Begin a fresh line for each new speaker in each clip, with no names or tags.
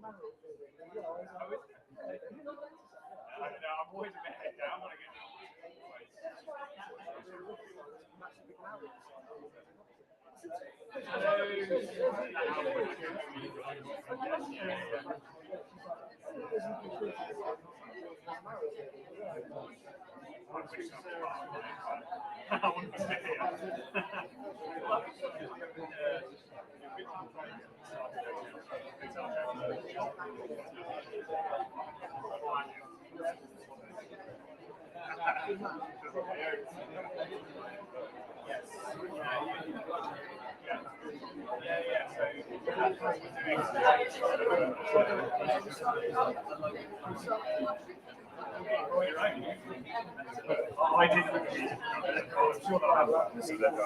I'm always a bit head down when I get I did with the I'm sure they'll have that. So they've got,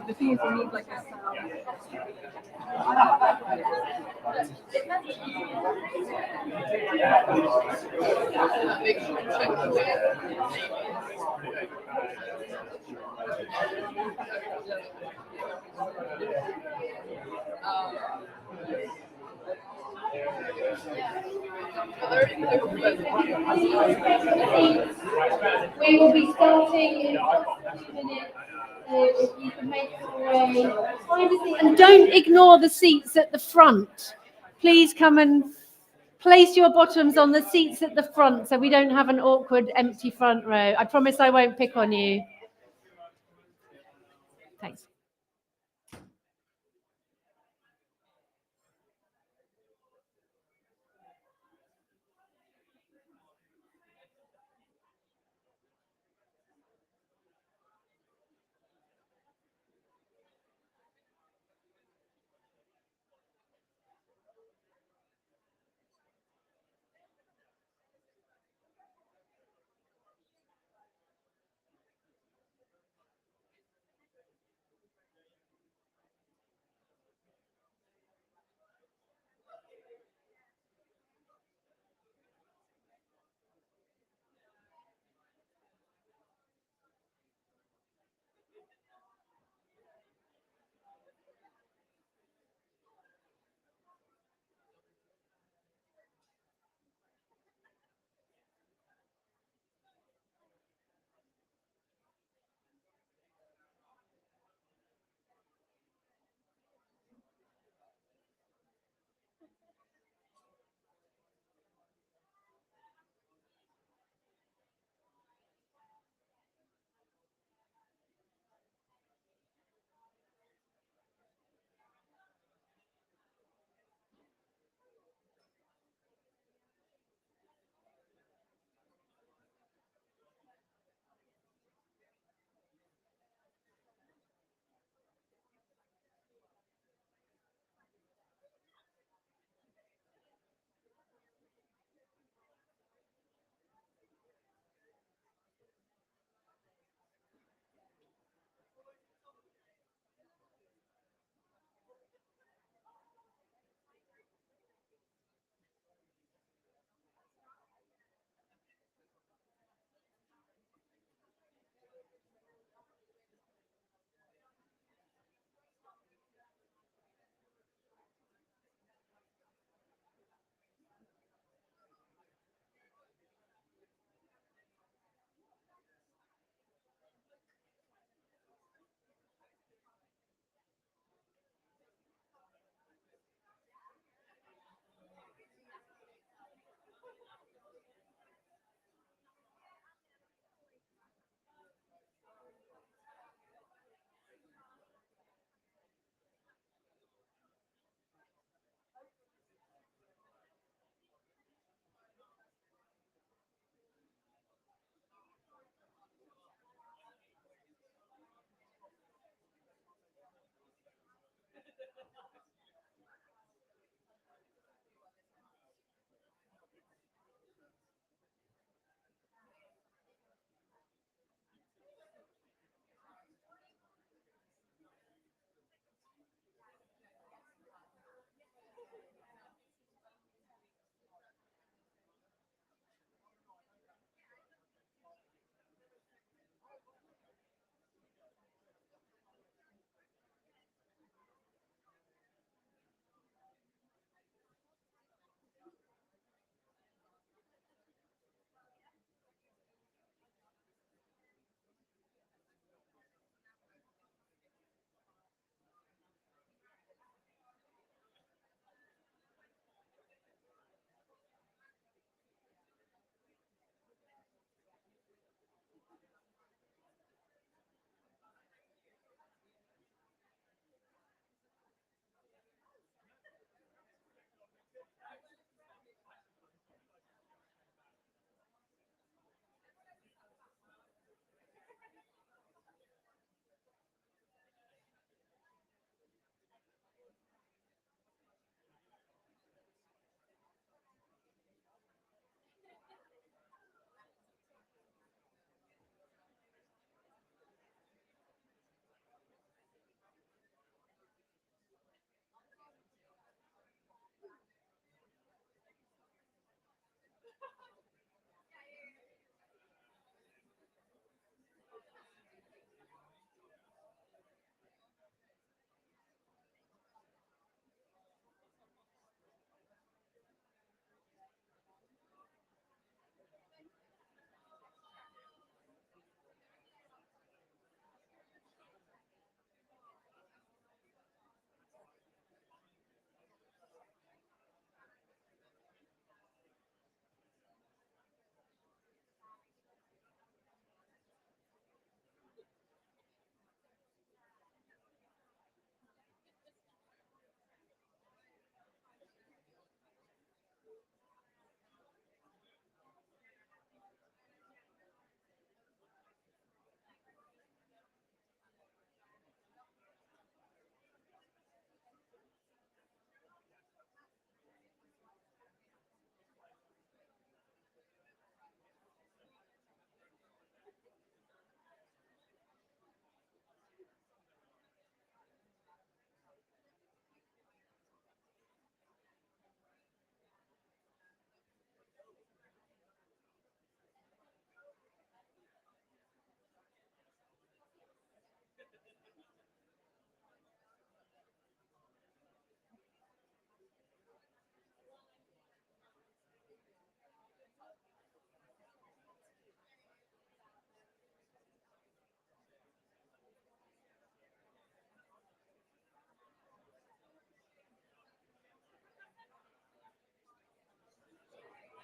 the thing is, you need like a sound.
We will be starting in just a minute. If you can make your way, find a seat.
And don't ignore the seats at the front. Please come and place your bottoms on the seats at the front so we don't have an awkward empty front row. I promise I won't pick on you. Thanks.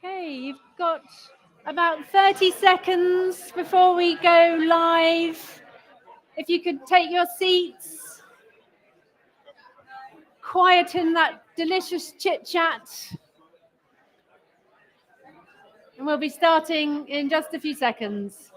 Okay, you've got about 30 seconds before we go live. If you could take your seats, quieten that delicious chit-chat, and we'll be starting in just a few seconds.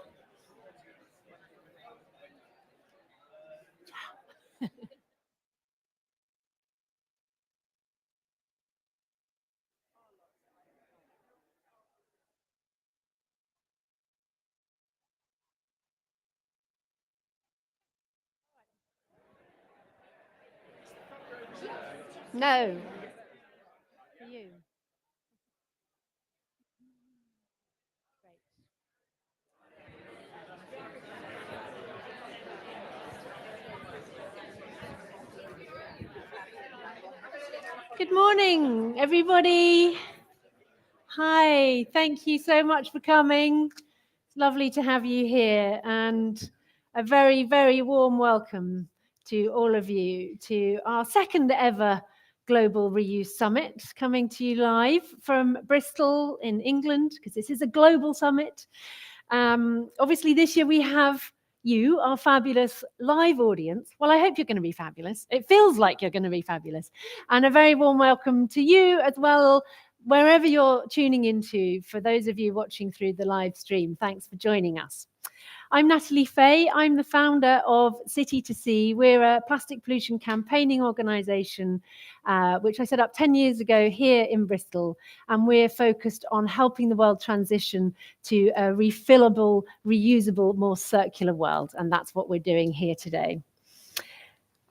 No. For you. Good morning, everybody. Hi, thank you so much for coming. It's lovely to have you here, and a very, very warm welcome to all of you to our second ever Global Reuse Summit, coming to you live from Bristol in England, because this is a global summit. Obviously, this year we have you, our fabulous live audience. Well, I hope you're going to be fabulous. It feels like you're going to be fabulous. And a very warm welcome to you as well, wherever you're tuning into. For those of you watching through the live stream, thanks for joining us. I'm Natalie Fay. I'm the founder of City to Sea. We're a plastic pollution campaigning organisation, which I set up 10 years ago here in Bristol. And we're focused on helping the world transition to a refillable, reusable, more circular world. And that's what we're doing here today.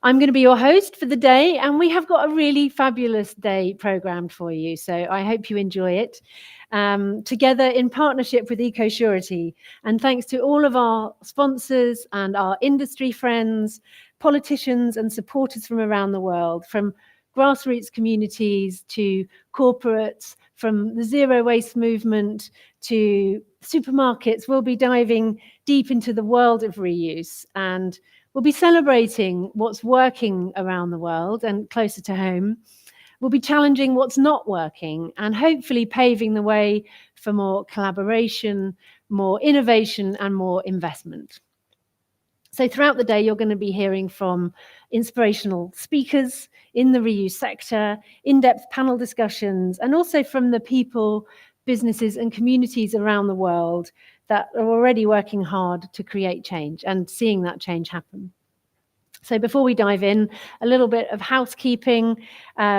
I'm going to be your host for the day, and we have got a really fabulous day programmed for you. So I hope you enjoy it. Together in partnership with EcoSurety, and thanks to all of our sponsors and our industry friends, politicians and supporters from around the world, from grassroots communities to corporates, from the zero waste movement to supermarkets. We'll be diving deep into the world of reuse, and we'll be celebrating what's working around the world and closer to home. We'll be challenging what's not working and hopefully paving the way for more collaboration, more innovation, and more investment. So throughout the day, you're going to be hearing from inspirational speakers in the reuse sector, in-depth panel discussions, and also from the people, businesses, and communities around the world that are already working hard to create change and seeing that change happen. So before we dive in, a little bit of housekeeping.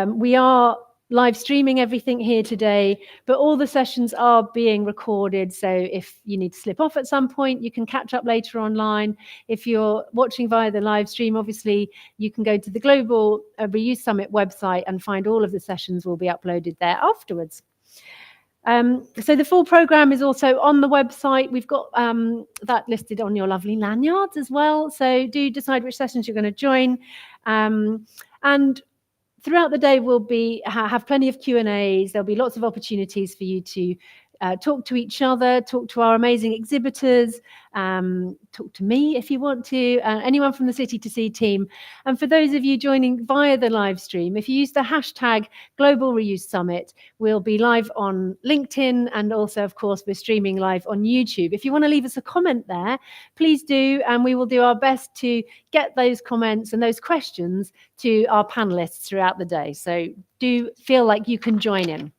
We are live streaming everything here today, but all the sessions are being recorded. So if you need to slip off at some point, you can catch up later online. If you're watching via the live stream, obviously you can go to the Global Reuse Summit website and find all of the sessions will be uploaded there afterwards. So the full program is also on the website. We've got that listed on your lovely lanyards as well. So do decide which sessions you're going to join. And throughout the day, we'll have plenty of Q&As. There'll be lots of opportunities for you to talk to each other, talk to our amazing exhibitors, talk to me if you want to, anyone from the City to Sea team. And for those of you joining via the live stream, if you use the hashtag Global Reuse Summit, we'll be live on LinkedIn, and also, of course, we're streaming live on YouTube. If you want to leave us a comment there, please do, and we will do our best to get those comments and those questions to our panelists throughout the day. So do feel like you can join in.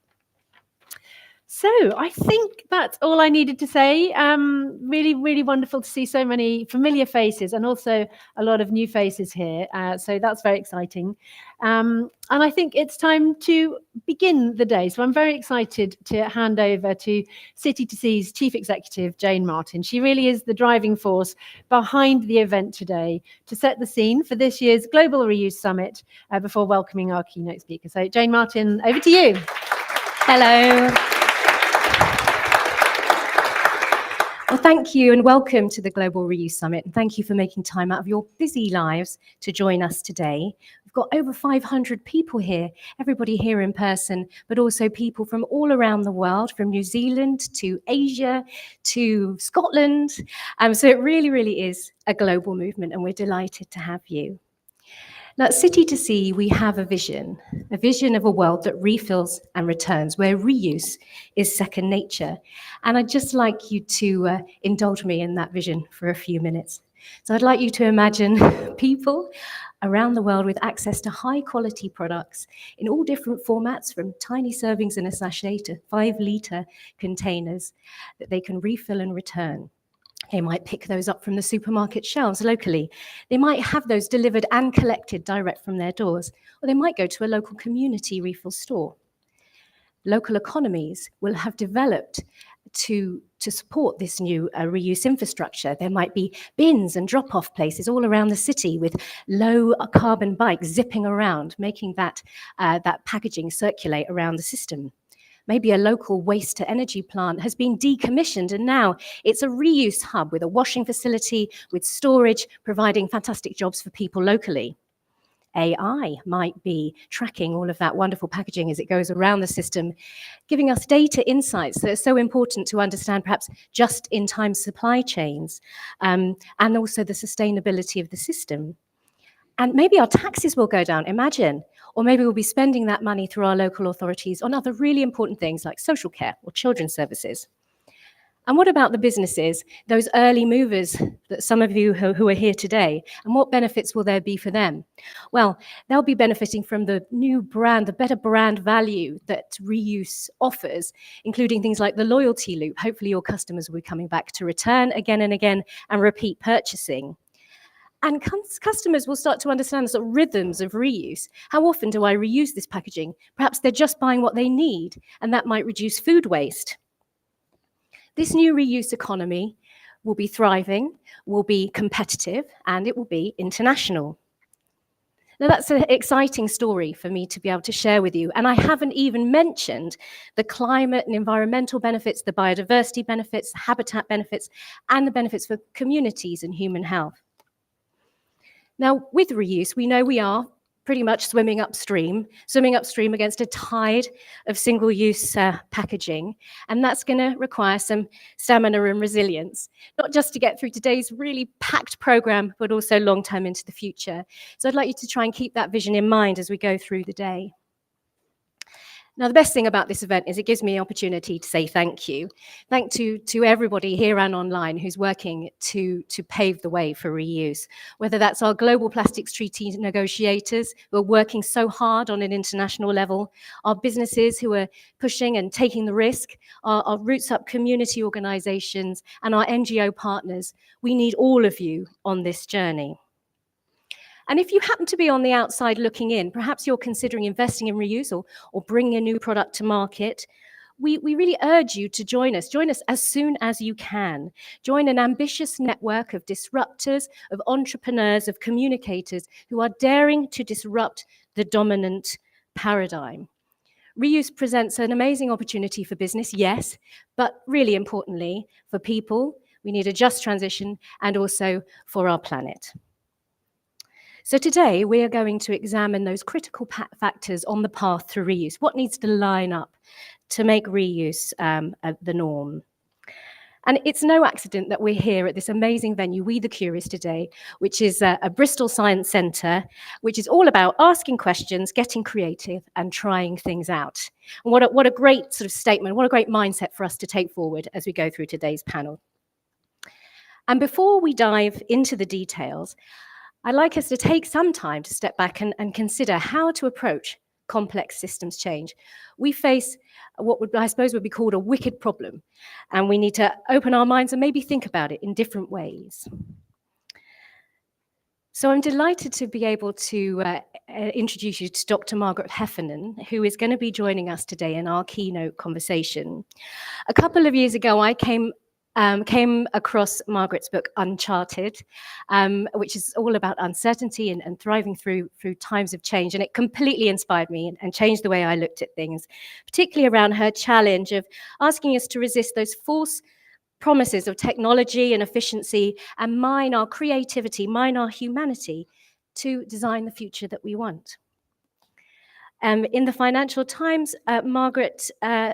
So I think that's all I needed to say. Really, really wonderful to see so many familiar faces and also a lot of new faces here. So that's very exciting. And I think it's time to begin the day. So I'm very excited to hand over to City to Sea's Chief Executive, Jane Martin. She really is the driving force behind the event today to set the scene for this year's Global Reuse Summit before welcoming our keynote speaker. So Jane Martin, over to you.
Hello. Well, thank you and welcome to the Global Reuse Summit. And thank you for making time out of your busy lives to join us today. We've got over 500 people here, everybody here in person, but also people from all around the world, from New Zealand to Asia to Scotland. So it really, really is a global movement, and we're delighted to have you. Now, at City to Sea, we have a vision of a world that refills and returns, where reuse is second nature. And I'd just like you to indulge me in that vision for a few minutes. So I'd like you to imagine people around the world with access to high-quality products in all different formats, from tiny servings in a sachet to 5-litre containers that they can refill and return. They might pick those up from the supermarket shelves locally. They might have those delivered and collected direct from their doors, or they might go to a local community refill store. Local economies will have developed to support this new reuse infrastructure. There might be bins and drop-off places all around the city with low carbon bikes zipping around, making that packaging circulate around the system. Maybe a local waste-to-energy plant has been decommissioned, and now it's a reuse hub with a washing facility, with storage, providing fantastic jobs for people locally. AI might be tracking all of that wonderful packaging as it goes around the system, giving us data insights that are so important to understand perhaps just-in-time supply chains, and also the sustainability of the system. And maybe our taxes will go down, imagine. Or maybe we'll be spending that money through our local authorities on other really important things like social care or children's services. And what about the businesses, those early movers that some of you who are here today, and what benefits will there be for them? Well, they'll be benefiting from the new brand, the better brand value that reuse offers, including things like the loyalty loop. Hopefully your customers will be coming back to return again and again and repeat purchasing. And customers will start to understand the sort of rhythms of reuse. How often do I reuse this packaging? Perhaps they're just buying what they need, and that might reduce food waste. This new reuse economy will be thriving, will be competitive, and it will be international. Now, that's an exciting story for me to be able to share with you. And I haven't even mentioned the climate and environmental benefits, the biodiversity benefits, the habitat benefits, and the benefits for communities and human health. Now, with reuse, we know we are pretty much swimming upstream against a tide of single-use packaging, and that's going to require some stamina and resilience, not just to get through today's really packed program, but also long-term into the future. So I'd like you to try and keep that vision in mind as we go through the day. Now, the best thing about this event is it gives me the opportunity to say thank you. Thank you to everybody here and online who's working to pave the way for reuse, whether that's our global plastics treaty negotiators who are working so hard on an international level, our businesses who are pushing and taking the risk, our Roots Up community organizations, and our NGO partners. We need all of you on this journey. And if you happen to be on the outside looking in, perhaps you're considering investing in reuse or bringing a new product to market, we really urge you to join us. Join us as soon as you can. Join an ambitious network of disruptors, of entrepreneurs, of communicators who are daring to disrupt the dominant paradigm. Reuse presents an amazing opportunity for business, yes, but really importantly, for people. We need a just transition, and also for our planet. So today, we are going to examine those critical factors on the path to reuse. What needs to line up to make reuse the norm? And it's no accident that we're here at this amazing venue, We the Curious today, which is a Bristol Science Centre, which is all about asking questions, getting creative, and trying things out. And what a great sort of statement, what a great mindset for us to take forward as we go through today's panel. And before we dive into the details, I'd like us to take some time to step back and consider how to approach complex systems change. We face what I suppose would be called a wicked problem, and we need to open our minds and maybe think about it in different ways. So I'm delighted to be able to introduce you to Dr. Margaret Heffernan, who is going to be joining us today in our keynote conversation. A couple of years ago, I came across Margaret's book, Uncharted, which is all about uncertainty and thriving through times of change. And it completely inspired me and changed the way I looked at things, particularly around her challenge of asking us to resist those false promises of technology and efficiency and mine our creativity, mine our humanity to design the future that we want. In the Financial Times, Margaret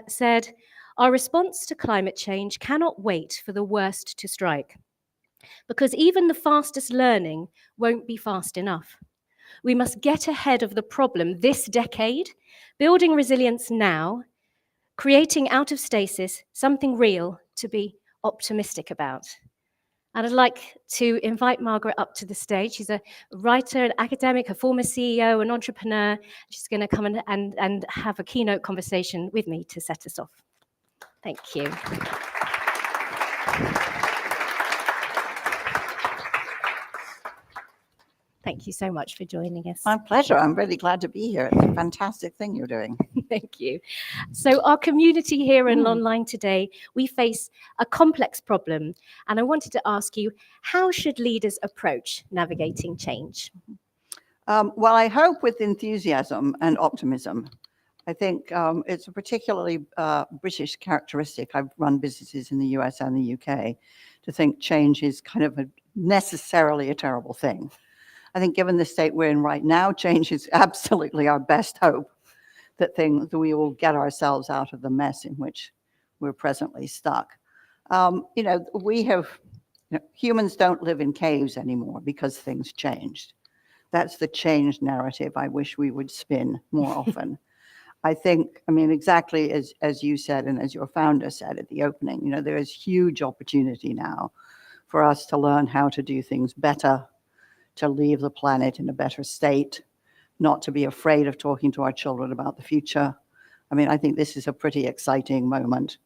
said, "Our response to climate change cannot wait for the worst to strike, because even the fastest learning won't be fast enough. We must get ahead of the problem this decade, building resilience now, creating out of stasis something real to be optimistic about. And I'd like to invite Margaret up to the stage. She's a writer, an academic, a former CEO, an entrepreneur. She's going to come and have a keynote conversation with me to set us off. Thank you. Thank you so much for joining us.
My pleasure. I'm really glad to be here. It's a fantastic thing you're doing.
Thank you. So our community here and online today, we face a complex problem. And I wanted to ask you, how should leaders approach navigating change?
Well, I hope with enthusiasm and optimism. I think it's a particularly British characteristic. I've run businesses in the US and the UK to think change is kind of necessarily a terrible thing. I think given the state we're in right now, change is absolutely our best hope that we will get ourselves out of the mess in which we're presently stuck. Humans don't live in caves anymore because things changed. That's the change narrative I wish we would spin more often. I mean, exactly as you said, and as your founder said at the opening, there is huge opportunity now for us to learn how to do things better, to leave the planet in a better state, not to be afraid of talking to our children about the future. I mean, I think this is a pretty exciting moment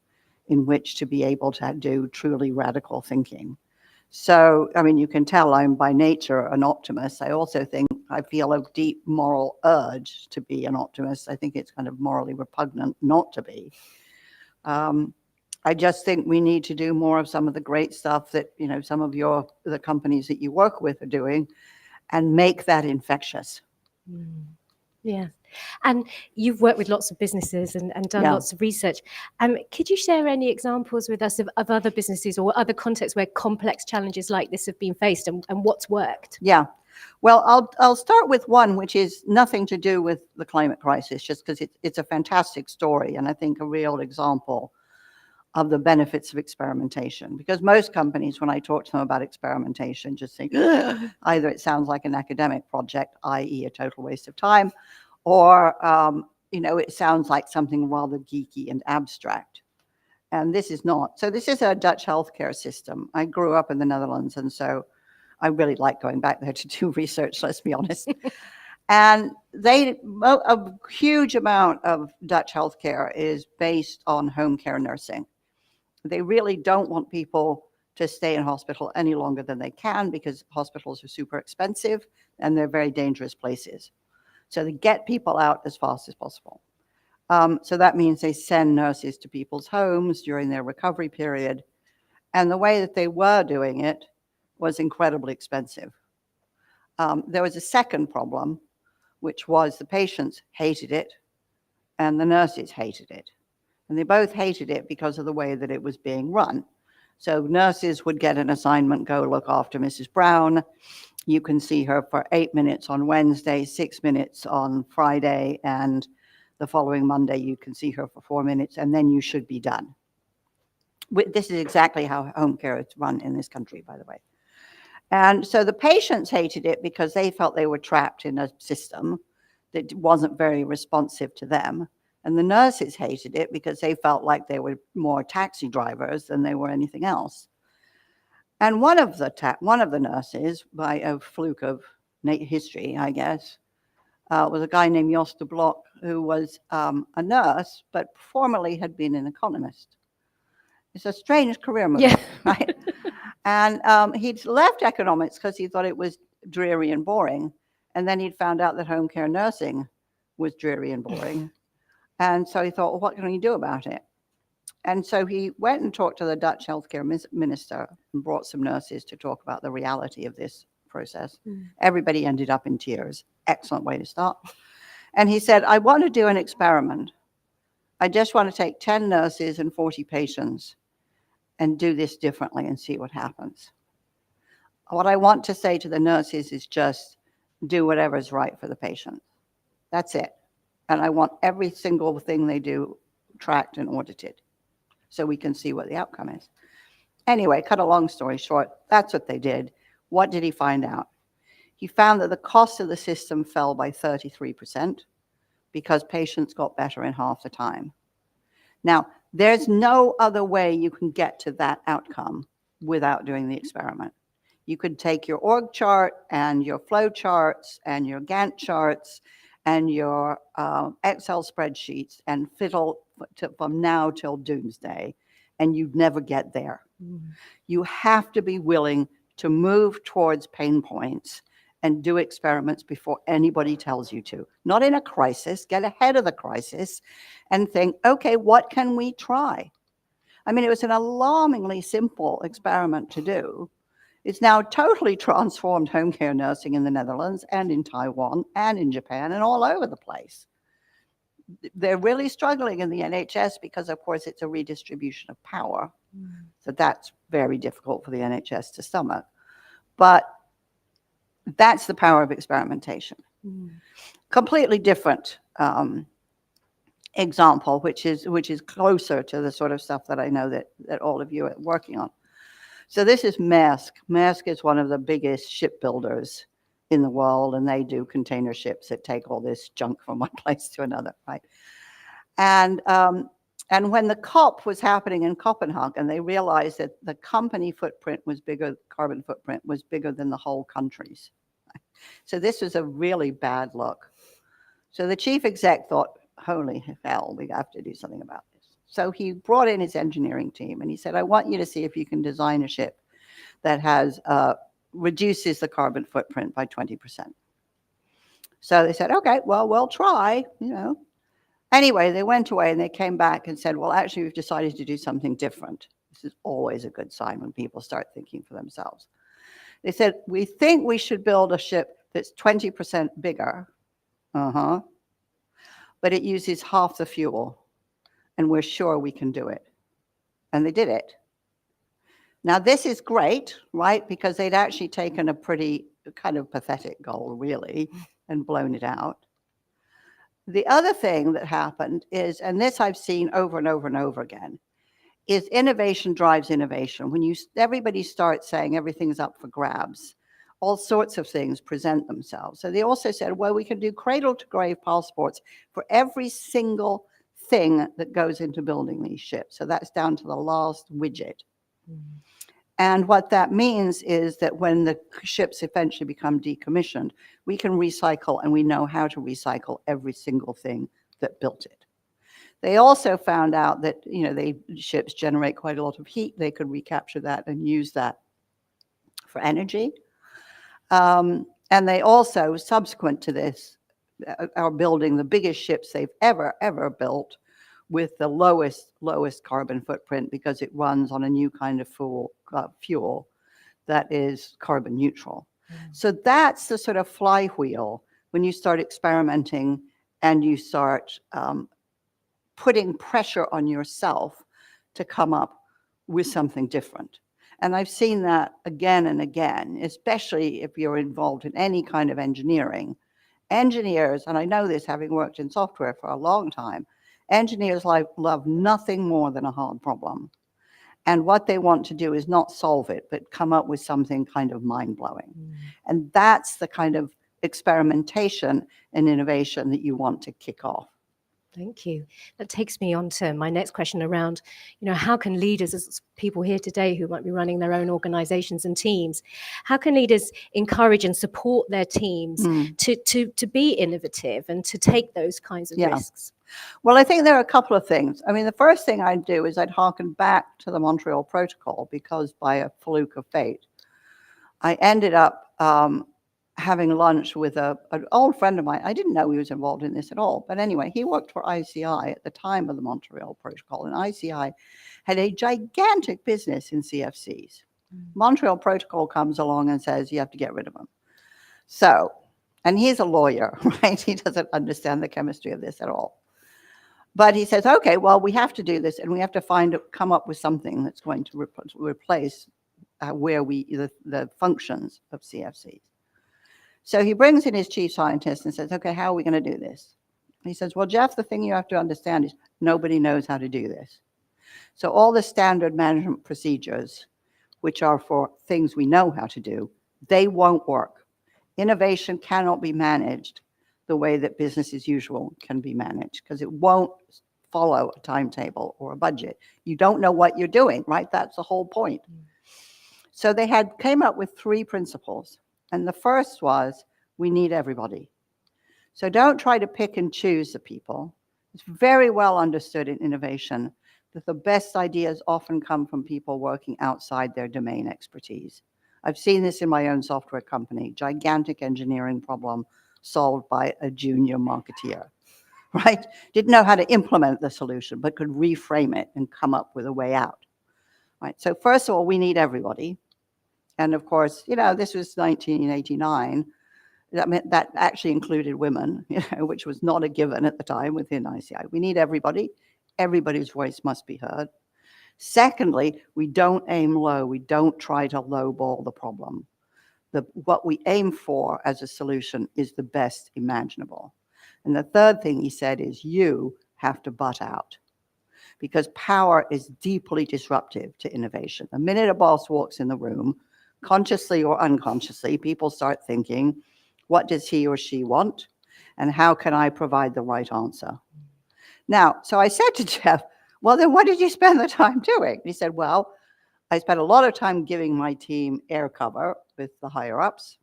in which to be able to do truly radical thinking. So, I mean, you can tell I'm by nature an optimist. I also think I feel a deep moral urge to be an optimist. I think it's kind of morally repugnant not to be. I just think we need to do more of some of the great stuff that, some of the companies that you work with are doing, and make that infectious.
Yeah. And you've worked with lots of businesses and done lots of research. Could you share any examples with us of other businesses or other contexts where complex challenges like this have been faced and what's worked?
Yeah. Well, I'll start with one which is nothing to do with the climate crisis, just because it's a fantastic story and I think a real example of the benefits of experimentation. Because most companies, when I talk to them about experimentation, just think, either it sounds like an academic project, i.e. a total waste of time, or it sounds like something rather geeky and abstract. And this is not. So this is a Dutch healthcare system. I grew up in the Netherlands, and so I really like going back there to do research, let's be honest. And a huge amount of Dutch healthcare is based on home care nursing. They really don't want people to stay in hospital any longer than they can because hospitals are super expensive and they're very dangerous places. So they get people out as fast as possible. So that means they send nurses to people's homes during their recovery period. And the way that they were doing it was incredibly expensive. There was a second problem, which was the patients hated it and the nurses hated it. And they both hated it because of the way that it was being run. So nurses would get an assignment, go look after Mrs. Brown. You can see her for 8 minutes on Wednesday, 6 minutes on Friday, and the following Monday you can see her for 4 minutes, and then you should be done. This is exactly how home care is run in this country, by the way. And so the patients hated it because they felt they were trapped in a system that wasn't very responsive to them. And the nurses hated it because they felt like they were more taxi drivers than they were anything else. And one of the nurses, by a fluke of history, I guess, was a guy named Jos de Blok, who was a nurse, but formerly had been an economist. It's a strange career move, right? And he'd left economics because he thought it was dreary and boring. And then he'd found out that home care nursing was dreary and boring. And so he thought, well, what can we do about it? And so he went and talked to the Dutch healthcare minister and brought some nurses to talk about the reality of this process. Everybody ended up in tears. Excellent way to start. And he said, I want to do an experiment. I just want to take 10 nurses and 40 patients and do this differently and see what happens. What I want to say to the nurses is just do whatever's right for the patient. That's it. And I want every single thing they do tracked and audited so we can see what the outcome is. Anyway, cut a long story short, that's what they did. What did he find out? he found that the cost of the system fell by 33% because patients got better in half the time. Now, there's no other way you can get to that outcome without doing the experiment. You could take your org chart and your flow charts and your Gantt charts and your Excel spreadsheets and fiddle from now till doomsday, and you'd never get there. You have to be willing to move towards pain points and do experiments before anybody tells you to. Not in a crisis, get ahead of the crisis and think, okay, what can we try? I mean, it was an alarmingly simple experiment to do. It's now totally transformed home care nursing in the Netherlands and in Taiwan and in Japan and all over the place. They're really struggling in the NHS because, of course, it's a redistribution of power. So that's very difficult for the NHS to stomach. But that's the power of experimentation. Completely different example, which is closer to the sort of stuff that I know that all of you are working on. So this is Maersk. Maersk is one of the biggest shipbuilders in the world, and they do container ships that take all this junk from one place to another, right? And when the COP was happening in Copenhagen, they realized that the company footprint was bigger, carbon footprint was bigger than the whole country's. So this was a really bad look. So the chief exec thought, holy hell, we have to do something about this. So he brought in his engineering team and he said, I want you to see if you can design a ship that has reduces the carbon footprint by 20%. So they said, okay, well, we'll try, you know. Anyway, they went away and they came back and said, well, actually, we've decided to do something different. This is always a good sign when people start thinking for themselves. They said, we think we should build a ship that's 20% bigger, but it uses half the fuel, and we're sure we can do it. And they did it. Now, this is great, right? Because they'd actually taken a pretty kind of pathetic goal, really, and blown it out. The other thing that happened is, and this I've seen over and over and over again, is innovation drives innovation. When everybody starts saying everything's up for grabs, all sorts of things present themselves. So they also said, well, we can do cradle-to-grave passports for every single thing that goes into building these ships. So that's down to the last widget. And what that means is that when the ships eventually become decommissioned, we can recycle, and we know how to recycle every single thing that built it. They also found out that, you know, ships generate quite a lot of heat. They could recapture that and use that for energy. And they also, subsequent to this, are building the biggest ships they've ever built with the lowest carbon footprint, because it runs on a new kind of fuel that is carbon neutral. So that's the sort of flywheel when you start experimenting and you start putting pressure on yourself to come up with something different. And I've seen that again and again, especially if you're involved in any kind of engineering. Engineers, and I know this having worked in software for a long time, engineers love nothing more than a hard problem. And what they want to do is not solve it, but come up with something kind of mind-blowing. And that's the kind of experimentation and innovation that you want to kick off.
Thank you. That takes me on to my next question around, you know, how can leaders, as people here today who might be running their own organizations and teams, how can leaders encourage and support their teams to be innovative and to take those kinds of risks?
Well, I think there are a couple of things. I mean, the first thing I'd do is I'd hearken back to the Montreal Protocol, because by a fluke of fate, I ended up having lunch with an old friend of mine. I didn't know he was involved in this at all. But anyway, he worked for ICI at the time of the Montreal Protocol, and ICI had a gigantic business in CFCs. Montreal Protocol comes along and says, you have to get rid of them. So, and he's a lawyer, right? He doesn't understand the chemistry of this at all. But he says, okay, well, we have to do this, and we have to come up with something that's going to replace the functions of CFCs. So he brings in his chief scientist and says, okay, how are we going to do this? And he says, well, Jeff, the thing you have to understand is nobody knows how to do this. So all the standard management procedures, which are for things we know how to do, they won't work. Innovation cannot be managed the way that business as usual can be managed, because it won't follow a timetable or a budget. You don't know what you're doing, right? That's the whole point. So they came up with 3 principles. And the first was, we need everybody. So don't try to pick and choose the people. It's very well understood in innovation that the best ideas often come from people working outside their domain expertise. I've seen this in my own software company, gigantic engineering problem solved by a junior marketeer, right? Didn't know how to implement the solution, but could reframe it and come up with a way out, right? So first of all, we need everybody. And of course, this was 1989. That meant that actually included women, which was not a given at the time within ICI. We need everybody. Everybody's voice must be heard. Secondly, we don't aim low. We don't try to lowball the problem. What we aim for as a solution is the best imaginable. And the third thing he said is, you have to butt out, because power is deeply disruptive to innovation. The minute a boss walks in the room, consciously or unconsciously, people start thinking, what does he or she want? And how can I provide the right answer? Now, so I said to Jeff, well, then what did you spend the time doing? He said, well, I spent a lot of time giving my team air cover with the higher ups.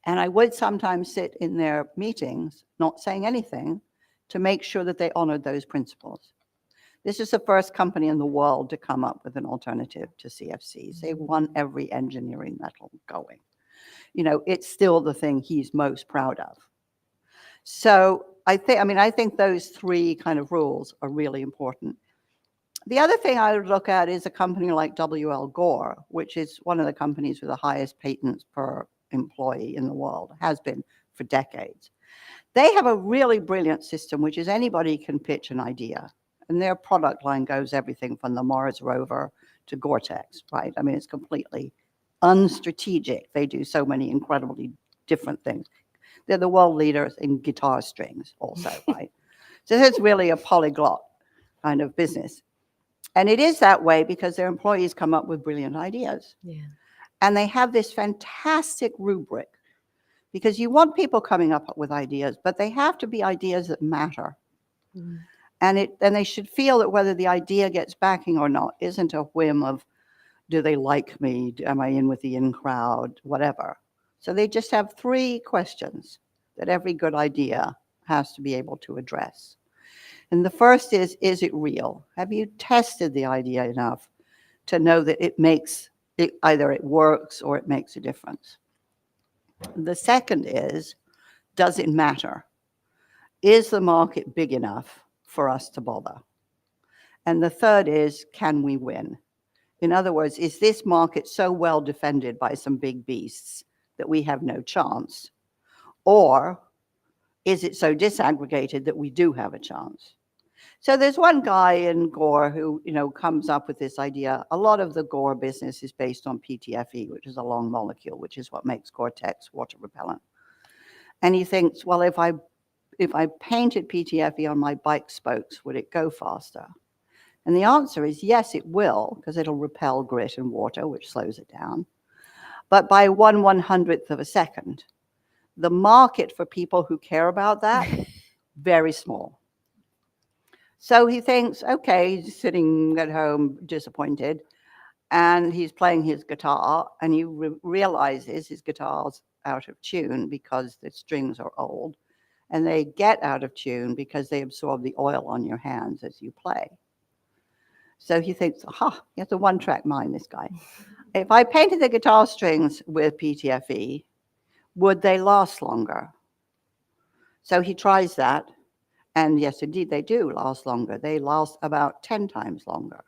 And I would sometimes sit in their meetings, not saying anything, to make sure that they honored those principles. This is the first company in the world to come up with an alternative to CFCs. They won every engineering medal going. It's still the thing he's most proud of. So I think those 3 kind of rules are really important. The other thing I would look at is a company like W.L. Gore, which is one of the companies with the highest patents per employee in the world, has been for decades. They have a really brilliant system, which is anybody can pitch an idea. And their product line goes everything from the Mars rover to Gore-Tex, right? I mean, it's completely unstrategic. They do so many incredibly different things. They're the world leaders in guitar strings also, right? So it's really a polyglot kind of business. And it is that way because their employees come up with brilliant ideas.
Yeah.
And they have this fantastic rubric, because you want people coming up with ideas, but they have to be ideas that matter.
Mm.
And they should feel that whether the idea gets backing or not isn't a whim of, do they like me? Am I in with the in crowd? Whatever. So they just have 3 questions that every good idea has to be able to address. And the first is it real? Have you tested the idea enough to know that either it works or it makes a difference? The second is, does it matter? Is the market big enough for us to bother? And the third is, can we win? In other words, is this market so well defended by some big beasts that we have no chance? Or is it so disaggregated that we do have a chance? So there's one guy in Gore who, comes up with this idea. A lot of the Gore business is based on PTFE, which is a long molecule, which is what makes Gore-Tex water repellent. And he thinks, well, if I painted PTFE on my bike spokes, would it go faster? And the answer is yes, it will, because it'll repel grit and water, which slows it down. But by 1/100th of a second. The market for people who care about that, very small. So he thinks, okay, he's sitting at home disappointed, and he's playing his guitar, and he realizes his guitar's out of tune because the strings are old, and they get out of tune because they absorb the oil on your hands as you play. So he thinks, he has a one-track mind, this guy. If I painted the guitar strings with PTFE, would they last longer? So he tries that. And yes, indeed, they do last longer. They last about 10 times longer.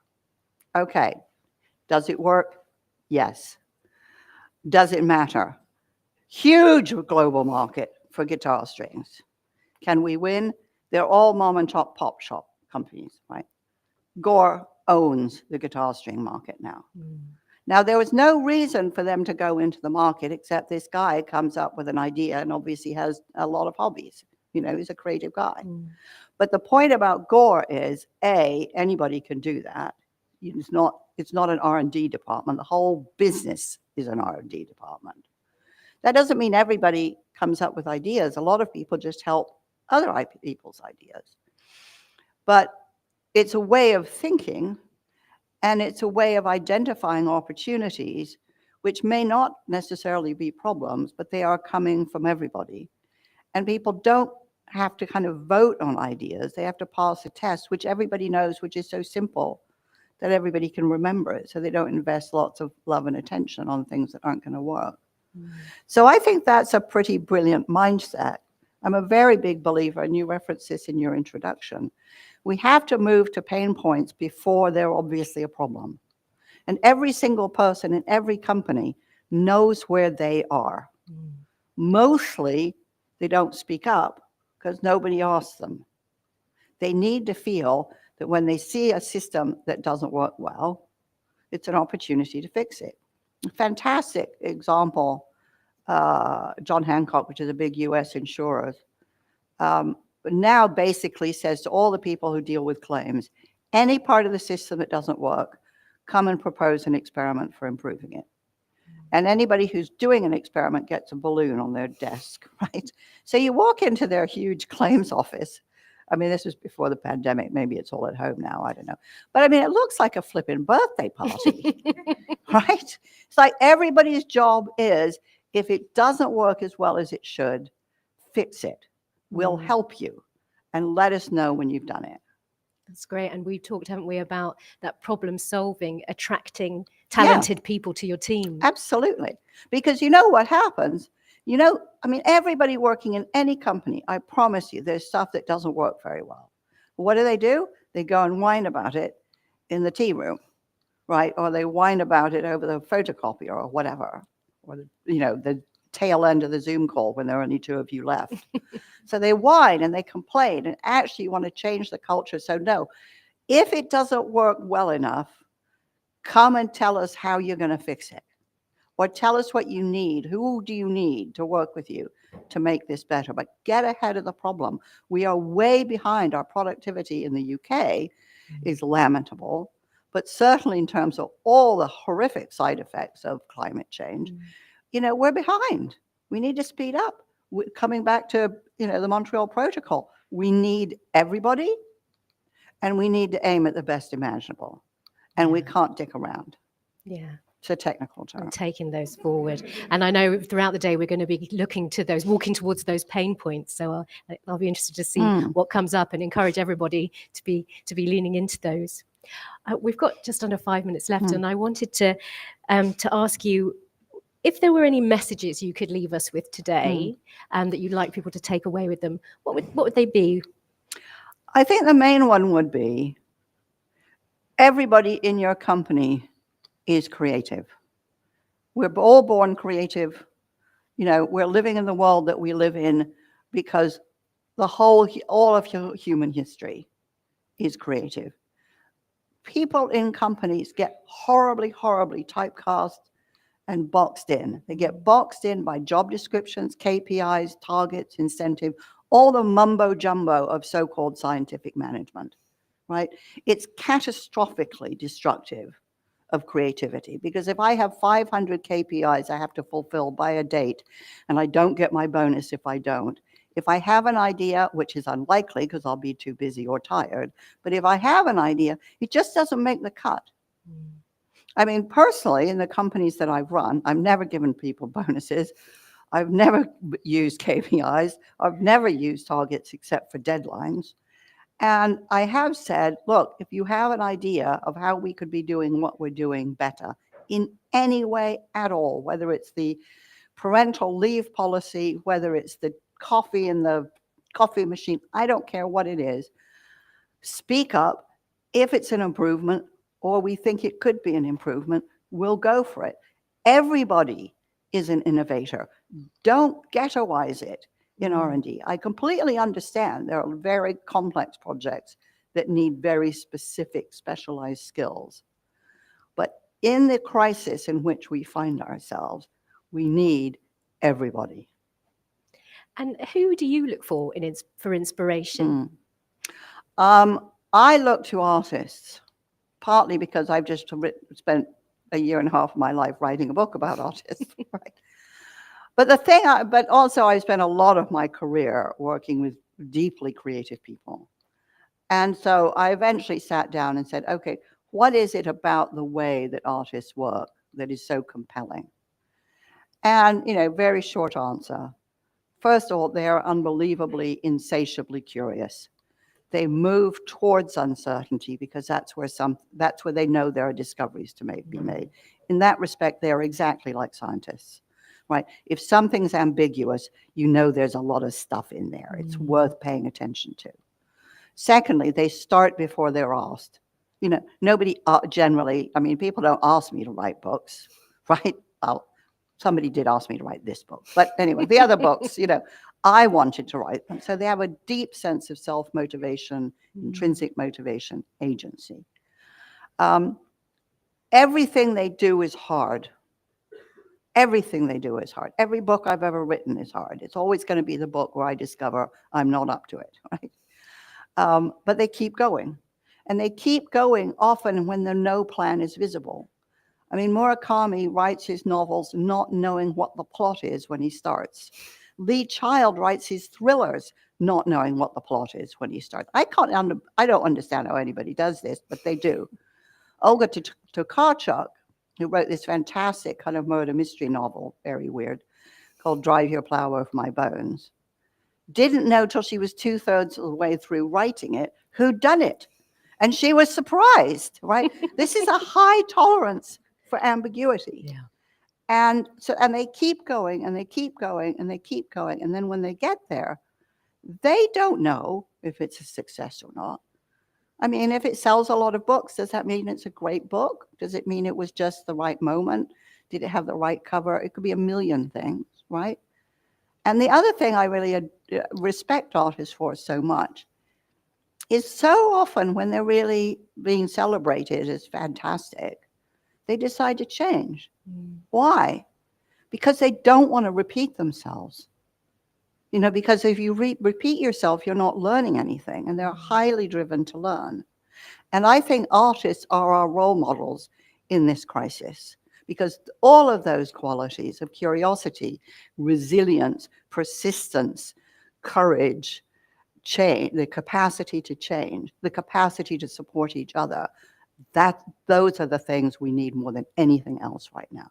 Okay. Does it work? Yes. Does it matter? Huge global market for guitar strings. Can we win? They're all mom and pop shop companies, right? Gore owns the guitar string market now. Mm. Now, there was no reason for them to go into the market except this guy comes up with an idea and obviously has a lot of hobbies. He's a creative guy. Mm. But the point about Gore is, anybody can do that. It's not an R&D department. The whole business is an R&D department. That doesn't mean everybody comes up with ideas. A lot of people just help other people's ideas. But it's a way of thinking, and it's a way of identifying opportunities, which may not necessarily be problems, but they are coming from everybody. And people don't have to kind of vote on ideas. They have to pass a test, which everybody knows, which is so simple that everybody can remember it. So they don't invest lots of love and attention on things that aren't going to work. So I think that's a pretty brilliant mindset. I'm a very big believer, and you referenced this in your introduction. We have to move to pain points before they're obviously a problem. And every single person in every company knows where they are. Mostly, they don't speak up because nobody asks them. They need to feel that when they see a system that doesn't work well, it's an opportunity to fix it. A fantastic example, John Hancock, which is a big US insurer, now basically says to all the people who deal with claims, any part of the system that doesn't work, come and propose an experiment for improving it. And anybody who's doing an experiment gets a balloon on their desk, right? So you walk into their huge claims office. I mean, this was before the pandemic. Maybe it's all at home now. I don't know. But I mean, it looks like a flipping birthday party, right? It's like everybody's job is, if it doesn't work as well as it should, fix it. We'll help you and let us know when you've done it.
That's great. And we've talked, haven't we, about that problem solving, attracting talented people to your team.
Absolutely. Because you know what happens? You know, I mean, everybody working in any company, I promise you, there's stuff that doesn't work very well. What do? They go and whine about it in the tea room, right? Or they whine about it over the photocopier or whatever, or, the tail end of the Zoom call when there are only two of you left. So they whine and they complain, and actually you want to change the culture. So no, if it doesn't work well enough, come and tell us how you're going to fix it. Or tell us what you need. Who do you need to work with you to make this better? But get ahead of the problem. We are way behind. Our productivity in the UK is lamentable, but certainly in terms of all the horrific side effects of climate change, we're behind. We need to speed up. Coming back to, the Montreal Protocol, we need everybody, and we need to aim at the best imaginable. And we can't dick around.
Yeah.
It's a technical term.
And taking those forward. And I know throughout the day, we're going to be looking to those, walking towards those pain points. So I'll be interested to see what comes up and encourage everybody to be leaning into those. We've got just under 5 minutes left, and I wanted to ask you if there were any messages you could leave us with today that you'd like people to take away with them. What would they be?
I think the main one would be everybody in your company is creative. We're all born creative. We're living in the world that we live in because all of human history is creative. People in companies get horribly, horribly typecast and boxed in. They get boxed in by job descriptions, KPIs, targets, incentive, all the mumbo jumbo of so-called scientific management, right? It's catastrophically destructive of creativity, because if I have 500 KPIs I have to fulfill by a date, and I don't get my bonus if I don't, if I have an idea, which is unlikely because I'll be too busy or tired, but if I have an idea, it just doesn't make the cut. I mean, personally, in the companies that I've run, I've never given people bonuses. I've never used KPIs. I've never used targets except for deadlines. And I have said, look, if you have an idea of how we could be doing what we're doing better in any way at all, whether it's the parental leave policy, whether it's the coffee in the coffee machine, I don't care what it is, speak up. If it's an improvement or we think it could be an improvement, we'll go for it. Everybody is an innovator. Don't ghettoize it in R&D. I completely understand there are very complex projects that need very specific specialized skills. But in the crisis in which we find ourselves, we need everybody. And
who do you look for for inspiration?
I look to artists, partly because I've just spent a year and a half of my life writing a book about artists, right? But the thing, but also I spent a lot of my career working with deeply creative people. And so I eventually sat down and said, okay, what is it about the way that artists work that is so compelling? And, very short answer. First of all, they are unbelievably, insatiably curious. They move towards uncertainty because that's where they know there are discoveries to be made. In that respect, they are exactly like scientists, right? If something's ambiguous, there's a lot of stuff in there. It's worth paying attention to. Secondly, they start before they're asked. Nobody generally, people don't ask me to write books, right? Well, somebody did ask me to write this book. But anyway, the other books, I wanted to write them. So they have a deep sense of self-motivation, intrinsic motivation, agency. Everything they do is hard. Everything they do is hard. Every book I've ever written is hard. It's always going to be the book where I discover I'm not up to it, right? But they keep going. And they keep going often when no plan is visible. Murakami writes his novels not knowing what the plot is when he starts. Lee Child writes his thrillers not knowing what the plot is when he starts. I don't understand how anybody does this, but they do. Olga Tokarczuk, who wrote this fantastic kind of murder mystery novel, very weird, called Drive Your Plow Over My Bones, didn't know till she was 2/3 of the way through writing it who'd done it. And she was surprised, right? This is a high tolerance for ambiguity.
Yeah.
And they keep going and they keep going and they keep going. And then when they get there, they don't know if it's a success or not. If it sells a lot of books, does that mean it's a great book? Does it mean it was just the right moment? Did it have the right cover? It could be a million things, right? And the other thing I really respect artists for so much is so often when they're really being celebrated as fantastic, they decide to change. Why? Because they don't want to repeat themselves. Because if you repeat yourself, you're not learning anything, and they're highly driven to learn. And I think artists are our role models in this crisis, because all of those qualities of curiosity, resilience, persistence, courage, change, the capacity to change, the capacity to support each other, those are the things we need more than anything else right now.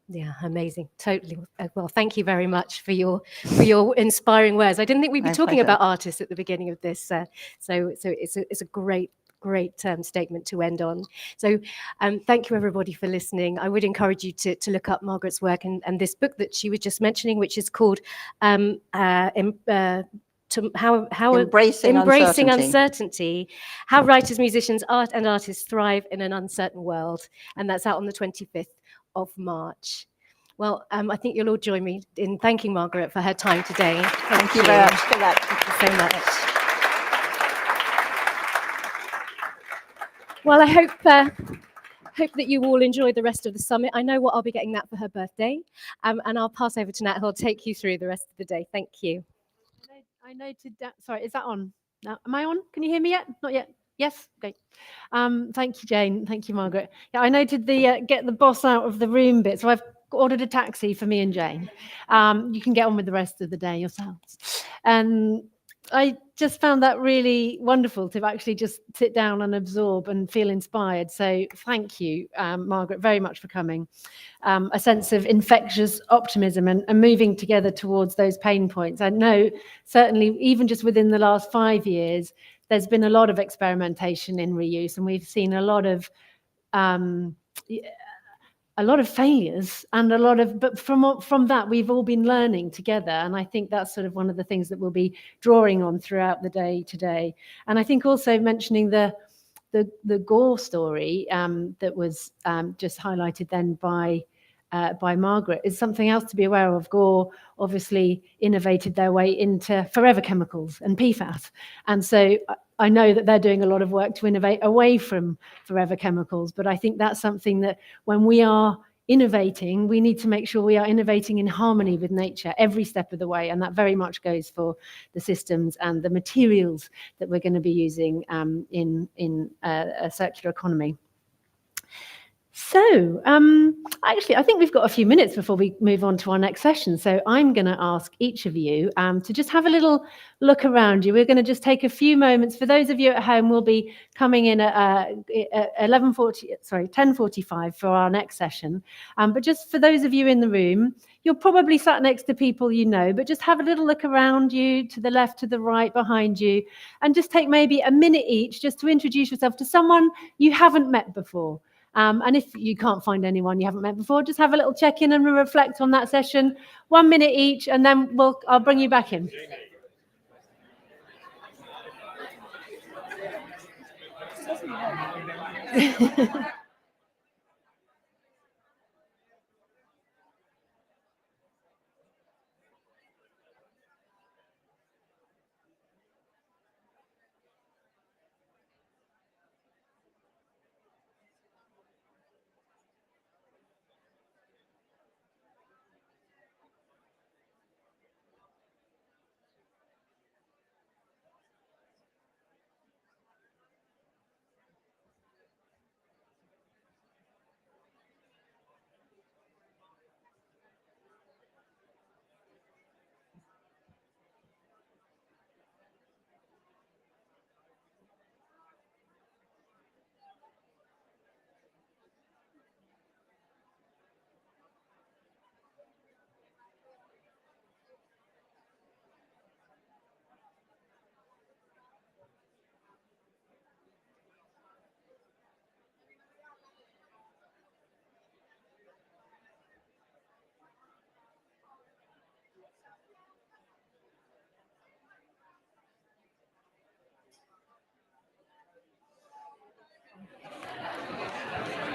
Yeah, amazing. Totally. Well, thank you very much for your inspiring words. I didn't think we'd be talking about artists at the beginning of this, so it's a great statement to end on. So thank you everybody for listening. I would encourage you to look up Margaret's work and this book that she was just mentioning, which is called Embracing Uncertainty, How Writers, Musicians, Art and Artists Thrive in an Uncertain World. And that's out on the 25th of March. Well, I think you'll all join me in thanking Margaret for her time today.
Thank you very much for that.
Thank you so much. Well, I hope that you all enjoy the rest of the summit. I know what I'll be getting Nat for her birthday, and I'll pass over to Nat, who'll take you through the rest of the day. Thank you.
I noted that. Sorry, is that on? Now, am I on? Can you hear me yet? Not yet. Yes. Okay. Thank you, Jane. Thank you, Margaret. Yeah, I noted the get the boss out of the room bit. So I've ordered a taxi for me and Jane. You can get on with the rest of the day yourselves. And I just found that really wonderful to actually just sit down and absorb and feel inspired. So thank you, Margaret, very much for coming. A sense of infectious optimism and moving together towards those pain points. I know certainly even just within the last 5 years, there's been a lot of experimentation in reuse, and we've seen a lot of failures and but from that we've all been learning together, and I think that's sort of one of the things that we'll be drawing on throughout the day today. And I think also mentioning the Gore story that was just highlighted then by Margaret is something else to be aware of. Gore obviously innovated their way into forever chemicals and PFAS, and so I know that they're doing a lot of work to innovate away from forever chemicals, but I think that's something that when we are innovating, we need to make sure we are innovating in harmony with nature every step of the way, and that very much goes for the systems and the materials that we're going to be using in a circular economy. So, actually, I think we've got a few minutes before we move on to our next session. So I'm going to ask each of you to just have a little look around you. We're going to just take a few moments. For those of you at home, we'll be coming in at 10:45 for our next session. But just for those of you in the room, you're probably sat next to people you know, but just have a little look around you, to the left, to the right, behind you, and just take maybe a minute each just to introduce yourself to someone you haven't met before. And if you can't find anyone you haven't met before, just have a little check-in and reflect on that session, 1 minute each, and then I'll bring you back in.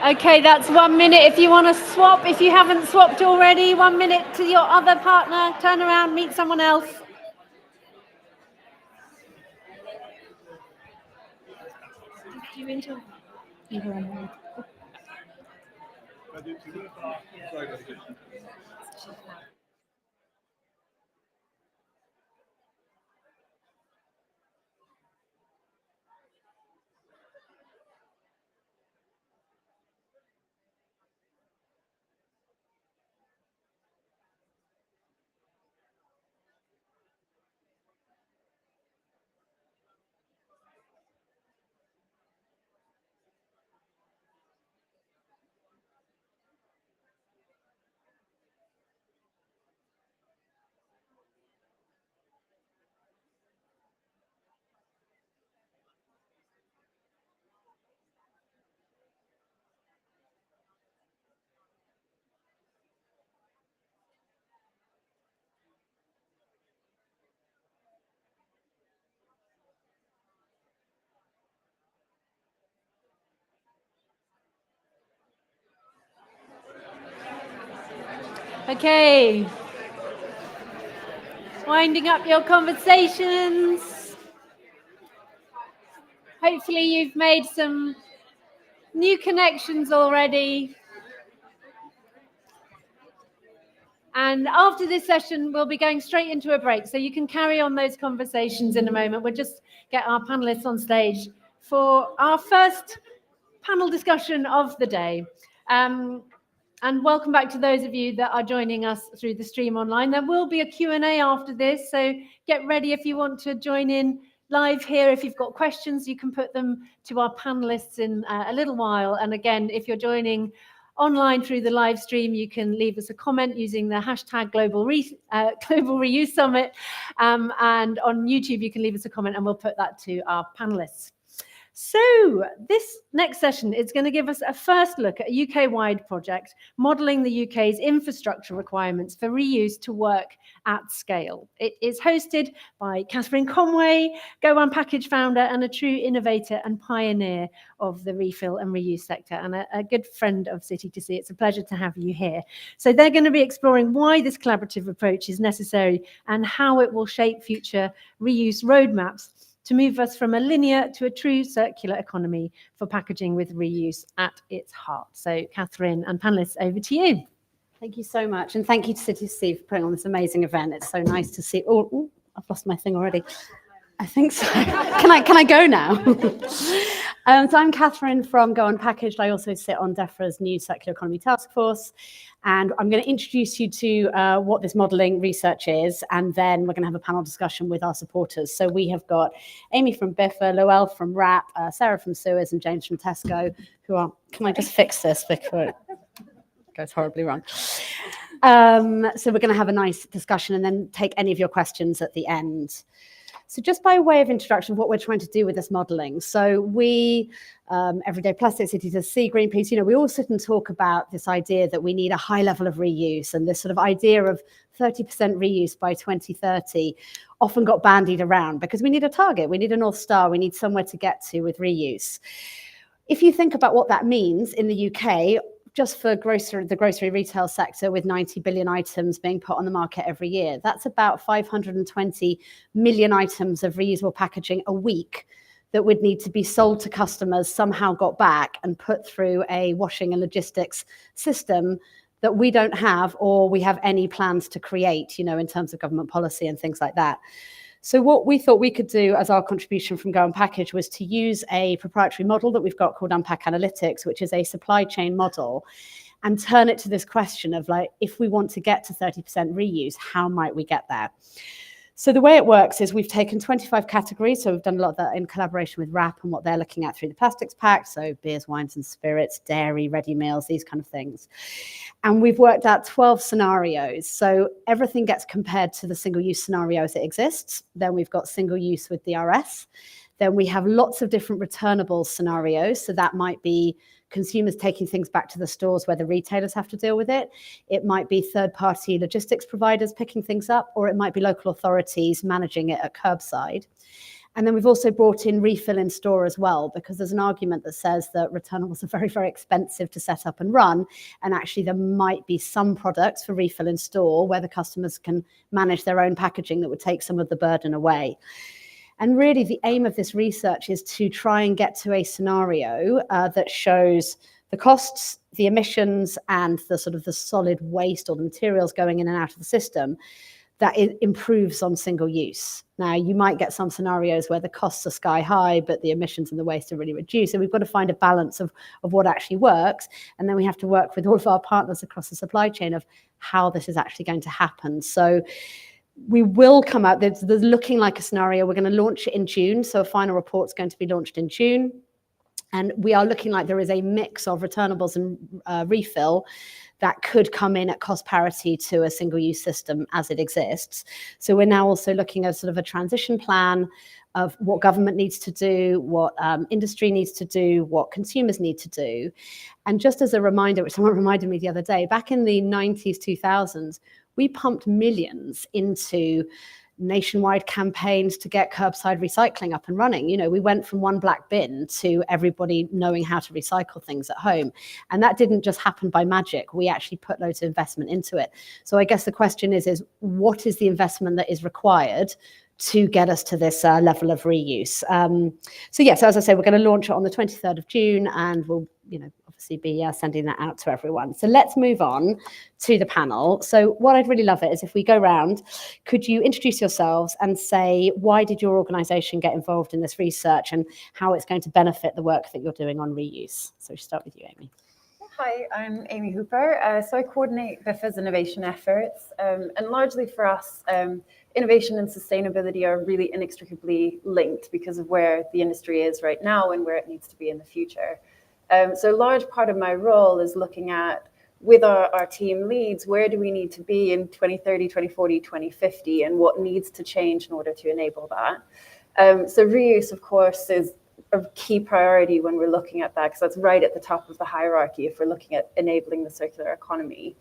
Okay, that's 1 minute. If you want to swap, if you haven't swapped already, 1 minute to your other partner, turn around, meet someone else. Do you enjoy? Okay. Winding up your conversations. Hopefully you've made some new connections already. And after this session, we'll be going straight into a break. So you can carry on those conversations in a moment. We'll just get our panelists on stage for our first panel discussion of the day. And welcome back to those of you that are joining us through the stream online. There will be a Q&A after this, so get ready if you want to join in live here. If you've got questions, you can put them to our panelists in a little while. And again, if you're joining online through the live stream, you can leave us a comment using the hashtag Global Reuse Summit. And on YouTube, you can leave us a comment and we'll put that to our panelists. So this next session is going to give us a first look at a UK-wide project modelling the UK's infrastructure requirements for reuse to work at scale. It is hosted by Catherine Conway, Go One Package founder and a true innovator and pioneer of the refill and reuse sector, and a good friend of City to See. It's a pleasure to have you here. So they're going to be exploring why this collaborative approach is necessary and how it will shape future reuse roadmaps to move us from a linear to a true circular economy for packaging with reuse at its heart. So Catherine and panelists, over to you.
Thank you so much. And thank you to City to See for putting on this amazing event. It's so nice to see. Oh, I've lost my thing already. I think so. Can I go now? So I'm Catherine from Go Unpackaged. I also sit on DEFRA's new Circular Economy Task Force. And I'm going to introduce you to what this modelling research is, and then we're going to have a panel discussion with our supporters. So we have got Amy from BIFA, Loel from RAP, Sarah from Suez, and James from Tesco, who are, can I just fix this before it goes horribly wrong? So we're going to have a nice discussion and then take any of your questions at the end. So just by way of introduction, what we're trying to do with this modelling. So we, Everyday Plastic, City to Sea, Greenpeace, we all sit and talk about this idea that we need a high level of reuse, and this sort of idea of 30% reuse by 2030 often got bandied around because we need a target, we need a North Star, we need somewhere to get to with reuse. If you think about what that means in the UK, just for the grocery retail sector, with 90 billion items being put on the market every year, that's about 520 million items of reusable packaging a week that would need to be sold to customers, somehow got back and put through a washing and logistics system that we don't have, or we have any plans to create, in terms of government policy and things like that. So what we thought we could do as our contribution from Go Unpackaged was to use a proprietary model that we've got called Unpack Analytics, which is a supply chain model, and turn it to this question of, like, if we want to get to 30% reuse, how might we get there? So the way it works is we've taken 25 categories. So we've done a lot of that in collaboration with RAP and what they're looking at through the Plastics Pact. So beers, wines and spirits, dairy, ready meals, these kind of things. And we've worked out 12 scenarios. So everything gets compared to the single-use scenario as it exists. Then we've got single-use with DRS. Then we have lots of different returnable scenarios. So that might be consumers taking things back to the stores where the retailers have to deal with it. It might be third-party logistics providers picking things up, or it might be local authorities managing it at curbside. And then we've also brought in refill in store as well, because there's an argument that says that returnables are very, very expensive to set up and run. And actually there might be some products for refill in store where the customers can manage their own packaging that would take some of the burden away. And really the aim of this research is to try and get to a scenario that shows the costs, the emissions, and the sort of the solid waste or the materials going in and out of the system that it improves on single use. Now, you might get some scenarios where the costs are sky high, but the emissions and the waste are really reduced. So we've got to find a balance of what actually works. And then we have to work with all of our partners across the supply chain of how this is actually going to happen. So we will come out, there's looking like a scenario. We're going to launch it in June. So a final report's going to be launched in June. And we are looking like there is a mix of returnables and refill that could come in at cost parity to a single-use system as it exists. So we're now also looking at sort of a transition plan of what government needs to do, what industry needs to do, what consumers need to do. And just as a reminder, which someone reminded me the other day, back in the 90s, 2000s, we pumped millions into nationwide campaigns to get curbside recycling up and running. We went from one black bin to everybody knowing how to recycle things at home. And that didn't just happen by magic. We actually put loads of investment into it. So I guess the question is what is the investment that is required to get us to this level of reuse? So as I say, we're going to launch it on the 23rd of June, and we'll, obviously be sending that out to everyone. So let's move on to the panel. So what I'd really love it is if we go round, could you introduce yourselves and say, why did your organisation get involved in this research and how it's going to benefit the work that you're doing on reuse? So we should start with you, Amy.
Hi, I'm Amy Hooper. So I coordinate BIFA's innovation efforts, and largely for us, innovation and sustainability are really inextricably linked because of where the industry is right now and where it needs to be in the future. So a large part of my role is looking at, with our team leads, where do we need to be in 2030, 2040, 2050, and what needs to change in order to enable that. So reuse, of course, is a key priority when we're looking at that, because that's right at the top of the hierarchy if we're looking at enabling the circular economy.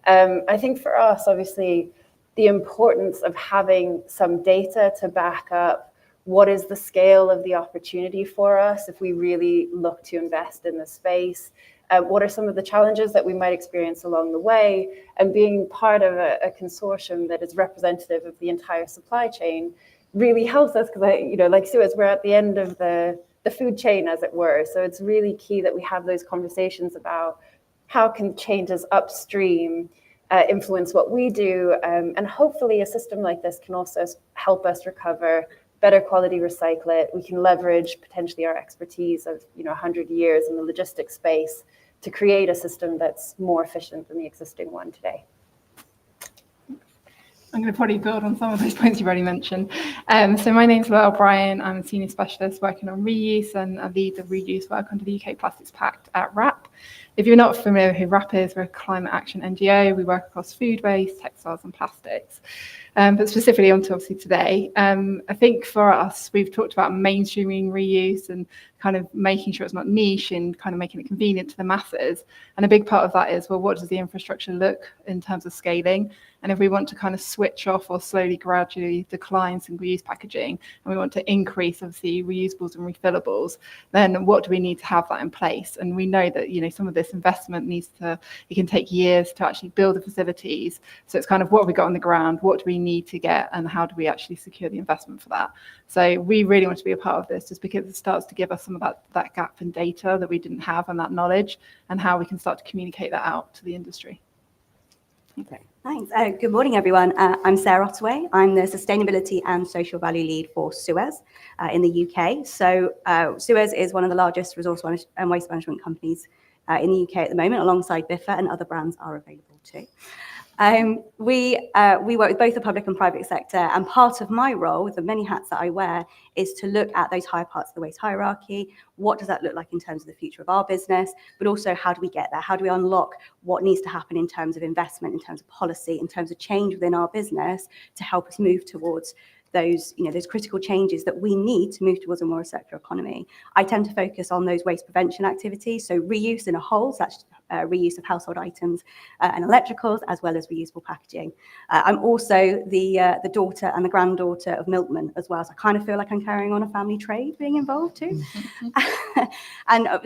I think for us, obviously, the importance of having some data to back up what is the scale of the opportunity for us if we really look to invest in this space, what are some of the challenges that we might experience along the way, and being part of a consortium that is representative of the entire supply chain really helps us, because like Suez, we're at the end of the food chain, as it were. So it's really key that we have those conversations about how can changes upstream influence what we do, and hopefully a system like this can also help us recover better quality recycle it. We can leverage potentially our expertise of 100 years in the logistics space to create a system that's more efficient than the existing one today.
I'm going to probably build on some of those points you've already mentioned. So my name's Laura O'Brien. I'm a senior specialist working on reuse, and I lead the reuse work under the UK Plastics Pact at WRAP. If you're not familiar with who WRAP is, we're a climate action NGO. We work across food waste, textiles and plastics. But specifically onto obviously today, I think for us, we've talked about mainstreaming reuse and kind of making sure it's not niche and kind of making it convenient to the masses. And a big part of that is, well, what does the infrastructure look in terms of scaling? And if we want to kind of switch off or slowly, gradually decline single-use packaging, and we want to increase obviously reusables and refillables, then what do we need to have that in place? And we know that, some of this investment it can take years to actually build the facilities. So it's kind of what have we got on the ground, what do we need to get, and how do we actually secure the investment for that? So we really want to be a part of this, just because it starts to give us some of that gap in data that we didn't have, and that knowledge, and how we can start to communicate that out to the industry.
Okay, thanks. Good morning, everyone. I'm Sarah Ottaway. I'm the Sustainability and Social Value Lead for Suez in the UK. So Suez is one of the largest resource and waste management companies in the UK at the moment, alongside Biffa, and other brands are available too. We work with both the public and private sector, and part of my role, with the many hats that I wear, is to look at those higher parts of the waste hierarchy. What does that look like in terms of the future of our business, but also how do we get there? How do we unlock what needs to happen in terms of investment, in terms of policy, in terms of change within our business to help us move towards those critical changes that we need to move towards a more circular economy. I tend to focus on those waste prevention activities, so reuse in a whole, so that's reuse of household items and electricals, as well as reusable packaging. I'm also the daughter and the granddaughter of milkmen as well, so I kind of feel like I'm carrying on a family trade being involved too. And I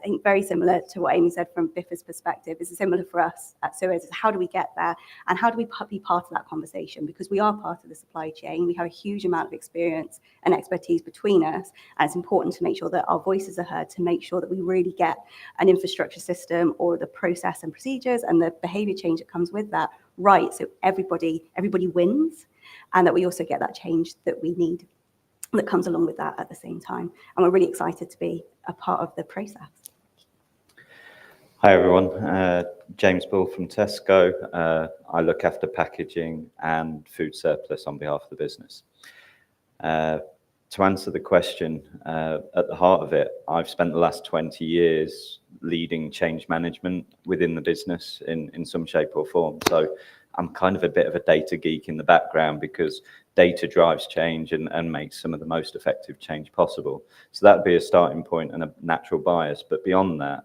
think very similar to what Amy said from Biffa's perspective, is similar for us at Suez, is how do we get there, and how do we be part of that conversation, because we are part of the supply chain. We have a huge amount of experience and expertise between us, and it's important to make sure that our voices are heard, to make sure that we really get an infrastructure system or the process and procedures and the behavior change that comes with that right, so everybody wins, and that we also get that change that we need that comes along with that at the same time. And we're really excited to be a part of the process.
Hi everyone, James Bull from Tesco. I look after packaging and food surplus on behalf of the business. To answer the question, at the heart of it, I've spent the last 20 years leading change management within the business in some shape or form. So I'm kind of a bit of a data geek in the background, because data drives change and makes some of the most effective change possible. So that'd be a starting point and a natural bias. But beyond that,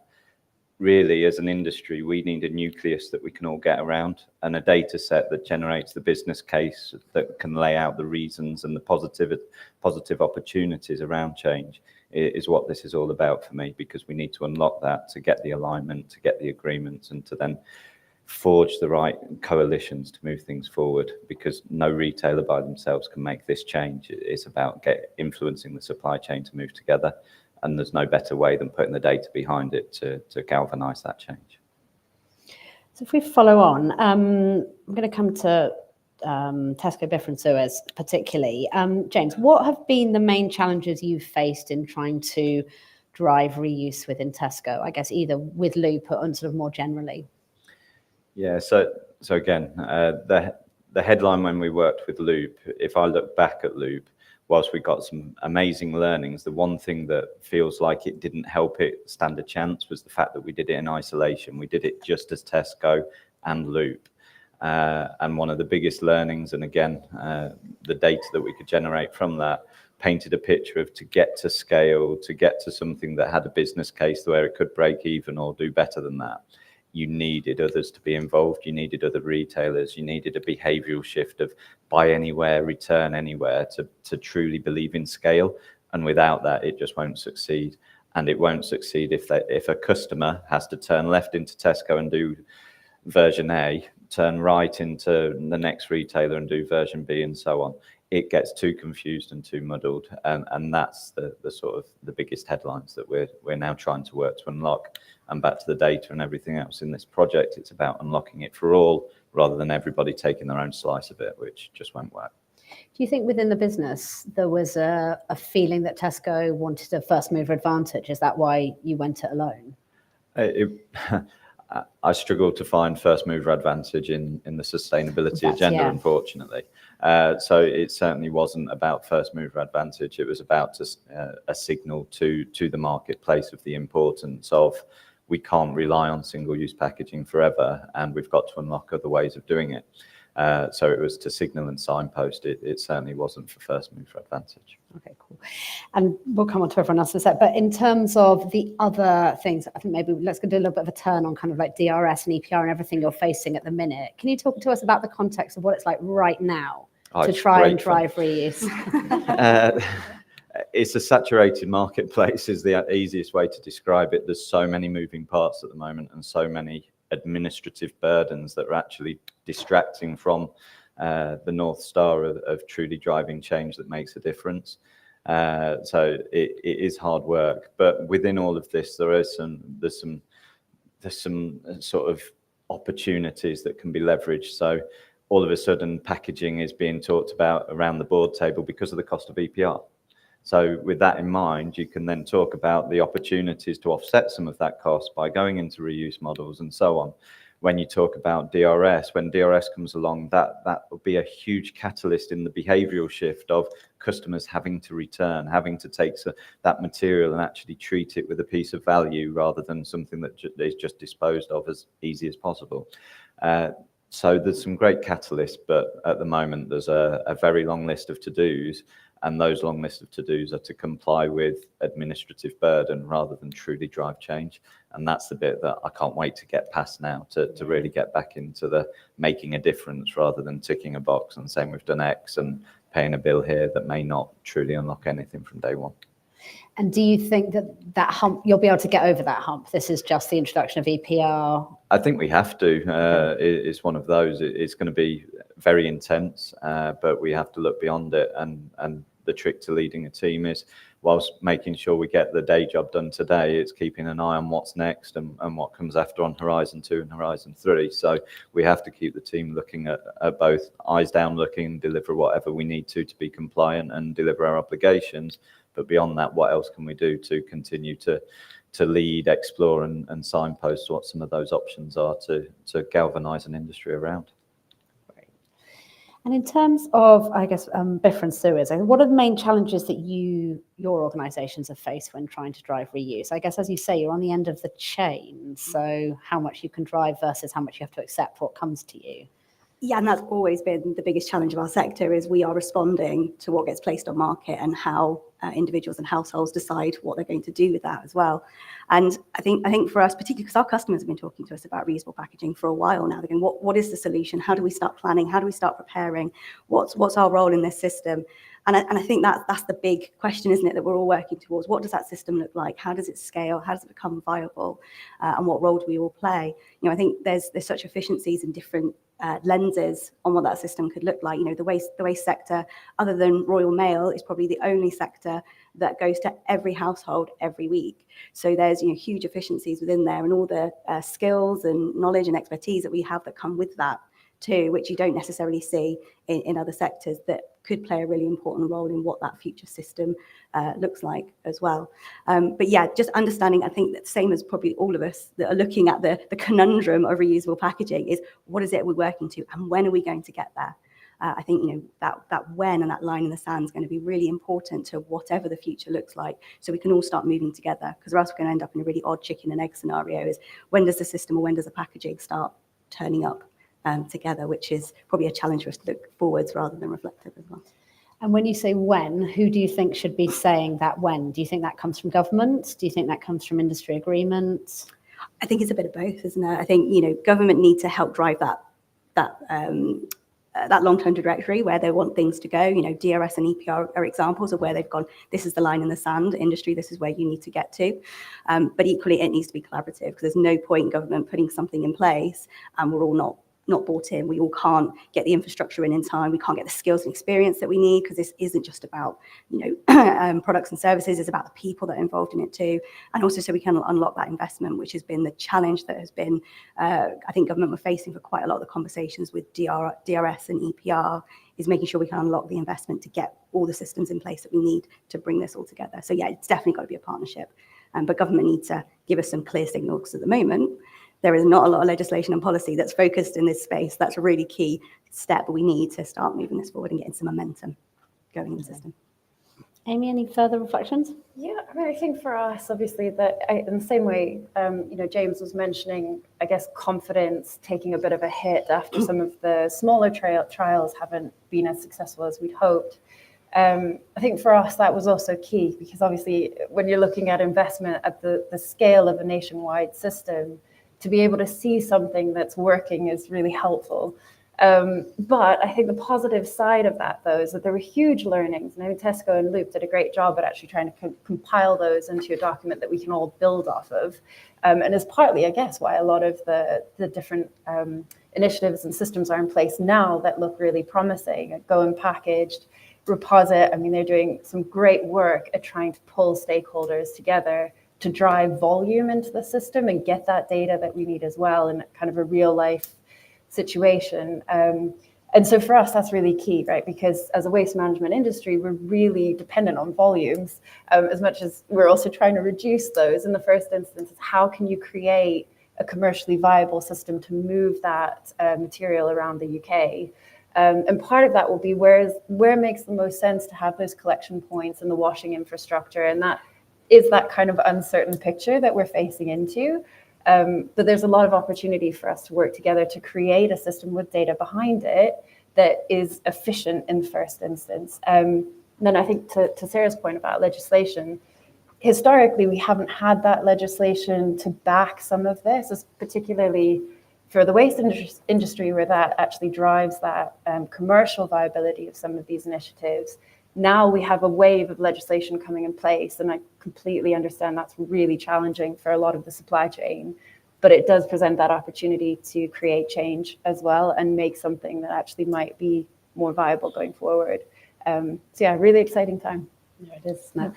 really, as an industry, we need a nucleus that we can all get around, and a data set that generates the business case, that can lay out the reasons and the positive opportunities around change is what this is all about for me, because we need to unlock that to get the alignment, to get the agreements, and to then forge the right coalitions to move things forward, because no retailer by themselves can make this change. It's about influencing the supply chain to move together. And there's no better way than putting the data behind it to galvanise that change.
So if we follow on, I'm going to come to Tesco, Biffa and Suez particularly. James, what have been the main challenges you've faced in trying to drive reuse within Tesco, I guess either with Loop or sort of more generally?
Yeah, so again, the headline when we worked with Loop, if I look back at Loop, whilst we got some amazing learnings, the one thing that feels like it didn't help it stand a chance was the fact that we did it in isolation. We did it just as Tesco and Loop. And one of the biggest learnings, and again, the data that we could generate from that, painted a picture of, to get to scale, to get to something that had a business case where it could break even or do better than that, you needed others to be involved. You needed other retailers. You needed a behavioral shift of buy anywhere, return anywhere, to truly believe in scale. And without that, it just won't succeed. And it won't succeed if a customer has to turn left into Tesco and do version A, turn right into the next retailer and do version B, and so on. It gets too confused and too muddled. And that's the sort of the biggest headlines that we're now trying to work to unlock. And back to the data and everything else in this project, it's about unlocking it for all, rather than everybody taking their own slice of it, which just won't work.
Do you think within the business there was a feeling that Tesco wanted a first mover advantage? Is that why you went it alone?
I struggle to find first mover advantage in the sustainability
That's-
agenda,
yeah.
unfortunately. So it certainly wasn't about first mover advantage. It was about a signal to the marketplace of the importance of we can't rely on single-use packaging forever, and we've got to unlock other ways of doing it. So it was to signal and signpost. It certainly wasn't for first mover advantage.
Okay, cool. And we'll come on to everyone else in a sec. But in terms of the other things, I think maybe let's do a little bit of a turn on kind of like DRS and EPR and everything you're facing at the minute. Can you talk to us about the context of what it's like right now to try and drive reuse?
It's a saturated marketplace is the easiest way to describe it. There's so many moving parts at the moment and so many administrative burdens that are actually distracting from the North Star of truly driving change that makes a difference. So it is hard work, but within all of this, there's some sort of opportunities that can be leveraged. So all of a sudden, packaging is being talked about around the board table because of the cost of EPR. So with that in mind, you can then talk about the opportunities to offset some of that cost by going into reuse models and so on. When you talk about DRS, when DRS comes along, that will be a huge catalyst in the behavioural shift of customers having to return, having to take that material and actually treat it with a piece of value rather than something that is just disposed of as easy as possible. So there's some great catalysts, but at the moment there's a very long list of to-dos, and those long lists of to-dos are to comply with administrative burden rather than truly drive change. And that's the bit that I can't wait to get past now, to really get back into the making a difference rather than ticking a box and saying we've done X and paying a bill here that may not truly unlock anything from day one.
And do you think that hump, you'll be able to get over that hump? This is just the introduction of EPR?
I think we have to. It's one of those. It's going to be very intense, but we have to look beyond it. And the trick to leading a team is, whilst making sure we get the day job done today, it's keeping an eye on what's next and what comes after on Horizon 2 and Horizon 3. So we have to keep the team looking at both eyes down looking, deliver whatever we need to be compliant and deliver our obligations. But beyond that, what else can we do to continue to lead, explore and signpost what some of those options are to galvanise an industry around?
And in terms of, I guess, BIF and Suez, what are the main challenges that your organisations have faced when trying to drive reuse? I guess, as you say, you're on the end of the chain, so how much you can drive versus how much you have to accept what comes to you.
Yeah, and that's always been the biggest challenge of our sector, is we are responding to what gets placed on market and how individuals and households decide what they're going to do with that as well. And I think for us, particularly because our customers have been talking to us about reusable packaging for a while now, they're going, what is the solution? How do we start planning? How do we start preparing? What's our role in this system? And I think that's the big question, isn't it, that we're all working towards. What does that system look like? How does it scale? How does it become viable? And what role do we all play? I think there's such efficiencies in different lenses on what that system could look like. The waste sector, other than Royal Mail, is probably the only sector that goes to every household every week. So there's huge efficiencies within there, and all the skills and knowledge and expertise that we have that come with that too, which you don't necessarily see in other sectors, that could play a really important role in what that future system looks like as well. But yeah, just understanding, I think that same as probably all of us that are looking at the conundrum of reusable packaging, is what is it we're working to and when are we going to get there? I think that when and that line in the sand is going to be really important to whatever the future looks like, so we can all start moving together, because or else we're going to end up in a really odd chicken and egg scenario, is when does the system or when does the packaging start turning up together, which is probably a challenge for us to look forwards rather than reflective as well.
And when you say when, who do you think should be saying that when? Do you think that comes from government? Do you think that comes from industry agreements?
I think it's a bit of both, isn't it? I think government need to help drive that long-term trajectory where they want things to go. DRS and EPR are examples of where they've gone, this is the line in the sand, industry, this is where you need to get to. But equally, it needs to be collaborative, because there's no point in government putting something in place and we're all not not bought in. We all can't get the infrastructure in time. We can't get the skills and experience that we need, because this isn't just about, products and services. It's about the people that are involved in it too. And also so we can unlock that investment, which has been the challenge that has been, I think government were facing for quite a lot of the conversations with DRS and EPR, is making sure we can unlock the investment to get all the systems in place that we need to bring this all together. So yeah, it's definitely got to be a partnership. But government needs to give us some clear signals, because at the moment, there is not a lot of legislation and policy that's focused in this space. That's a really key step we need to start moving this forward and getting some momentum going in the system.
Amy, any further reflections?
Yeah, I mean, I think for us, obviously, in the same way, James was mentioning, I guess, confidence taking a bit of a hit after some of the smaller trials haven't been as successful as we'd hoped. I think for us, that was also key, because obviously, when you're looking at investment at the scale of a nationwide system, to be able to see something that's working is really helpful. But I think the positive side of that, though, is that there were huge learnings. And I think Tesco and Loop did a great job at actually trying to compile those into a document that we can all build off of. And is partly, I guess, why a lot of the different initiatives and systems are in place now that look really promising. Go and Packaged, Reposit, I mean, they're doing some great work at trying to pull stakeholders together to drive volume into the system and get that data that we need as well in kind of a real life situation. And so for us, that's really key, right? Because as a waste management industry, we're really dependent on volumes, as much as we're also trying to reduce those. In the first instance, how can you create a commercially viable system to move that material around the UK? And part of that will be where it makes the most sense to have those collection points and the washing infrastructure. And that is that kind of uncertain picture that we're facing into. But there's a lot of opportunity for us to work together to create a system with data behind it that is efficient in the first instance. Then I think to Sarah's point about legislation, historically, we haven't had that legislation to back some of this, particularly for the waste industry, where that actually drives that commercial viability of some of these initiatives. Now we have a wave of legislation coming in place, and I completely understand that's really challenging for a lot of the supply chain, but it does present that opportunity to create change as well and make something that actually might be more viable going forward. So yeah, really exciting time.
Yeah, it is, isn't it?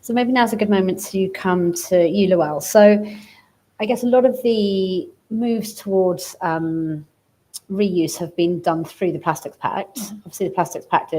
So maybe now's a good moment to come to you, Luelle. So I guess a lot of the moves towards reuse have been done through the Plastics Pact. Obviously, the Plastics Pact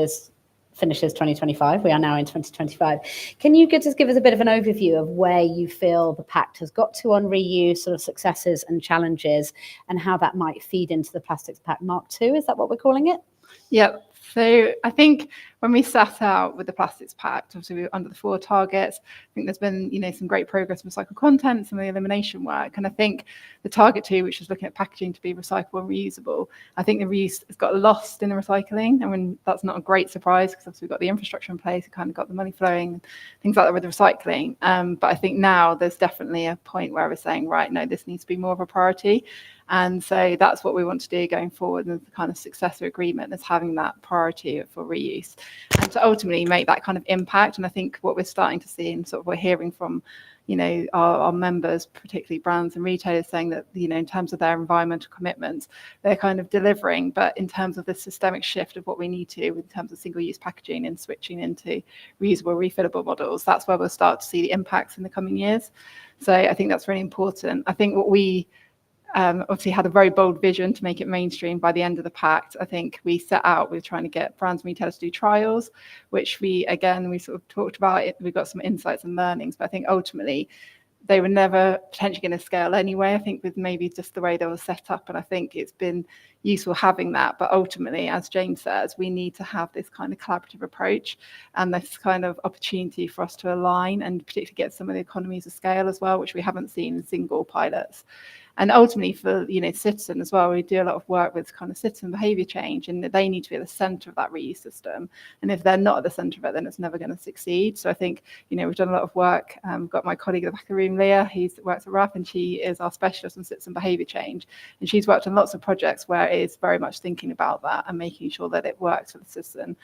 finishes 2025. We are now in 2025. Can you just give us a bit of an overview of where you feel the Pact has got to on reuse, sort of successes and challenges, and how that might feed into the Plastics Pact Mark II? Is that what we're calling it?
Yep. So I think when we sat out with the Plastics Pact, obviously we were under the 4 targets. I think there's been, some great progress with recycled content, some of the elimination work. And I think the target 2, which is looking at packaging to be recyclable and reusable, I think the reuse has got lost in the recycling. I mean, that's not a great surprise, because obviously we've got the infrastructure in place, we kind of got the money flowing, things like that with the recycling. But I think now there's definitely a point where we're saying, right, no, this needs to be more of a priority. And so that's what we want to do going forward, and the kind of successor agreement is having that priority for reuse and to ultimately make that kind of impact. And I think what we're starting to see, and sort of we're hearing from, our members, particularly brands and retailers, saying that, in terms of their environmental commitments, they're kind of delivering, but in terms of the systemic shift of what we need to in terms of single-use packaging and switching into reusable, refillable models, that's where we'll start to see the impacts in the coming years. So I think that's really important. I think what we obviously had a very bold vision to make it mainstream by the end of the Pact. I think we set out with trying to get brands and retailers to do trials, which we sort of talked about it. We got some insights and learnings, but I think ultimately they were never potentially going to scale anyway. I think with maybe just the way they were set up, and I think it's been useful having that. But ultimately, as James says, we need to have this kind of collaborative approach and this kind of opportunity for us to align and particularly get some of the economies of scale as well, which we haven't seen in single pilots. And ultimately for, citizen as well, we do a lot of work with kind of citizen behaviour change, and they need to be at the centre of that reuse system. And if they're not at the centre of it, then it's never going to succeed. So I think, we've done a lot of work. Got my colleague at the back of the room, Leah, who works at RAP, and she is our specialist on citizen behaviour change. And she's worked on lots of projects where it is very much thinking about that and making sure that it works for the citizen.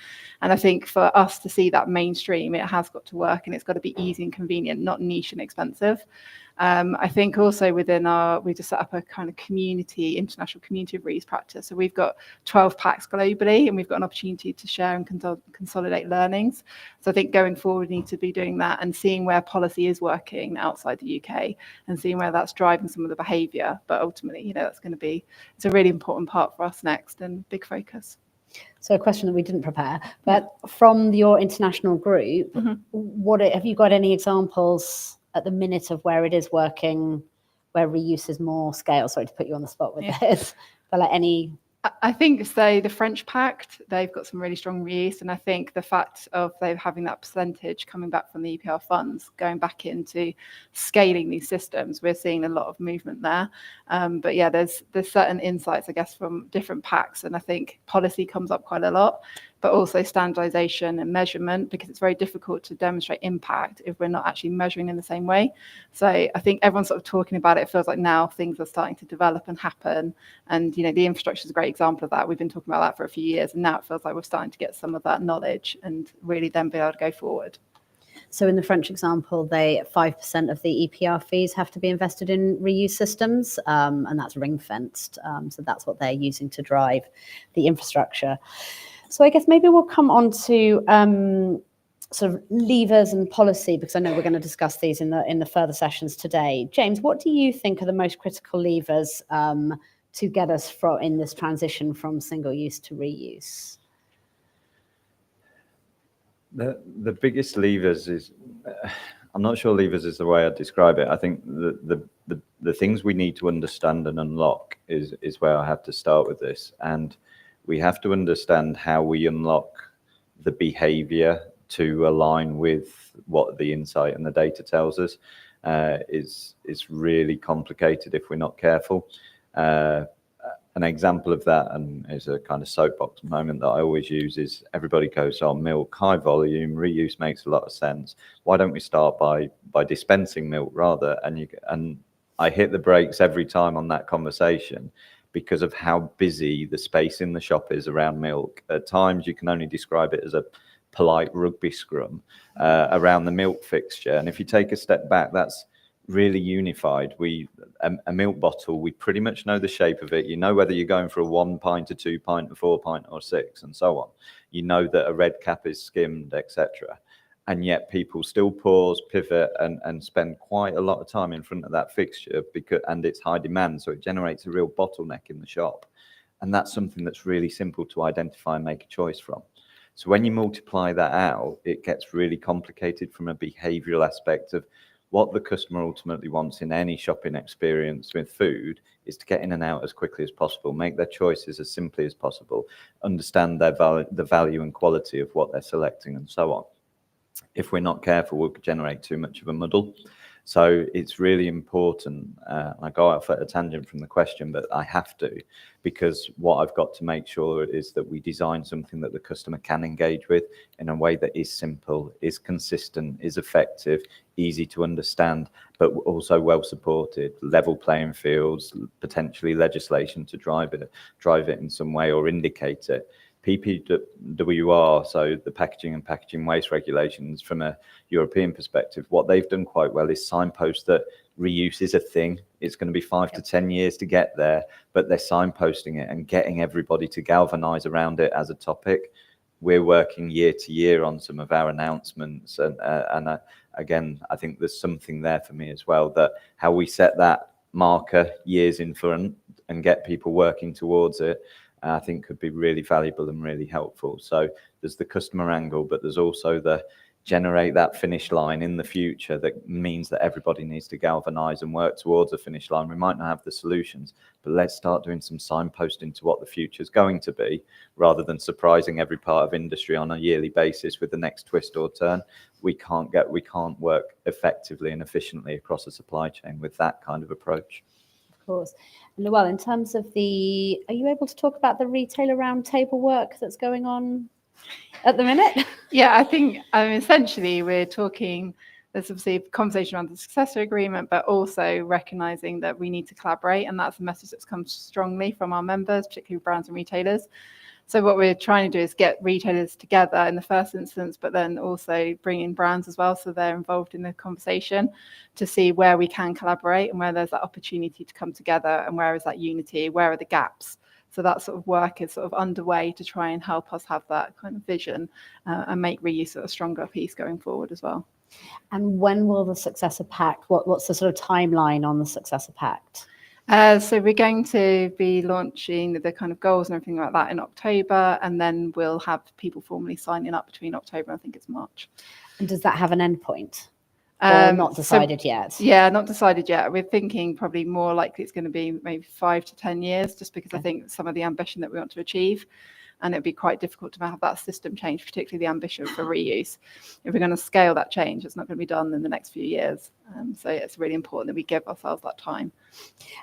And I think for us to see that mainstream, it has got to work, and it's got to be easy and convenient, not niche and expensive. I think also we just set up a kind of international community of reuse practice. So we've got 12 packs globally, and we've got an opportunity to share and consolidate learnings. So I think going forward, we need to be doing that and seeing where policy is working outside the UK and seeing where that's driving some of the behaviour. But ultimately, that's going to be, it's a really important part for us next and big focus.
So a question that we didn't prepare, but from your international group, have you got any examples at the minute of where it is working, where reuse is more scale? Sorry to put you on the spot with this, but like any...
I think, say, the French Pact, they've got some really strong reuse, and I think the fact of they having that percentage coming back from the EPR funds, going back into scaling these systems, we're seeing a lot of movement there. But yeah, there's certain insights, I guess, from different packs, and I think policy comes up quite a lot, but also standardization and measurement, because it's very difficult to demonstrate impact if we're not actually measuring in the same way. So I think everyone's sort of talking about it. It feels like now things are starting to develop and happen. And, the infrastructure is a great example of that. We've been talking about that for a few years, and now it feels like we're starting to get some of that knowledge and really then be able to go forward.
So in the French example, 5% of the EPR fees have to be invested in reuse systems, and that's ring fenced. So that's what they're using to drive the infrastructure. So I guess maybe we'll come on to sort of levers and policy, because I know we're going to discuss these in the further sessions today. James, what do you think are the most critical levers to get us in this transition from single use to reuse?
The biggest levers is, I'm not sure levers is the way I'd describe it. I think the things we need to understand and unlock is where I have to start with this. And we have to understand how we unlock the behavior to align with what the insight and the data tells us. Is really complicated if we're not careful. An example of that, and is a kind of soapbox moment that I always use, is everybody goes, "Oh, milk, high volume, reuse makes a lot of sense. Why don't we start by dispensing milk rather?" And I hit the brakes every time on that conversation, because of how busy the space in the shop is around milk. At times, you can only describe it as a polite rugby scrum around the milk fixture. And if you take a step back, that's really unified. A milk bottle, we pretty much know the shape of it. You know whether you're going for a 1 pint, a 2 pint, a 4 pint, or 6, and so on. You know that a red cap is skimmed, etc. And yet people still pause, pivot, and spend quite a lot of time in front of that fixture, and it's high demand, so it generates a real bottleneck in the shop. And that's something that's really simple to identify and make a choice from. So when you multiply that out, it gets really complicated from a behavioral aspect of what the customer ultimately wants in any shopping experience with food is to get in and out as quickly as possible, make their choices as simply as possible, understand the value and quality of what they're selecting, and so on. If we're not careful, we'll generate too much of a muddle. So it's really important. I go off at a tangent from the question, but I have to, because what I've got to make sure is that we design something that the customer can engage with in a way that is simple, is consistent, is effective, easy to understand, but also well supported, level playing fields, potentially legislation to drive it in some way or indicate it. PPWR, so the packaging and packaging waste regulations from a European perspective, what they've done quite well is signpost that reuse is a thing. It's going to be 5 to 10 years to get there, but they're signposting it and getting everybody to galvanize around it as a topic. We're working year to year on some of our announcements, and again, I think there's something there for me as well, that how we set that marker years in front and get people working towards it, I think could be really valuable and really helpful. So there's the customer angle, but there's also the generate that finish line in the future that means that everybody needs to galvanize and work towards a finish line. We might not have the solutions, but let's start doing some signposting to what the future is going to be, rather than surprising every part of industry on a yearly basis with the next twist or turn. We can't work effectively and efficiently across a supply chain with that kind of approach.
Of course. And Noelle, in terms of are you able to talk about the retailer roundtable work that's going on at the minute?
Yeah, I think essentially we're talking, there's obviously a conversation around the successor agreement, but also recognizing that we need to collaborate. And that's a message that's come strongly from our members, particularly brands and retailers. So what we're trying to do is get retailers together in the first instance, but then also bring in brands as well, so they're involved in the conversation to see where we can collaborate and where there's that opportunity to come together and where is that unity, where are the gaps. So that sort of work is sort of underway to try and help us have that kind of vision and make reuse a stronger piece going forward as well.
And when will the Successor Pact, what's the sort of timeline on the Successor Pact?
So we're going to be launching the kind of goals and everything like that in October, and then we'll have people formally signing up between October, I think it's March.
And does that have an endpoint? Or not decided yet?
Yeah, not decided yet. We're thinking probably more likely it's going to be maybe 5 to 10 years, just because I think some of the ambition that we want to achieve, and it'd be quite difficult to have that system change, particularly the ambition for reuse. If we're going to scale that change, it's not going to be done in the next few years. So it's really important that we give ourselves that time.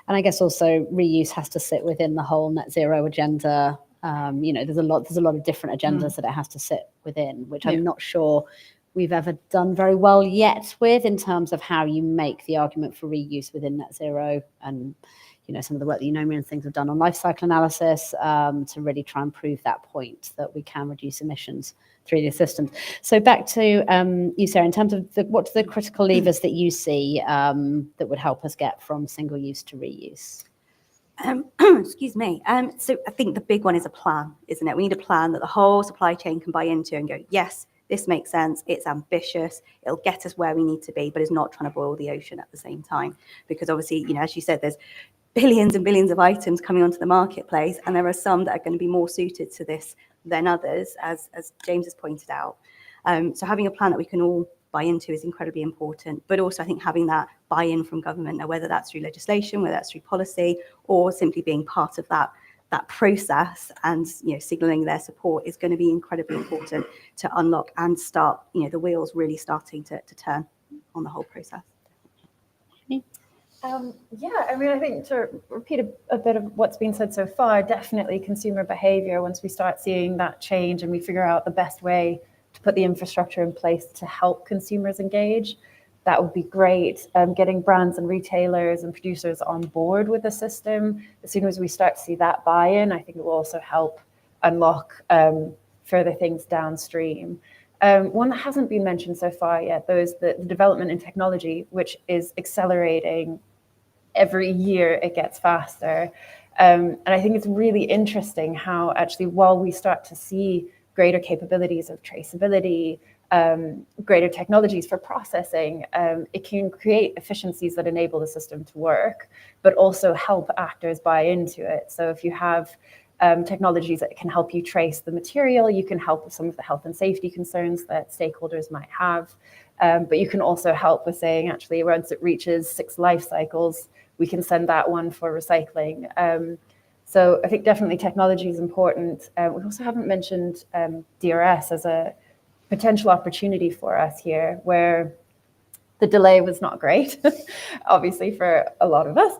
And I guess also reuse has to sit within the whole net zero agenda. There's a lot of different agendas that it has to sit within, which I'm not sure we've ever done very well yet with, in terms of how you make the argument for reuse within net zero. And some of the work that and things have done on life cycle analysis to really try and prove that point that we can reduce emissions through the systems. So back to you, Sarah, in terms of what's the critical levers that you see that would help us get from single use to reuse?
Excuse me. So I think the big one is a plan, isn't it? We need a plan that the whole supply chain can buy into and go, yes, this makes sense, it's ambitious, it'll get us where we need to be, but it's not trying to boil the ocean at the same time. Because obviously, as you said, there's billions and billions of items coming onto the marketplace, and there are some that are going to be more suited to this than others, as James has pointed out. So having a plan that we can all buy into is incredibly important, but also I think having that buy-in from government, now whether that's through legislation, whether that's through policy, or simply being part of that process and signaling their support is going to be incredibly important to unlock and start the wheels really starting to turn on the whole process.
I think to repeat a bit of what's been said so far, definitely consumer behavior, once we start seeing that change and we figure out the best way to put the infrastructure in place to help consumers engage, that would be great. Getting brands and retailers and producers on board with the system, as soon as we start to see that buy-in, I think it will also help unlock further things downstream. One that hasn't been mentioned so far yet, though, is the development in technology, which is accelerating. Every year it gets faster. And I think it's really interesting how actually, while we start to see greater capabilities of traceability, greater technologies for processing, it can create efficiencies that enable the system to work, but also help actors buy into it. So if you have technologies that can help you trace the material, you can help with some of the health and safety concerns that stakeholders might have. But you can also help with saying, actually, once it reaches 6 life cycles, we can send that one for recycling. So I think definitely technology is important. We also haven't mentioned DRS as a potential opportunity for us here, where the delay was not great, obviously, for a lot of us.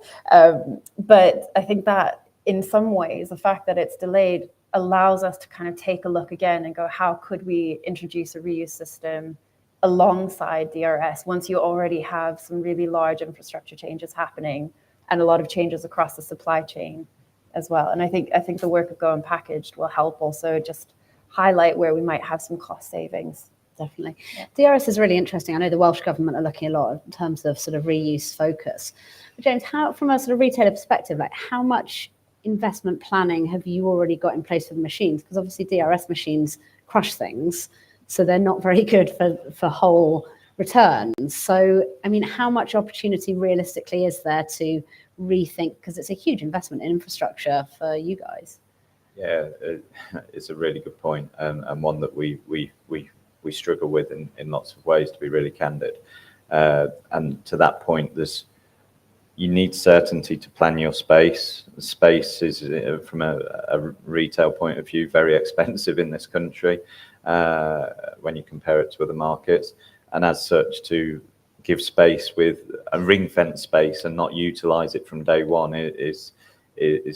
But I think that in some ways, the fact that it's delayed allows us to kind of take a look again and go, how could we introduce a reuse system alongside DRS once you already have some really large infrastructure changes happening and a lot of changes across the supply chain as well. And I think the work of Go Unpackaged will help also just highlight where we might have some cost savings.
Definitely. Yeah. DRS is really interesting. I know the Welsh government are looking a lot in terms of sort of reuse focus. But James, how, from a sort of retailer perspective, like how much investment planning have you already got in place for the machines? Because obviously DRS machines crush things, so they're not very good for whole returns. So, I mean, how much opportunity realistically is there to rethink, because it's a huge investment in infrastructure for you guys?
Yeah, it's a really good point, and one that we struggle with in lots of ways, to be really candid. And to that point, you need certainty to plan your space. Space is, from a retail point of view, very expensive in this country when you compare it to other markets. And as such, to give space with a ring-fence space and not utilize it from day one is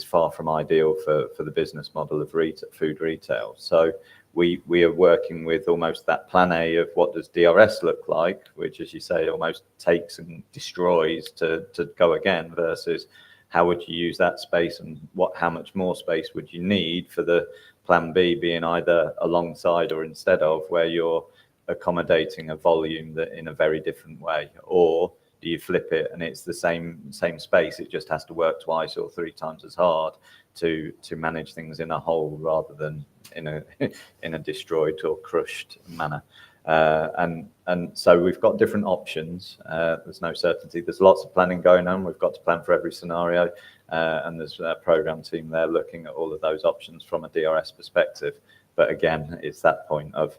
far from ideal for the business model of food retail. So we are working with almost that plan A of what does DRS look like, which, as you say, almost takes and destroys to go again, versus how would you use that space and how much more space would you need for the plan B being either alongside or instead of, where you're accommodating a volume that in a very different way? Or do you flip it and it's the same space, it just has to work twice or 3 times as hard to manage things in a whole rather than in a destroyed or crushed manner? And so we've got different options. There's no certainty. There's lots of planning going on. We've got to plan for every scenario. And there's a program team there looking at all of those options from a DRS perspective. But again, it's that point of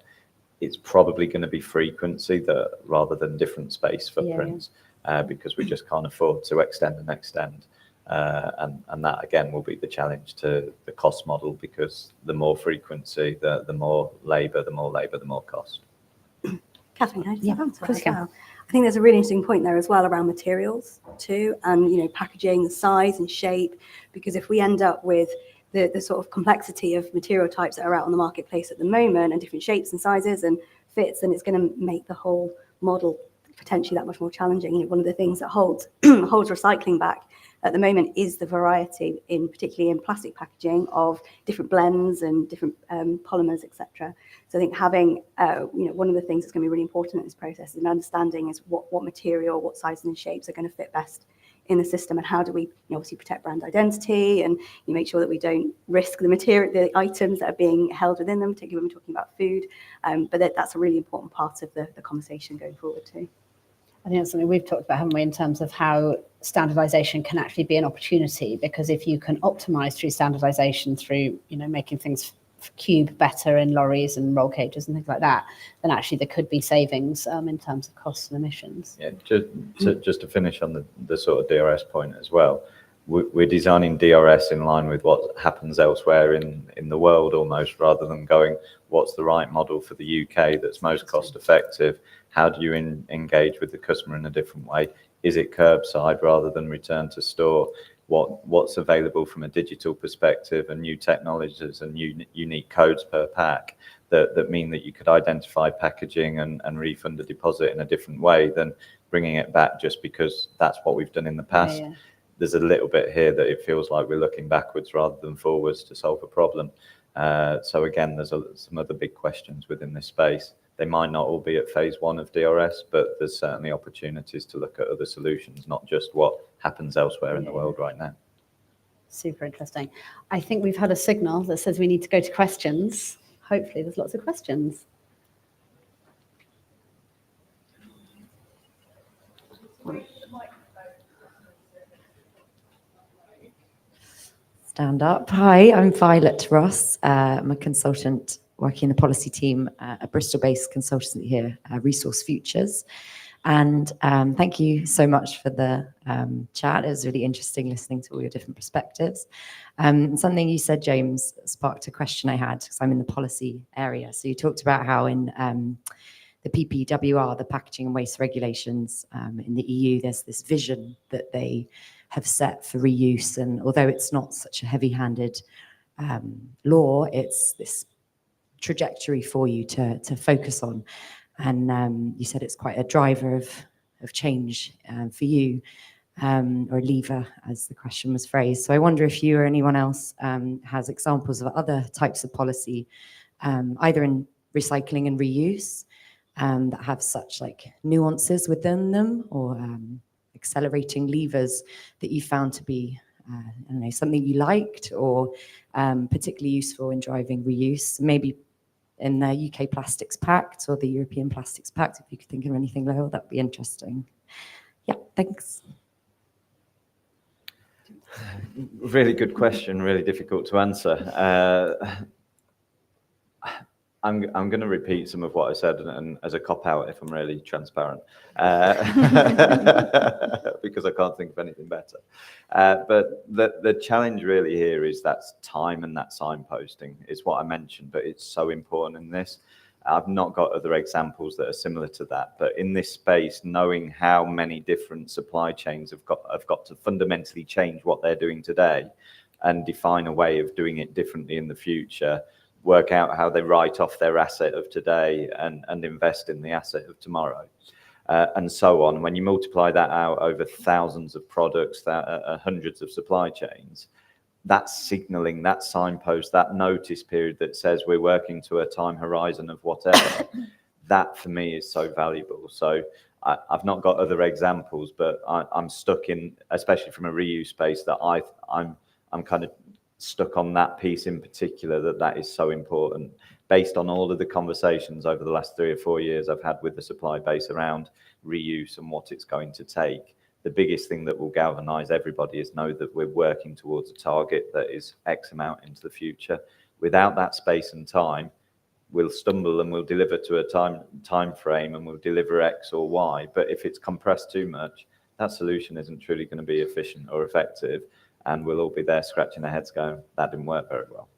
it's probably going to be frequency that rather than different space footprints, because we just can't afford to extend and extend. And that again will be the challenge to the cost model, because the more frequency, the more labour, the more cost.
Catherine, can I just
Yeah,
answer
of course
as
you can.
well? I think there's a really interesting point there as well around materials too, and packaging, the size and shape, because if we end up with the sort of complexity of material types that are out on the marketplace at the moment and different shapes and sizes and fits, then it's going to make the whole model potentially that much more challenging. One of the things that holds recycling back at the moment is the variety, particularly in plastic packaging, of different blends and different polymers, etc. So I think having, one of the things that's going to be really important in this process is an understanding is what material, what sizes and shapes are going to fit best in the system, and how do we obviously protect brand identity and you make sure that we don't risk the items that are being held within them, particularly when we're talking about food. But that's a really important part of the conversation going forward too.
I think that's something we've talked about, haven't we, in terms of how standardization can actually be an opportunity, because if you can optimize through standardization, through making things cube better in lorries and roll cages and things like that, then actually there could be savings in terms of costs and emissions.
Yeah, just to finish on the sort of DRS point as well, we're designing DRS in line with what happens elsewhere in the world almost, rather than going, what's the right model for the UK that's most cost effective? How do you engage with the customer in a different way? Is it curbside rather than return to store? What's available from a digital perspective, and new technologies and unique codes per pack that mean that you could identify packaging and refund a deposit in a different way than bringing it back just because that's what we've done in the past.
Yeah.
There's a little bit here that it feels like we're looking backwards rather than forwards to solve a problem. So again, there's some other big questions within this space. They might not all be at phase 1 of DRS, but there's certainly opportunities to look at other solutions, not just what happens elsewhere in the world right now.
Super interesting. I think we've had a signal that says we need to go to questions. Hopefully there's lots of questions.
Stand up. Hi, I'm Violet Ross. I'm a consultant working in the policy team, a Bristol-based consultancy here, Resource Futures. And thank you so much for the chat. It was really interesting listening to all your different perspectives. Something you said, James, sparked a question I had, because I'm in the policy area. So you talked about how in the PPWR, the packaging and waste regulations in the EU, there's this vision that they have set for reuse. And although it's not such a heavy-handed law, it's this trajectory for you to focus on. And you said it's quite a driver of change for you, or a lever, as the question was phrased. So I wonder if you or anyone else has examples of other types of policy, either in recycling and reuse, that have such nuances within them, or accelerating levers that you found to be something you liked, or particularly useful in driving reuse, maybe in the UK Plastics Pact or the European Plastics Pact. If you could think of anything, Lyle, that would be interesting. Yeah, thanks.
Really good question, really difficult to answer. I'm going to repeat some of what I said, and as a cop-out, if I'm really transparent, because I can't think of anything better. But the challenge really here is that time and that signposting is what I mentioned, but it's so important in this. I've not got other examples that are similar to that, but in this space, knowing how many different supply chains have got to fundamentally change what they're doing today and define a way of doing it differently in the future, work out how they write off their asset of today and invest in the asset of tomorrow, and so on. When you multiply that out over thousands of products, hundreds of supply chains, that signaling, that signpost, that notice period that says we're working to a time horizon of whatever, that for me is so valuable. So I've not got other examples, but I'm stuck in, especially from a reuse space, that I'm kind of stuck on that piece in particular, that is so important. Based on all of the conversations over the last 3 or 4 years I've had with the supply base around reuse and what it's going to take, the biggest thing that will galvanize everybody is know that we're working towards a target that is X amount into the future. Without that space and time, we'll stumble and we'll deliver to a time frame and we'll deliver X or Y. But if it's compressed too much, that solution isn't truly going to be efficient or effective, and we'll all be there scratching our heads going, that didn't work very well.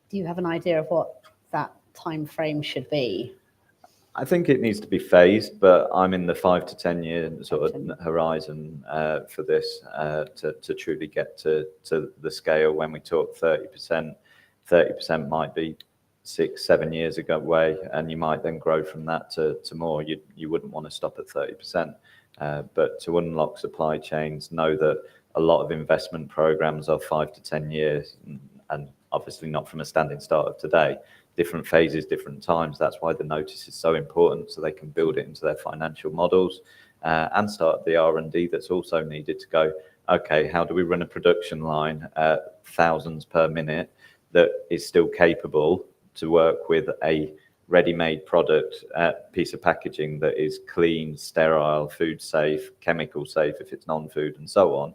Do you have an idea of what that time frame should be?
I think it needs to be phased, but I'm in the 5 to 10 year sort of horizon for this to truly get to the scale. When we talk 30% might be 6, 7 years away, and you might then grow from that to more. You wouldn't want to stop at 30%, but to unlock supply chains, know that a lot of investment programs are 5 to 10 years, and obviously not from a standing start of today. Different phases, different times. That's why the notice is so important, so they can build it into their financial models and start the R&D that's also needed to go, okay, how do we run a production line at thousands per minute that is still capable to work with a ready-made product, piece of packaging that is clean, sterile, food safe, chemical safe if it's non-food, and so on,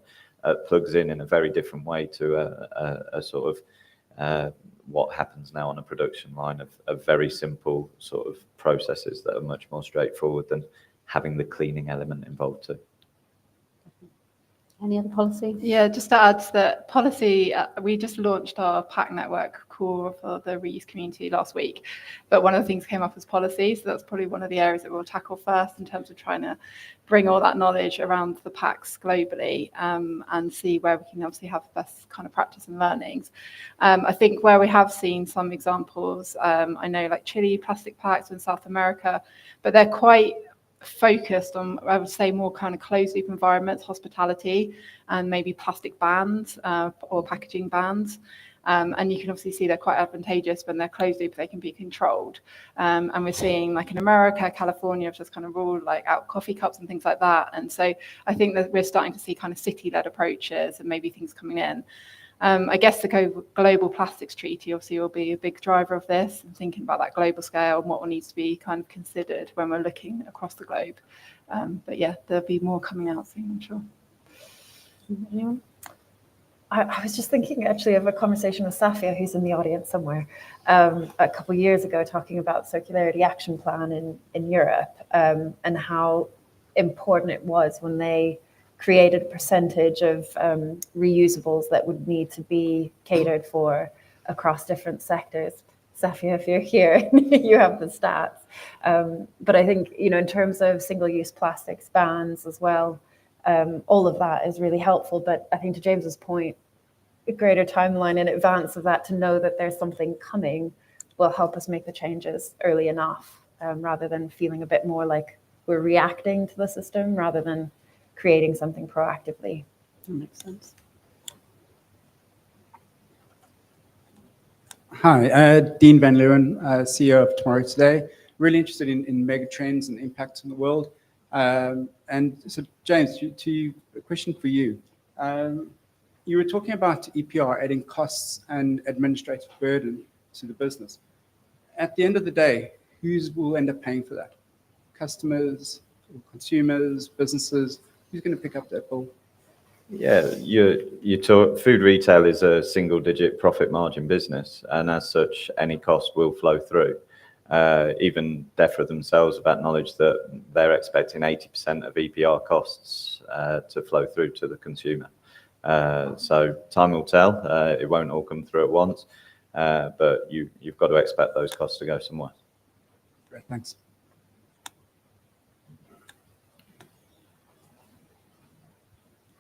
plugs in a very different way to a sort of what happens now on a production line of very simple sort of processes that are much more straightforward than having the cleaning element involved too.
Any other policy?
Yeah, just to add to that policy, we just launched our pack network core for the reuse community last week. But one of the things came up as policy, so that's probably one of the areas that we'll tackle first in terms of trying to bring all that knowledge around the packs globally and see where we can obviously have the best kind of practice and learnings. I think where we have seen some examples, I know like Chile plastic packs in South America, but they're quite focused on, I would say, more kind of closed loop environments, hospitality, and maybe plastic bans or packaging bans. And you can obviously see they're quite advantageous when they're closed loop, they can be controlled. And we're seeing like in America, California, just kind of ruled like out coffee cups and things like that. And so I think that we're starting to see kind of city-led approaches and maybe things coming in. I guess the Global Plastics Treaty obviously will be a big driver of this, and thinking about that global scale and what needs to be kind of considered when we're looking across the globe. But yeah, there'll be more coming out soon, I'm sure.
Anyone?
I was just thinking actually of a conversation with Safia, who's in the audience somewhere, a couple of years ago, talking about Circularity Action Plan in Europe and how important it was when they created a percentage of reusables that would need to be catered for across different sectors. Safia, if you're here, you have the stats. But I think, in terms of single-use plastics bans as well, all of that is really helpful. But I think to James's point, a greater timeline in advance of that to know that there's something coming will help us make the changes early enough, rather than feeling a bit more like we're reacting to the system rather than creating something proactively.
That makes sense.
Hi, Dean Van Leeuwen, CEO of Tomorrow Today. Really interested in mega trends and impacts in the world. And so, James, a question for you. You were talking about EPR adding costs and administrative burden to the business. At the end of the day, who will end up paying for that? Customers, consumers, businesses? Who's going to pick up that bill?
Yeah, you talk. Food retail is a single-digit profit margin business, and as such, any cost will flow through. Even DEFRA themselves have acknowledged that they're expecting 80% of EPR costs to flow through to the consumer. So time will tell. It won't all come through at once, but you've got to expect those costs to go somewhere.
Great, thanks.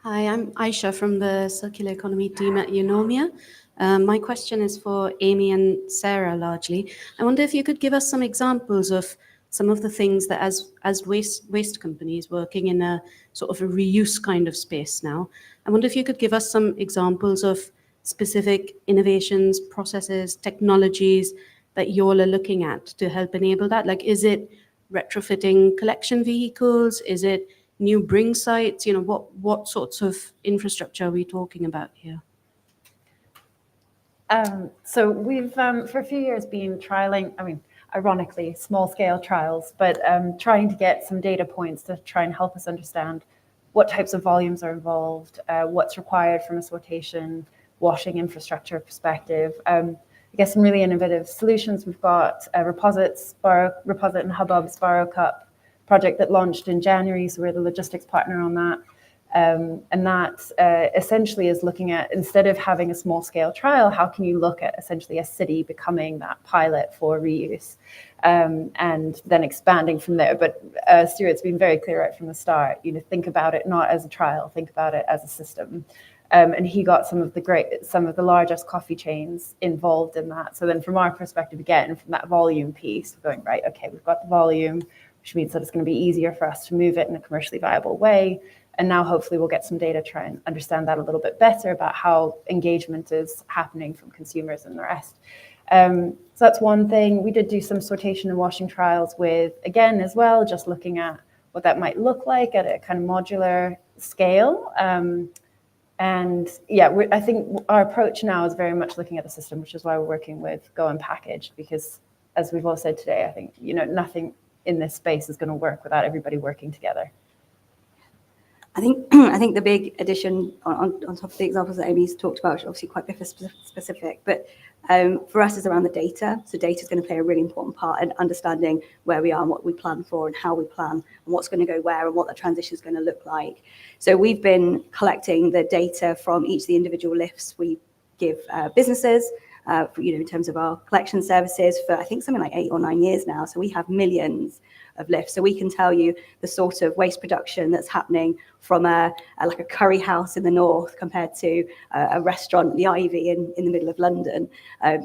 Hi, I'm Aisha from the Circular Economy team at Eunomia. My question is for Amy and Sarah largely. I wonder if you could give us some examples of some of the things that as waste companies working in a sort of a reuse kind of space now, I wonder if you could give us some examples of specific innovations, processes, technologies that you all are looking at to help enable that? Like, is it retrofitting collection vehicles? Is it new bring sites? You know, what sorts of infrastructure are we talking about here?
So we've, for a few years, been trialing, I mean, ironically, small scale trials, but trying to get some data points to try and help us understand what types of volumes are involved, what's required from a sortation, washing infrastructure perspective. I guess some really innovative solutions. We've got Reposit and Hubbub's Borrow Cup project that launched in January, so we're the logistics partner on that. And that essentially is looking at, instead of having a small scale trial, how can you look at essentially a city becoming that pilot for reuse, and then expanding from there. But Stuart's been very clear right from the start, you know, think about it not as a trial, think about it as a system. And he got some of the largest coffee chains involved in that. So then from our perspective, again, from that volume piece, we're going, right, okay, we've got the volume, which means that it's going to be easier for us to move it in a commercially viable way. And now hopefully we'll get some data, try and understand that a little bit better about how engagement is happening from consumers and the rest. So that's one thing. We did do some sortation and washing trials with, again, as well, just looking at what that might look like at a kind of modular scale. And yeah, I think our approach now is very much looking at the system, which is why we're working with Go and Package, because as we've all said today, I think, you know, nothing in this space is going to work without everybody working together.
I think the big addition on top of the examples that Amy's talked about, which are obviously quite specific, but for us is around the data. So data is going to play a really important part in understanding where we are and what we plan for and how we plan and what's going to go where and what the transition is going to look like. So we've been collecting the data from each of the individual lifts we give businesses, you know, in terms of our collection services for I think something like 8 or 9 years now. So we have millions of lifts. So we can tell you the sort of waste production that's happening from like a curry house in the north compared to a restaurant, the Ivy in the middle of London.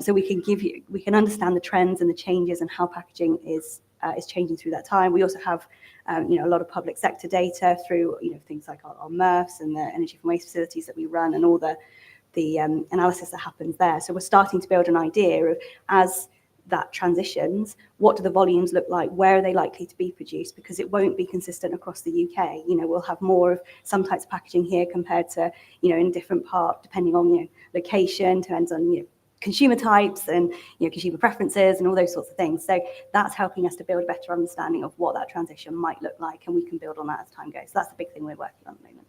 So we can understand the trends and the changes and how packaging is changing through that time. We also have you know, a lot of public sector data through, you know, things like our MRFs and the energy from waste facilities that we run and all the analysis that happens there. So we're starting to build an idea of, as that transitions, what do the volumes look like? Where are they likely to be produced? Because it won't be consistent across the UK. You know, we'll have more of some types of packaging here compared to, you know, in a different part, depending on, you know, location, depends on, you know, consumer types and, you know, consumer preferences and all those sorts of things. So that's helping us to build a better understanding of what that transition might look like, and we can build on that as time goes. So that's the big thing we're working on at the moment.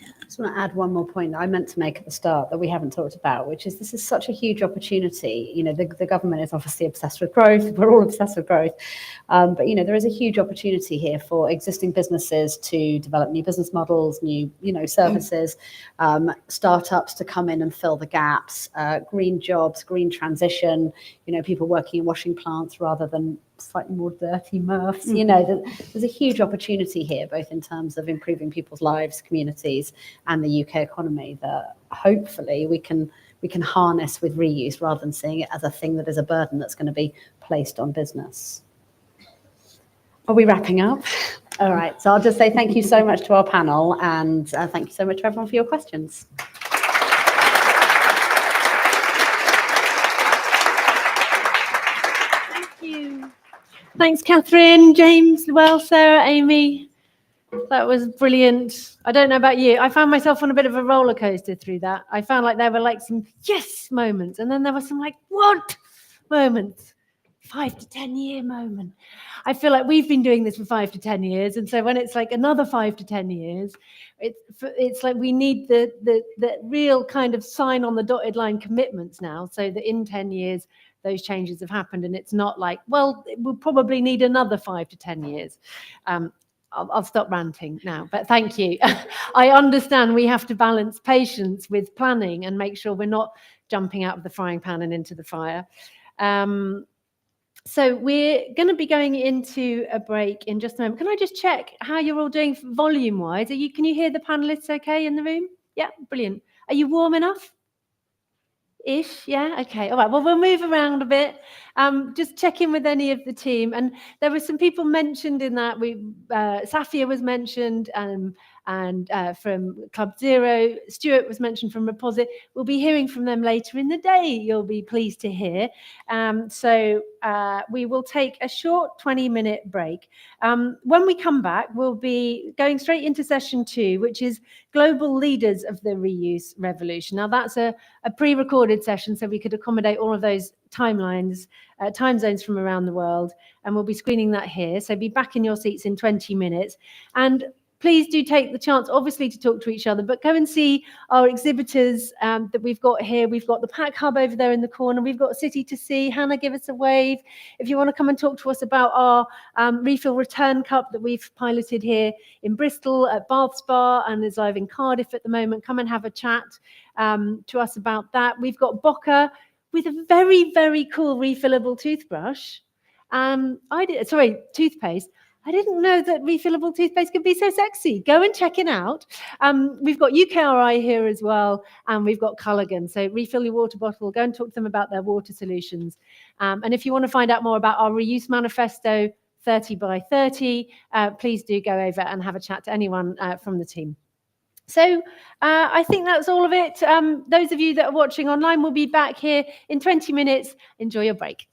I just want to add one more point that I meant to make at the start that we haven't talked about, which is this is such a huge opportunity. You know, the government is obviously obsessed with growth. We're all obsessed with growth. But, you know, there is a huge opportunity here for existing businesses to develop new business models, new, you know, services, startups to come in and fill the gaps, green jobs, green transition, you know, people working in washing plants rather than slightly more dirty MRFs. You know, there's a huge opportunity here, both in terms of improving people's lives, communities, and the UK economy that hopefully we can harness with reuse rather than seeing it as a thing that is a burden that's going to be placed on business. Are we wrapping up? All right, so I'll just say thank you so much to our panel, and thank you so much to everyone for your questions.
Thanks, Catherine, James, well, Sarah, Amy. That was brilliant. I don't know about you. I found myself on a bit of a roller coaster through that. I found like there were like some yes moments, and then there were some like what moments. 5 to 10 year moment. I feel like we've been doing this for 5 to 10 years, and so when it's like another 5 to 10 years, it's like we need the real kind of sign on the dotted line commitments now, so that in 10 years those changes have happened, and it's not like, well, we'll probably need another 5 to 10 years. I'll stop ranting now, but thank you. I understand we have to balance patience with planning and make sure we're not jumping out of the frying pan and into the fire. So we're going to be going into a break in just a moment. Can I just check how you're all doing volume-wise? Can you hear the panelists okay in the room? Yeah, brilliant. Are you warm enough? Ish, yeah, okay, all right. Well, we'll move around a bit. Just check in with any of the team. And there were some people mentioned in that. Safia was mentioned, and from Club Zero. Stuart was mentioned from Reposit. We'll be hearing from them later in the day, you'll be pleased to hear. So we will take a short 20-minute break. When we come back, we'll be going straight into session 2, which is Global Leaders of the Reuse Revolution. Now, that's a pre-recorded session, so we could accommodate all of those timelines, time zones from around the world, and we'll be screening that here. So be back in your seats in 20 minutes. And please do take the chance, obviously, to talk to each other, but go and see our exhibitors that we've got here. We've got the Pack Hub over there in the corner. We've got City to See. Hannah, give us a wave. If you want to come and talk to us about our refill return cup that we've piloted here in Bristol at Bath Spa and is live in Cardiff at the moment, come and have a chat to us about that. We've got Boca with a very, very cool refillable toothbrush. Toothpaste. I didn't know that refillable toothpaste could be so sexy. Go and check it out. We've got UKRI here as well, and we've got Culligan. So refill your water bottle. Go and talk to them about their water solutions. And if you want to find out more about our reuse manifesto, 30 by 30, please do go over and have a chat to anyone from the team. So I think that's all of it. Those of you that are watching online will be back here in 20 minutes. Enjoy your break.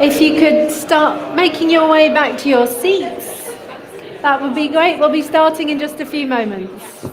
If you could start making your way back to your seats, that would be great. We'll be starting in just a few moments.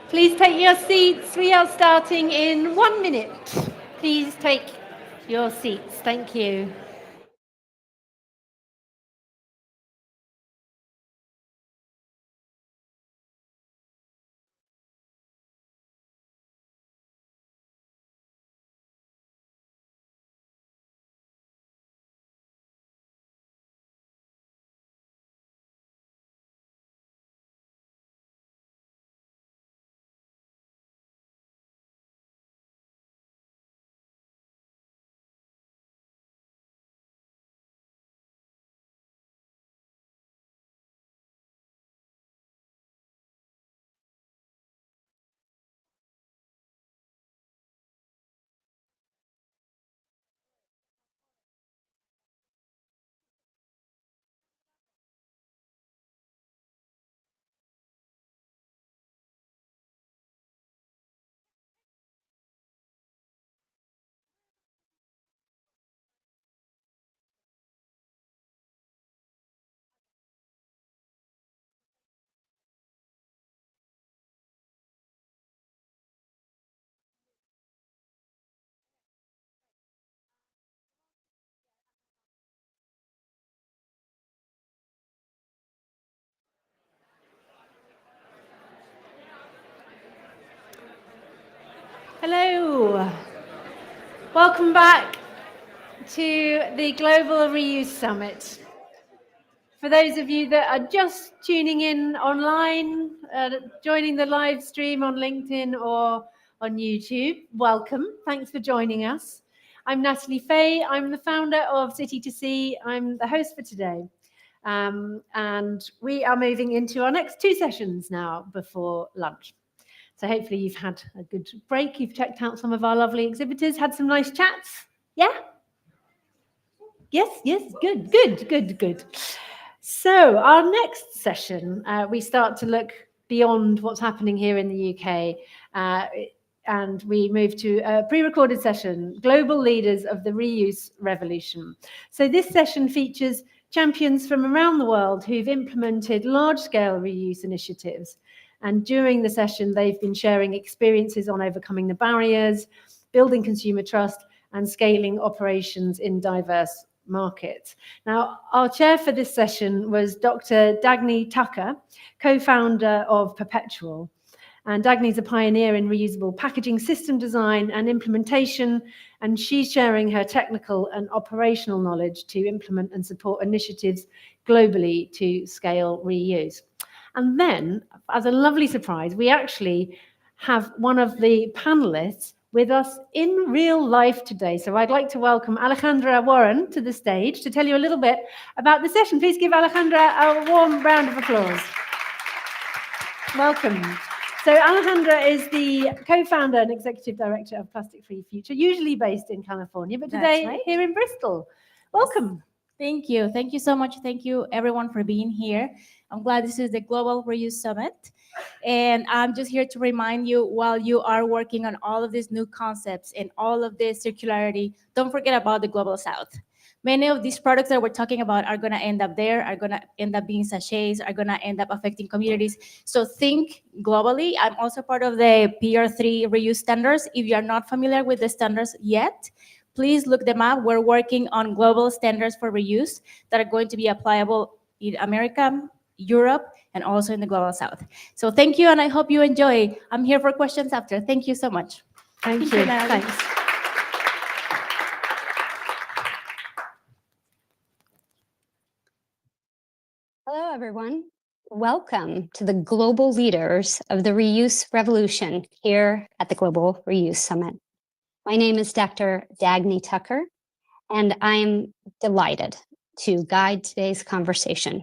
Please take your seats. We are starting in 1 minute. Please take your seats. Thank you. Hello. Welcome back to the Global Reuse Summit. For those of you that are just tuning in online, joining the live stream on LinkedIn or on YouTube, welcome. Thanks for joining us. I'm Natalie Fay. I'm the founder of City to Sea. I'm the host for today. And we are moving into our next 2 sessions now before lunch. So hopefully you've had a good break. You've checked out some of our lovely exhibitors, had some nice chats. Yeah? Yes, good. So our next session, we start to look beyond what's happening here in the UK, and we move to a pre-recorded session, Global Leaders of the Reuse Revolution. So this session features champions from around the world who've implemented large-scale reuse initiatives. And during the session, they've been sharing experiences on overcoming the barriers, building consumer trust, and scaling operations in diverse markets. Now, our chair for this session was Dr. Dagny Tucker, co-founder of Perpetual. And Dagny's a pioneer in reusable packaging system design and implementation, and she's sharing her technical and operational knowledge to implement and support initiatives globally to scale reuse. And then, as a lovely surprise, we actually have one of the panelists with us in real life today. So I'd like to welcome Alejandra Warren to the stage to tell you a little bit about the session. Please give Alejandra a warm round of applause. Welcome. So Alejandra is the co-founder and executive director of Plastic Free Future, usually based in California, but today here in Bristol. Welcome.
Thank you. Thank you so much. Thank you, everyone, for being here. I'm glad this is the Global Reuse Summit. And I'm just here to remind you, while you are working on all of these new concepts and all of this circularity, don't forget about the Global South. Many of these products that we're talking about are going to end up there, are going to end up being sachets, are going to end up affecting communities. So think globally. I'm also part of the PR3 reuse standards. If you're not familiar with the standards yet, please look them up. We're working on global standards for reuse that are going to be applicable in America, Europe, and also in the Global South. So thank you, and I hope you enjoy. I'm here for questions after. Thank you so much.
Thank you. Thanks.
Hello, everyone. Welcome to the global leaders of the reuse revolution here at the Global Reuse Summit. My name is Dr. Dagny Tucker, and I'm delighted to guide today's conversation.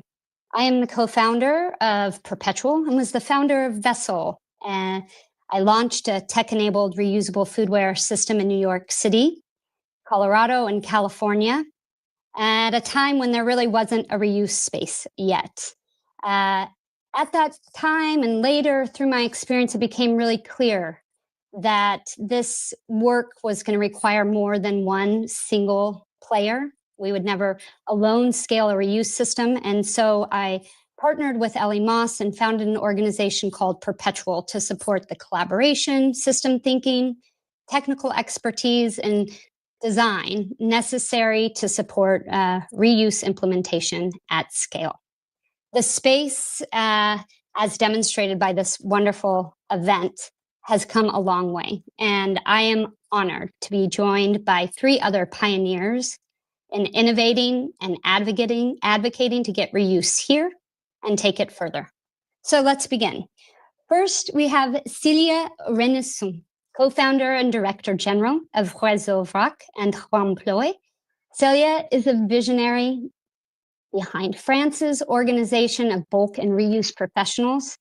I am the co-founder of Perpetual and was the founder of Vessel. And I launched a tech-enabled reusable foodware system in New York City, Colorado, and California at a time when there really wasn't a reuse space yet. At that time and later through my experience, it became really clear that this work was going to require more than one single player. We would never alone scale a reuse system. And so I partnered with Ellie Moss and founded an organization called Perpetual to support the collaboration, system thinking, technical expertise, and design necessary to support reuse implementation at scale. The space, as demonstrated by this wonderful event, has come a long way, and I am honored to be joined by 3 other pioneers in innovating and advocating to get reuse here and take it further. So let's begin. First, we have Celia Renesson, co-founder and director general of Réseau Vrac and Remploy. Celia is a visionary behind France's organization of bulk and reuse professionals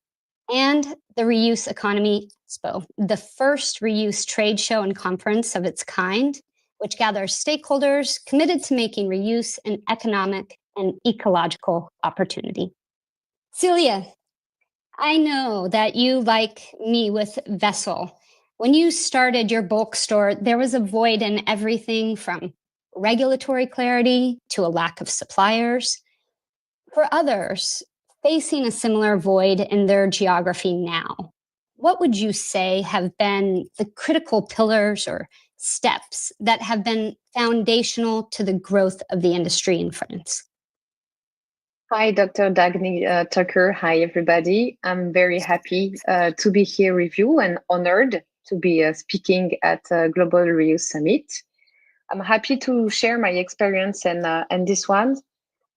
and the Reuse Economy Expo, the first reuse trade show and conference of its kind, which gathers stakeholders committed to making reuse an economic and ecological opportunity. Celia, I know that you, like me with Vessel, when you started your bulk store, there was a void in everything from regulatory clarity to a lack of suppliers. For others, facing a similar void in their geography now, what would you say have been the critical pillars or steps that have been foundational to the growth of the industry in France?
Hi, Dr. Dagny Tucker. Hi, everybody. I'm very happy to be here with you and honored to be speaking at Global Reuse Summit. I'm happy to share my experience and this one.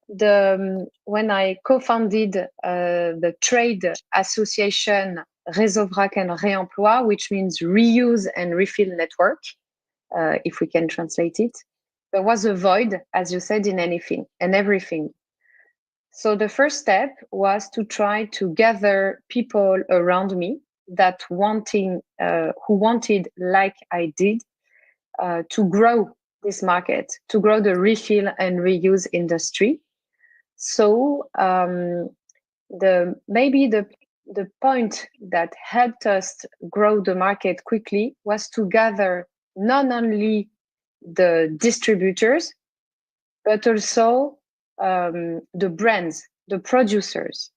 When I co-founded the trade association Réseau Vrac and Réemploi, which means reuse and refill network, if we can translate it, there was a void, as you said, in anything and everything. So the first step was to try to gather people around me that who wanted, like I did, to grow this market, to grow the refill and reuse industry. So maybe the point that helped us grow the market quickly was to gather not only the distributors, but also the brands, the producers.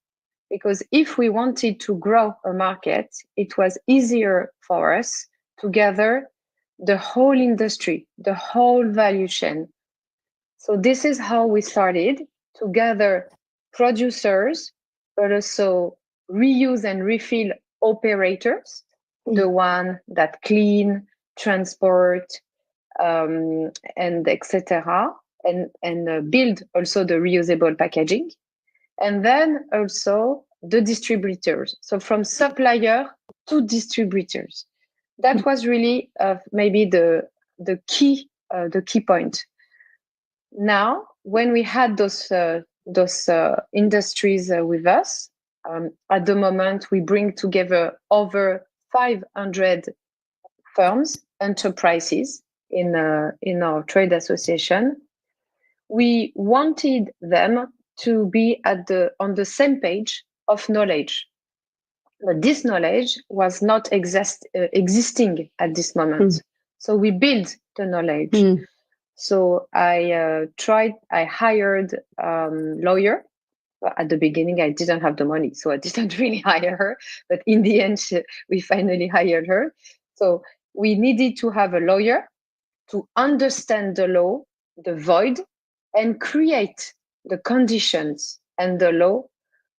Because if we wanted to grow a market, it was easier for us to gather the whole industry, the whole value chain. So this is how we started, to gather producers, but also reuse and refill operators, the one that clean, transport, and etc., and build also the reusable packaging. And then also the distributors. So from supplier to distributors. That was really maybe the key point. Now, when we had those industries with us, at the moment we bring together over 500 firms, enterprises in our trade association. We wanted them to be on the same page of knowledge. But this knowledge was not existing at this moment. So we built the knowledge. So I hired lawyer. At the beginning, I didn't have the money, so I didn't really hire her. But in the end, we finally hired her. So we needed to have a lawyer to understand the law, the void, and create the conditions and the law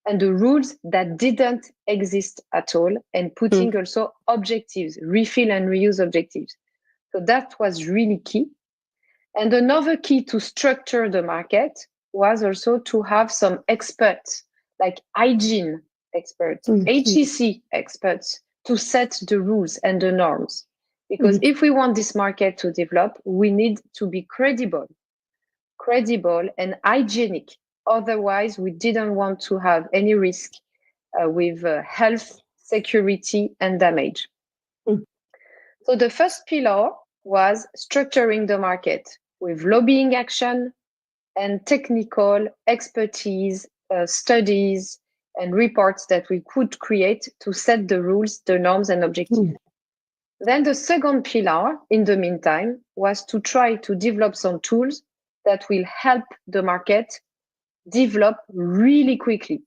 and the rules that didn't exist at all, and putting also objectives, refill and reuse objectives. So that was really key. And another key to structure the market was also to have some experts, like hygiene experts, HEC experts, to set the rules and the norms. Because if we want this market to develop, we need to be credible and hygienic. Otherwise, we didn't want to have any risk with health, security, and damage. So the first pillar was structuring the market with lobbying action and technical expertise, studies, and reports that we could create to set the rules, the norms, and objectives. Then the second pillar, in the meantime, was to try to develop some tools that will help the market develop really quickly.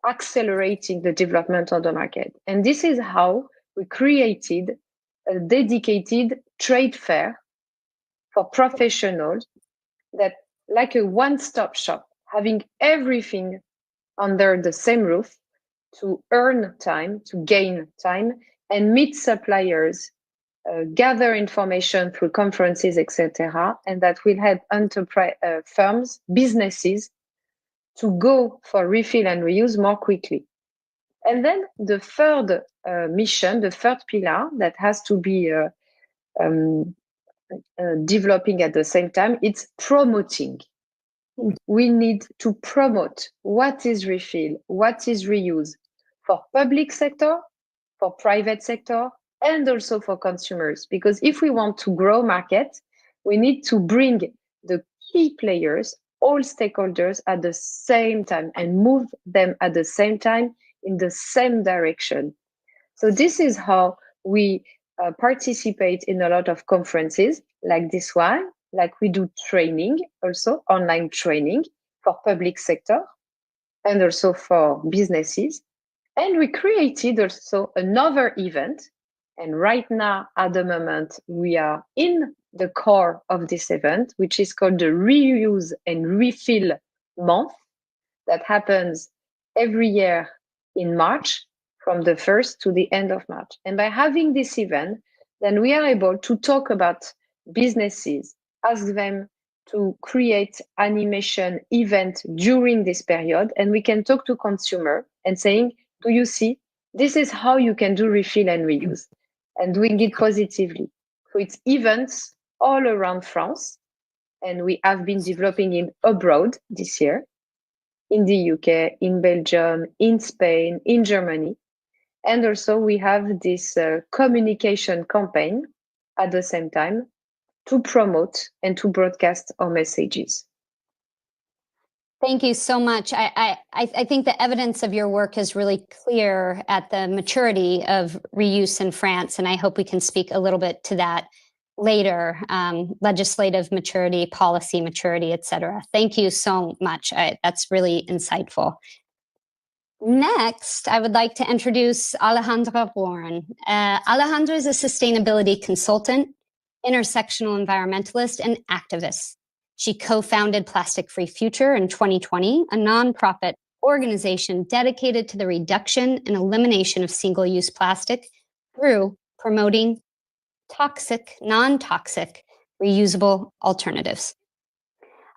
accelerating the development of the market. And this is how we created a dedicated trade fair for professionals that like a one-stop shop, having everything under the same roof to earn time, to gain time, and meet suppliers, gather information through conferences, etc., and that will help enterprise firms, businesses, to go for refill and reuse more quickly. And then the third mission, the third pillar that has to be developing at the same time, it's promoting. We need to promote what is refill, what is reuse for public sector, for private sector, and also for consumers. Because if we want to grow market, we need to bring the key players, all stakeholders at the same time and move them at the same time in the same direction. So this is how we participate in a lot of conferences like this one, like we do training, also online training for public sector and also for businesses. And we created also another event. And right now, at the moment, we are in the core of this event, which is called the Reuse and Refill Month, that happens every year in March, from the 1st to the end of March. And by having this event, then we are able to talk about businesses, ask them to create animation event during this period, and we can talk to consumer and saying, do you see, this is how you can do refill and reuse, and doing it positively. So it's events all around France, and we have been developing it abroad this year, in the UK, in Belgium, in Spain, in Germany. And also we have this communication campaign at the same time to promote and to broadcast our messages.
Thank you so much. I think the evidence of your work is really clear at the maturity of reuse in France, and I hope we can speak a little bit to that later, legislative maturity, policy maturity, et cetera. Thank you so much. That's really insightful. Next, I would like to introduce Alejandra Warren. Alejandra is a sustainability consultant, intersectional environmentalist, and activist. She co-founded Plastic Free Future in 2020, a nonprofit organization dedicated to the reduction and elimination of single-use plastic through promoting toxic, non-toxic, reusable alternatives.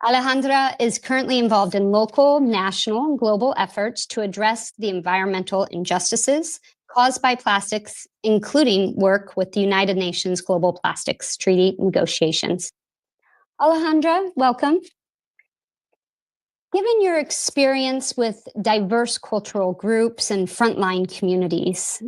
Alejandra is currently involved in local, national, and global efforts to address the environmental injustices caused by plastics, including work with the United Nations Global Plastics Treaty negotiations. Alejandra, welcome. Given your experience with diverse cultural groups and frontline communities,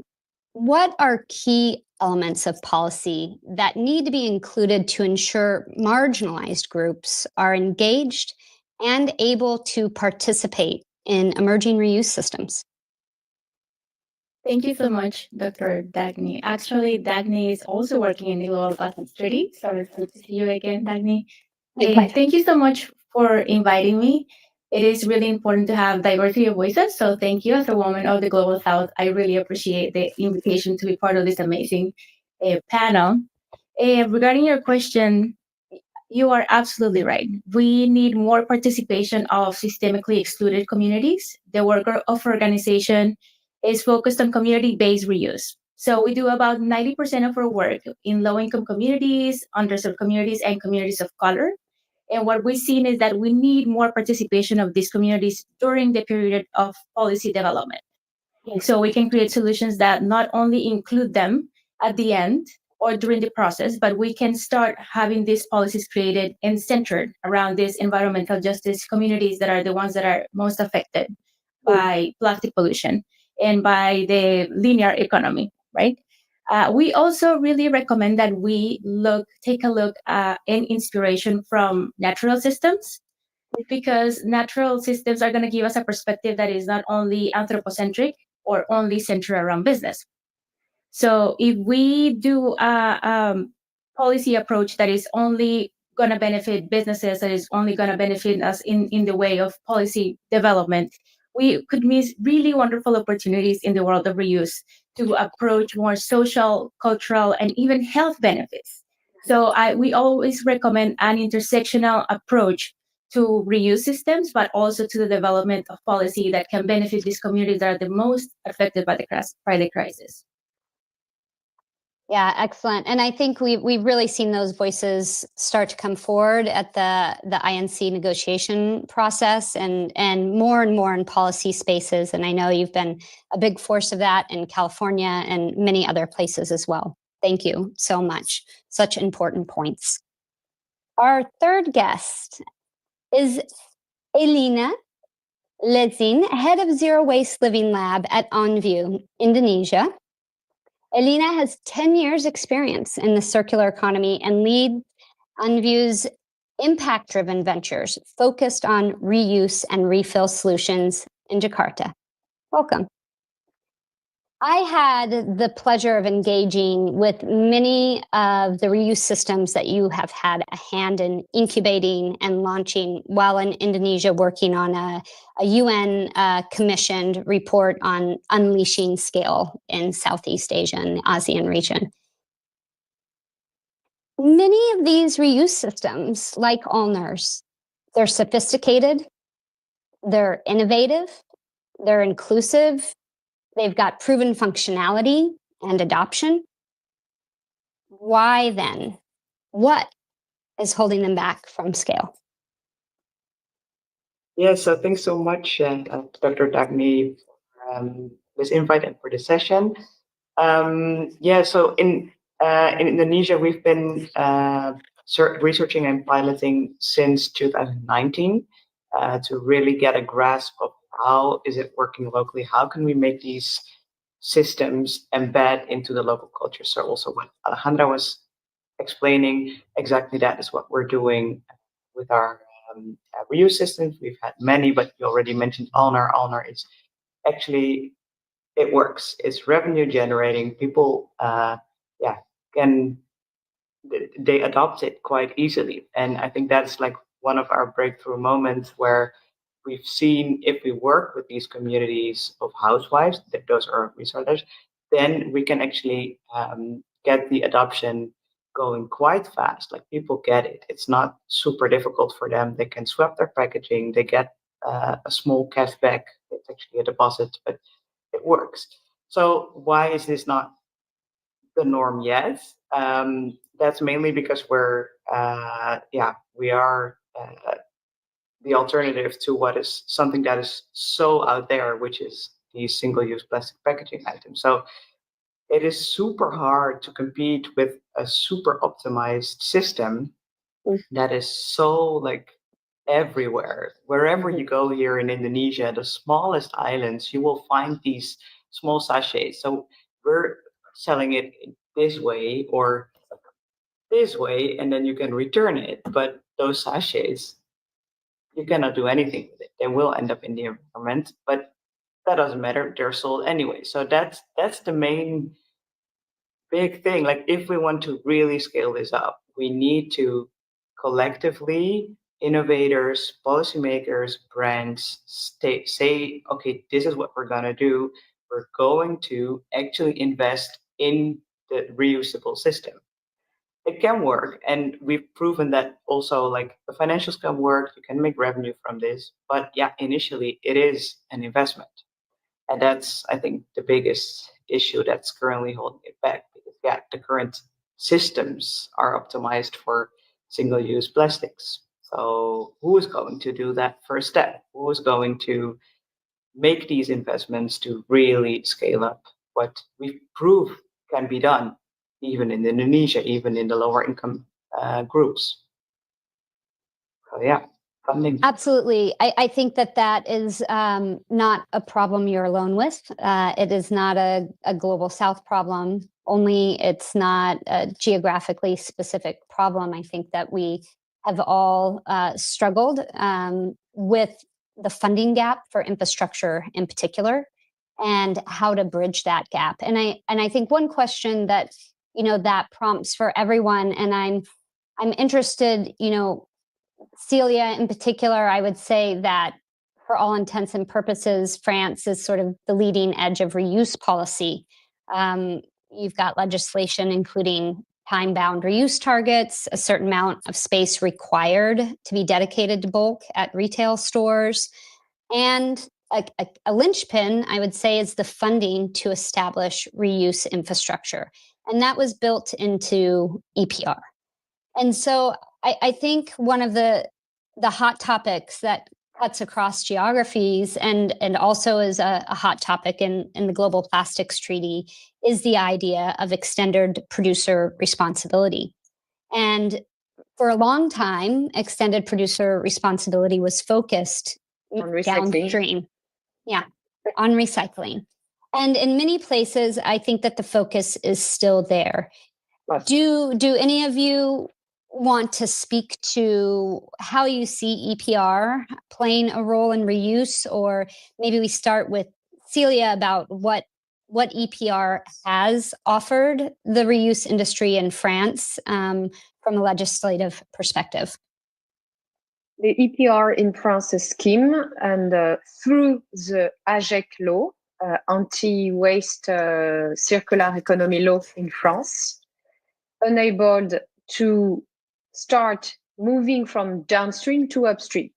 what are key elements of policy that need to be included to ensure marginalized groups are engaged and able to participate in emerging reuse systems?
Thank you so much, Dr. Dagny. Actually, Dagny is also working in the Global Plastics Treaty, so it's good to see you again, Dagny. Thank you so much for inviting me. It is really important to have diversity of voices, so thank you as a woman of the Global South. I really appreciate the invitation to be part of this amazing panel. Regarding your question, you are absolutely right. We need more participation of systemically excluded communities. The work of organization is focused on community-based reuse. So we do about 90% of our work in low-income communities, underserved communities, and communities of color. And what we've seen is that we need more participation of these communities during the period of policy development. So we can create solutions that not only include them at the end or during the process, but we can start having these policies created and centered around these environmental justice communities that are the ones that are most affected by plastic pollution and by the linear economy, right? We also really recommend that we take a look in inspiration from natural systems, because natural systems are going to give us a perspective that is not only anthropocentric or only centered around business. So if we do a policy approach that is only going to benefit businesses, that is only going to benefit us in the way of policy development, we could miss really wonderful opportunities in the world of reuse to approach more social, cultural, and even health benefits. So we always recommend an intersectional approach to reuse systems, but also to the development of policy that can benefit these communities that are the most affected by the crisis.
Yeah, excellent. And I think we've really seen those voices start to come forward at the INC negotiation process and more in policy spaces. And I know you've been a big force of that in California and many other places as well. Thank you so much. Such important points. Our third guest is Elina Lezin, head of Zero Waste Living Lab at OnView, Indonesia. Elina has 10 years experience in the circular economy and leads OnView's impact-driven ventures focused on reuse and refill solutions in Jakarta. Welcome. I had the pleasure of engaging with many of the reuse systems that you have had a hand in incubating and launching while in Indonesia working on a UN commissioned report on unleashing scale in Southeast Asia and the ASEAN region. Many of these reuse systems, like Allner's, they're sophisticated, they're innovative, they're inclusive, they've got proven functionality and adoption. Why then? What is holding them back from scale?
Yes, so thanks so much, Dr. Dagny, for this invite and for the session. So in Indonesia, we've been researching and piloting since 2019 to really get a grasp of how is it working locally? How can we make these systems embed into the local culture? So also what Alejandra was explaining, exactly that is what we're doing with our reuse systems. We've had many, but you already mentioned Allner. Allner is actually, it works. It's revenue generating. People, they adopt it quite easily. And I think that's like one of our breakthrough moments where we've seen if we work with these communities of housewives, that those are resellers, then we can actually get the adoption going quite fast. Like people get it. It's not super difficult for them. They can swap their packaging. They get a small cash back. It's actually a deposit, but it works. So why is this not the norm yet? That's mainly because we are the alternative to what is something that is so out there, which is these single-use plastic packaging items. So it is super hard to compete with a super optimized system that is so like everywhere. Wherever you go here in Indonesia, the smallest islands, you will find these small sachets. So we're selling it this way or this way, and then you can return it. But those sachets, you cannot do anything with it. They will end up in the environment, but that doesn't matter. They're sold anyway. So that's the main big thing. Like if we want to really scale this up, we need to collectively, innovators, policymakers, brands, say, okay, this is what we're gonna do. We're going to actually invest in the reusable system. It can work, and we've proven that also, like the financials can work, you can make revenue from this, but yeah, initially it is an investment. And that's, I think, the biggest issue that's currently holding it back, because the current systems are optimized for single-use plastics. So who is going to do that first step? Who is going to make these investments to really scale up what we prove can be done, even in Indonesia, even in the lower income groups? So yeah, funding.
Absolutely. I think that is not a problem you're alone with. It is not a global South problem only. It's not a geographically specific problem. I think that we have all struggled with the funding gap for infrastructure in particular, and how to bridge that gap. And I think one question that that prompts for everyone, and I'm interested, Celia in particular, I would say that for all intents and purposes, France is sort of the leading edge of reuse policy. You've got legislation including time-bound reuse targets, a certain amount of space required to be dedicated to bulk at retail stores, and a linchpin, I would say, is the funding to establish reuse infrastructure. And that was built into EPR. And so I think one of the hot topics that cuts across geographies and also is a hot topic in the Global Plastics Treaty is the idea of extended producer responsibility. And for a long time, extended producer responsibility was focused
on recycling.
downstream. Yeah, on recycling. And in many places, I think that the focus is still there. Do any of you want to speak to how you see EPR playing a role in reuse? Or maybe we start with Celia about what EPR has offered the reuse industry in France from a legislative perspective.
The EPR in France is scheme, and through the AGEC law, anti-waste circular economy law in France, enabled to start moving from downstream to upstream,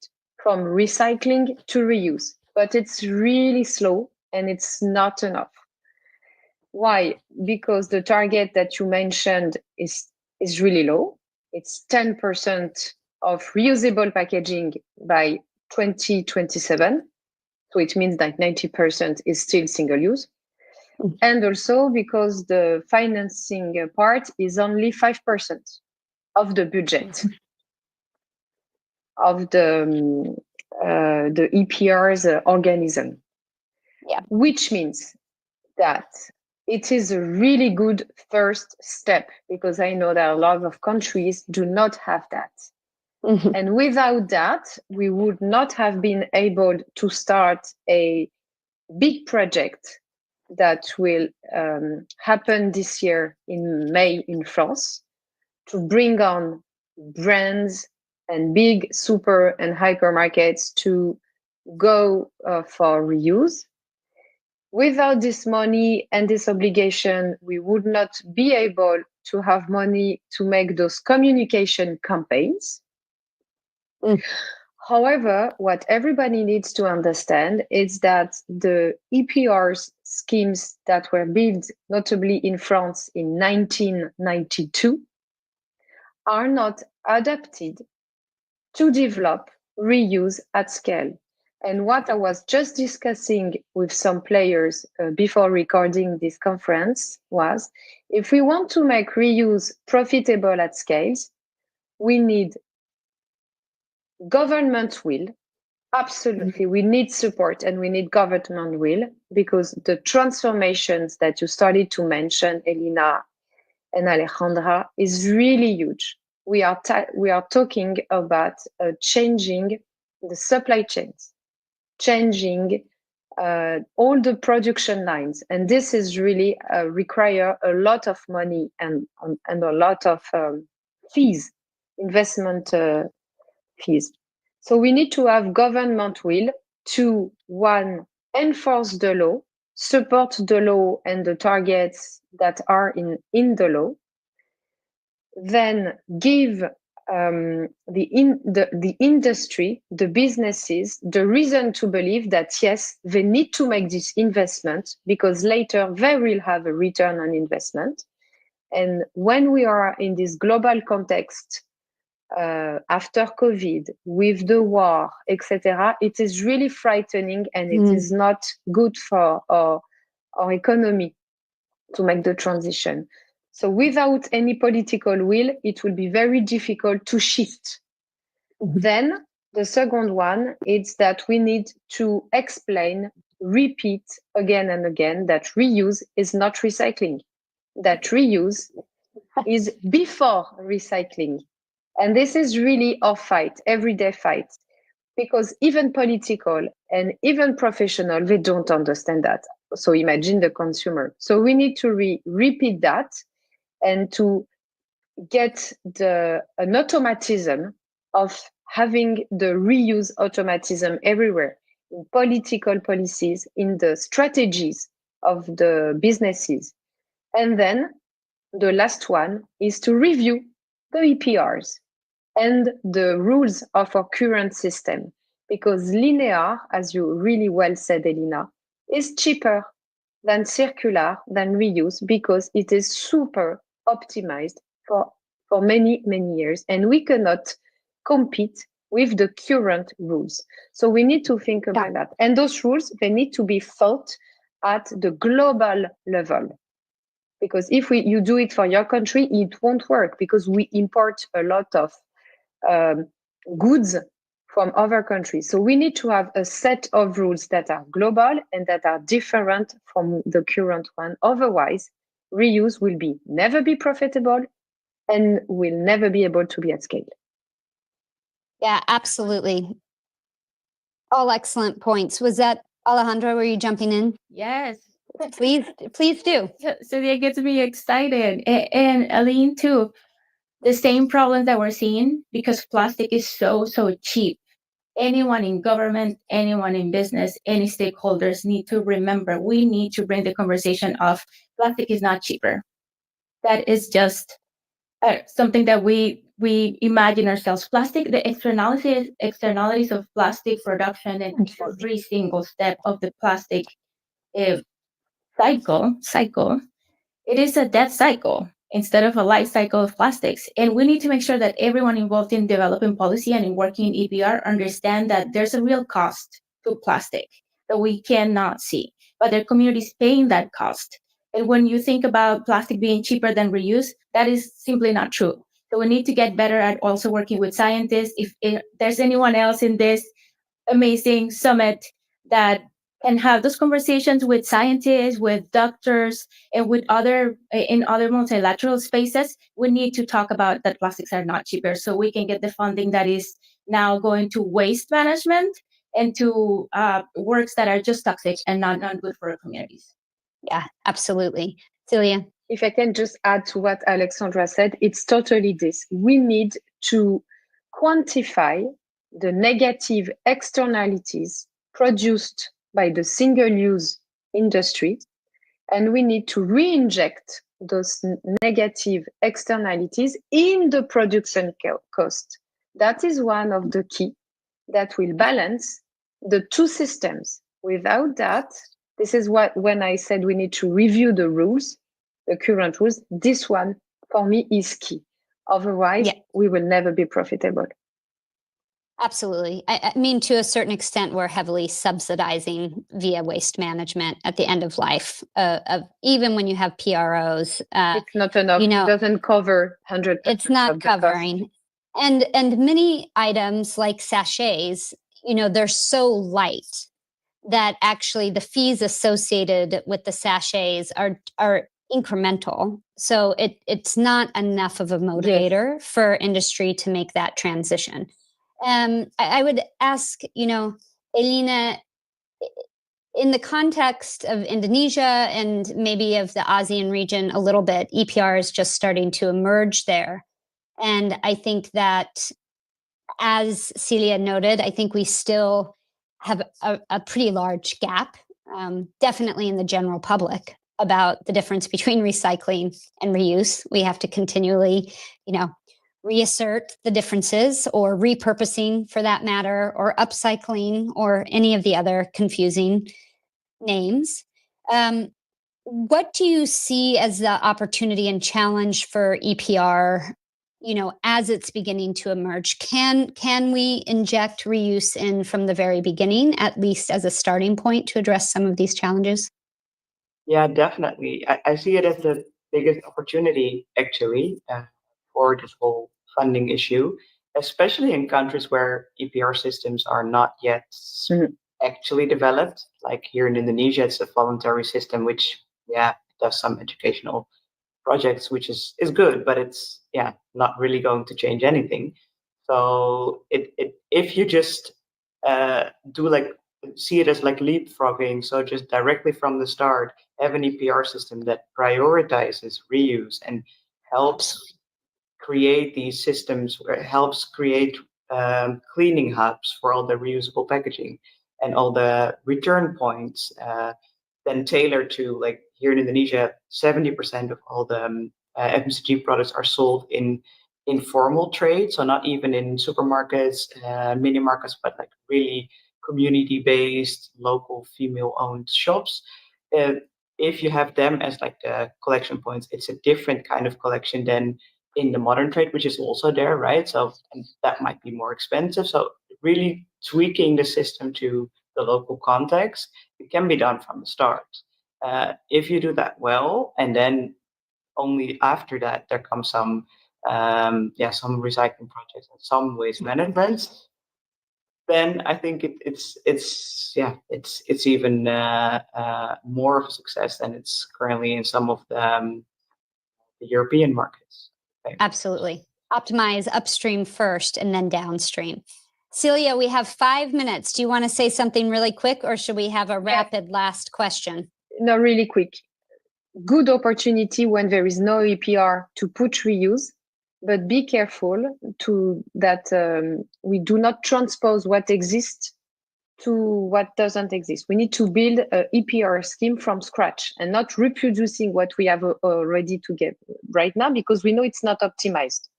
from recycling to reuse. But it's really slow and it's not enough. Why? Because the target that you mentioned is really low. It's 10% of reusable packaging by 2027. So it means that 90% is still single use. And also because the financing part is only 5% of the budget of the EPR's organism.
Yeah.
Which means that it is a really good first step, because I know that a lot of countries do not have that.
Mm-hmm.
And without that, we would not have been able to start a big project that will happen this year in May in France, to bring on brands and big super and hypermarkets to go for reuse. Without this money and this obligation, we would not be able to have money to make those communication campaigns. However, what everybody needs to understand is that the EPR's schemes that were built, notably in France in 1992, are not adapted to develop reuse at scale. And what I was just discussing with some players before recording this conference was, if we want to make reuse profitable at scales, we need government will. Absolutely, we need support and we need government will, because the transformations that you started to mention, Elina and Alejandra, is really huge. We are talking about changing the supply chains, changing all the production lines, and this is really require a lot of money and a lot of fees, investment fees. So we need to have government will to, one, enforce the law, support the law and the targets that are in the law, then give the industry, the businesses, the reason to believe that, yes, they need to make this investment, because later they will have a return on investment. And when we are in this global context, after COVID, with the war, etc., it is really frightening, and it is not good for our economy to make the transition. So without any political will, it will be very difficult to shift. Then the second one is that we need to explain, repeat again and again, that reuse is not recycling, that reuse is before recycling. And this is really our fight, everyday fight, because even political and even professional, they don't understand that. So imagine the consumer. So we need to repeat that, and to get an automatism of having the reuse automatism everywhere. in political policies, in the strategies of the businesses. And then the last one is to review the EPRs and the rules of our current system, because linear, as you really well said, Elina, is cheaper than circular, than reuse, because it is super optimized for many, many years. And we cannot compete with the current rules. So we need to think about that. And those rules, they need to be thought at the global level. Because if you do it for your country, it won't work, because we import a lot of goods from other countries. So we need to have a set of rules that are global and that are different from the current one. Otherwise, reuse will never be profitable and will never be able to be at scale.
Yeah, absolutely. All excellent points. Was that Alejandra? Were you jumping in?
Yes.
Please do.
So that gets me excited. And Aline, too, the same problem that we're seeing, because plastic is so cheap. Anyone in government, anyone in business, any stakeholders need to remember, we need to bring the conversation of plastic is not cheaper. That is just something that we imagine ourselves. Plastic, the externalities of plastic production and every single step of the plastic cycle, it is a death cycle instead of a life cycle of plastics. And we need to make sure that everyone involved in developing policy and in working in EPR understand that there's a real cost to plastic that we cannot see, but their communities paying that cost. And when you think about plastic being cheaper than reuse, that is simply not true. So we need to get better at also working with scientists. If there's anyone else in this amazing summit that can have those conversations with scientists, with doctors, and with in other multilateral spaces, we need to talk about that plastics are not cheaper, so we can get the funding that is now going to waste management and to works that are just toxic and not good for our communities.
Yeah, absolutely. Celia?
If I can just add to what Alexandra said, it's totally this. We need to quantify the negative externalities produced by the single-use industry, and we need to re-inject those negative externalities in the production cost. That is one of the key that will balance the two systems. Without that, this is when I said we need to review the rules, the current rules, this one for me is key. Otherwise, we will never be profitable.
Absolutely. I mean, to a certain extent, we're heavily subsidizing via waste management at the end of life. Even when you have PROs,
it's not enough. It doesn't cover 100%.
It's not covering. And many items like sachets, they're so light that actually the fees associated with the sachets are incremental. So it's not enough of a motivator for industry to make that transition. I would ask, Elina, in the context of Indonesia and maybe of the ASEAN region a little bit, EPR is just starting to emerge there. And I think that, as Celia noted, I think we still have a pretty large gap, definitely in the general public, about the difference between recycling and reuse. We have to continually, reassert the differences, or repurposing for that matter, or upcycling, or any of the other confusing names. What do you see as the opportunity and challenge for EPR, as it's beginning to emerge? Can we inject reuse in from the very beginning, at least as a starting point to address some of these challenges?
Yeah, definitely. I see it as the biggest opportunity, actually, for this whole funding issue, especially in countries where EPR systems are not yet actually developed. Like here in Indonesia, it's a voluntary system, which, does some educational projects, which is good, but it's, not really going to change anything. So if you just see it as like leapfrogging, so just directly from the start, have an EPR system that prioritizes reuse and helps create these systems, where it helps create cleaning hubs for all the reusable packaging. and all the return points, then tailored to, like here in Indonesia, 70% of all the FMCG products are sold in informal trade, so not even in supermarkets, mini markets, but like really community-based, local female-owned shops. If you have them as like the collection points, it's a different kind of collection than in the modern trade, which is also there, right? So and that might be more expensive. So really tweaking the system to the local context, it can be done from the start. If you do that well, and then only after that there comes some recycling projects and some waste management, then I think it's even more of a success than it's currently in some of the European markets.
Absolutely. Optimize upstream first and then downstream. Celia, we have 5 minutes. Do you want to say something really quick, or should we have a rapid last question?
No, really quick. Good opportunity when there is no EPR to put reuse, but be careful that we do not transpose what exists to what doesn't exist. We need to build an EPR scheme from scratch and not reproducing what we have already to get right now, because we know it's not optimized.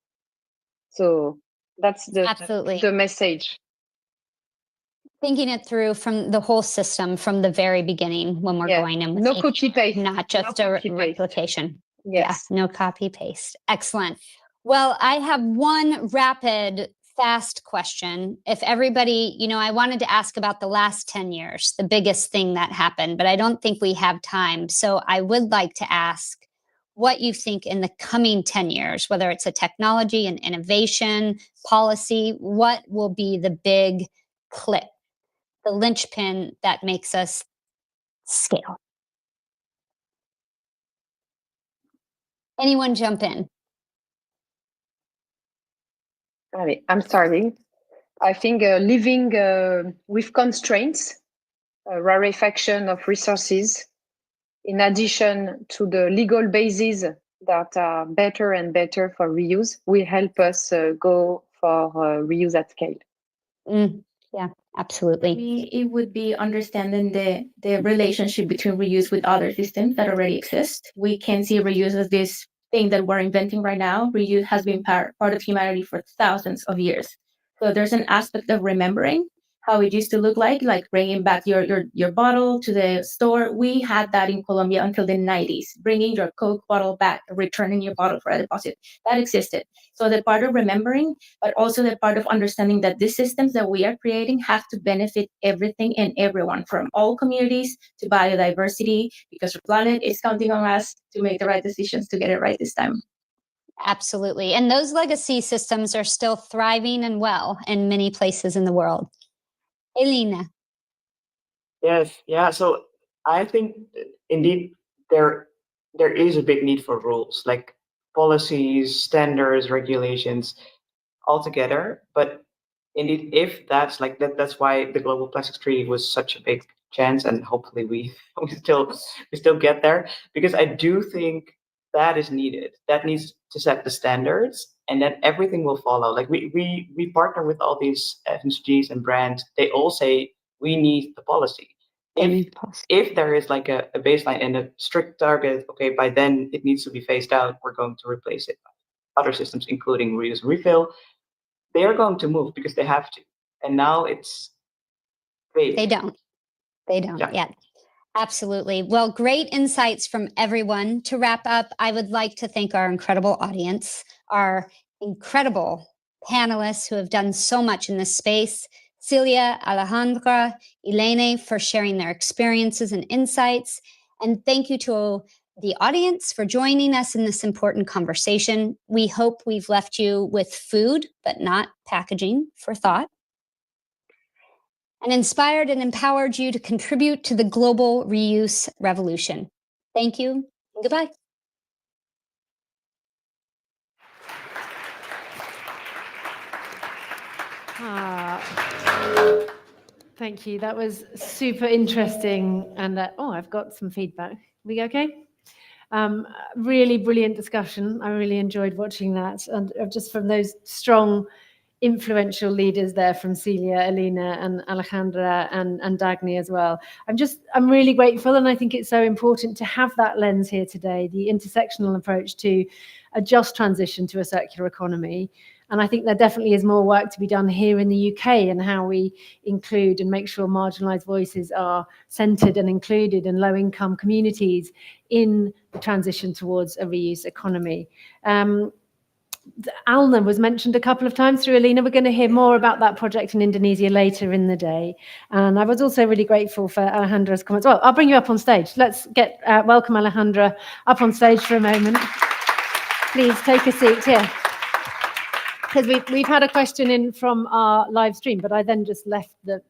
So that's the message.
Thinking it through from the whole system from the very beginning when we're going in with
no copy paste,
not just a replication.
Yes.
Yeah, no copy paste. Excellent. Well, I have one rapid fast question. If everybody, I wanted to ask about the last 10 years, the biggest thing that happened, but I don't think we have time. So I would like to ask what you think in the coming 10 years, whether it's a technology and innovation policy, what will be the big click, the linchpin that makes us scale? Anyone jump in?
I'm starting. I think living with constraints, rarefaction of resources, in addition to the legal bases that are better and better for reuse, will help us go for reuse at scale.
Yeah, absolutely.
It would be understanding the relationship between reuse with other systems that already exist. We can see reuse as this thing that we're inventing right now. Reuse has been part of humanity for thousands of years. So there's an aspect of remembering how it used to look like bringing back your bottle to the store. We had that in Colombia until the 90s, bringing your Coke bottle back, returning your bottle for a deposit. That existed. So the part of remembering, but also the part of understanding that these systems that we are creating have to benefit everything and everyone, from all communities to biodiversity, because the planet is counting on us to make the right decisions to get it right this time.
Absolutely. And those legacy systems are still thriving and well in many places in the world. Elena.
Yes, yeah. So I think indeed there is a big need for rules, like policies, standards, regulations altogether. But indeed, if that's like that, that's why the Global Plastics Treaty was such a big chance, and hopefully we still get there, because I do think that is needed. That needs to set the standards, and then everything will follow. Like we partner with all these FMCGs and brands. They all say we need the policy. If there is like a baseline and a strict target, okay, by then it needs to be phased out, we're going to replace it by other systems, including reuse and refill. They are going to move because they have to. And now it's vague.
They don't yet. Absolutely. Well, great insights from everyone. To wrap up, I would like to thank our incredible audience, our incredible panelists who have done so much in this space, Celia, Alejandra, Elena, for sharing their experiences and insights. And thank you to the audience for joining us in this important conversation. We hope we've left you with food, but not packaging, for thought, and inspired and empowered you to contribute to the global reuse revolution. Thank you, and goodbye.
Thank you. That was super interesting. And I've got some feedback. We okay? Really brilliant discussion. I really enjoyed watching that. And just from those strong influential leaders there from Celia, Alina, and Alejandra, and Dagny as well. I'm really grateful, and I think it's so important to have that lens here today, the intersectional approach to a just transition to a circular economy. And I think there definitely is more work to be done here in the UK and how we include and make sure marginalised voices are centred and included in low-income communities in the transition towards a reuse economy. ALNA was mentioned a couple of times through Alina. We're going to hear more about that project in Indonesia later in the day. And I was also really grateful for Alejandra's comments. Well, I'll bring you up on stage. Let's get welcome Alejandra up on stage for a moment. Please take a seat here. Because we've had a question in from our live stream, but I then just left the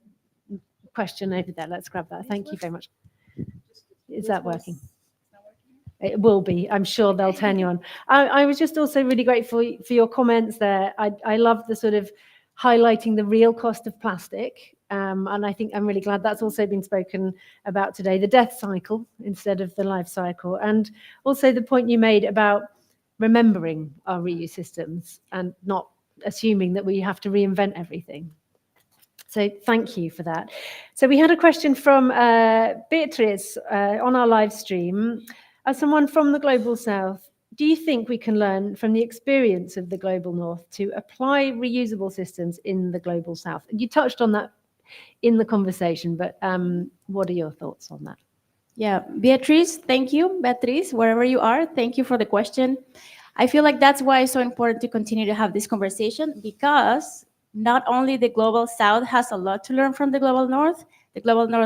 question over there. Let's grab that. Thank you very much. Is that working? It will be. I'm sure they'll turn you on. I was just also really grateful for your comments there. I love the sort of highlighting the real cost of plastic. And I think I'm really glad that's also been spoken about today, the death cycle instead of the life cycle. And also the point you made about remembering our reuse systems and not assuming that we have to reinvent everything. So thank you for that. So we had a question from Beatrice on our live stream. As someone from the Global South, do you think we can learn from the experience of the Global North to apply reusable systems in the Global South? You touched on that in the conversation, but what are your thoughts on that?
Yeah, Beatrice, thank you. Beatrice, wherever you are, thank you for the question. I feel like that's why it's so important to continue to have this conversation, because not only the Global South has a lot to learn from the Global North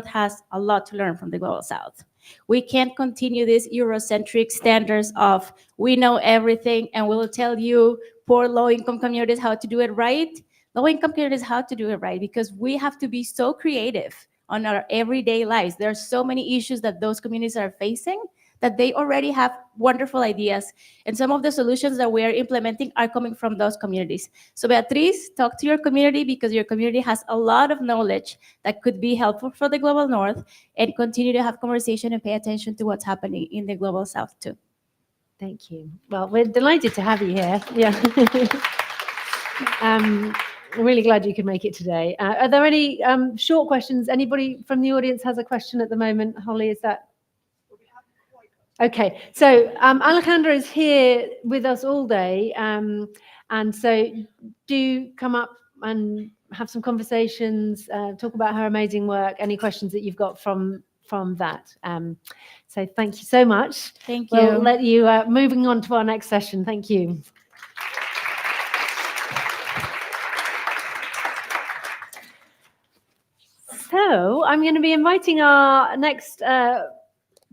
has a lot to learn from the Global South. We can't continue these Eurocentric standards of we know everything and we'll tell you poor low-income communities how to do it right. Low-income communities how to do it right, because we have to be so creative on our everyday lives. There are so many issues that those communities are facing that they already have wonderful ideas. And some of the solutions that we are implementing are coming from those communities. So Beatrice, talk to your community, because your community has a lot of knowledge that could be helpful for the Global North, and continue to have conversation and pay attention to what's happening in the Global South too.
Thank you. Well, we're delighted to have you here. Yeah. I'm really glad you could make it today. Are there any short questions? Anybody from the audience has a question at the moment? Holly, is that? Okay, so Alejandra is here with us all day, and so do come up and have some conversations, talk about her amazing work, any questions that you've got from that. So thank you so much.
Thank you.
We'll let you, moving on to our next session. Thank you. So I'm going to be inviting our next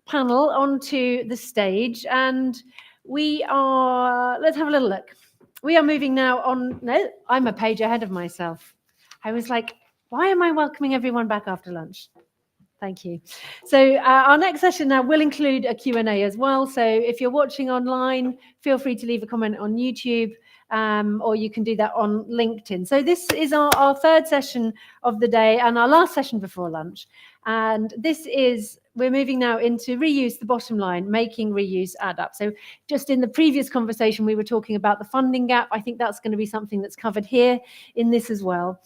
panel onto the stage, and we are, let's have a little look. We are moving now on. No, I'm a page ahead of myself. I was like, why am I welcoming everyone back after lunch? Thank you. So our next session now will include a Q&A as well. So if you're watching online, feel free to leave a comment on YouTube, or you can do that on LinkedIn. So this is our third session of the day and our last session before lunch. And this is, we're moving now into reuse, the bottom line, making reuse add up. So just in the previous conversation, we were talking about the funding gap. I think that's going to be something that's covered here in this as well.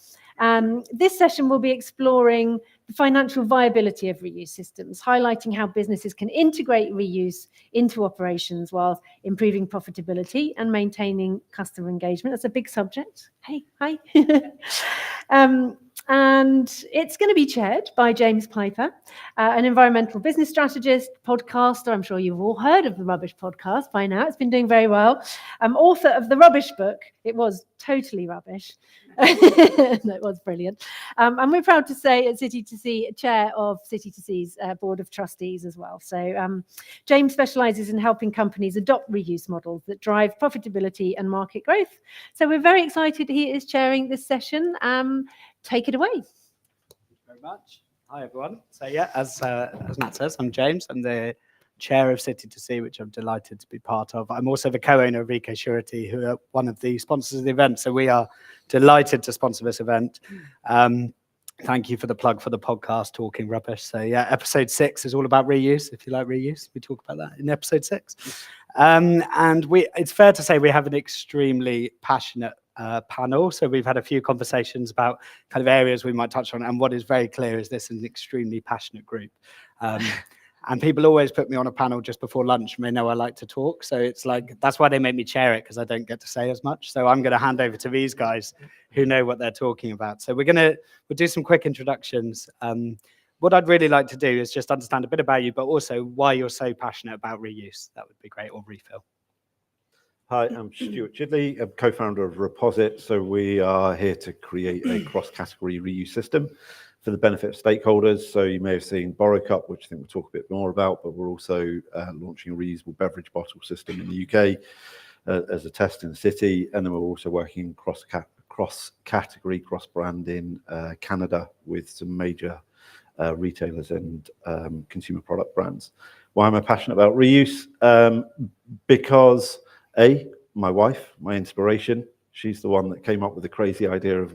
This session will be exploring the financial viability of reuse systems, highlighting how businesses can integrate reuse into operations while improving profitability and maintaining customer engagement. That's a big subject. Hey, hi. And it's going to be chaired by James Piper, an environmental business strategist, podcaster. I'm sure you've all heard of the Rubbish podcast by now. It's been doing very well. Author of the Rubbish book. It was totally rubbish. It was brilliant. And we're proud to say at City2C, chair of City2C's board of trustees as well. So James specialises in helping companies adopt reuse models that drive profitability and market growth. So we're very excited he is chairing this session. Take it away.
Thank you very much. Hi, everyone. So yeah, as Matt says, I'm James. I'm the chair of City2C, which I'm delighted to be part of. I'm also the co-owner of Eco Surety, who are one of the sponsors of the event. So we are delighted to sponsor this event. Thank you for the plug for the podcast, Talking Rubbish. So yeah, episode 6 is all about reuse. If you like reuse, we talk about that in episode 6. And it's fair to say we have an extremely passionate panel. So we've had a few conversations about kind of areas we might touch on. And what is very clear is this is an extremely passionate group. And people always put me on a panel just before lunch and they know I like to talk. So it's like, that's why they make me chair it, because I don't get to say as much. So I'm going to hand over to these guys who know what they're talking about. So we'll do some quick introductions. What I'd really like to do is just understand a bit about you, but also why you're so passionate about reuse. That would be great, or refill.
Hi, I'm Stuart Chidley, I'm co-founder of Reposit. So we are here to create a cross-category reuse system for the benefit of stakeholders. So you may have seen Borrow Cup, which I think we'll talk a bit more about, but we're also launching a reusable beverage bottle system in the UK as a test in the city. And then we're also working cross-category, cross-brand in Canada with some major retailers and consumer product brands. Why am I passionate about reuse? Because my wife, my inspiration, she's the one that came up with the crazy idea of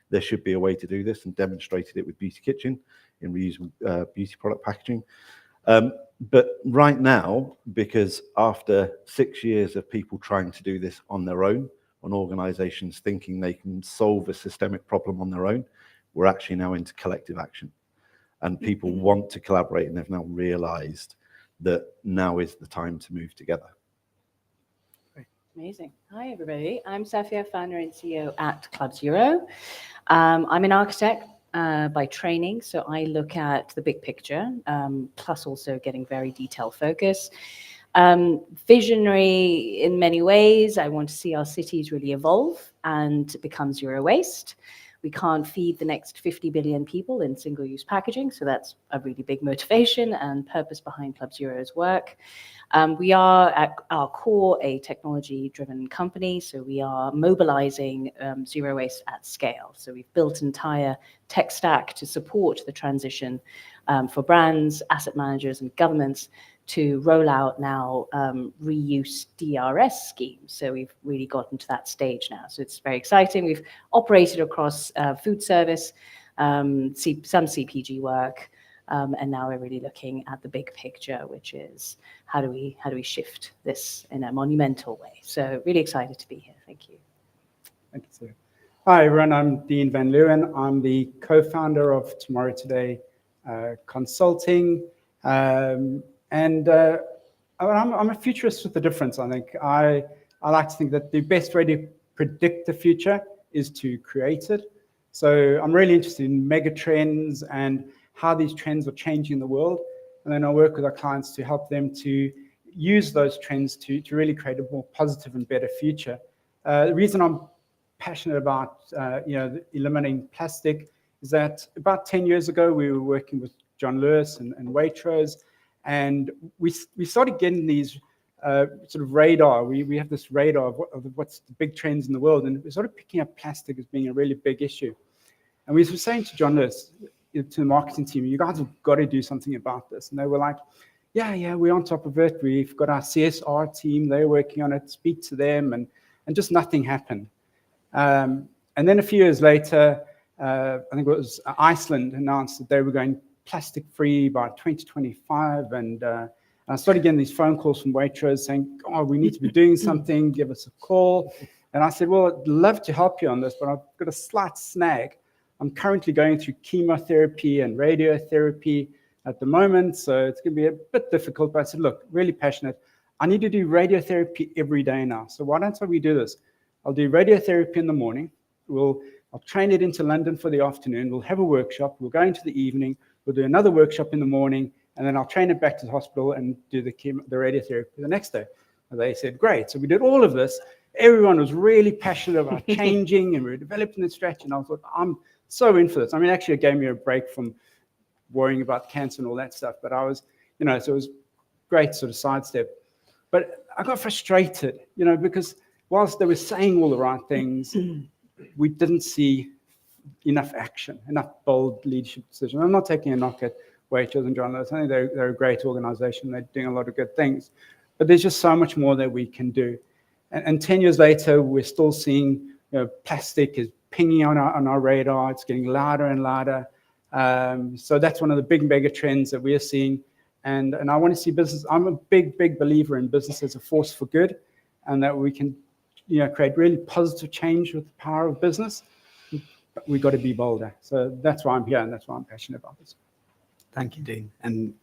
there should be a way to do this, and demonstrated it with Beauty Kitchen in reusable beauty product packaging. But right now, because after 6 years of people trying to do this on their own, on organizations thinking they can solve a systemic problem on their own, we're actually now into collective action. And people want to collaborate, and they've now realized that now is the time to move together.
Amazing. Hi, everybody. I'm Safia, founder and CEO at Club Zero. I'm an architect by training, so I look at the big picture, plus also getting very detail focused. Visionary in many ways. I want to see our cities really evolve and become zero waste. We can't feed the next 50 billion people in single-use packaging, so that's a really big motivation and purpose behind Club Zero's work. We are at our core a technology-driven company, so we are mobilizing zero waste at scale. So we've built an entire tech stack to support the transition for brands, asset managers, and governments to roll out now reuse DRS schemes. So we've really gotten to that stage now. So it's very exciting. We've operated across food service, some CPG work, and now we're really looking at the big picture, which is how do we shift this in a monumental way. So really excited to be here. Thank you.
Thank you, sir. Hi, everyone. I'm Dean Van Leeuwen. I'm the co-founder of Tomorrow Today Consulting. I'm a futurist with a difference, I think. I like to think that the best way to predict the future is to create it. So I'm really interested in mega trends and how these trends are changing the world. And then I work with our clients to help them to use those trends to really create a more positive and better future. The reason I'm passionate about eliminating plastic is that about 10 years ago, we were working with John Lewis and Waitrose, and we started getting these sort of radar. We have this radar of what's the big trends in the world, and we started picking up plastic as being a really big issue. And we were saying to John Lewis, to the marketing team, you guys have got to do something about this. And they were like, yeah, we're on top of it. We've got our CSR team, they're working on it, speak to them, and just nothing happened. And then a few years later, I think it was Iceland announced that they were going plastic-free by 2025, and I started getting these phone calls from Waitrose saying, oh, we need to be doing something, give us a call. And I said, well, I'd love to help you on this, but I've got a slight snag. I'm currently going through chemotherapy and radiotherapy at the moment, so it's going to be a bit difficult. But I said, look, really passionate. I need to do radiotherapy every day now. So why don't we do this? I'll do radiotherapy in the morning. I'll train it into London for the afternoon. We'll have a workshop. We'll go into the evening. We'll do another workshop in the morning, and then I'll train it back to the hospital and do the radiotherapy the next day. And they said, great. So we did all of this. Everyone was really passionate about changing, and we were developing the strategy. And I thought, I'm so in for this. I mean, actually, it gave me a break from worrying about cancer and all that stuff. But I was, so it was great sort of sidestep. But I got frustrated, because whilst they were saying all the right things, we didn't see enough action, enough bold leadership decisions. I'm not taking a knock at Waitrose and John Lewis. I think they're a great organization. They're doing a lot of good things. But there's just so much more that we can do. And 10 years later, we're still seeing plastic is pinging on our radar. It's getting louder and louder. So that's one of the big mega trends that we are seeing. And I want to see business. I'm a big believer in business as a force for good, and that we can create really positive change with the power of business, but we've got to be bolder. So that's why I'm here, and that's why I'm passionate about this.
Thank you, Dean. And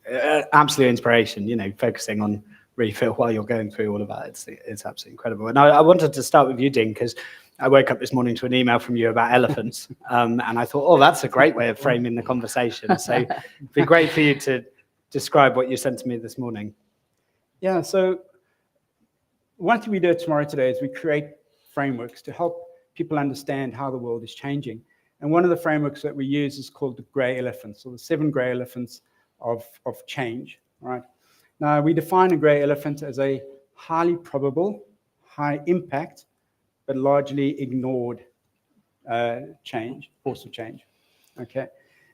absolute inspiration, focusing on refill while you're going through all of that. It's absolutely incredible. And I wanted to start with you, Dean, because I woke up this morning to an email from you about elephants. And I thought, oh, that's a great way of framing the conversation. So it'd be great for you to describe what you sent to me this morning.
Yeah, so one thing we do at Tomorrow Today is we create frameworks to help people understand how the world is changing. And one of the frameworks that we use is called the grey elephants, or the 7 grey elephants of change, right? Now, we define a grey elephant as a highly probable, high impact, but largely ignored force of change, okay?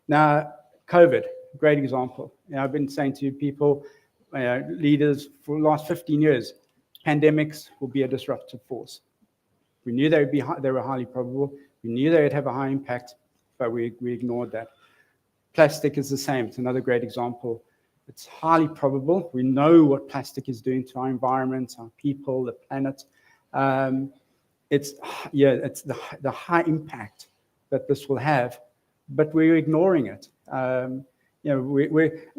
Now, COVID, great example. I've been saying to people, leaders for the last 15 years, pandemics will be a disruptive force. We knew they were highly probable. We knew they would have a high impact, but we ignored that. Plastic is the same. It's another great example. It's highly probable. We know what plastic is doing to our environment, our people, the planet. It's the high impact that this will have, but we're ignoring it.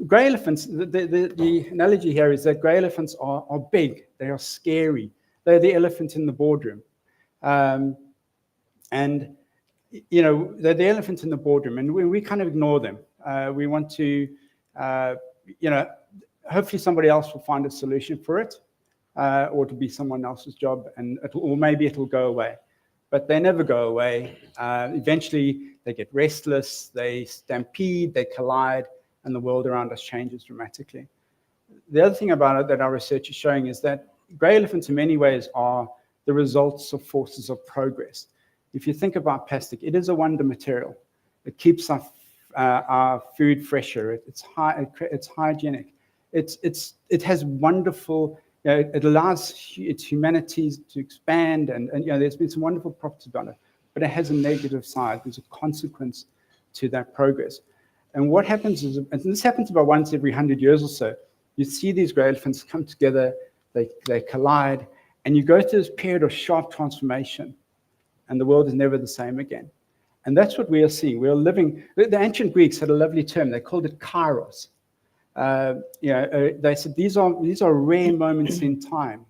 Grey elephants, the analogy here is that grey elephants are big. They are scary. They're the elephant in the boardroom. They're the elephant in the boardroom, and we kind of ignore them. We want to, hopefully somebody else will find a solution for it, or it'll be someone else's job, or maybe it'll go away. But they never go away. Eventually, they get restless, they stampede, they collide, and the world around us changes dramatically. The other thing about it that our research is showing is that grey elephants in many ways are the results of forces of progress. If you think about plastic, it is a wonder material. It keeps our food fresher. It's hygienic. It has wonderful. It allows its humanity to expand, and there's been some wonderful properties about it. But it has a negative side. There's a consequence to that progress. And what happens is, and this happens about once every 100 years or so, you see these grey elephants come together, they collide, and you go through this period of sharp transformation, and the world is never the same again. And that's what we are seeing. We are living. The ancient Greeks had a lovely term. They called it kairos. They said these are rare moments in time.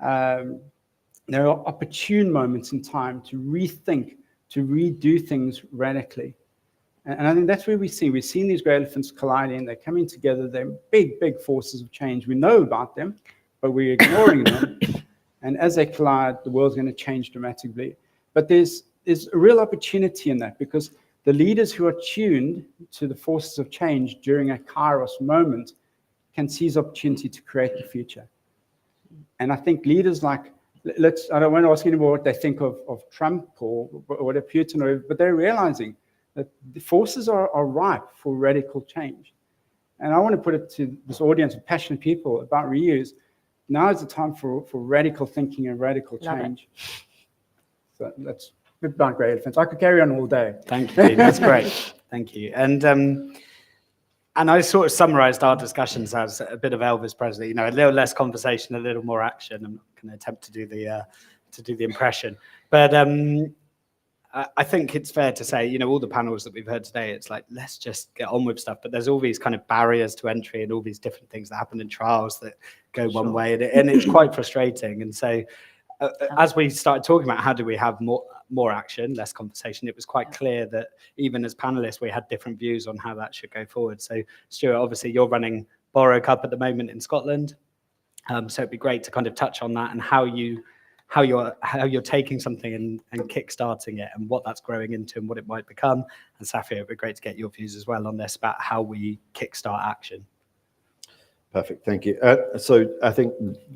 There are opportune moments in time to rethink, to redo things radically. And I think that's where we've seen these grey elephants colliding. They're coming together. They're big, big forces of change. We know about them, but we're ignoring them. And as they collide, the world's going to change dramatically. But there's a real opportunity in that, because the leaders who are tuned to the forces of change during a kairos moment can seize opportunity to create the future. And I think leaders like, I don't want to ask anymore what they think of Trump or what of Putin, but they're realizing that the forces are ripe for radical change. And I want to put it to this audience of passionate people about reuse. Now is the time for radical thinking and radical change. So that's about grey elephants. I could carry on all day.
Thank you, Dean. That's great. Thank you. And I sort of summarized our discussions as a bit of Elvis Presley, a little less conversation, a little more action. I'm not going to attempt to do the impression. But I think it's fair to say, all the panels that we've heard today, it's like, let's just get on with stuff. But there's all these kind of barriers to entry and all these different things that happen in trials that go one way. And it's quite frustrating. And so as we started talking about how do we have more action, less conversation, it was quite clear that even as panelists, we had different views on how that should go forward. So Stuart, obviously you're running Borrow Cup at the moment in Scotland. So it'd be great to kind of touch on that and how you're taking something and kick-starting it and what that's growing into and what it might become. And Safia, it'd be great to get your views as well on this about how we kickstart action.
Perfect, thank you. So I think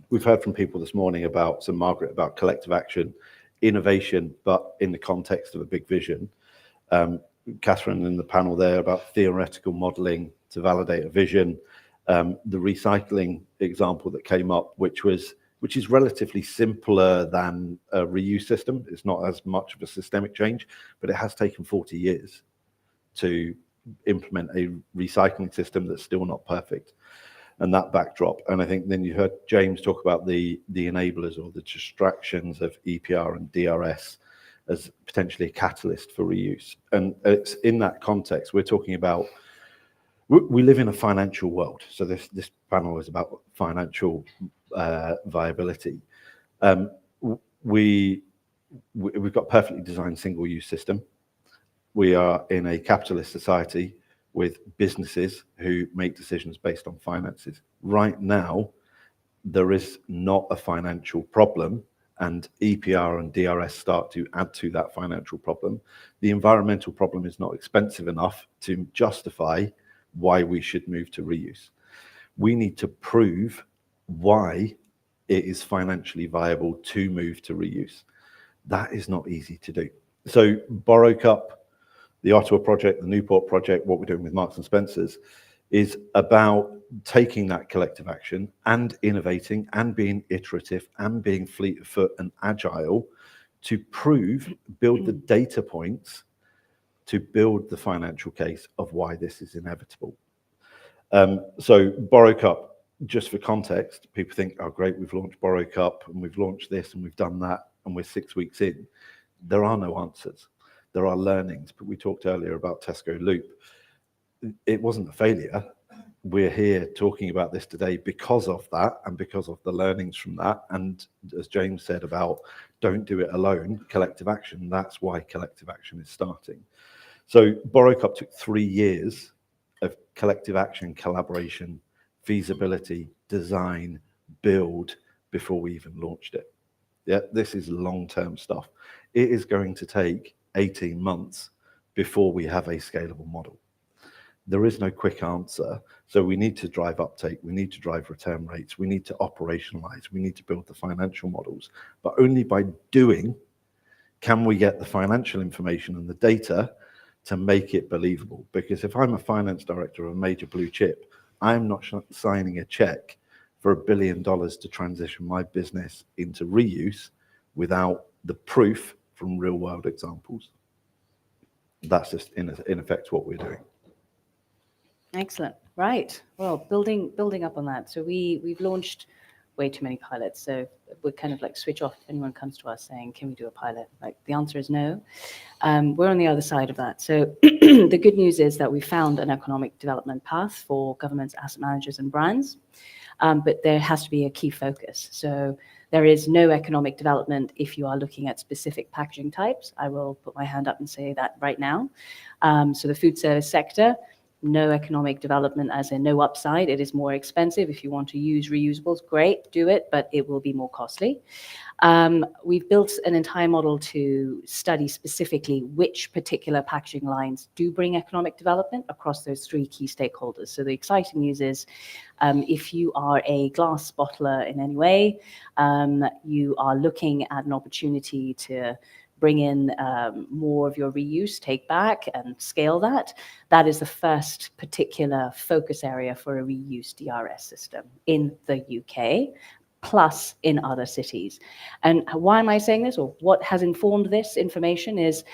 we've heard from people this morning about Margaret, about collective action, innovation, but in the context of a big vision. Catherine in the panel there about theoretical modeling to validate a vision. The recycling example that came up, which is relatively simpler than a reuse system. It's not as much of a systemic change, but it has taken 40 years to implement a recycling system that's still not perfect. and that backdrop. And I think then you heard James talk about the enablers or the distractions of EPR and DRS as potentially a catalyst for reuse. And it's in that context, we're talking about, we live in a financial world. So this panel is about financial viability. We've got perfectly designed single-use system. We are in a capitalist society with businesses who make decisions based on finances. Right now, there is not a financial problem, and EPR and DRS start to add to that financial problem. The environmental problem is not expensive enough to justify why we should move to reuse. We need to prove why it is financially viable to move to reuse. That is not easy to do. So Borrow Cup, the Ottawa project, the Newport project, what we're doing with Marks and Spencer's is about taking that collective action and innovating and being iterative and being fleet of foot and agile to build the data points to build the financial case of why this is inevitable. So Borrow Cup, just for context, people think, oh great, we've launched Borrow Cup and we've launched this and we've done that and we're 6 weeks in. There are no answers. There are learnings, but we talked earlier about Tesco Loop. It wasn't a failure. We're here talking about this today because of that and because of the learnings from that. And as James said about don't do it alone, collective action, that's why collective action is starting. So Borrow Cup took 3 years of collective action, collaboration, feasibility, design, build before we even launched it. Yeah, this is long-term stuff. It is going to take 18 months before we have a scalable model. There is no quick answer. So we need to drive uptake. We need to drive return rates. We need to operationalize. We need to build the financial models. But only by doing can we get the financial information and the data to make it believable. Because if I'm a finance director of a major blue chip, I'm not signing a check for $1 billion to transition my business into reuse without the proof from real world examples. That's just in effect what we're doing.
Excellent. Right. Well, building up on that. So we've launched way too many pilots. So we're kind of like switch off if anyone comes to us saying, can we do a pilot? Like the answer is no. We're on the other side of that. So the good news is that we found an economic development path for governments, asset managers and brands. But there has to be a key focus. So there is no economic development if you are looking at specific packaging types. I will put my hand up and say that right now. So the food service sector, no economic development as in no upside. It is more expensive. If you want to use reusables, great, do it, but it will be more costly. We've built an entire model to study specifically which particular packaging lines do bring economic development across those 3 key stakeholders. So the exciting news is if you are a glass bottler in any way, you are looking at an opportunity to bring in more of your reuse, take back and scale that. That is the first particular focus area for a reuse DRS system in the UK, plus in other cities. And why am I saying this, or what has informed this information is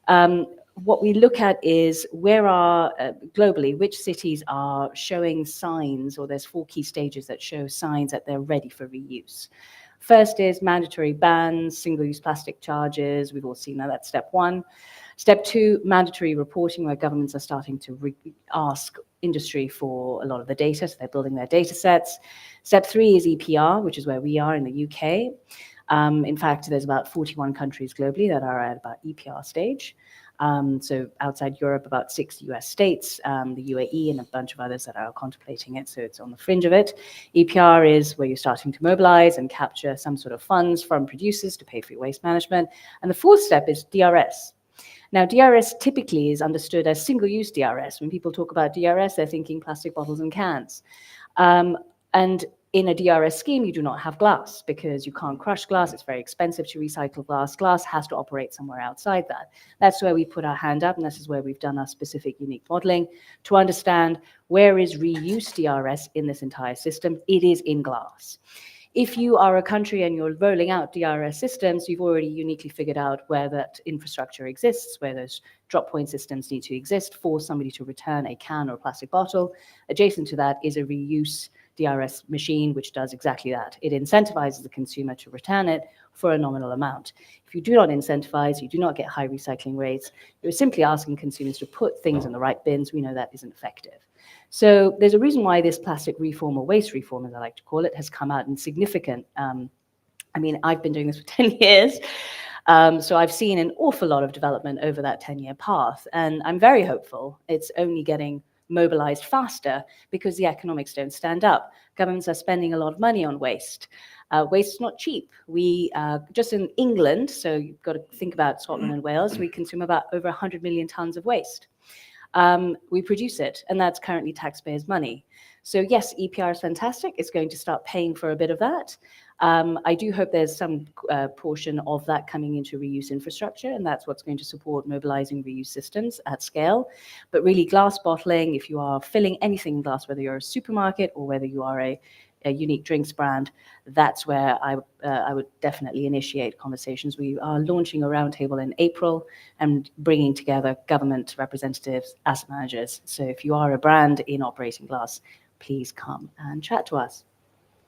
what we look at is where are, globally, which cities are showing signs, or there's 4 key stages that show signs that they're ready for reuse. First is mandatory bans, single-use plastic charges. We've all seen that, that's step 1. Step 2, mandatory reporting, where governments are starting to ask industry for a lot of the data, so they're building their data sets. Step 3 is EPR, which is where we are in the UK. In fact, there's about 41 countries globally that are at about EPR stage. So outside Europe, about 6 US states, the UAE and a bunch of others that are contemplating it. So it's on the fringe of it. EPR is where you're starting to mobilize and capture some sort of funds from producers to pay for your waste management. And the 4th step is DRS. Now, DRS typically is understood as single-use DRS. When people talk about DRS, they're thinking plastic bottles and cans. And in a DRS scheme, you do not have glass because you can't crush glass. It's very expensive to recycle glass. Glass has to operate somewhere outside that. That's where we put our hand up, and this is where we've done our specific unique modeling to understand where is reuse DRS in this entire system. It is in glass. If you are a country and you're rolling out DRS systems, you've already uniquely figured out where that infrastructure exists, where those drop point systems need to exist for somebody to return a can or a plastic bottle. Adjacent to that is a reuse DRS machine, which does exactly that. It incentivizes the consumer to return it for a nominal amount. If you do not incentivize, you do not get high recycling rates. You're simply asking consumers to put things in the right bins. We know that isn't effective. So there's a reason why this plastic reform, or waste reform, as I like to call it, has come out in significant. I mean, I've been doing this for 10 years. So I've seen an awful lot of development over that 10-year path. And I'm very hopeful it's only getting mobilized faster because the economics don't stand up. Governments are spending a lot of money on waste. Waste is not cheap. We, just in England, so you've got to think about Scotland and Wales, we consume about over 100 million tons of waste. We produce it, and that's currently taxpayers' money. So yes, EPR is fantastic. It's going to start paying for a bit of that. I do hope there's some portion of that coming into reuse infrastructure, and that's what's going to support mobilizing reuse systems at scale. But really, glass bottling, if you are filling anything in glass, whether you're a supermarket or whether you are a unique drinks brand, that's where I would definitely initiate conversations. We are launching a roundtable in April and bringing together government representatives, asset managers. So if you are a brand in operating glass, please come and chat to us.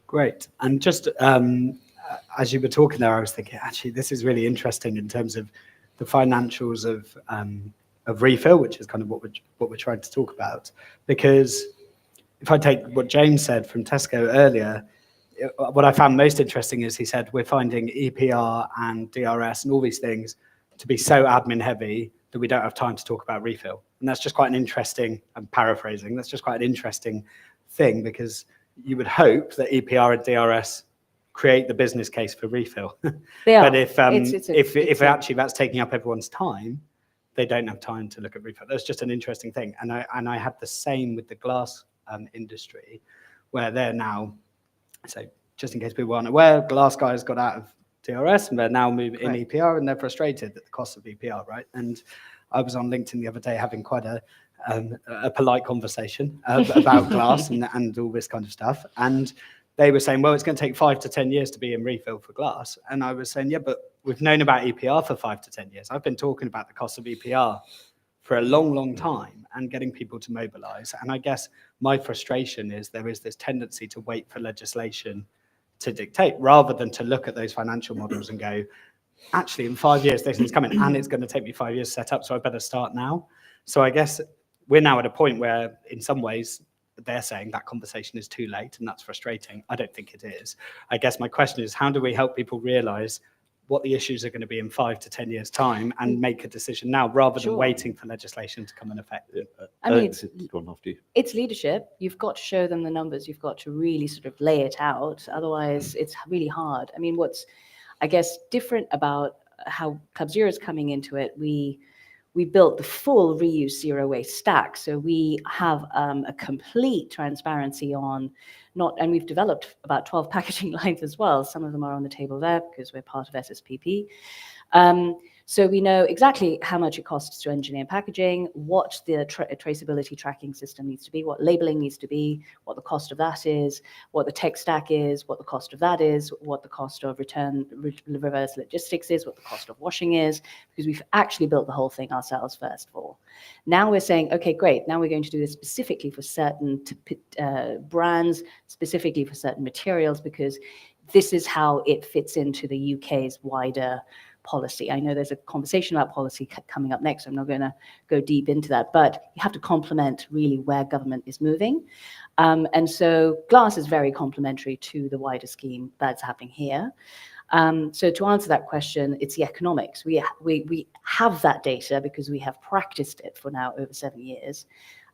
Great. And just as you were talking there, I was thinking, actually, this is really interesting in terms of the financials of refill, which is kind of what we're trying to talk about. Because if I take what James said from Tesco earlier, what I found most interesting is he said, we're finding EPR and DRS and all these things to be so admin heavy that we don't have time to talk about refill. And that's just quite an interesting, I'm paraphrasing, that's just quite an interesting thing, because you would hope that EPR and DRS create the business case for refill. But if actually that's taking up everyone's time, they don't have time to look at refill. That's just an interesting thing. And I had the same with the glass industry, where they're now, so just in case people aren't aware, glass guys got out of DRS and they're now moving in EPR, and they're frustrated at the cost of EPR, right? And I was on LinkedIn the other day having quite a polite conversation about glass and all this kind of stuff. And they were saying, well, it's going to take 5 to 10 years to be in refill for glass. And I was saying, yeah, but we've known about EPR for 5 to 10 years. I've been talking about the cost of EPR for a long, long time and getting people to mobilize. And I guess my frustration is there is this tendency to wait for legislation to dictate rather than to look at those financial models and go, actually, in 5 years, this is coming and it's going to take me 5 years to set up, so I better start now. So I guess we're now at a point where, in some ways, they're saying that conversation is too late, and that's frustrating. I don't think it is. I guess my question is, how do we help people realize what the issues are going to be in 5 to 10 years' time and make a decision now rather than waiting for legislation to come in effect?
I mean, it's leadership. You've got to show them the numbers. You've got to really sort of lay it out. Otherwise, it's really hard. I mean, what's, I guess, different about how Club Zero is coming into it, we built the full reuse zero waste stack. So we have a complete transparency on and we've developed about 12 packaging lines as well. Some of them are on the table there because we're part of SSPP. So we know exactly how much it costs to engineer packaging, what the traceability tracking system needs to be, what labeling needs to be, what the cost of that is, what the tech stack is, what the cost of that is, what the cost of reverse logistics is, what the cost of washing is, because we've actually built the whole thing ourselves first of all. Now we're saying, okay, great, now we're going to do this specifically for certain brands, specifically for certain materials, because this is how it fits into the UK's wider policy. I know there's a conversation about policy coming up next. I'm not going to go deep into that, but you have to complement really where government is moving. And so glass is very complementary to the wider scheme that's happening here. So to answer that question, it's the economics. We have that data because we have practiced it for now over 7 years.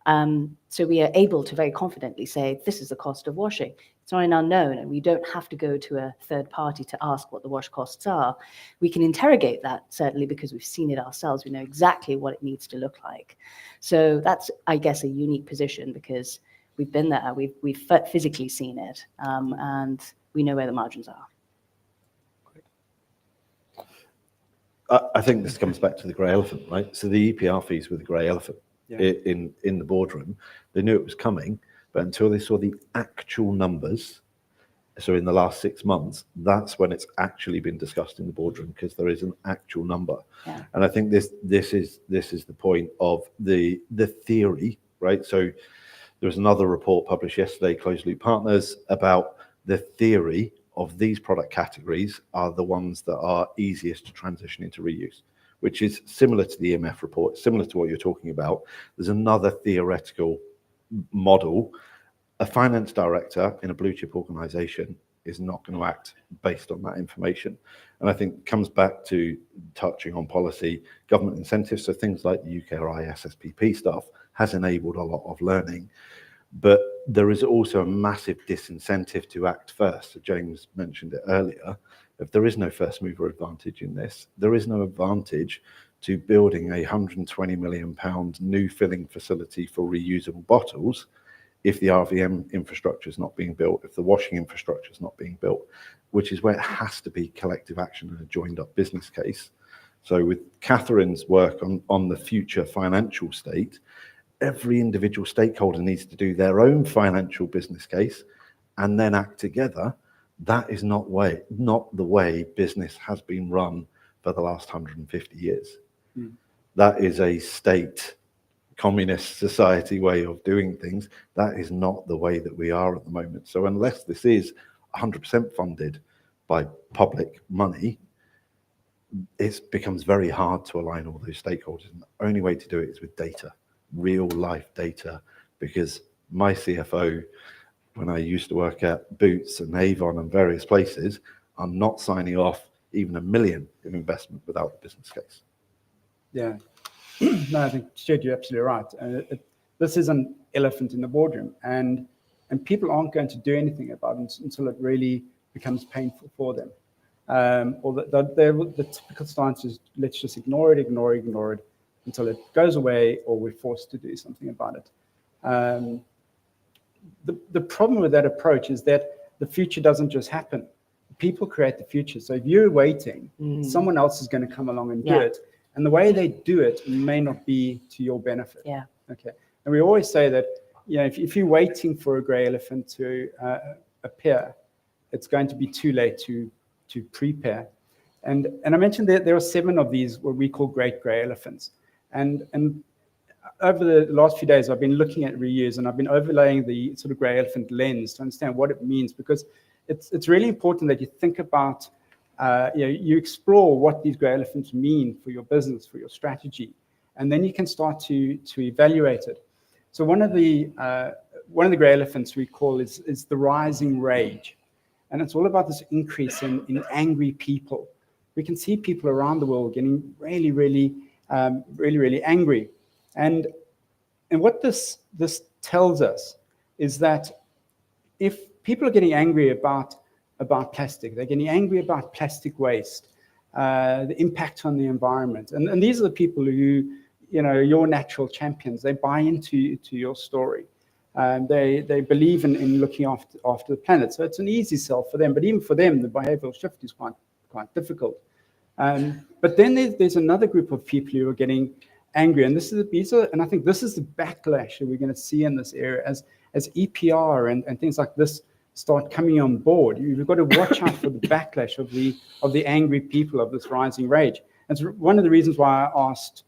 So we are able to very confidently say, this is the cost of washing. It's not an unknown, and we don't have to go to a third party to ask what the wash costs are. We can interrogate that, certainly, because we've seen it ourselves. We know exactly what it needs to look like. So that's, I guess, a unique position because we've been there, we've physically seen it, and we know where the margins are.
I think this comes back to the grey elephant, right? So the EPR fees were the grey elephant in the boardroom. They knew it was coming, but until they saw the actual numbers, so in the last 6 months, that's when it's actually been discussed in the boardroom because there is an actual number. Yeah. And I think this is the point of the theory, right? So There was another report published yesterday, Closed Loop Partners, about the theory of these product categories are the ones that are easiest to transition into reuse, which is similar to the EMF report, similar to what you're talking about. There's another theoretical model. A finance director in a blue chip organization is not going to act based on that information. And I think it comes back to touching on policy, government incentives, so things like the UKRI SSPP stuff has enabled a lot of learning. But there is also a massive disincentive to act first. So James mentioned it earlier. If there is no first mover advantage in this, there is no advantage to building a £120 million new filling facility for reusable bottles if the RVM infrastructure is not being built, if the washing infrastructure is not being built, which is where it has to be collective action and a joined up business case. So with Catherine's work on the future financial state, every individual stakeholder needs to do their own financial business case and then act together. That is not the way business has been run for the last 150 years. That is a state communist society way of doing things. That is not the way that we are at the moment. So unless this is 100% funded by public money, it becomes very hard to align all those stakeholders. And the only way to do it is with data, real life data, because my CFO, when I used to work at Boots and Avon and various places, I'm not signing off even $1 million in investment without a business case.
Yeah. No, I think, Stuart, you're absolutely right. This is an elephant in the boardroom, and people aren't going to do anything about it until it really becomes painful for them. Or the typical stance is, let's just ignore it until it goes away or we're forced to do something about it. The problem with that approach is that the future doesn't just happen. People create the future. So if you're waiting, someone else is going to come along and do it. And the way they do it may not be to your benefit.
Yeah.
Okay. And we always say that, if you're waiting for a grey elephant to appear, it's going to be too late to prepare. And I mentioned that there are 7 of these, what we call great grey elephants. And over the last few days, I've been looking at reuse, and I've been overlaying the sort of grey elephant lens to understand what it means, because it's really important that you think about, you explore what these grey elephants mean for your business, for your strategy, and then you can start to evaluate it. So one of the grey elephants we call is the rising rage, and it's all about this increase in angry people. We can see people around the world getting really angry, and what this tells us is that if people are getting angry about plastic, they're getting angry about plastic waste, the impact on the environment, and these are the people who, your natural champions. They buy into your story. They believe in looking after the planet. So it's an easy sell for them. But even for them, the behavioral shift is quite difficult. But then there's another group of people who are getting angry, and I think this is the backlash that we're going to see in this area as EPR and things like this start coming on board. You've got to watch out for the backlash of the angry people, of this rising rage. And so one of the reasons why I asked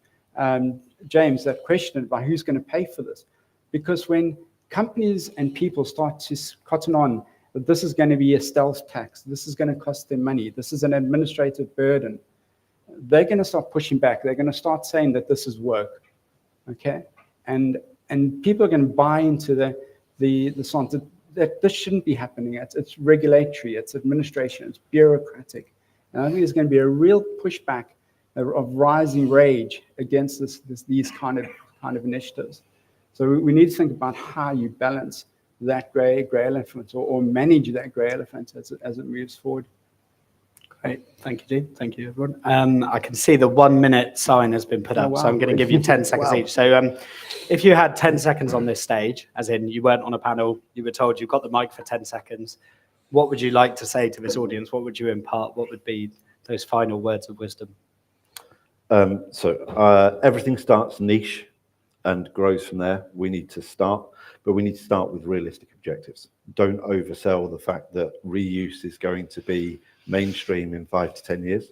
James that question about who's going to pay for this, because when companies and people start to cotton on that this is going to be a stealth tax, this is going to cost them money, this is an administrative burden, they're going to start pushing back. They're going to start saying that this is work, okay? And people are going to buy into the science that this shouldn't be happening. It's regulatory, it's administration, it's bureaucratic. And I think there's going to be a real pushback of rising rage against these kind of initiatives. So we need to think about how you balance that grey elephant or manage that grey elephant as it moves forward.
Great, thank you, Dean. Thank you, everyone. I can see the 1 minute sign has been put up,
wow.
so I'm going to give you 10 seconds
Wow.
each. So if you had 10 seconds on this stage, as in you weren't on a panel, you were told you've got the mic for 10 seconds, what would you like to say to this audience? What would you impart? What would be those final words of wisdom?
Everything starts niche and grows from there. We need to start, but we need to start with realistic objectives. Don't oversell the fact that reuse is going to be mainstream in 5 to 10 years.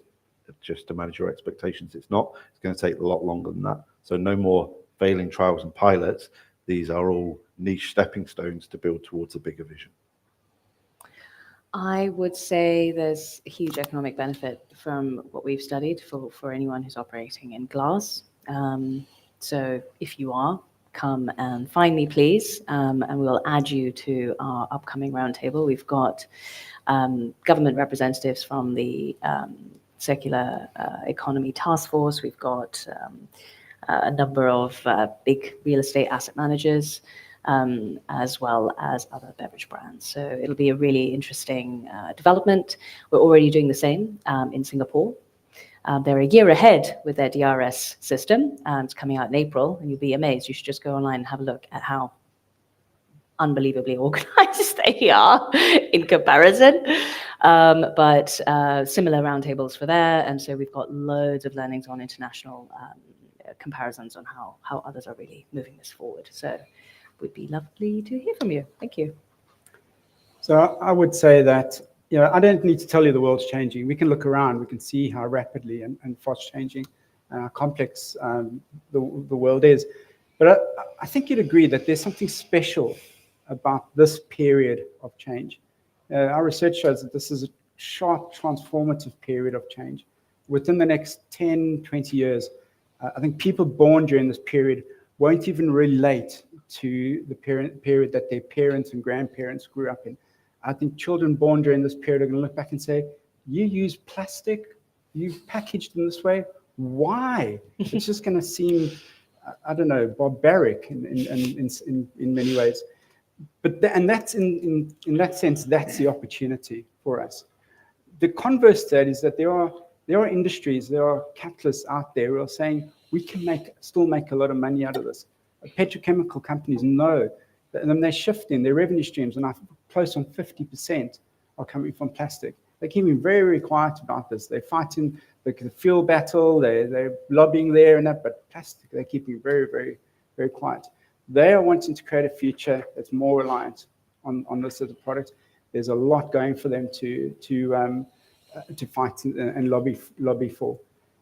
Just to manage your expectations, it's not. It's going to take a lot longer than that. So no more failing trials and pilots. These are all niche stepping stones to build towards a bigger vision?
I would say there's a huge economic benefit from what we've studied for anyone who's operating in glass. So if you are, come and find me, please, and we'll add you to our upcoming roundtable. We've got government representatives from the Circular Economy Task Force. We've got a number of big real estate asset managers, as well as other beverage brands. So it'll be a really interesting development. We're already doing the same in Singapore. They're a year ahead with their DRS system. It's coming out in April, and you'll be amazed. You should just go online and have a look at how unbelievably organized they are in comparison. But similar roundtables for there. And so we've got loads of learnings on international comparisons on how others are really moving this forward. So would be lovely to hear from you. Thank you.
So I would say that, I don't need to tell you the world's changing. We can look around, we can see how rapidly and fast changing and how complex the world is. But I think you'd agree that there's something special about this period of change. Our research shows that this is a sharp, transformative period of change. Within the next 10, 20 years, I think people born during this period won't even relate to the period that their parents and grandparents grew up in. I think children born during this period are going to look back and say, you use plastic, you packaged in this way, why? It's just going to seem, I don't know, barbaric in many ways. And that's in that sense, that's the opportunity for us. The converse to that is that there are industries, there are capitalists out there who are saying we can still make a lot of money out of this. Petrochemical companies know that, and they're shifting their revenue streams, and close on 50% are coming from plastic. They're keeping very, very quiet about this. They're fighting the fuel battle, they're lobbying there and that, but plastic, they're keeping very, very, very quiet. They are wanting to create a future that's more reliant on this sort of product. There's a lot going for them to fight and lobby for.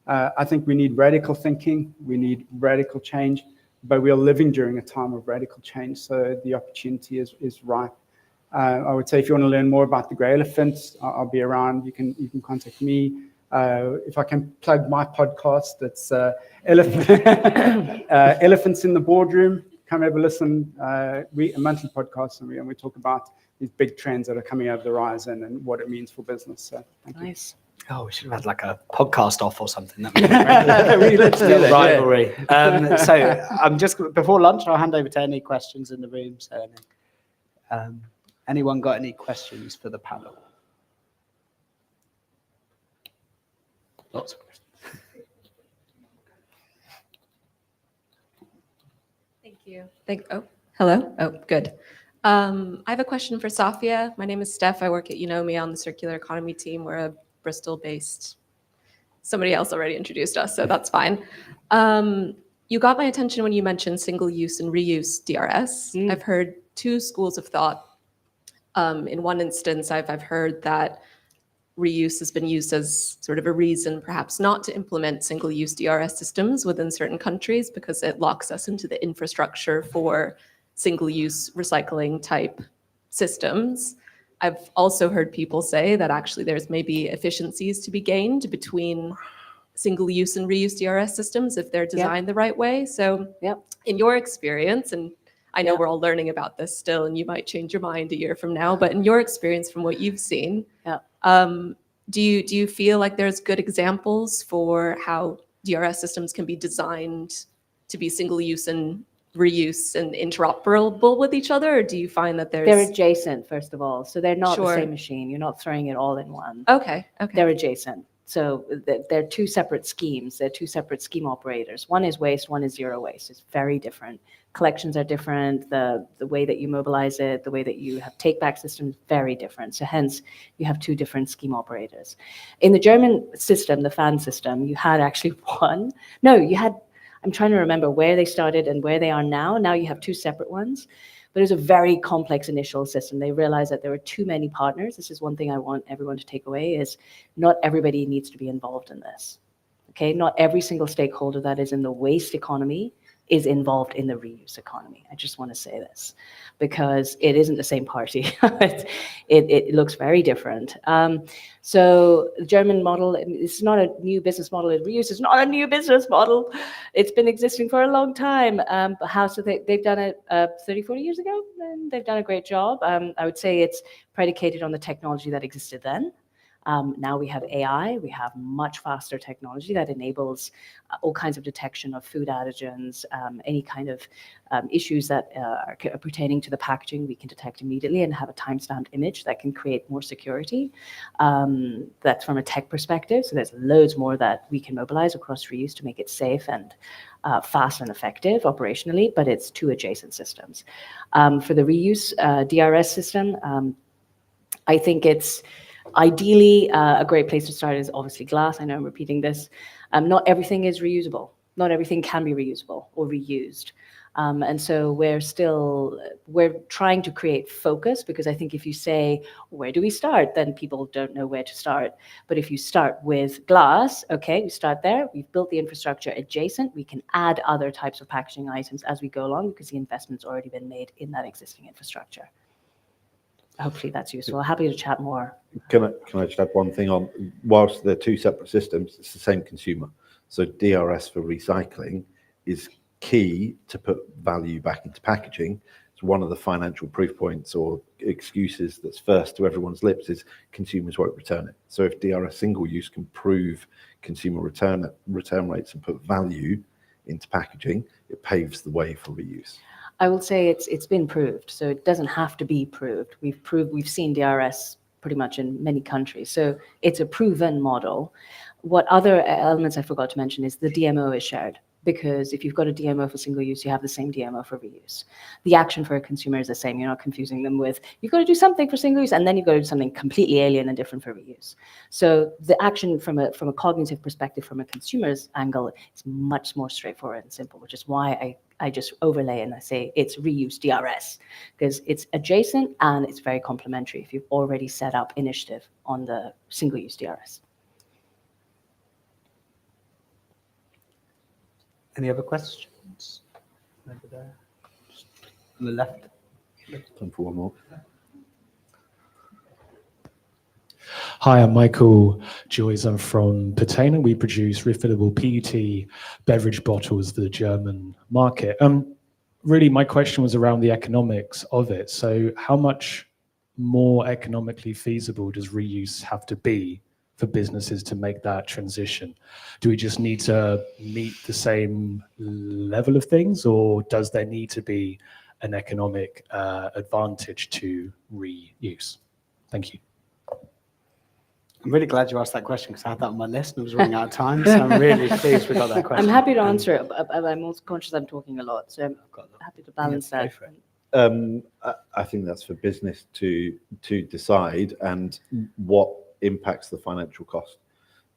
I think we need radical thinking, we need radical change, but we are living during a time of radical change, so the opportunity is ripe. I would say if you want to learn more about the grey elephant, I'll be around. You can contact me. If I can plug my podcast, that's Elephants in the Boardroom. Come have a listen. A monthly podcast, and we talk about these big trends that are coming over the horizon and what it means for business. So thank you.
Nice.
Oh, we should have had like a podcast off or something. That
let's do that,
rivalry. Yeah. So I'm just before lunch. I'll hand over to any questions in the room. So, anyone got any questions for the panel? Lots of questions.
Thank you. Hello. Oh, good. I have a question for Safia. My name is Steph. I work at Eunomia on the circular economy team. We're a Bristol-based. Somebody else already introduced us, so that's fine. You got my attention when you mentioned single-use and reuse DRS. I've heard two schools of thought. In one instance, I've heard that reuse has been used as sort of a reason perhaps not to implement single-use DRS systems within certain countries because it locks us into the infrastructure for single-use recycling type systems. I've also heard people say that actually there's maybe efficiencies to be gained between single-use and reuse DRS systems if they're designed the right way. So in your experience, and I know we're all learning about this still, and you might change your mind a year from now, but in your experience from what you've seen, do you feel like there's good examples for how DRS systems can be designed to be single-use and reuse and interoperable with each other, or do you find that
They're adjacent, first of all, so they're not the
Sure.
same machine. You're not throwing it all in one.
Okay.
They're adjacent. So they're two separate schemes. They're two separate scheme operators. One is waste, one is zero waste. It's very different. Collections are different. The way that you mobilize it, the way that you have take-back systems, very different. So hence, you have two different scheme operators. In the German system, the FAN system, you had actually one. No, you had, I'm trying to remember where they started and where they are now. Now you have two separate ones. But it was a very complex initial system. They realized that there were too many partners. This is one thing I want everyone to take away is not everybody needs to be involved in this. Okay, not every single stakeholder that is in the waste economy is involved in the reuse economy. I just want to say this because it isn't the same party. it looks very different. So the German model, it's not a new business model. Reuse is not a new business model. It's been existing for a long time. But they've done it 30, 40 years ago, and they've done a great job. I would say it's predicated on the technology that existed then. Now we have AI, we have much faster technology that enables all kinds of detection of food allergens, any kind of issues that are pertaining to the packaging, we can detect immediately and have a timestamped image that can create more security. That's from a tech perspective. So there's loads more that we can mobilize across reuse to make it safe and fast and effective operationally, but it's two adjacent systems. For the reuse DRS system, I think it's ideally a great place to start is obviously glass. I know I'm repeating this. Not everything is reusable. Not everything can be reusable or reused. And so we're trying to create focus, because I think if you say, where do we start? Then people don't know where to start. But if you start with glass, okay, we start there. We've built the infrastructure adjacent. We can add other types of packaging items as we go along because the investment's already been made in that existing infrastructure. Hopefully that's useful. Happy to chat more.
Can I just add one thing on? Whilst they're two separate systems, it's the same consumer. So DRS for recycling is key to put value back into packaging. It's one of the financial proof points or excuses that's first to everyone's lips is consumers won't return it. So if DRS single use can prove consumer return rates and put value into packaging, it paves the way for reuse.
I will say it's been proved, so it doesn't have to be proved. We've seen DRS pretty much in many countries, so it's a proven model. What other elements I forgot to mention is the DMO is shared, because if you've got a DMO for single use, you have the same DMO for reuse. The action for a consumer is the same. You're not confusing them with, you've got to do something for single use and then you've got to do something completely alien and different for reuse. So the action from a cognitive perspective, from a consumer's angle, is much more straightforward and simple, which is why I just overlay and I say it's reuse DRS, because it's adjacent and it's very complementary if you've already set up initiative on the single use DRS.
Any other questions? Over there. On the left.
Time for one more.
Hi, I'm Michael Joyce. I'm from Patena. We produce refillable PET beverage bottles for the German market. Really, my question was around the economics of it. So how much more economically feasible does reuse have to be for businesses to make that transition? Do we just need to meet the same level of things, or does there need to be an economic advantage to reuse? Thank you.
I'm really glad you asked that question because I had that on my list and I was running out of time, so I'm really pleased we got that question.
I'm happy to answer it, but I'm also conscious I'm talking a lot, so I'm happy to balance that.
I think that's for business to decide, and what impacts the financial cost.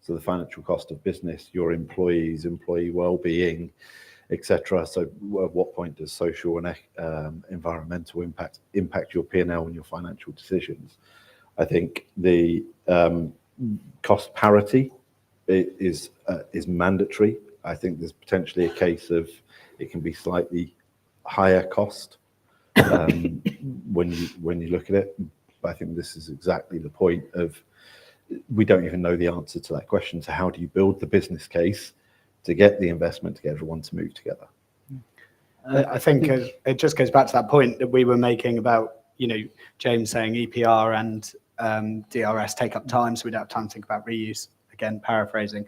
So the financial cost of business, your employees, employee well-being, etc. So at what point does social and environmental impact your P&L and your financial decisions? I think the cost parity is mandatory. I think there's potentially a case of it can be slightly higher cost when you look at it. But I think this is exactly the point of, we don't even know the answer to that question. So how do you build the business case to get the investment, to get everyone to move together?
I think it just goes back to that point that we were making about, James saying EPR and DRS take up time, so we don't have time to think about reuse. Again, paraphrasing.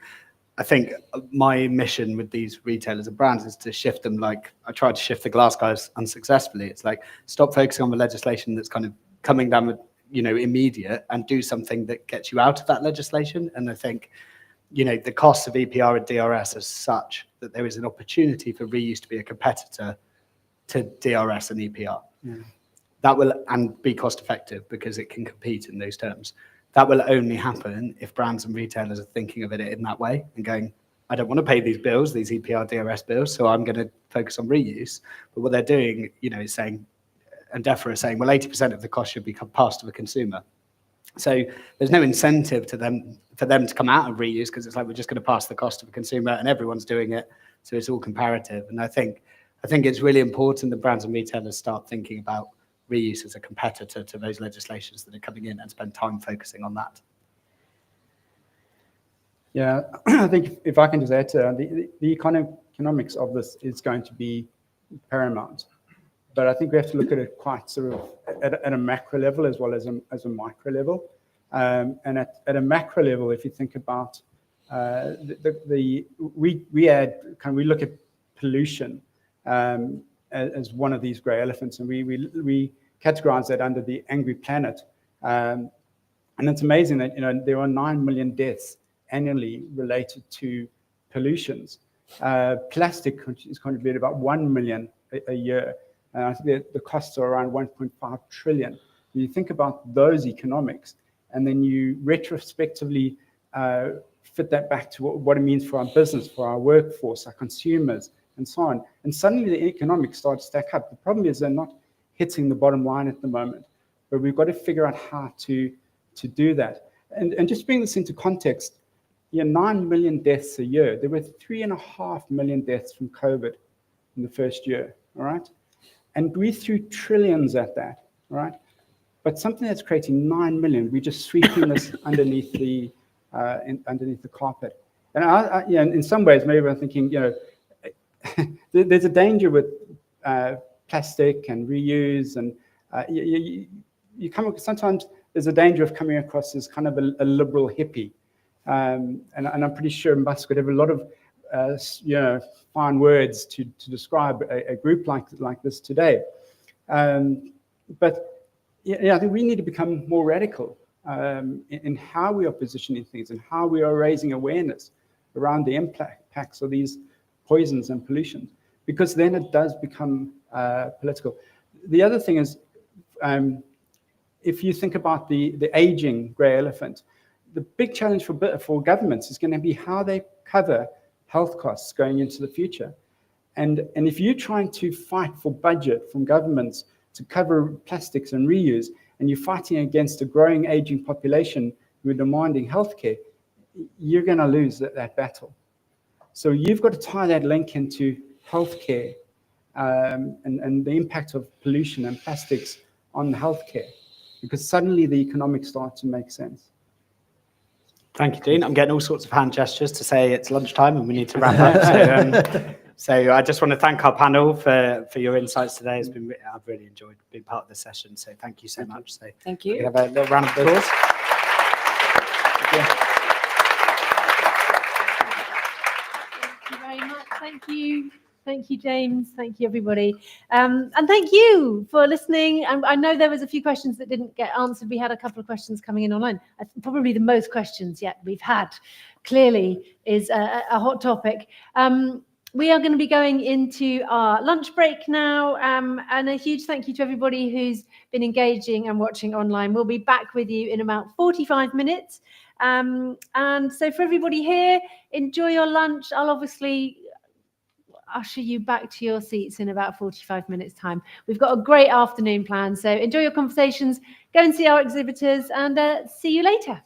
I think my mission with these retailers and brands is to shift them, like I tried to shift the glass guys unsuccessfully. It's like, stop focusing on the legislation that's kind of coming down with, immediate, and do something that gets you out of that legislation. And I think, the costs of EPR and DRS are such that there is an opportunity for reuse to be a competitor to DRS and EPR. Yeah. That will, and be cost effective because it can compete in those terms. That will only happen if brands and retailers are thinking of it in that way and going, I don't want to pay these bills, these EPR, DRS bills, so I'm going to focus on reuse. But what they're doing, is saying, and DEFRA is saying, well, 80% of the cost should be passed to the consumer. So there's no incentive for them to come out of reuse, because it's like, we're just going to pass the cost to the consumer and everyone's doing it. So it's all comparative. And I think I think it's really important that brands and retailers start thinking about reuse as a competitor to those legislations that are coming in and spend time focusing on that.
Yeah, I think if I can just add to the economics of this is going to be paramount. But I think we have to look at it quite sort of at a macro level as well as a micro level. And at a macro level, if you think about we look at pollution as one of these grey elephants, and we categorize that under the angry planet. And it's amazing that there are 9 million deaths annually related to pollutions. Plastic is contributed about 1 million a year. I think the costs are around 1.5 trillion. When you think about those economics, and then you retrospectively fit that back to what it means for our business, for our workforce, our consumers, and so on. And suddenly the economics start to stack up. The problem is they're not hitting the bottom line at the moment, but we've got to figure out how to do that. And just bring this into context, 9 million deaths a year. There were 3.5 million deaths from COVID in the first year, all right? And we threw trillions at that, all right? But something that's creating 9 million, we're just sweeping this underneath the carpet. And in some ways, maybe I'm thinking, there's a danger with plastic and reuse, and you come. Sometimes there's a danger of coming across as kind of a liberal hippie, and I'm pretty sure Musk would have a lot of fine words to describe a group like this today. But I think we need to become more radical in how we are positioning things and how we are raising awareness around the impacts of these poisons and pollutions, because then it does become political. The other thing is, if you think about the aging grey elephant, the big challenge for governments is going to be how they cover health costs going into the future. And if you're trying to fight for budget from governments to cover plastics and reuse, and you're fighting against a growing aging population who are demanding healthcare, you're going to lose that battle. So you've got to tie that link into healthcare and the impact of pollution and plastics on healthcare, because suddenly the economics start to make sense.
Thank you, Dean. I'm getting all sorts of hand gestures to say it's lunchtime and we need to wrap up. So I just want to thank our panel for your insights today. I've really enjoyed being part of the session. So thank you so much. So
thank you.
We have a little round of applause.
Thank you very much. Thank you. Thank you, James. Thank you, everybody. And thank you for listening. I know there was a few questions that didn't get answered. We had a couple of questions coming in online. Probably the most questions yet we've had, clearly, is a hot topic. We are going to be going into our lunch break now. And a huge thank you to everybody who's been engaging and watching online. We'll be back with you in about 45 minutes. And so for everybody here, enjoy your lunch. I'll obviously usher you back to your seats in about 45 minutes time. We've got a great afternoon planned, so enjoy your conversations, go and see our exhibitors, and see you later.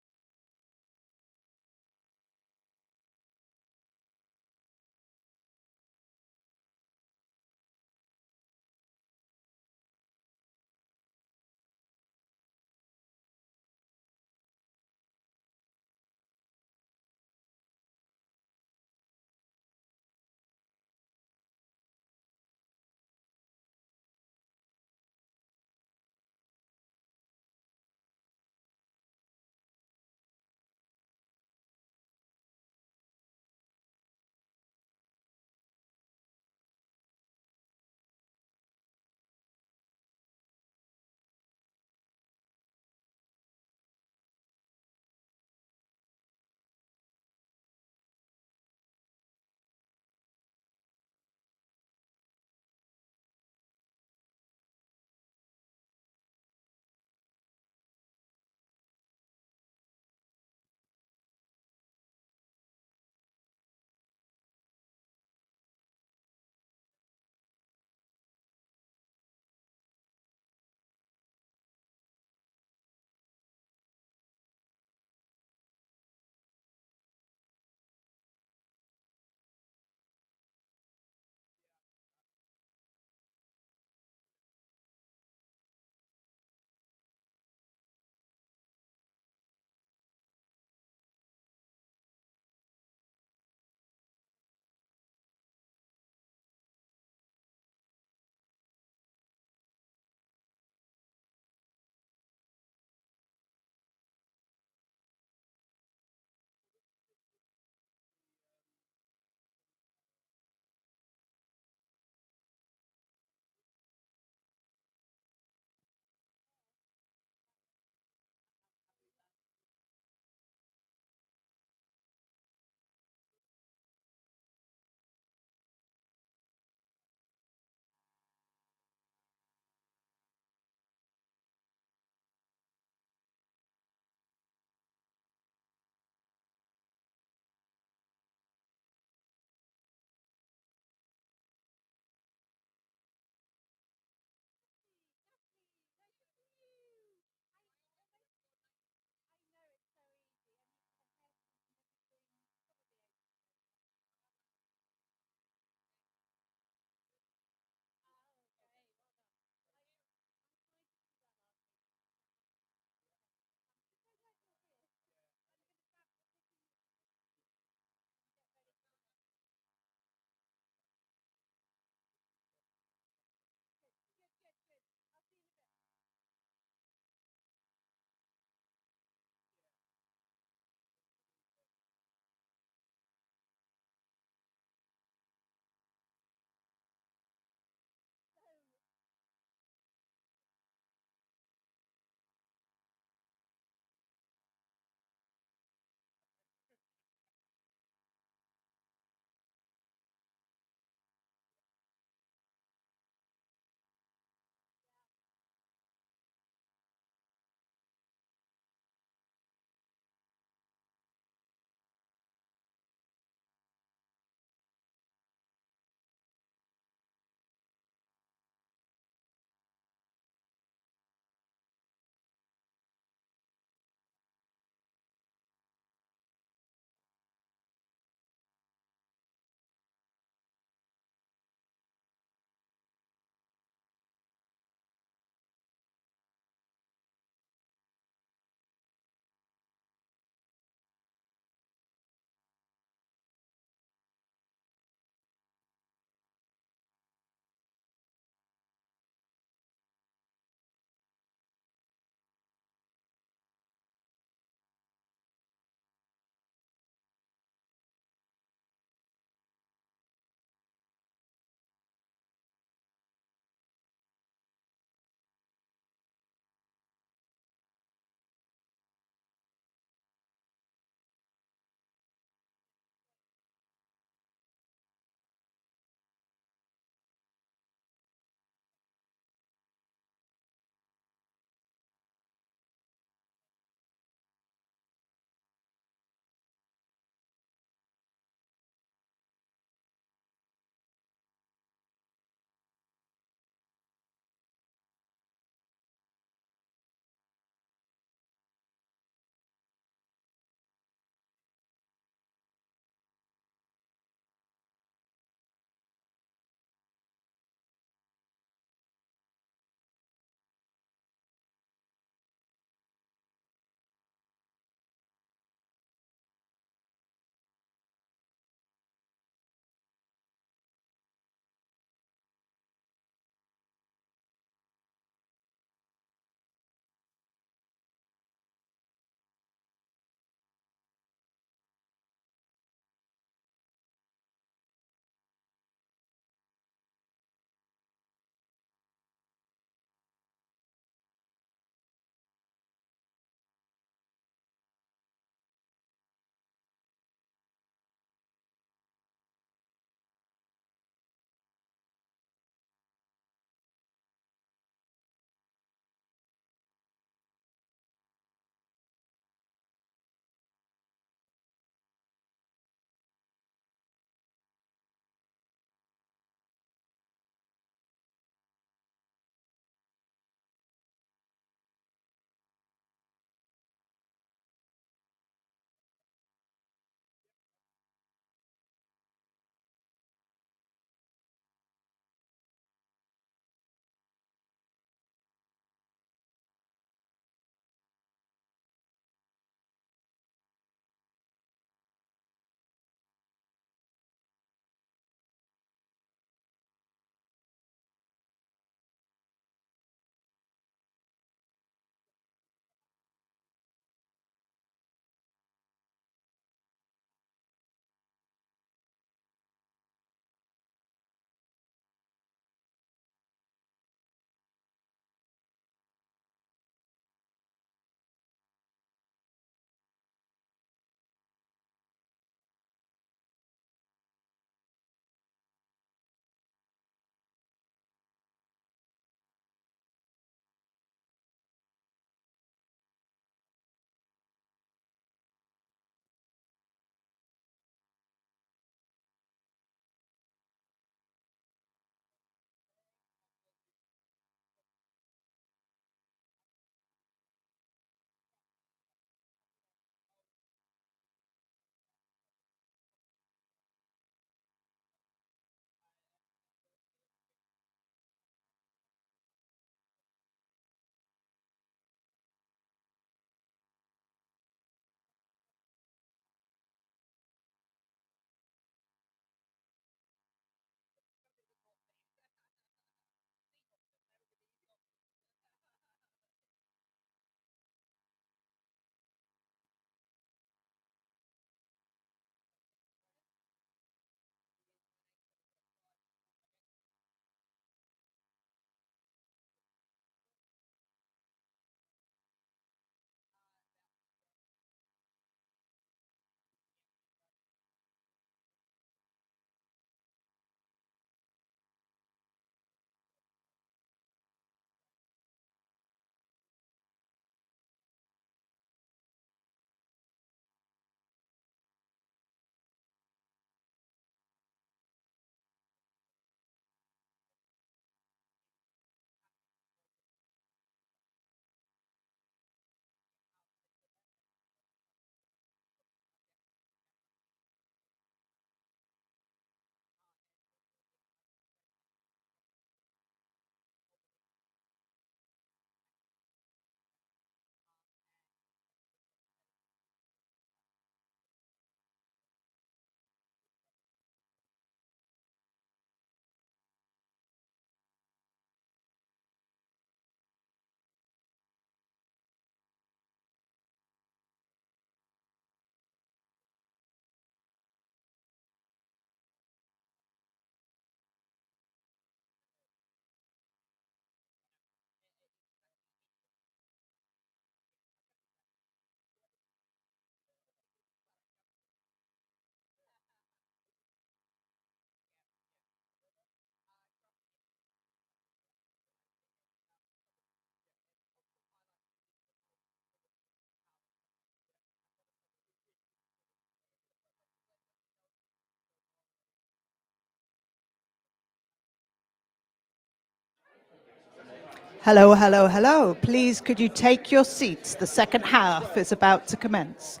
Hello, hello, hello. Please, could you take your seats? The second half is about to commence.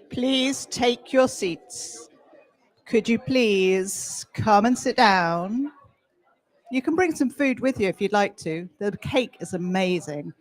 Please take your seats. Could you please come and sit down? You can bring some food with you if you'd like to. The cake is amazing.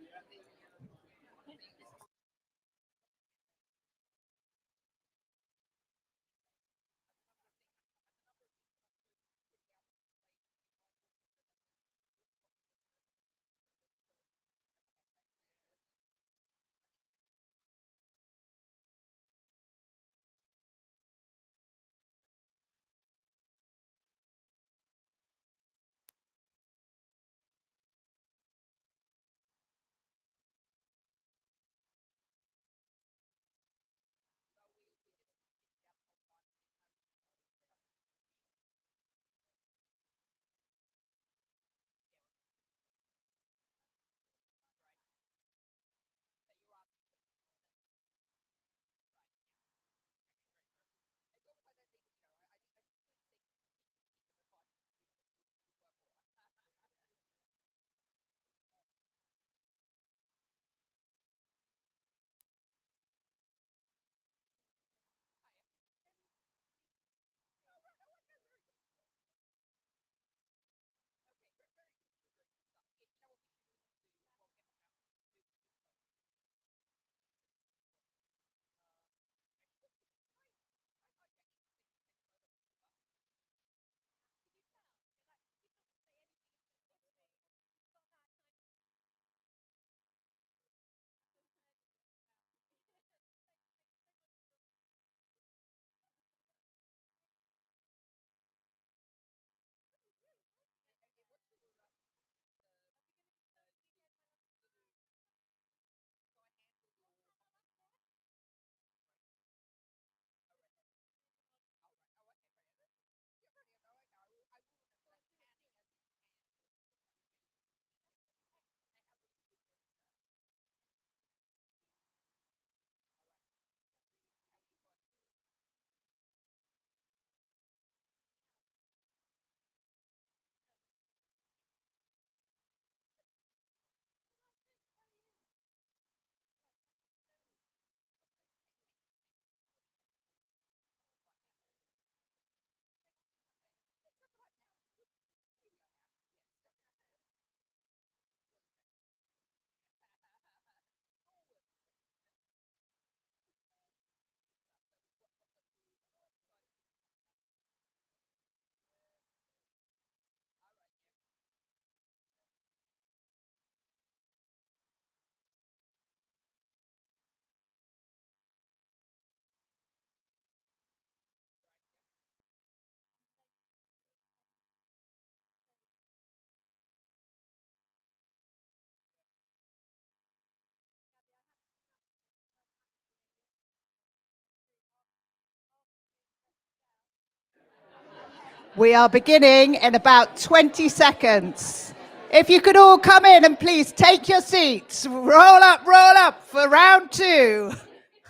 We are beginning in about 20 seconds. If you could all come in and please take your seats, roll up for round 2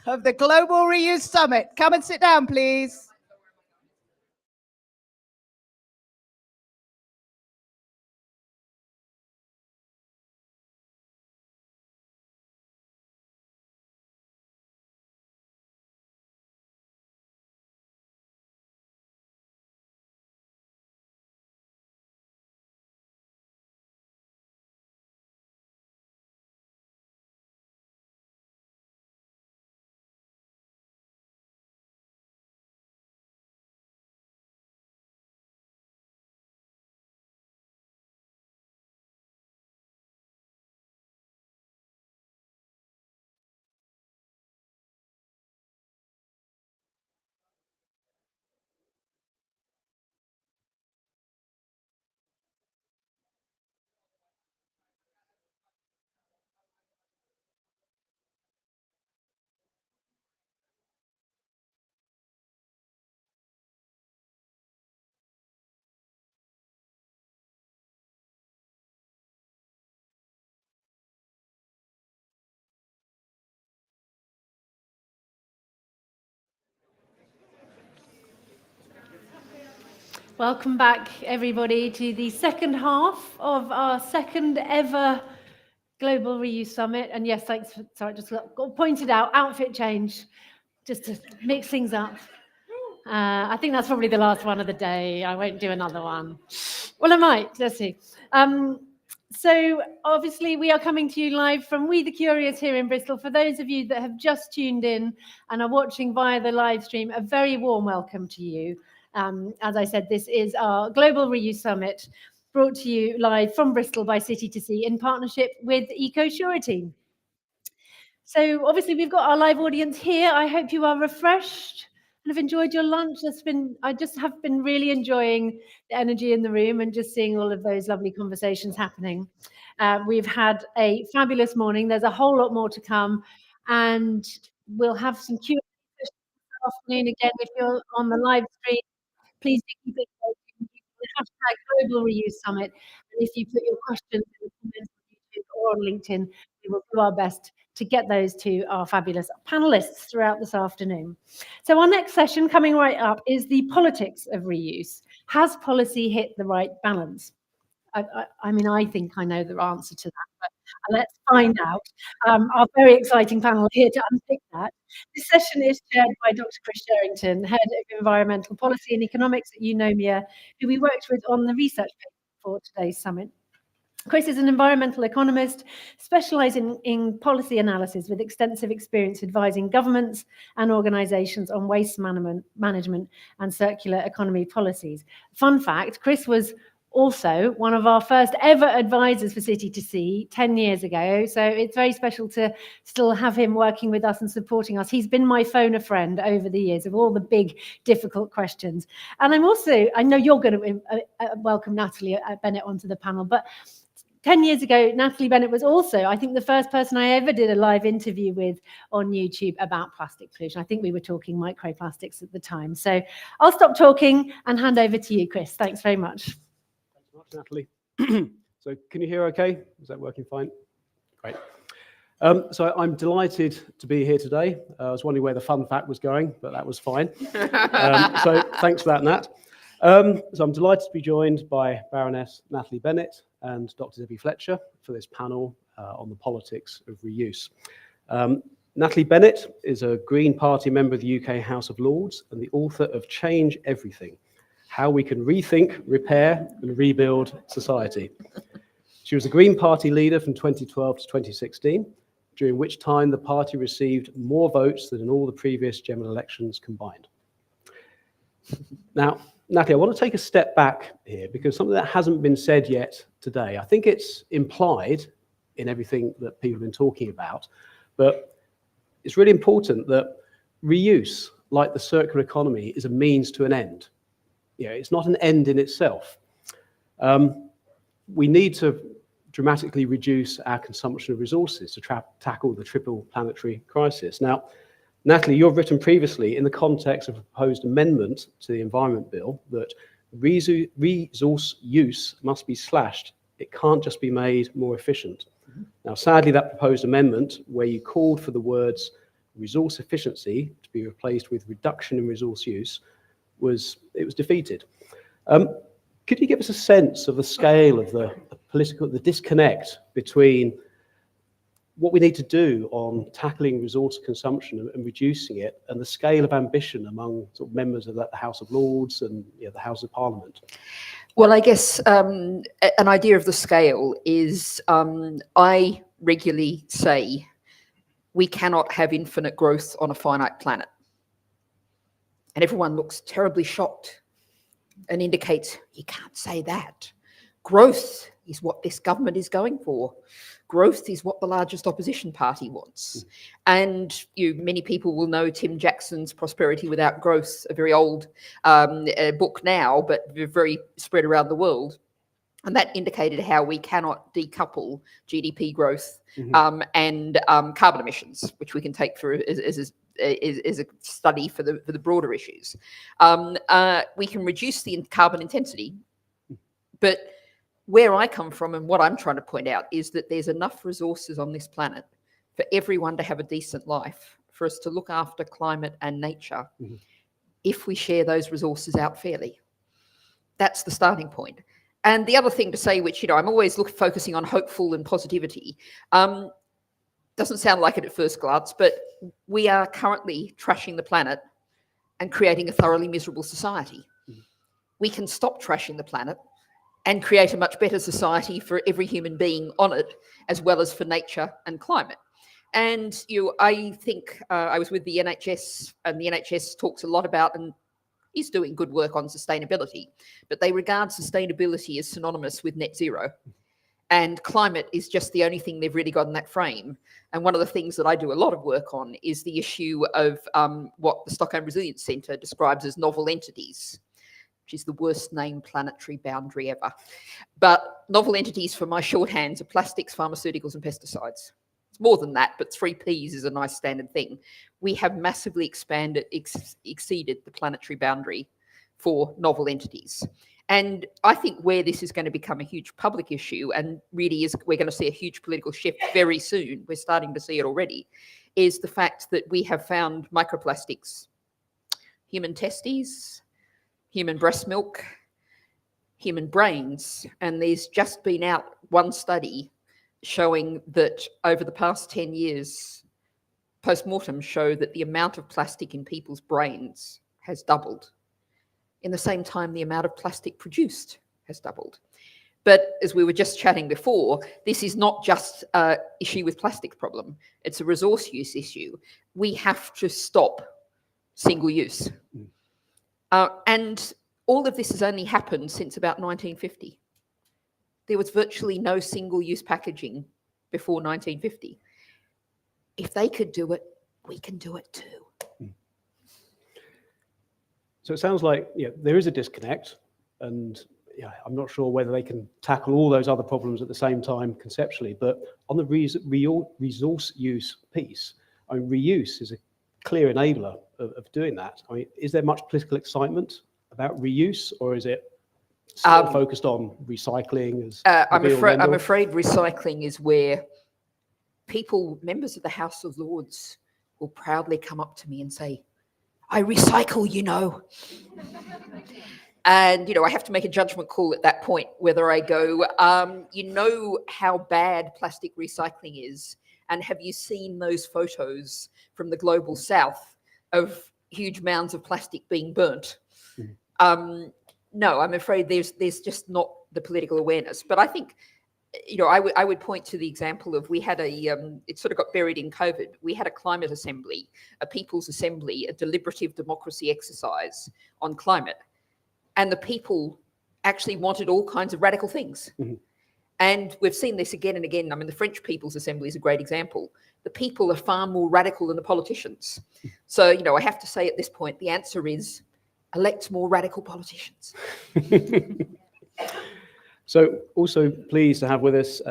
of the Global Reuse Summit. Come and sit down, please.
Welcome back, everybody, to the second half of our second ever Global Reuse Summit. And yes, thanks for, sorry, just got pointed out, outfit change, just to mix things up. I think that's probably the last one of the day. I won't do another one. Well, I might, let's see. So obviously we are coming to you live from We the Curious here in Bristol. For those of you that have just tuned in and are watching via the live stream, a very warm welcome to you. As I said, this is our Global Reuse Summit, brought to you live from Bristol by City to Sea in partnership with EcoSurety. So obviously we've got our live audience here. I hope you are refreshed and have enjoyed your lunch. I just have been really enjoying the energy in the room and just seeing all of those lovely conversations happening. We've had a fabulous morning. There's a whole lot more to come, and we'll have some Q&A this afternoon again. If you're on the live stream, please do keep it going. Hashtag Global Reuse Summit. And if you put your questions in the comments on YouTube or on LinkedIn, we will do our best to get those to our fabulous panelists throughout this afternoon. So our next session coming right up is the politics of reuse. Has policy hit the right balance? I mean, I think I know the answer to that, but let's find out. Our very exciting panel here to unpick that. This session is chaired by Dr. Chris Sherrington, Head of Environmental Policy and Economics at Eunomia, who we worked with on the research paper for today's summit. Chris is an environmental economist specializing in policy analysis with extensive experience advising governments and organizations on waste management and circular economy policies. Fun fact, Chris was also one of our first ever advisors for City to Sea 10 years ago. So it's very special to still have him working with us and supporting us. He's been my phone a friend over the years of all the big, difficult questions. And I know you're going to welcome Natalie Bennett onto the panel, but 10 years ago, Natalie Bennett was also, I think, the first person I ever did a live interview with on YouTube about plastic pollution. I think we were talking microplastics at the time. So I'll stop talking and hand over to you, Chris. Thanks very much.
Thanks so much, Natalie. So can you hear okay? Is that working fine? Great. So I'm delighted to be here today. I was wondering where the fun fact was going, but that was fine. So thanks for that, Nat. So I'm delighted to be joined by Baroness Natalie Bennett and Dr. Debbie Fletcher for this panel on the politics of reuse. Natalie Bennett is a Green Party member of the UK House of Lords and the author of Change Everything: How We Can Rethink, Repair and Rebuild Society. She was a Green Party leader from 2012 to 2016, during which time the party received more votes than in all the previous general elections combined. Now, Natalie, I want to take a step back here because something that hasn't been said yet today. I think it's implied in everything that people have been talking about, but it's really important that reuse, like the circular economy, is a means to an end. You know, it's not an end in itself. We need to dramatically reduce our consumption of resources to tackle the triple planetary crisis. Now, Natalie, you've written previously in the context of a proposed amendment to the Environment Bill that resource use must be slashed. It can't just be made more efficient. Now, sadly, that proposed amendment, where you called for the words resource efficiency to be replaced with reduction in resource use, was defeated. Could you give us a sense of the scale of the disconnect between what we need to do on tackling resource consumption and reducing it, and the scale of ambition among sort of members of the House of Lords and the House of Parliament?
Well, I guess an idea of the scale is I regularly say we cannot have infinite growth on a finite planet. And everyone looks terribly shocked and indicates, you can't say that. Growth is what this government is going for. Growth is what the largest opposition party wants. And many people will know Tim Jackson's Prosperity Without Growth, a very old book now, but very spread around the world. And that indicated how we cannot decouple GDP growth and carbon emissions, which we can take for as a study for the broader issues. We can reduce the carbon intensity, but where I come from and what I'm trying to point out is that there's enough resources on this planet for everyone to have a decent life, for us to look after climate and nature, if we share those resources out fairly. That's the starting point. And the other thing to say, which, I'm always focusing on hopeful and positivity, doesn't sound like it at first glance, but we are currently trashing the planet and creating a thoroughly miserable society. We can stop trashing the planet and create a much better society for every human being on it, as well as for nature and climate. And I think I was with the NHS, and the NHS talks a lot about and is doing good work on sustainability, but they regard sustainability as synonymous with net zero. And climate is just the only thing they've really got in that frame. And one of the things that I do a lot of work on is the issue of what the Stockholm Resilience Centre describes as novel entities, which is the worst named planetary boundary ever. But novel entities, for my shorthands, are plastics, pharmaceuticals, and pesticides. It's more than that, but 3 Ps is a nice standard thing. We have massively exceeded the planetary boundary for novel entities. And I think where this is going to become a huge public issue, and really we're going to see a huge political shift very soon, we're starting to see it already, is the fact that we have found microplastics, human testes, human breast milk, human brains, and there's just been out one study showing that over the past 10 years, post-mortem show that the amount of plastic in people's brains has doubled. In the same time, the amount of plastic produced has doubled. But as we were just chatting before, this is not just an issue with plastic problem. It's a resource use issue. We have to stop single use. And all of this has only happened since about 1950. There was virtually no single-use packaging before 1950. If they could do it, we can do it too.
So it sounds like there is a disconnect, and I'm not sure whether they can tackle all those other problems at the same time conceptually. But on the resource use piece, reuse is a clear enabler of doing that. Is there much political excitement about reuse, or is it still focused on recycling?
I'm afraid recycling is where members of the House of Lords, will proudly come up to me and say, "I recycle, And, I have to make a judgment call at that point, whether I go, you know how bad plastic recycling is, and have you seen those photos from the global south of huge mounds of plastic being burnt? No, I'm afraid there's just not the political awareness. But I think, I would point to the example of we had it sort of got buried in COVID. We had a climate assembly, a people's assembly, a deliberative democracy exercise on climate. And the people actually wanted all kinds of radical things. Mm-hmm. And we've seen this again and again. The French People's Assembly is a great example. The people are far more radical than the politicians. So, I have to say at this point, the answer is elect more radical politicians.
So also pleased to have with us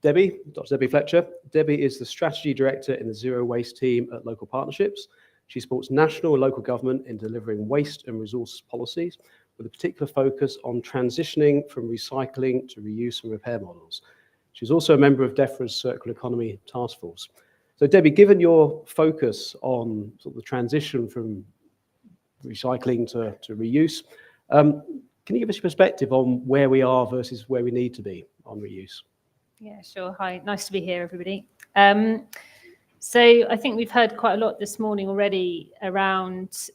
Debbie, Dr. Debbie Fletcher. Debbie is the Strategy Director in the Zero Waste team at Local Partnerships. She supports national and local government in delivering waste and resource policies, with a particular focus on transitioning from recycling to reuse and repair models. She's also a member of DEFRA's Circular Economy Task Force. So Debbie, given your focus on sort of the transition from recycling to reuse, can you give us your perspective on where we are versus where we need to be on reuse?
Yeah, sure. Hi, nice to be here, everybody. So I think we've heard quite a lot this morning already around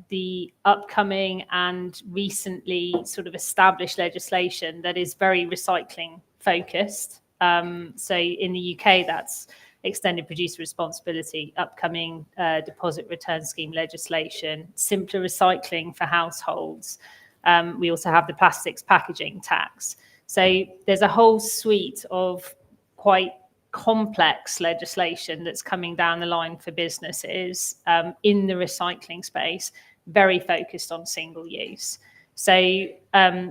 the upcoming and recently sort of established legislation that is very recycling focused. So in the UK, that's extended producer responsibility, upcoming deposit return scheme legislation, simpler recycling for households. We also have the plastics packaging tax. So there's a whole suite of quite complex legislation that's coming down the line for businesses in the recycling space, very focused on single use. So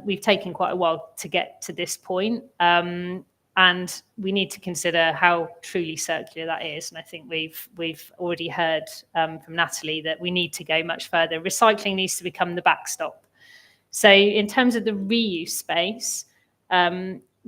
we've taken quite a while to get to this point, and we need to consider how truly circular that is. And I think we've already heard from Natalie that we need to go much further. Recycling needs to become the backstop. So in terms of the reuse space,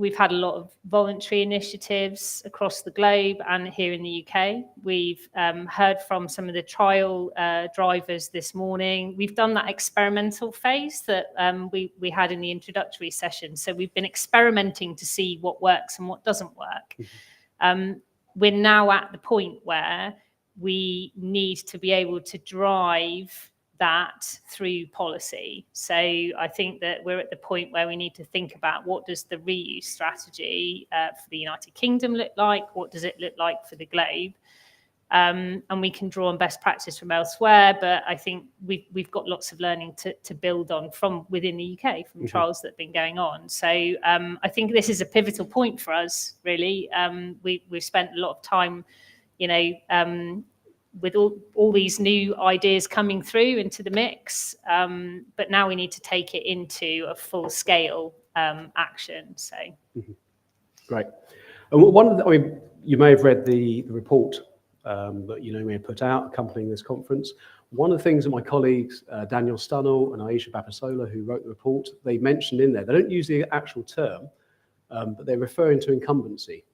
We've had a lot of voluntary initiatives across the globe and here in the UK. We've heard from some of the trial drivers this morning. We've done that experimental phase that we had in the introductory session. So we've been experimenting to see what works and what doesn't work. We're now at the point where we need to be able to drive that through policy. So I think that we're at the point where we need to think about what does the reuse strategy for the United Kingdom look like? What does it look like for the globe? And we can draw on best practice from elsewhere, but I think we've got lots of learning to build on from within the UK, from trials that have been going on. So I think this is a pivotal point for us, really. We've spent a lot of time, with all these new ideas coming through into the mix, but now we need to take it into a full-scale action. So,
great. And you may have read the report that we have put out accompanying this conference. One of the things that my colleagues Daniel Stunnell and Aisha Bapasola, who wrote the report, they mentioned in there, they don't use the actual term, but they're referring to incumbency.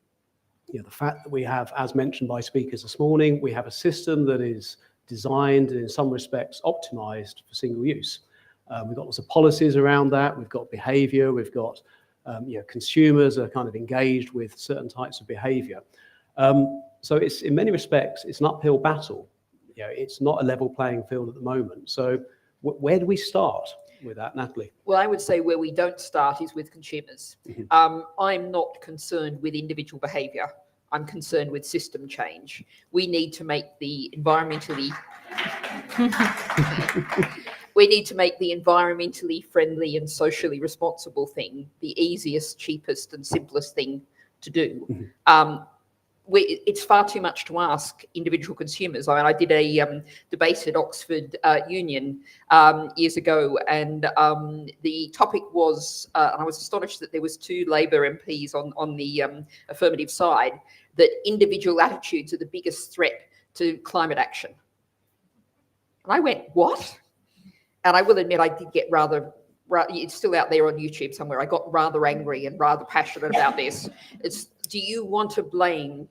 The fact that we have, as mentioned by speakers this morning, we have a system that is designed and in some respects optimized for single use. We've got lots of policies around that. We've got behavior. We've got consumers are kind of engaged with certain types of behavior. So it's, in many respects, it's an uphill battle. It's not a level playing field at the moment. So where do we start with that, Natalie?
Well, I would say where we don't start is with consumers. I'm not concerned with individual behaviour. I'm concerned with system change. We need to make the environmentally friendly and socially responsible thing the easiest, cheapest, and simplest thing to do. It's far too much to ask individual consumers. I did a debate at Oxford Union years ago, and the topic was, and I was astonished that there was 2 Labour MPs on the affirmative side, that individual attitudes are the biggest threat to climate action. And I went, what? And I will admit I did get rather, it's still out there on YouTube somewhere, I got rather angry and rather passionate about this. Do you want to blame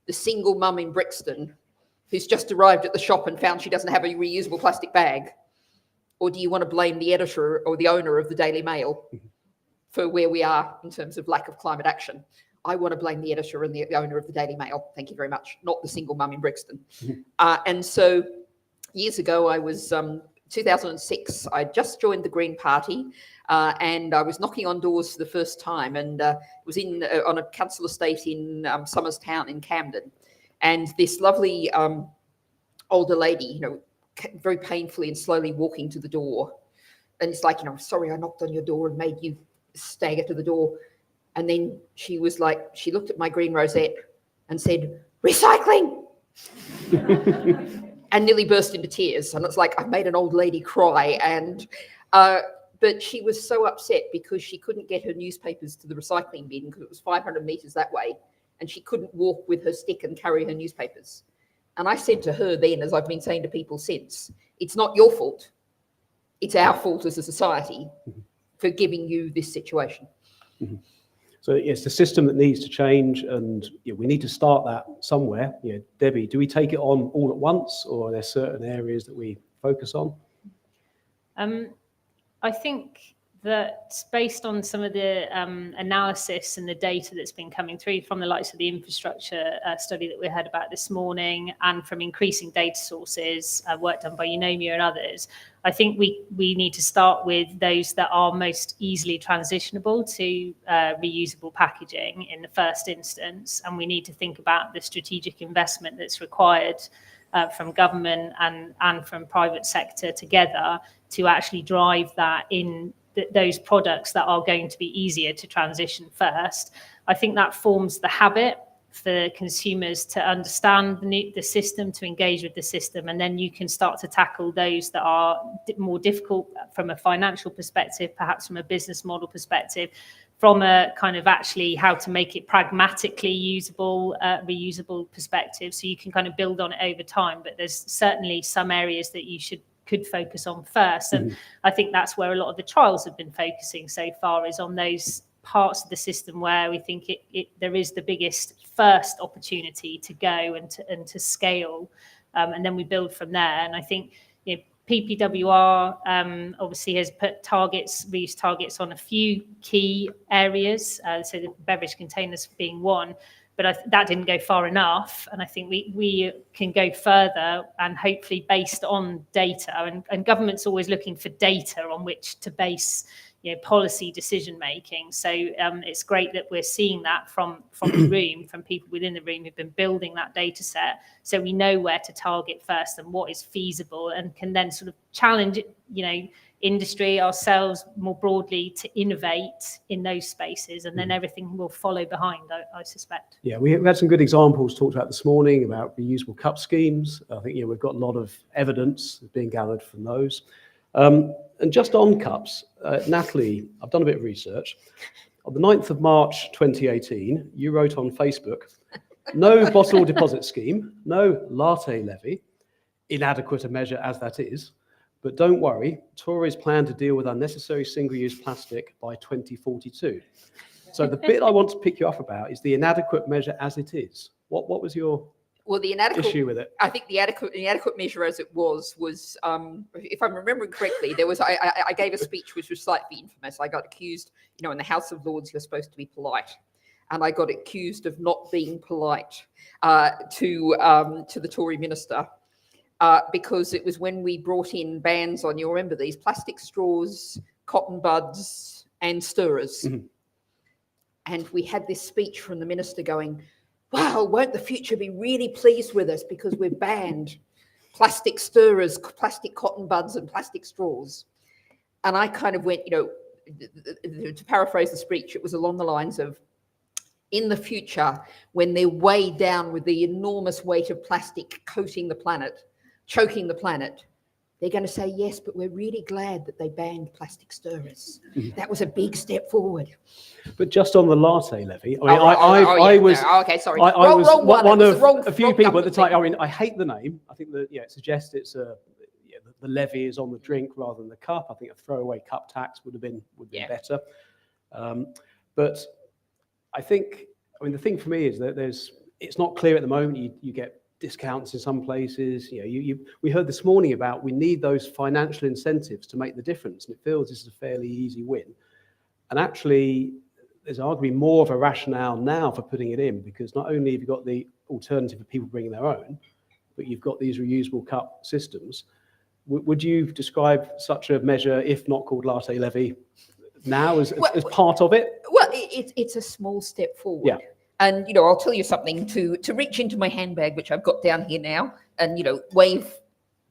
the single mum in Brixton who's just arrived at the shop and found she doesn't have a reusable plastic bag? Or do you want to blame the editor or the owner of the Daily Mail for where we are in terms of lack of climate action? I want to blame the editor and the owner of the Daily Mail, thank you very much, not the single mum in Brixton. And so years ago, I was 2006, I just joined the Green Party, and I was knocking on doors for the first time, and it was on a council estate in Somers Town in Camden. And this lovely older lady, very painfully and slowly walking to the door. And it's like, sorry, I knocked on your door and made you stagger to the door. And then she was like, she looked at my green rosette and said, recycling! And nearly burst into tears. And it's like, I've made an old lady cry. And but she was so upset because she couldn't get her newspapers to the recycling bin because it was 500 meters that way. And she couldn't walk with her stick and carry her newspapers. And I said to her then, as I've been saying to people since, it's not your fault. It's our fault as a society for giving you this situation.
So it's the system that needs to change, and we need to start that somewhere. Debbie, do we take it on all at once, or are there certain areas that we focus on?
I think that based on some of the analysis and the data that's been coming through from the likes of the infrastructure study that we heard about this morning, and from increasing data sources, work done by Eunomia and others, I think we need to start with those that are most easily transitionable to reusable packaging in the first instance, and we need to think about the strategic investment that's required from government and from private sector together to actually drive that in those products that are going to be easier to transition first. I think that forms the habit for consumers to understand the system, to engage with the system, and then you can start to tackle those that are more difficult from a financial perspective, perhaps from a business model perspective, from a kind of actually how to make it pragmatically usable, reusable perspective. So you can kind of build on it over time, but there's certainly some areas that you could focus on first. And I think that's where a lot of the trials have been focusing so far, is on those parts of the system where we think there is the biggest first opportunity to go and to scale, and then we build from there. And I think PPWR obviously has put reuse targets on a few key areas, so the beverage containers being one, but that didn't go far enough. And I think we can go further, and hopefully based on data, and government's always looking for data on which to base policy decision making. So it's great that we're seeing that from the room, from people within the room who've been building that data set, so we know where to target first and what is feasible, and can then sort of challenge industry, ourselves more broadly, to innovate in those spaces, and then everything will follow behind, I suspect.
Yeah, we had some good examples talked about this morning about reusable cup schemes. I think we've got a lot of evidence being gathered from those. And just on cups, Natalie, I've done a bit of research. On the 9th of March 2018, you wrote on Facebook, no bottle deposit scheme, no latte levy, inadequate a measure as that is, but don't worry, Tories plan to deal with unnecessary single-use plastic by 2042. So the bit I want to pick you up about is the inadequate measure as it is. What was your issue with it?
I think the adequate measure as it was, if I'm remembering correctly, I gave a speech which was slightly infamous. I got accused, in the House of Lords, you're supposed to be polite. And I got accused of not being polite to the Tory minister. Because it was when we brought in bans on, you'll remember these, plastic straws, cotton buds, and stirrers. Mm-hmm. And we had this speech from the minister going, wow, won't the future be really pleased with us because we've banned plastic stirrers, plastic cotton buds, and plastic straws. And I kind of went, to paraphrase the speech, it was along the lines of, in the future, when they're weighed down with the enormous weight of plastic coating the planet, choking the planet, they're going to say, yes, but we're really glad that they banned plastic stirrers. That was a big step forward.
But just on the latte levy, I was one of a few people at the time. I mean, I hate the name. I think that it suggests it's the levy is on the drink rather than the cup. I think a throwaway cup tax would have been better. But I think, the thing for me is that it's not clear at the moment. You get discounts in some places. We heard this morning about we need those financial incentives to make the difference, and it feels this is a fairly easy win. And actually, there's arguably more of a rationale now for putting it in, because not only have you got the alternative of people bringing their own, but you've got these reusable cup systems. Would you describe such a measure, if not called latte levy, now as part of it?
Well, it's a small step forward.
Yeah.
And, I'll tell you something, to reach into my handbag, which I've got down here now, and, wave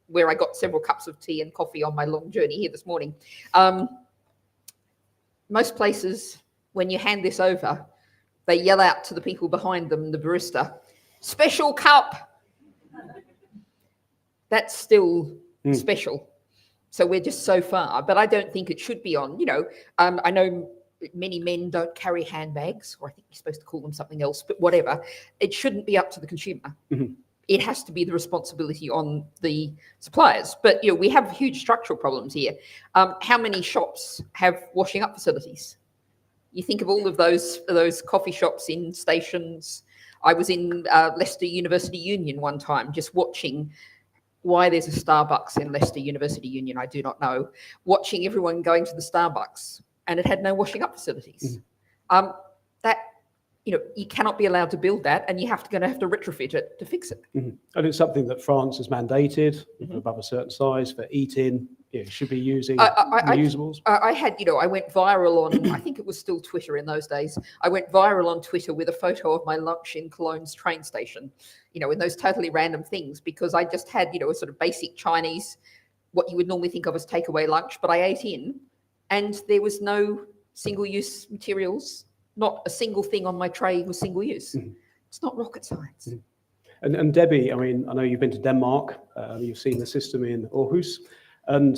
where I got several cups of tea and coffee on my long journey here this morning. Most places, when you hand this over, they yell out to the people behind them, the barista, special cup. That's still special. So we're just so far, but I don't think it should be on, I know many men don't carry handbags, or I think you're supposed to call them something else, but whatever. It shouldn't be up to the consumer. Mm-hmm. It has to be the responsibility on the suppliers. But we have huge structural problems here. How many shops have washing up facilities? You think of all of those coffee shops in stations. I was in Leicester University Union one time, just watching why there's a Starbucks in Leicester University Union, I do not know. Watching everyone going to the Starbucks, and it had no washing up facilities. You cannot be allowed to build that, and you're going to have to retrofit it to fix it.
Mm-hmm. And it's something that France has mandated above a certain size for eat-in. Should be using reusables.
I went viral on, I think it was still Twitter in those days. I went viral on Twitter with a photo of my lunch in Cologne's train station, in those totally random things, because I just had, a sort of basic Chinese, what you would normally think of as takeaway lunch, but I ate in, and there was no single-use materials. Not a single thing on my tray was single use. Mm-hmm. It's not rocket science.
Mm-hmm. And Debbie, I know you've been to Denmark. You've seen the system in Aarhus, and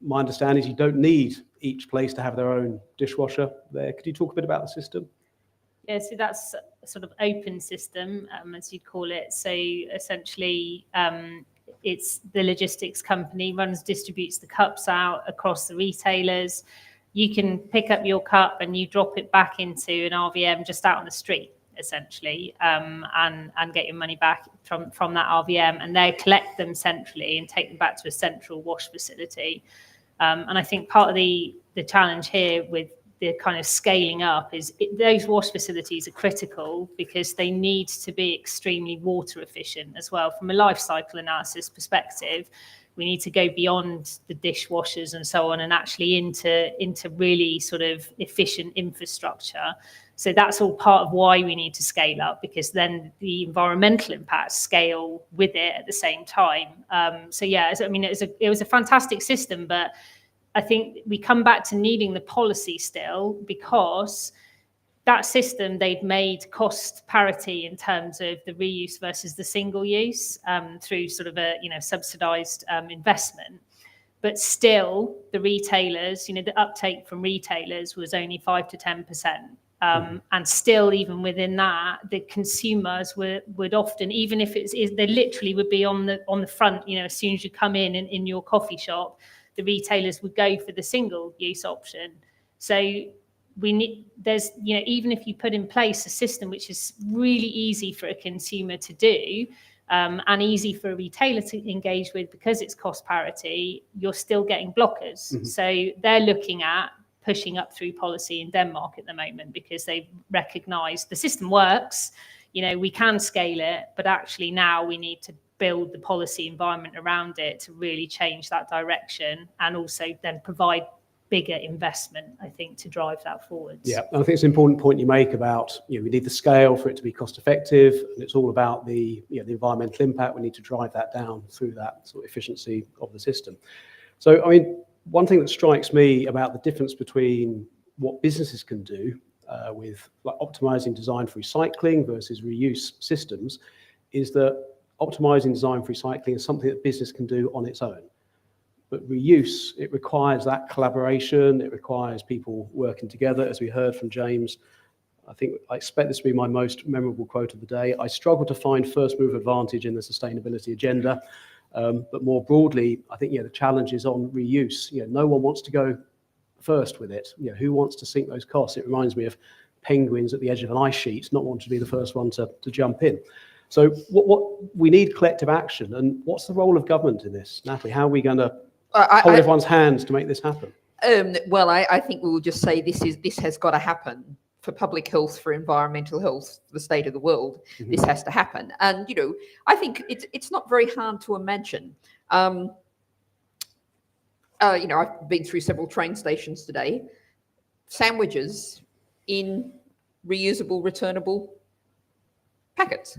my understanding is you don't need each place to have their own dishwasher there. Could you talk a bit about the system?
Yeah, so that's a sort of open system, as you'd call it. So essentially, it's the logistics company distributes the cups out across the retailers. you can pick up your cup and you drop it back into an RVM just out on the street, essentially, and get your money back from that RVM, and they collect them centrally and take them back to a central wash facility. And I think part of the challenge here with the kind of scaling up is those wash facilities are critical because they need to be extremely water efficient as well. From a life cycle analysis perspective, we need to go beyond the dishwashers and so on and actually into really sort of efficient infrastructure. So that's all part of why we need to scale up, because then the environmental impacts scale with it at the same time. So yeah, I mean, it was a fantastic system, but I think we come back to needing the policy still, because that system, they'd made cost parity in terms of the reuse versus the single use through sort of a subsidized investment. But still, the retailers, the uptake from retailers was only 5 to 10%. And still, even within that, the consumers would often, even if they literally would be on the front, as soon as you come in your coffee shop, the retailers would go for the single use option. So there's even if you put in place a system which is really easy for a consumer to do, and easy for a retailer to engage with because it's cost parity, you're still getting blockers. Mm-hmm. So they're looking at pushing up through policy in Denmark at the moment because they've recognised the system works, we can scale it, but actually now we need to build the policy environment around it to really change that direction, and also then provide bigger investment, I think, to drive that forward.
Yeah, and I think it's an important point you make about, we need the scale for it to be cost effective, and it's all about the environmental impact. We need to drive that down through that sort of efficiency of the system. So, I mean, one thing that strikes me about the difference between what businesses can do with like optimizing design for recycling versus reuse systems is that optimizing design for recycling is something that business can do on its own. But reuse, it requires that collaboration, it requires people working together, as we heard from James. I expect this to be my most memorable quote of the day. I struggle to find first mover advantage in the sustainability agenda, but more broadly, I think the challenge is on reuse. No one wants to go first with it. Who wants to sink those costs? It reminds me of penguins at the edge of an ice sheet, not wanting to be the first one to jump in. So what we need collective action, and what's the role of government in this, Natalie? How are we going to hold everyone's hands to make this happen?
Well, I think we will just say this has got to happen for public health, for environmental health, for the state of the world. Mm-hmm. This has to happen, and I think it's not very hard to imagine. I've been through several train stations today. Sandwiches in reusable, returnable packets.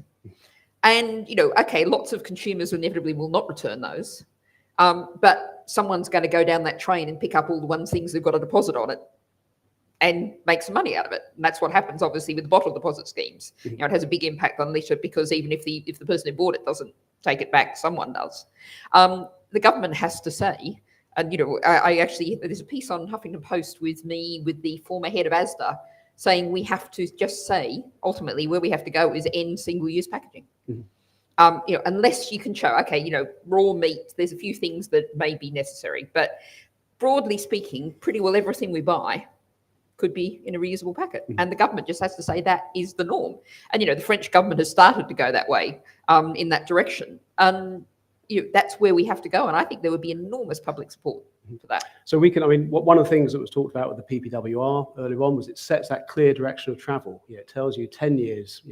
And, okay, lots of consumers inevitably will not return those, but someone's going to go down that train and pick up all the things they've got a deposit on it and make some money out of it. And that's what happens, obviously, with the bottle deposit schemes. Mm-hmm. It has a big impact on litter because even if the person who bought it doesn't take it back, someone does. The government has to say, and, I actually, there's a piece on Huffington Post with the former head of ASDA, saying we have to just say, ultimately, where we have to go is end single-use packaging. Mm-hmm. Unless you can show, okay, raw meat, there's a few things that may be necessary, but broadly speaking, pretty well everything we buy could be in a reusable packet. Mm-hmm. And the government just has to say that is the norm. And, the French government has started to go that way, in that direction. And, that's where we have to go. And I think there would be enormous public support for that.
So we can, one of the things that was talked about with the PPWR earlier on was it sets that clear direction of travel. It tells you 10 years,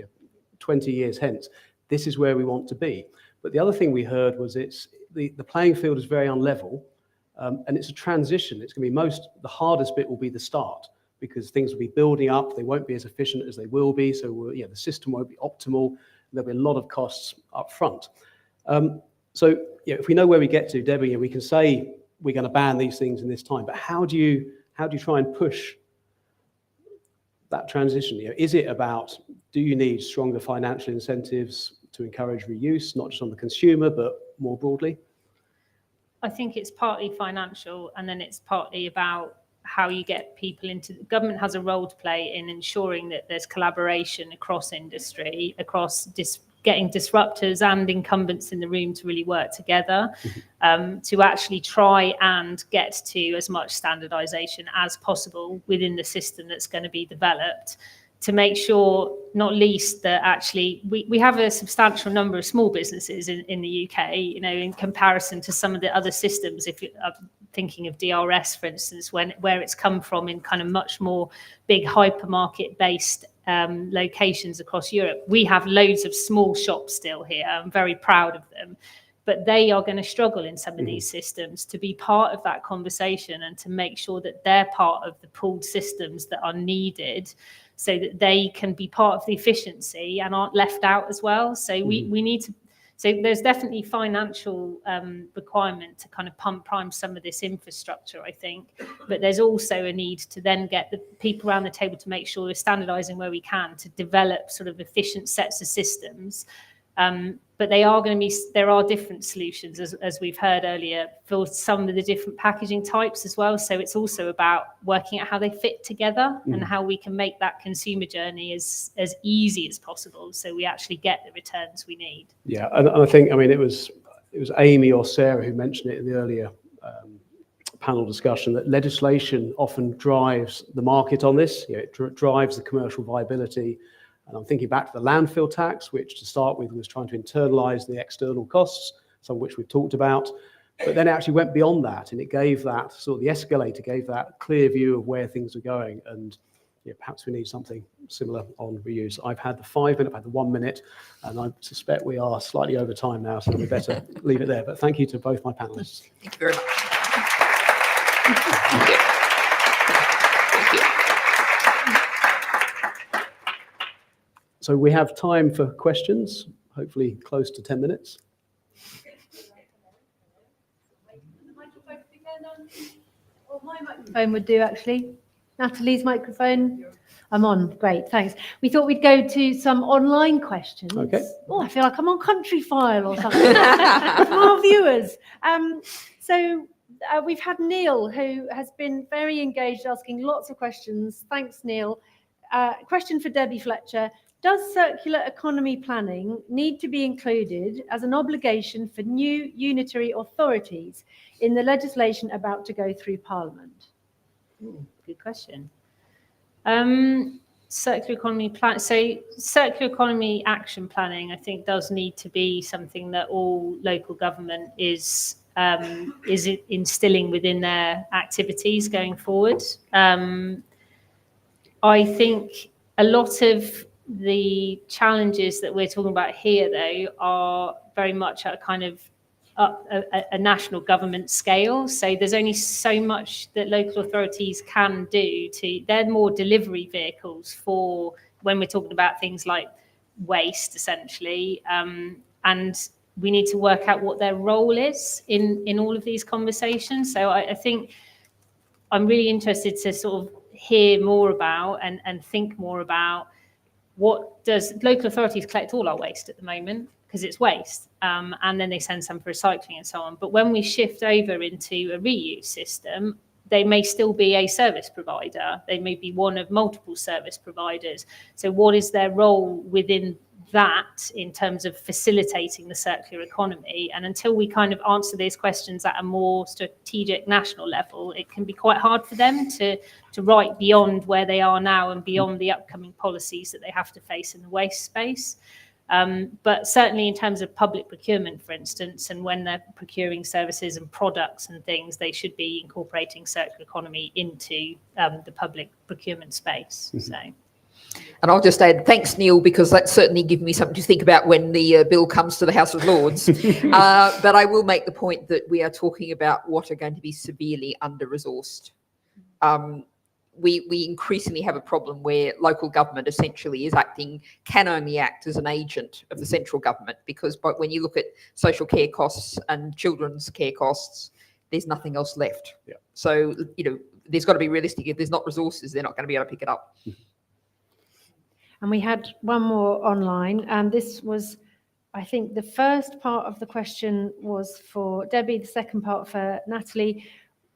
20 years hence, this is where we want to be. But the other thing we heard was the playing field is very unlevel, and it's a transition. It's going to be the hardest bit will be the start, because things will be building up. They won't be as efficient as they will be. So the system won't be optimal. There'll be a lot of costs up front. So if we know where we get to, Debbie, we can say we're going to ban these things in this time, but how do you try and push that transition? Is it about, do you need stronger financial incentives to encourage reuse, not just on the consumer, but more broadly?
I think it's partly financial, and then it's partly about how you get people into. The government has a role to play in ensuring that there's collaboration across industry, across getting disruptors and incumbents in the room to really work together to actually try and get to as much standardization as possible within the system that's going to be developed, to make sure, not least, that actually we have a substantial number of small businesses in the UK, you know, in comparison to some of the other systems. If you're thinking of DRS, for instance, where it's come from in kind of much more big hypermarket-based locations across Europe. We have loads of small shops still here. I'm very proud of them. But they are going to struggle in some of these systems to be part of that conversation and to make sure that they're part of the pooled systems that are needed, so that they can be part of the efficiency and aren't left out as well. So we need to, so there's definitely financial requirement to kind of prime some of this infrastructure, I think. But there's also a need to then get the people around the table to make sure we're standardizing where we can to develop sort of efficient sets of systems. But they are going to be, there are different solutions, as we've heard earlier, for some of the different packaging types as well. So it's also about working out how they fit together and how we can make that consumer journey as easy as possible, so we actually get the returns we need.
Yeah, and I think, I mean, it was Amy or Sarah who mentioned it in the earlier panel discussion, that legislation often drives the market on this. You know, it drives the commercial viability. And I'm thinking back to the landfill tax, which to start with was trying to internalize the external costs, some of which we've talked about, but then it actually went beyond that, and it gave that sort of, the escalator gave that clear view of where things are going. And yeah, perhaps we need something similar on reuse. I've had the 5 minute, I've had the 1 minute, and I suspect we are slightly over time now, so we better leave it there. But thank you to both my panelists.
Thank you very much.
So we have time for questions, hopefully close to 10 minutes.
Or my microphone would do, actually. Natalie's microphone. I'm on. Great, thanks. We thought we'd go to some online questions.
Okay.
Oh, I feel like I'm on Country File or something from our viewers. So we've had Neil, who has been very engaged, asking lots of questions. Thanks, Neil. Question for Debbie Fletcher. Does circular economy planning need to be included as an obligation for new unitary authorities in the legislation about to go through Parliament?
Good question. Circular economy plan. So circular economy action planning, I think, does need to be something that all local government is instilling within their activities going forward. I think a lot of the challenges that we're talking about here, though, are very much at a kind of a national government scale. So there's only so much that local authorities can do they're more delivery vehicles for when we're talking about things like waste, essentially. And we need to work out what their role is in all of these conversations. So I think I'm really interested to sort of hear more about and think more about, what does local authorities collect all our waste at the moment, because it's waste, and then they send some for recycling and so on. But when we shift over into a reuse system, they may still be a service provider. They may be one of multiple service providers. So what is their role within that in terms of facilitating the circular economy? And until we kind of answer these questions at a more strategic national level, it can be quite hard for them to write beyond where they are now and beyond the upcoming policies that they have to face in the waste space. But certainly in terms of public procurement, for instance, and when they're procuring services and products and things, they should be incorporating circular economy into the public procurement space. So.
And I'll just add, thanks, Neil, because that's certainly given me something to think about when the bill comes to the House of Lords. But I will make the point that we are talking about what are going to be severely under-resourced. We increasingly have a problem where local government essentially can only act as an agent of the central government, because when you look at social care costs and children's care costs, there's nothing else left.
Yeah.
So, there's got to be realistic. If there's not resources, they're not going to be able to pick it up.
And we had one more online, and this was, I think, the first part of the question was for Debbie, the second part for Natalie.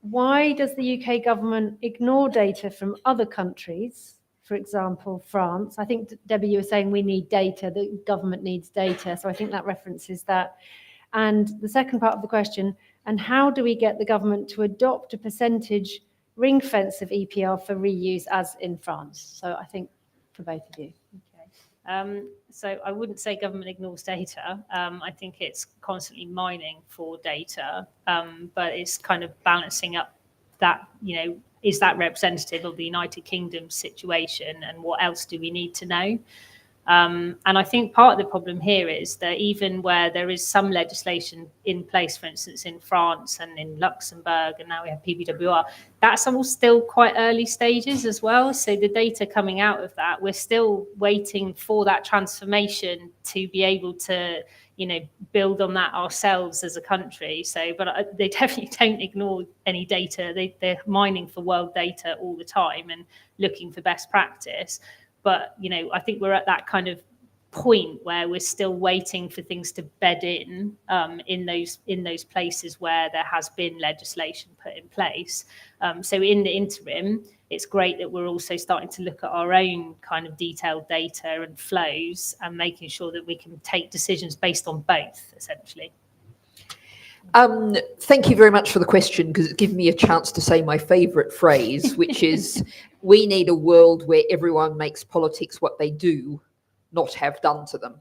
Why does the UK government ignore data from other countries for example, France. I think, Debbie, you were saying we need data, the government needs data. So I think that references that. And the second part of the question, and how do we get the government to adopt a percentage ring fence of EPR for reuse as in France? So I think for both of you.
So I wouldn't say government ignores data. I think it's constantly mining for data, but it's kind of balancing up that, is that representative of the United Kingdom situation, and what else do we need to know? And I think part of the problem here is that even where there is some legislation in place, for instance, in France and in Luxembourg, and now we have PBWR, that's all still quite early stages as well. So the data coming out of that, we're still waiting for that transformation to be able to, build on that ourselves as a country. So, but they definitely don't ignore any data. They're mining for world data all the time and looking for best practice. But, I think we're at that kind of point where we're still waiting for things to bed in those places where there has been legislation put in place. So in the interim, it's great that we're also starting to look at our own kind of detailed data and flows and making sure that we can take decisions based on both, essentially.
Thank you very much for the question, because it's given me a chance to say my favourite phrase, which is, we need a world where everyone makes politics what they do, not have done to them.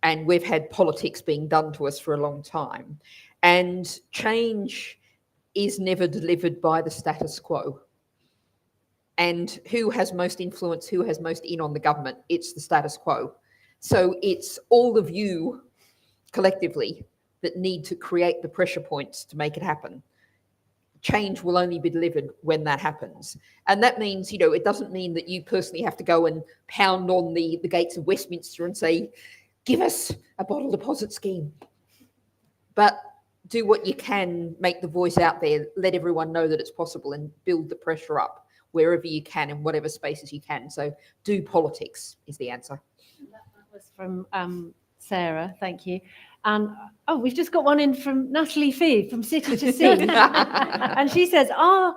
And we've had politics being done to us for a long time. And change is never delivered by the status quo. And who has most influence, who has most in on the government? It's the status quo. So it's all of you collectively that need to create the pressure points to make it happen. Change will only be delivered when that happens. And that means, it doesn't mean that you personally have to go and pound on the gates of Westminster and say, give us a bottle deposit scheme. But do what you can, make the voice out there, let everyone know that it's possible, and build the pressure up wherever you can, in whatever spaces you can. So do politics is the answer.
That was from Sarah, thank you. And we've just got one in from Natalie Fee from City to Sea. And she says, our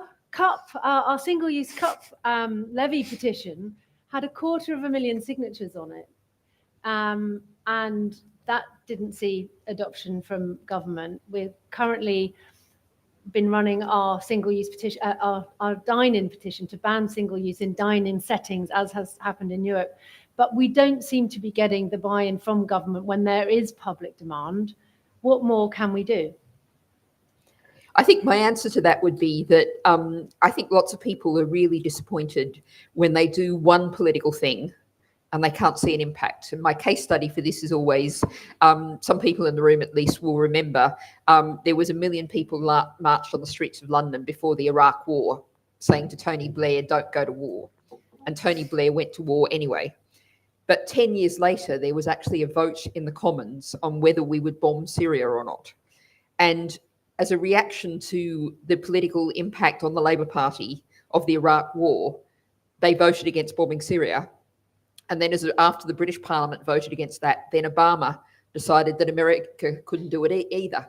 single-use cup levy petition had 250,000 signatures on it. And that didn't see adoption from government. We've currently been running our single-use petition, our dine-in petition to ban single-use in dine-in settings, as has happened in Europe. But we don't seem to be getting the buy-in from government when there is public demand. What more can we do?
I think my answer to that would be that I think lots of people are really disappointed when they do one political thing and they can't see an impact. And my case study for this is always, some people in the room at least will remember, there was 1 million people marched on the streets of London before the Iraq War, saying to Tony Blair, don't go to war. And Tony Blair went to war anyway. But 10 years later, there was actually a vote in the Commons on whether we would bomb Syria or not. And as a reaction to the political impact on the Labour Party of the Iraq War, they voted against bombing Syria. And then after the British Parliament voted against that, then Obama decided that America couldn't do it either.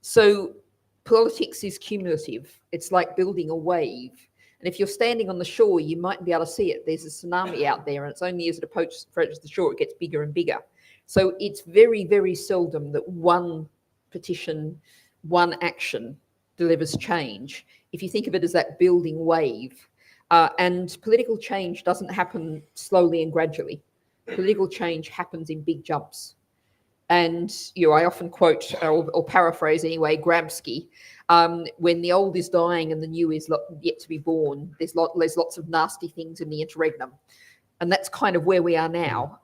So politics is cumulative. It's like building a wave. And if you're standing on the shore, you might be able to see it. There's a tsunami out there, and it's only as it approaches the shore, it gets bigger and bigger. So it's very, very seldom that one petition, one action delivers change. If you think of it as that building wave, and political change doesn't happen slowly and gradually. Political change happens in big jumps. And I often quote or paraphrase anyway, Gramsci, when the old is dying and the new is yet to be born, there's lots of nasty things in the interregnum. And that's kind of where we are now.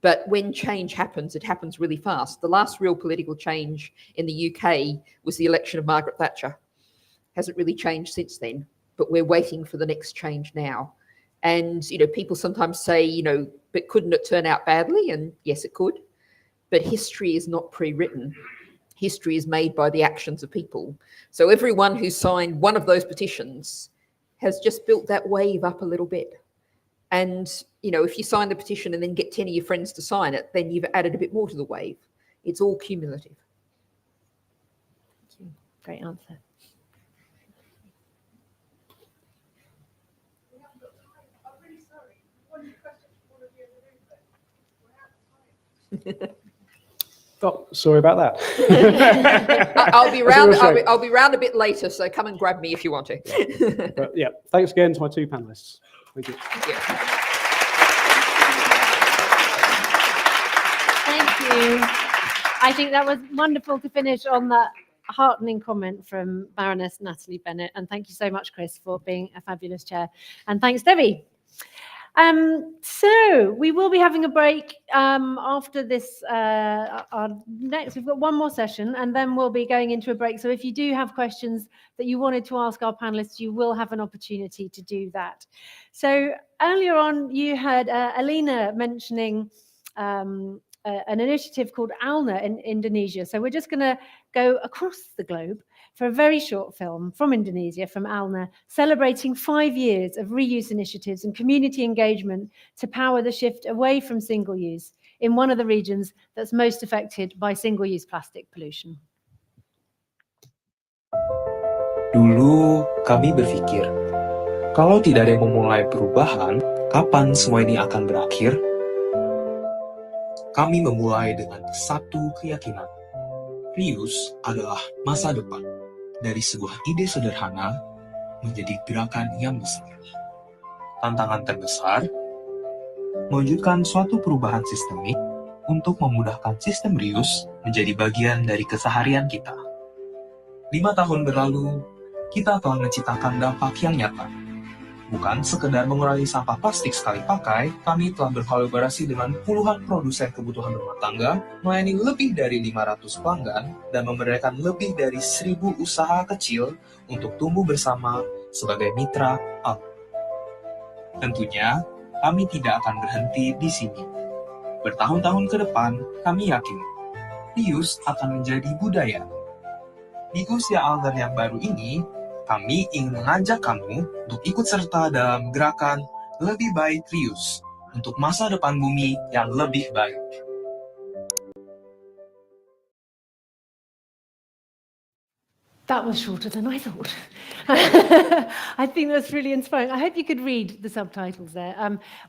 But when change happens, it happens really fast. The last real political change in the UK was the election of Margaret Thatcher. Hasn't really changed since then, but we're waiting for the next change now. And, people sometimes say, but couldn't it turn out badly? And yes, it could. But history is not pre-written. History is made by the actions of people. So everyone who signed one of those petitions has just built that wave up a little bit. And, if you sign the petition and then get 10 of your friends to sign it, then you've added a bit more to the wave. It's all cumulative.
Thank you. Great answer.
Oh, sorry about that.
I'll be round.
That's a real shame.
I'll be round a bit later, so come and grab me if you want to.
But yeah, thanks again to my two panelists. Thank you.
Thank you.
Thank you. I think that was wonderful to finish on that heartening comment from Baroness Natalie Bennett. And thank you so much, Chris, for being a fabulous chair. And thanks, Debbie. So we will be having a break after this. Our next, we've got one more session, and then we'll be going into a break. So if you do have questions that you wanted to ask our panelists, you will have an opportunity to do that. So earlier on, you heard Alina mentioning an initiative called ALNA in Indonesia. So we're just going to go across the globe for a very short film from Indonesia, from ALNA, celebrating 5 years of reuse initiatives and community engagement to power the shift away from single-use in one of the regions that's most affected by single-use plastic pollution.
Dulu kami berpikir, kalau tidak ada yang memulai perubahan, kapan semua ini akan berakhir? Kami memulai dengan satu keyakinan. Reuse adalah masa depan. Dari sebuah ide sederhana menjadi gerakan yang besar. Tantangan terbesar, mewujudkan suatu perubahan sistemik untuk memudahkan sistem reuse menjadi bagian dari keseharian kita. 5 tahun berlalu, kita telah menciptakan dampak yang nyata. Bukan sekedar mengurangi sampah plastik sekali pakai, kami telah berkolaborasi dengan puluhan produsen kebutuhan rumah tangga, melayani lebih dari 500 pelanggan, dan memberdayakan lebih dari 1.000 usaha kecil untuk tumbuh bersama sebagai mitra ALNA. Tentunya, kami tidak akan berhenti di sini. Bertahun-tahun ke depan, kami yakin reuse akan menjadi budaya. Di usia ALNA yang baru ini, kami ingin mengajak kamu untuk ikut serta dalam gerakan lebih baik reuse untuk masa depan bumi yang lebih baik.
That was shorter than I thought. I think that's really inspiring. I hope you could read the subtitles there.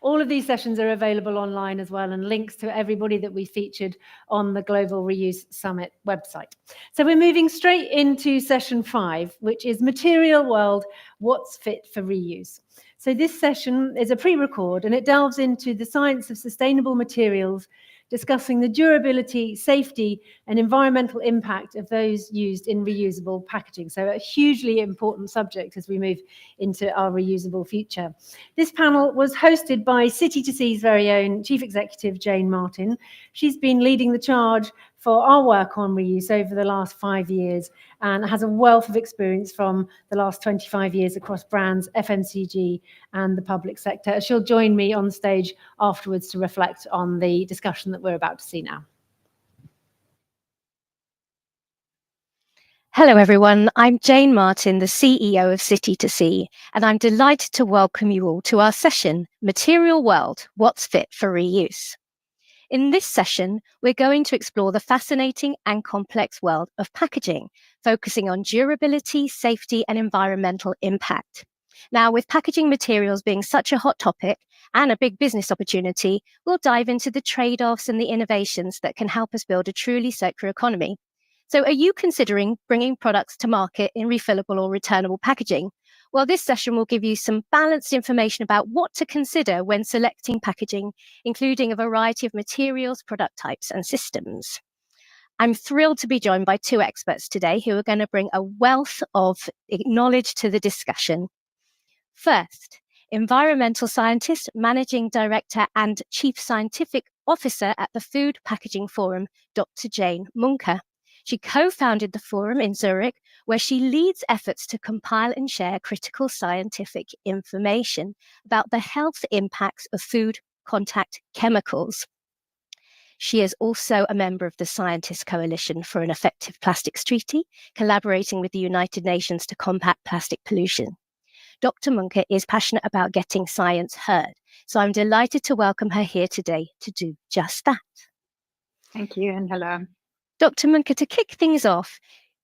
All of these sessions are available online as well, and links to everybody that we featured on the Global Reuse Summit website. So we're moving straight into session 5, which is Material World, What's Fit for Reuse. So this session is a pre-record, and it delves into the science of sustainable materials, discussing the durability, safety, and environmental impact of those used in reusable packaging. So a hugely important subject as we move into our reusable future. This panel was hosted by City2C's very own Chief Executive, Jane Martin. She's been leading the charge for our work on reuse over the last 5 years and has a wealth of experience from the last 25 years across brands, FMCG, and the public sector. She'll join me on stage afterwards to reflect on the discussion that we're about to see now.
Hello, everyone. I'm Jane Martin, the CEO of City2C, and I'm delighted to welcome you all to our session, Material World, What's Fit for Reuse. In this session, we're going to explore the fascinating and complex world of packaging, focusing on durability, safety, and environmental impact. Now, with packaging materials being such a hot topic and a big business opportunity, we'll dive into the trade-offs and the innovations that can help us build a truly circular economy. So are you considering bringing products to market in refillable or returnable packaging? Well, this session will give you some balanced information about what to consider when selecting packaging, including a variety of materials, product types, and systems. I'm thrilled to be joined by 2 experts today who are going to bring a wealth of knowledge to the discussion. First, environmental scientist, managing director, and chief scientific officer at the Food Packaging Forum, Dr. Jane Munker. She co-founded the forum in Zurich, where she leads efforts to compile and share critical scientific information about the health impacts of food contact chemicals. She is also a member of the Scientists Coalition for an Effective Plastics Treaty, collaborating with the United Nations to combat plastic pollution. Dr. Munker is passionate about getting science heard, so I'm delighted to welcome her here today to do just that.
Thank you, and hello.
Dr. Munker, to kick things off,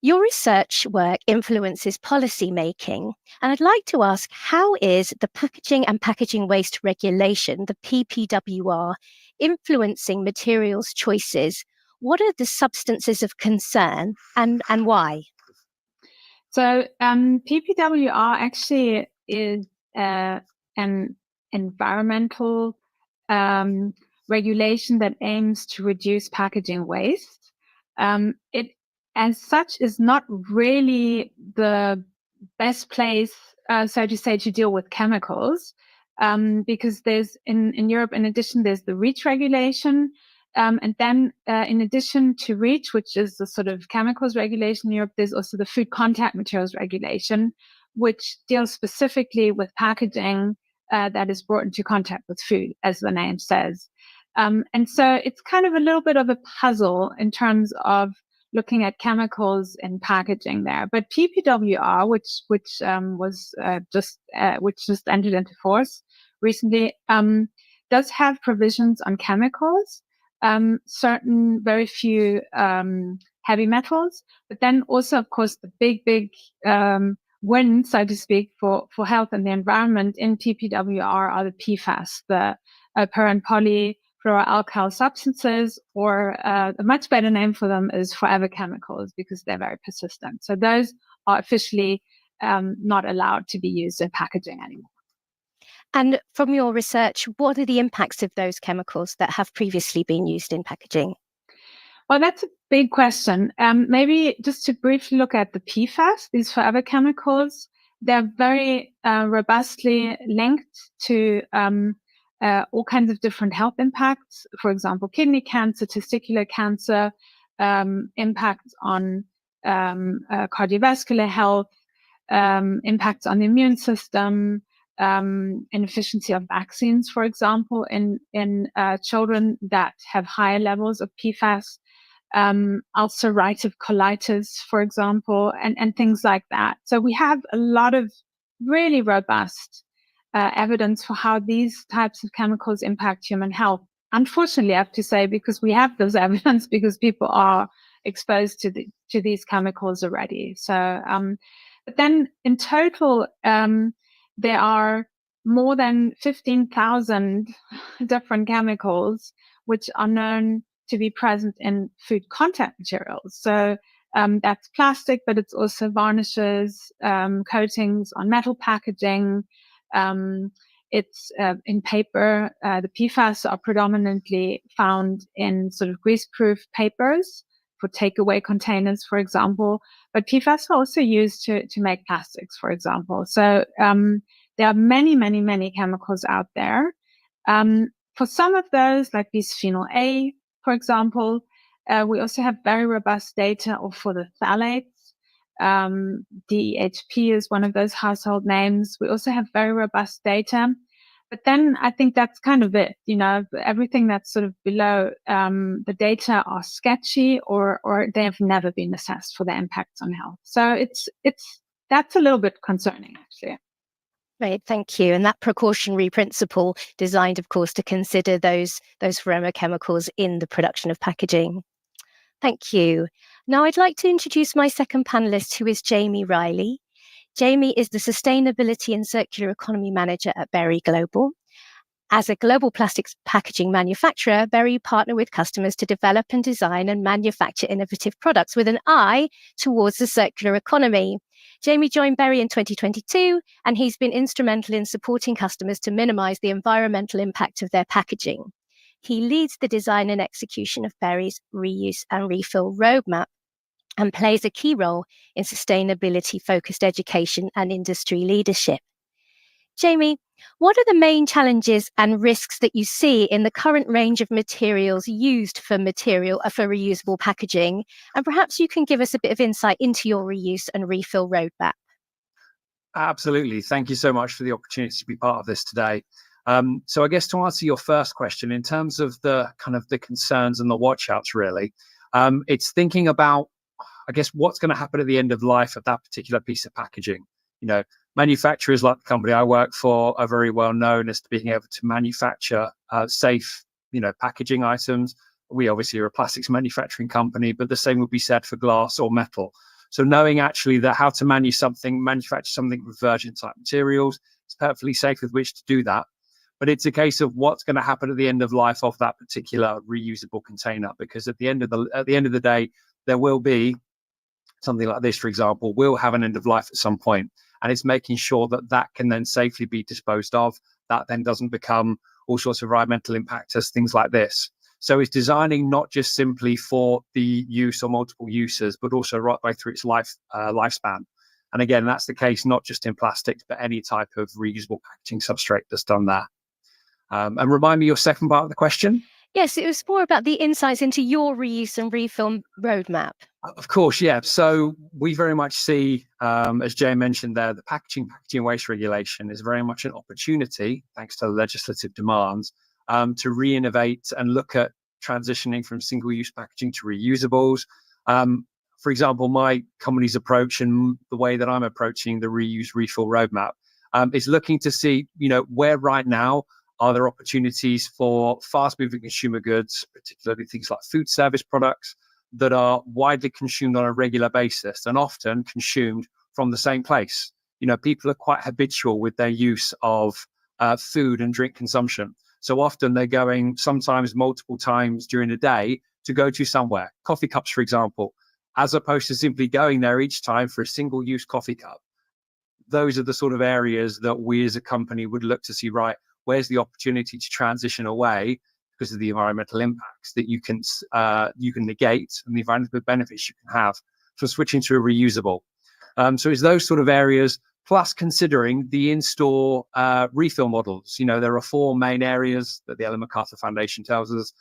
Your research work influences policy making, and I'd like to ask, how is the Packaging and Packaging Waste Regulation, the PPWR, influencing materials choices? What are the substances of concern and why?
So PPWR actually is an environmental regulation that aims to reduce packaging waste. It, as such, is not really the best place, so to say, to deal with chemicals, because there's in Europe, in addition, there's the REACH regulation. And then in addition to REACH, which is the sort of chemicals regulation in Europe, there's also the food contact materials regulation, which deals specifically with packaging that is brought into contact with food, as the name says. And so it's kind of a little bit of a puzzle in terms of looking at chemicals in packaging there. But PPWR, which just entered into force recently, does have provisions on chemicals, certain very few heavy metals, but then also, of course, the big win, so to speak, for health and the environment in PPWR are the PFAS, the per and polyfluoroalkyl substances, or a much better name for them is forever chemicals, because they're very persistent. So those are officially not allowed to be used in packaging anymore.
And from your research, what are the impacts of those chemicals that have previously been used in packaging?
Well, that's a big question. Maybe just to briefly look at the PFAS, these forever chemicals, they're very robustly linked to all kinds of different health impacts. For example, kidney cancer, testicular cancer, impacts on cardiovascular health, impacts on the immune system, inefficiency of vaccines, for example, in children that have higher levels of PFAS, ulcerative colitis, for example, and things like that. So we have a lot of really robust evidence for how these types of chemicals impact human health. Unfortunately, I have to say, because we have those evidence, because people are exposed to these chemicals already. So, but then in total, there are more than 15,000 different chemicals which are known to be present in food contact materials. So that's plastic, but it's also varnishes, coatings on metal packaging. It's in paper. The PFAS are predominantly found in sort of greaseproof papers for takeaway containers, for example. But PFAS are also used to make plastics, for example. So there are many chemicals out there. For some of those, like bisphenol A, for example, we also have very robust data for the phthalates. DHP is one of those household names. We also have very robust data. But then I think that's kind of it. You know, everything that's sort of below the data are sketchy, or they have never been assessed for their impacts on health. So that's a little bit concerning, actually.
Right, thank you. And that precautionary principle designed, of course, to consider those forever chemicals in the production of packaging. Thank you. Now I'd like to introduce my second panelist, who is Jamie Riley. Jamie is the Sustainability and Circular Economy Manager at Berry Global. As a global plastics packaging manufacturer, Berry partner with customers to develop and design and manufacture innovative products with an eye towards the circular economy. Jamie joined Berry in 2022, and he's been instrumental in supporting customers to minimize the environmental impact of their packaging. He leads the design and execution of Berry's reuse and refill roadmap and plays a key role in sustainability-focused education and industry leadership. Jamie, what are the main challenges and risks that you see in the current range of materials used for reusable packaging? And perhaps you can give us a bit of insight into your reuse and refill roadmap.
Absolutely. Thank you so much for the opportunity to be part of this today. So I guess to answer your first question, in terms of the kind of the concerns and the watch outs, really, it's thinking about, I guess, what's going to happen at the end of life of that particular piece of packaging. You know, manufacturers like the company I work for are very well known as being able to manufacture safe, packaging items. We obviously are a plastics manufacturing company, but the same would be said for glass or metal. So knowing actually that how to manufacture something with virgin type materials, it's perfectly safe with which to do that. But it's a case of what's going to happen at the end of life of that particular reusable container, because at the end of the day, there will be something like this, for example, will have an end of life at some point, and it's making sure that that can then safely be disposed of. That then doesn't become all sorts of environmental impact as things like this. So it's designing not just simply for the use or multiple uses, but also right way through its lifespan. And again, that's the case not just in plastics, but any type of reusable packaging substrate that's done that. And remind me your second part of the question.
Yes, it was more about the insights into your reuse and refill roadmap.
Of course, yeah. So we very much see, as Jay mentioned there, the packaging waste regulation is very much an opportunity, thanks to the legislative demands, to re-innovate and look at transitioning from single-use packaging to reusables. For example, my company's approach and the way that I'm approaching the reuse refill roadmap is looking to see, where right now are there opportunities for fast-moving consumer goods, particularly things like food service products, that are widely consumed on a regular basis and often consumed from the same place. People are quite habitual with their use of food and drink consumption. So often they're going sometimes multiple times during the day to go to somewhere. Coffee cups, for example, as opposed to simply going there each time for a single-use coffee cup. Those are the sort of areas that we as a company would look to see, right, where's the opportunity to transition away because of the environmental impacts that you can negate and the environmental benefits you can have from switching to a reusable. So it's those sort of areas, plus considering the in-store refill models. There are 4 main areas that the Ellen MacArthur Foundation tells us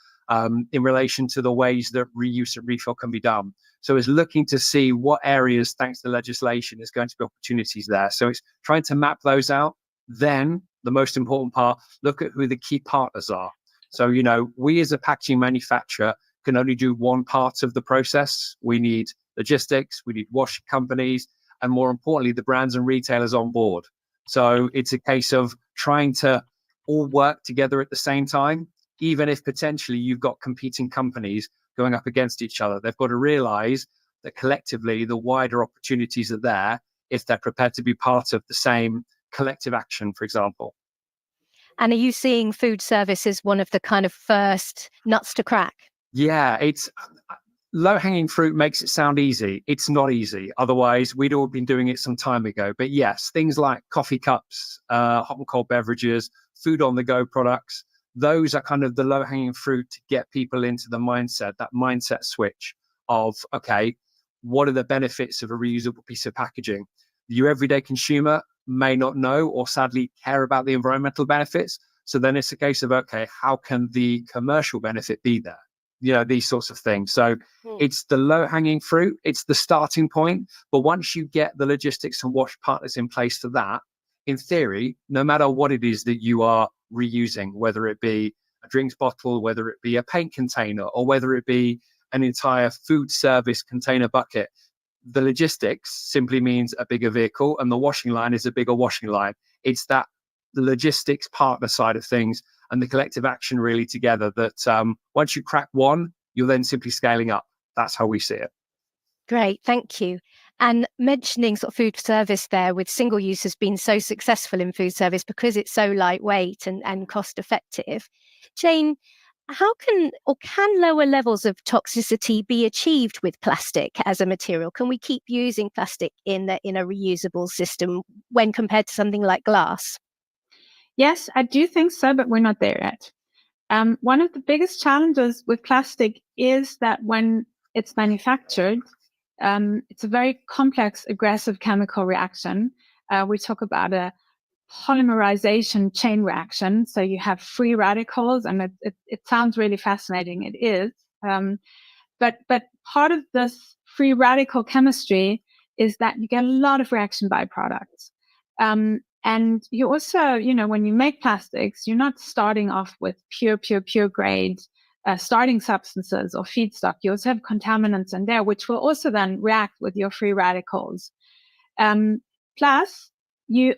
in relation to the ways that reuse and refill can be done. So it's looking to see what areas, thanks to legislation, is going to be opportunities there. So it's trying to map those out. Then the most important part, look at who the key partners are. So, we as a packaging manufacturer can only do one part of the process. We need logistics, we need washing companies, and more importantly, the brands and retailers on board. So it's a case of trying to all work together at the same time, even if potentially you've got competing companies going up against each other. They've got to realize that collectively the wider opportunities are there if they're prepared to be part of the same collective action, for example.
And are you seeing food service as one of the kind of first nuts to crack?
Yeah, it's low-hanging fruit makes it sound easy. It's not easy. Otherwise, we'd all been doing it some time ago. But yes, things like coffee cups, hot and cold beverages, food on the go products, those are kind of the low-hanging fruit to get people into the mindset, that mindset switch of, okay, what are the benefits of a reusable piece of packaging? Your everyday consumer may not know or sadly care about the environmental benefits. So then it's a case of, okay, how can the commercial benefit be there? These sorts of things. So it's the low hanging fruit. It's the starting point. But once you get the logistics and wash partners in place for that, in theory, no matter what it is that you are reusing, whether it be a drinks bottle, whether it be a paint container, or whether it be an entire food service container bucket, the logistics simply means a bigger vehicle, and the washing line is a bigger washing line. It's that the logistics partner side of things and the collective action really together that once you crack one, you're then simply scaling up. That's how we see it.
Great, thank you. And mentioning sort of food service there, with single use has been so successful in food service because it's so lightweight and cost effective. Jane, how can lower levels of toxicity be achieved with plastic as a material? Can we keep using plastic in a reusable system when compared to something like glass?
Yes, I do think so, but we're not there yet. One of the biggest challenges with plastic is that when it's manufactured, it's a very complex, aggressive chemical reaction. We talk about a polymerization chain reaction. So you have free radicals, and it sounds really fascinating. It is. But part of this free radical chemistry is that you get a lot of reaction byproducts. And you also, when you make plastics, you're not starting off with pure grade starting substances or feedstock. You also have contaminants in there, which will also then react with your free radicals. Plus, you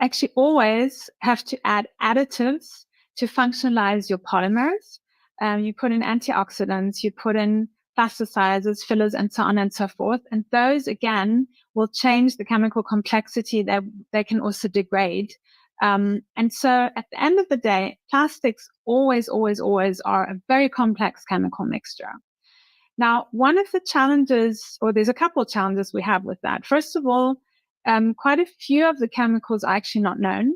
actually always have to add additives to functionalize your polymers. You put in antioxidants, you put in plasticizers, fillers, and so on and so forth. And those, again, will change the chemical complexity that they can also degrade. And so at the end of the day, plastics always are a very complex chemical mixture. Now, one of the challenges, or there's a couple of challenges we have with that. First of all, quite a few of the chemicals are actually not known.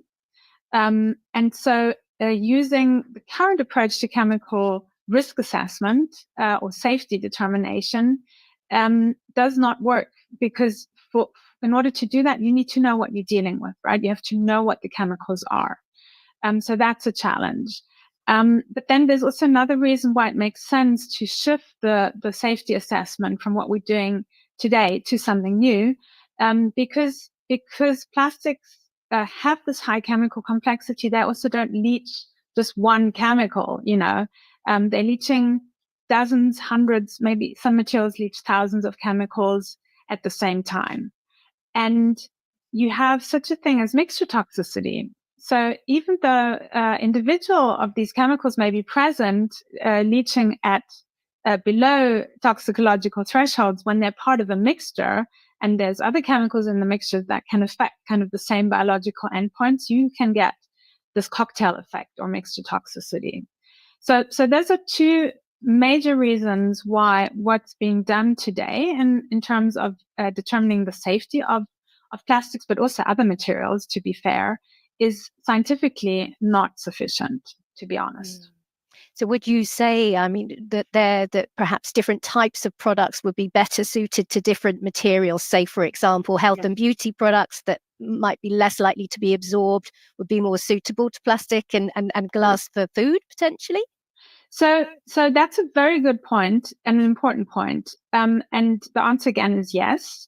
And so using the current approach to chemical risk assessment or safety determination does not work, because in order to do that, you need to know what you're dealing with, right? You have to know what the chemicals are. So that's a challenge. But then there's also another reason why it makes sense to shift the safety assessment from what we're doing today to something new, because plastics have this high chemical complexity. They also don't leach just one chemical, they're leaching dozens, hundreds, maybe some materials leach thousands of chemicals at the same time. And you have such a thing as mixture toxicity. So even though individual of these chemicals may be present, leaching at below toxicological thresholds, when they're part of a mixture, and there's other chemicals in the mixture that can affect kind of the same biological endpoints, you can get this cocktail effect or mixture toxicity. So those are two major reasons why what's being done today in terms of determining the safety of plastics, but also other materials, to be fair, is scientifically not sufficient, to be honest.
So would you say, that perhaps different types of products would be better suited to different materials? Say, for example, health and beauty products that might be less likely to be absorbed would be more suitable to plastic, and glass for food, potentially?
So that's a very good point and an important point. And the answer again is yes.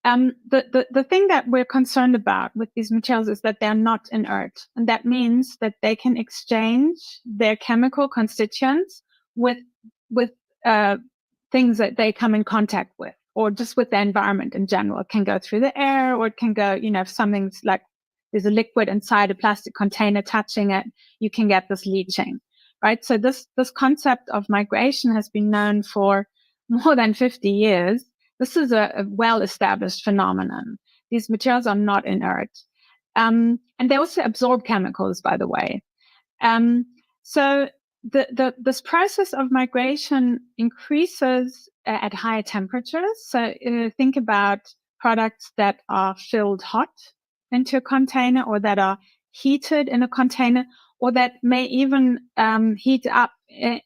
The thing that we're concerned about with these materials is that they're not inert. And that means that they can exchange their chemical constituents with things that they come in contact with, or just with the environment in general. It can go through the air, or it can go, if something's like there's a liquid inside a plastic container touching it, you can get this leaching, right? So this concept of migration has been known for more than 50 years. This is a well-established phenomenon. These materials are not inert. And they also absorb chemicals, by the way. So this process of migration increases at higher temperatures. So think about products that are filled hot into a container, or that are heated in a container, or that may even heat up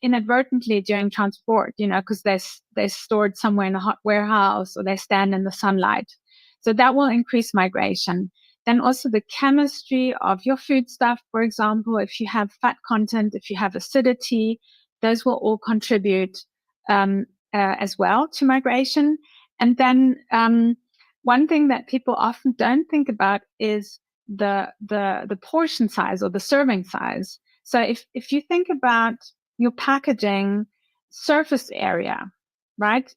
inadvertently during transport, because they're stored somewhere in a hot warehouse, or they stand in the sunlight. So that will increase migration. Then also the chemistry of your foodstuff, for example, if you have fat content, if you have acidity, those will all contribute as well to migration. And then one thing that people often don't think about is the portion size or the serving size. So if you think about your packaging surface area, right,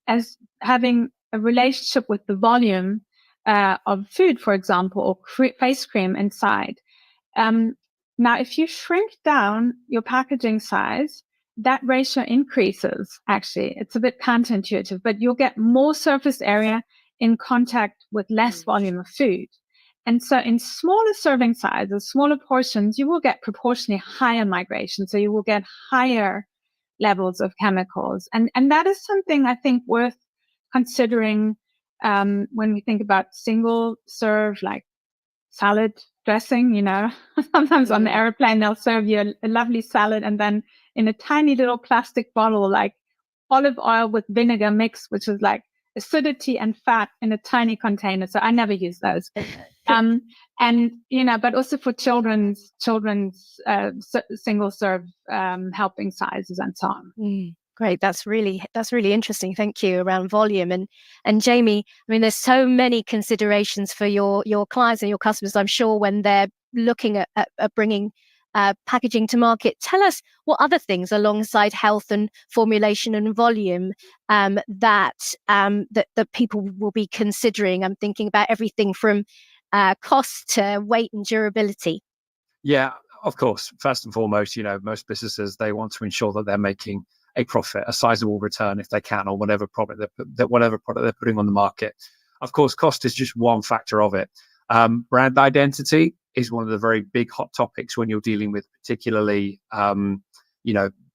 as having a relationship with the volume of food, for example, or face cream inside. Now, if you shrink down your packaging size, that ratio increases, actually. It's a bit counterintuitive, but you'll get more surface area in contact with less volume of food. And so in smaller serving sizes, smaller portions, you will get proportionally higher migration. So you will get higher levels of chemicals. And that is something I think worth considering when we think about single serve, like salad dressing, sometimes on the airplane, they'll serve you a lovely salad, and then in a tiny little plastic bottle, like olive oil with vinegar mix, which is like acidity and fat in a tiny container. So I never use those. And, but also for children's single serve helping sizes and so on.
Great. That's really interesting. Thank you, around volume. And Jamie, there's so many considerations for your clients and your customers, I'm sure, when they're looking at bringing packaging to market. Tell us what other things alongside health and formulation and volume that people will be considering. I'm thinking about everything from cost to weight and durability.
Yeah, of course. First and foremost, most businesses, they want to ensure that they're making a profit, a sizable return if they can, on whatever product they're putting on the market. Of course, cost is just one factor of it. Brand identity is one of the very big hot topics when you're dealing with particularly,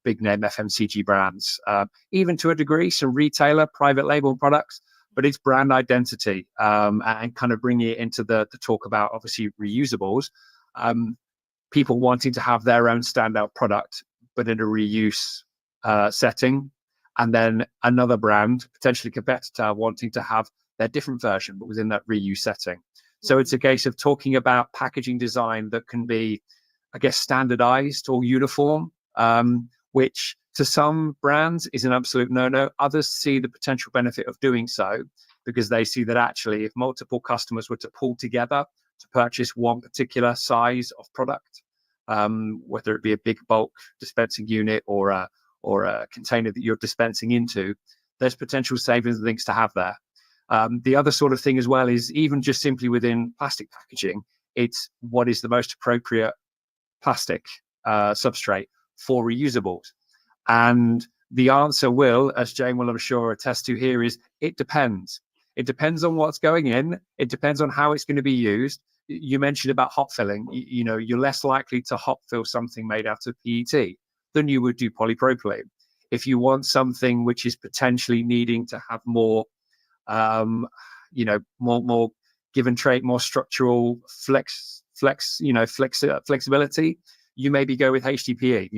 big name FMCG brands, even to a degree, some retailer private label products, but it's brand identity, and kind of bringing it into the talk about obviously reusables, people wanting to have their own standout product, but in a reuse setting, and then another brand, potentially competitor, wanting to have their different version, but within that reuse setting. So it's a case of talking about packaging design that can be, I guess, standardized or uniform, which to some brands is an absolute no-no. Others see the potential benefit of doing so because they see that actually if multiple customers were to pull together to purchase one particular size of product, whether it be a big bulk dispensing unit or a container that you're dispensing into, there's potential savings and things to have there. The other sort of thing as well is even just simply within plastic packaging, it's what is the most appropriate plastic substrate for reusables. And the answer will, as Jane will I'm sure attest to here, is it depends. It depends on what's going in. It depends on how it's going to be used. You mentioned about hot filling. You're less likely to hot fill something made out of PET than you would do polypropylene. If you want something which is potentially needing to have more, more give and take, more structural flexibility, you maybe go with HDPE,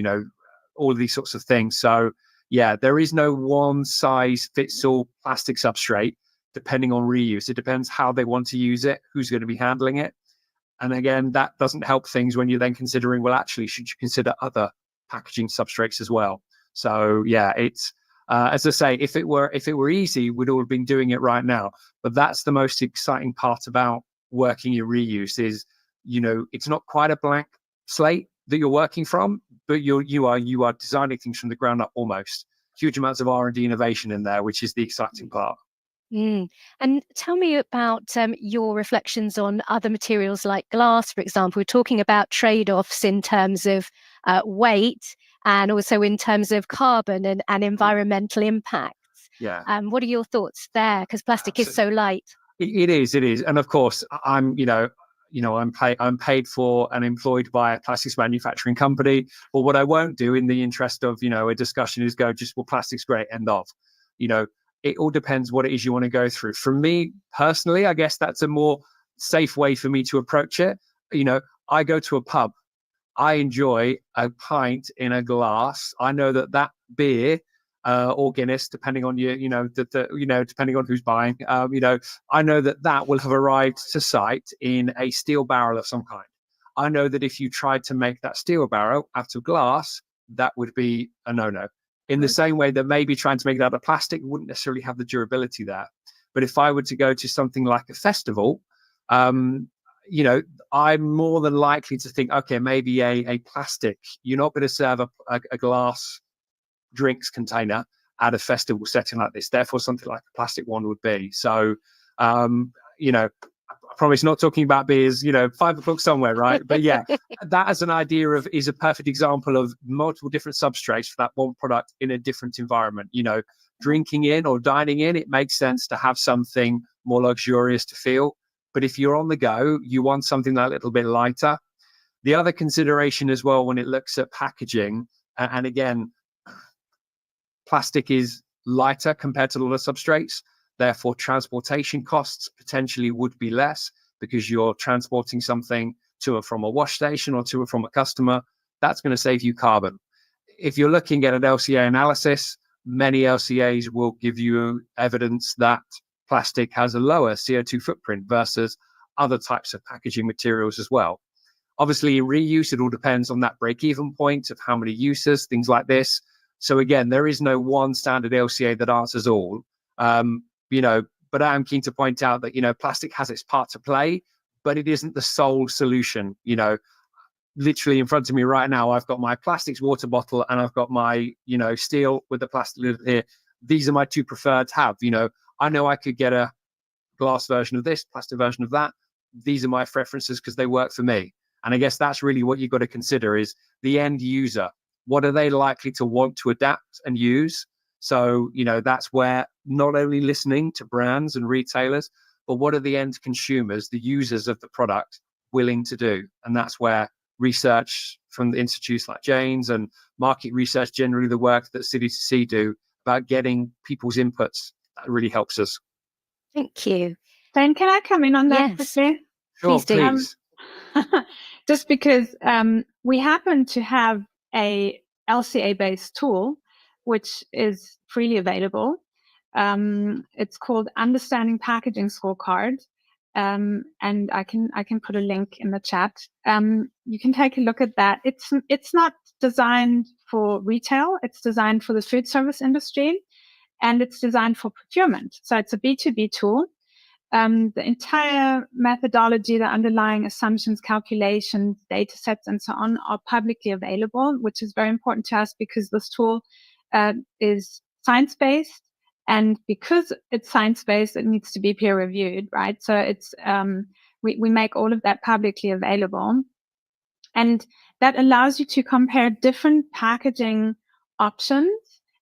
all of these sorts of things. So yeah, there is no one size fits all plastic substrate depending on reuse. It depends how they want to use it, who's going to be handling it. And again, that doesn't help things when you're then considering, well, actually, should you consider other packaging substrates as well? So yeah, it's as I say, if it were easy, we'd all have been doing it right now. But that's the most exciting part about working in reuse is, it's not quite a blank slate that you're working from, but you are designing things from the ground up almost. Huge amounts of R&D innovation in there, which is the exciting part.
And tell me about your reflections on other materials like glass, for example. We're talking about trade-offs in terms of weight and also in terms of carbon and environmental impacts.
Yeah.
What are your thoughts there? Because plastic is so light.
It is, and of course, I'm paid for and employed by a plastics manufacturing company. But what I won't do in the interest of a discussion is go just, well, plastic's great, end of. It all depends what it is you want to go through. For me personally, I guess that's a more safe way for me to approach it. I go to a pub. I enjoy a pint in a glass. I know that beer or Guinness, depending on depending on who's buying, I know that will have arrived to site in a steel barrel of some kind. I know that if you tried to make that steel barrel out of glass, that would be a no-no. In the same way that maybe trying to make it out of plastic wouldn't necessarily have the durability there. But if I were to go to something like a festival, I'm more than likely to think, okay, maybe a plastic. You're not going to serve a glass drinks container at a festival setting like this. Therefore, something like a plastic one would be. So, I promise not talking about beers, 5 o'clock somewhere, right? But yeah, that as an idea is a perfect example of multiple different substrates for that one product in a different environment. Drinking in or dining in, it makes sense to have something more luxurious to feel. But if you're on the go, you want something that a little bit lighter. The other consideration as well when it looks at packaging, and again, plastic is lighter compared to other substrates. Therefore, transportation costs potentially would be less because you're transporting something to or from a wash station or to or from a customer. That's going to save you carbon. If you're looking at an LCA analysis, many LCAs will give you evidence that plastic has a lower CO2 footprint versus other types of packaging materials as well. Obviously, in reuse, it all depends on that break-even point of how many uses, things like this. So again, there is no one standard LCA that answers all. But I am keen to point out that, plastic has its part to play, but it isn't the sole solution. Literally in front of me right now, I've got my plastics water bottle and I've got my, steel with the plastic lid here. These are my two preferred to have. I know I could get a glass version of this, plastic version of that. These are my preferences because they work for me. And I guess that's really what you've got to consider is the end user. what are they likely to want to adapt and use? So, that's where not only listening to brands and retailers, but what are the end consumers, the users of the product, willing to do? And that's where research from the institutes like Jane's and market research, generally the work that City to Sea do about getting people's inputs, that really helps us.
Thank you.
Jane, can I come in on that
Yes.
quickly?
Sure, please.
Just because we happen to have a LCA-based tool, which is freely available. It's called Understanding Packaging Scorecard, and I can put a link in the chat. You can take a look at that. It's not designed for retail. It's designed for the food service industry, and it's designed for procurement. So it's a B2B tool. The entire methodology, the underlying assumptions, calculations, data sets, and so on are publicly available, which is very important to us because this tool is science-based. And because it's science-based, it needs to be peer-reviewed, right? So it's we make all of that publicly available. And that allows you to compare different packaging options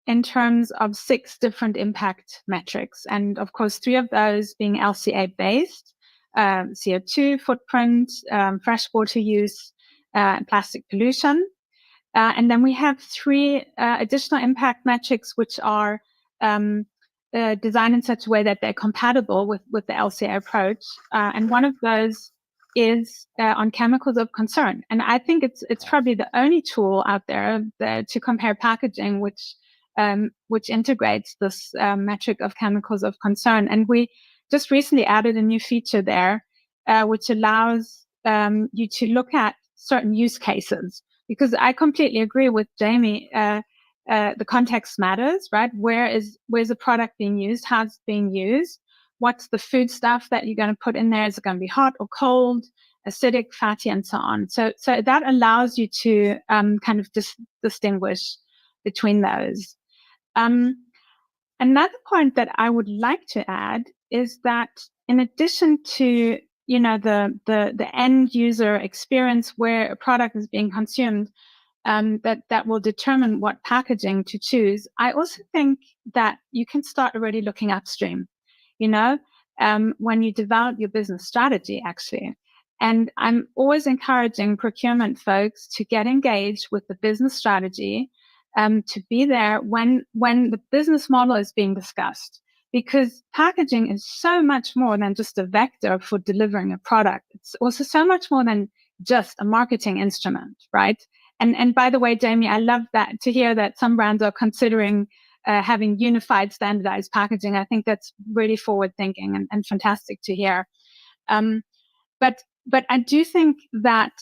in terms of 6 different impact metrics. And of course, 3 of those being LCA based, CO2 footprint, freshwater use, plastic pollution. And then we have 3 additional impact metrics, which are designed in such a way that they're compatible with the LCA approach. And one of those is on chemicals of concern. And I think it's probably the only tool out there to compare packaging which integrates this metric of chemicals of concern. And we just recently added a new feature there, which allows you to look at certain use cases. Because I completely agree with Jamie, the context matters, right? Where's a product being used? How's it being used? What's the food stuff that you're going to put in there? Is it going to be hot or cold, acidic, fatty, and so on? So that allows you to kind of distinguish between those. Another point that I would like to add is that in addition to the end user experience where a product is being consumed, that will determine what packaging to choose, I also think that you can start already looking upstream, when you develop your business strategy, actually. And I'm always encouraging procurement folks to get engaged with the business strategy, to be there when the business model is being discussed, because packaging is so much more than just a vector for delivering a product. It's also so much more than just a marketing instrument, right? And by the way, Jamie, I love that to hear that some brands are considering having unified, standardized packaging. I think that's really forward thinking and fantastic to hear. But I do think that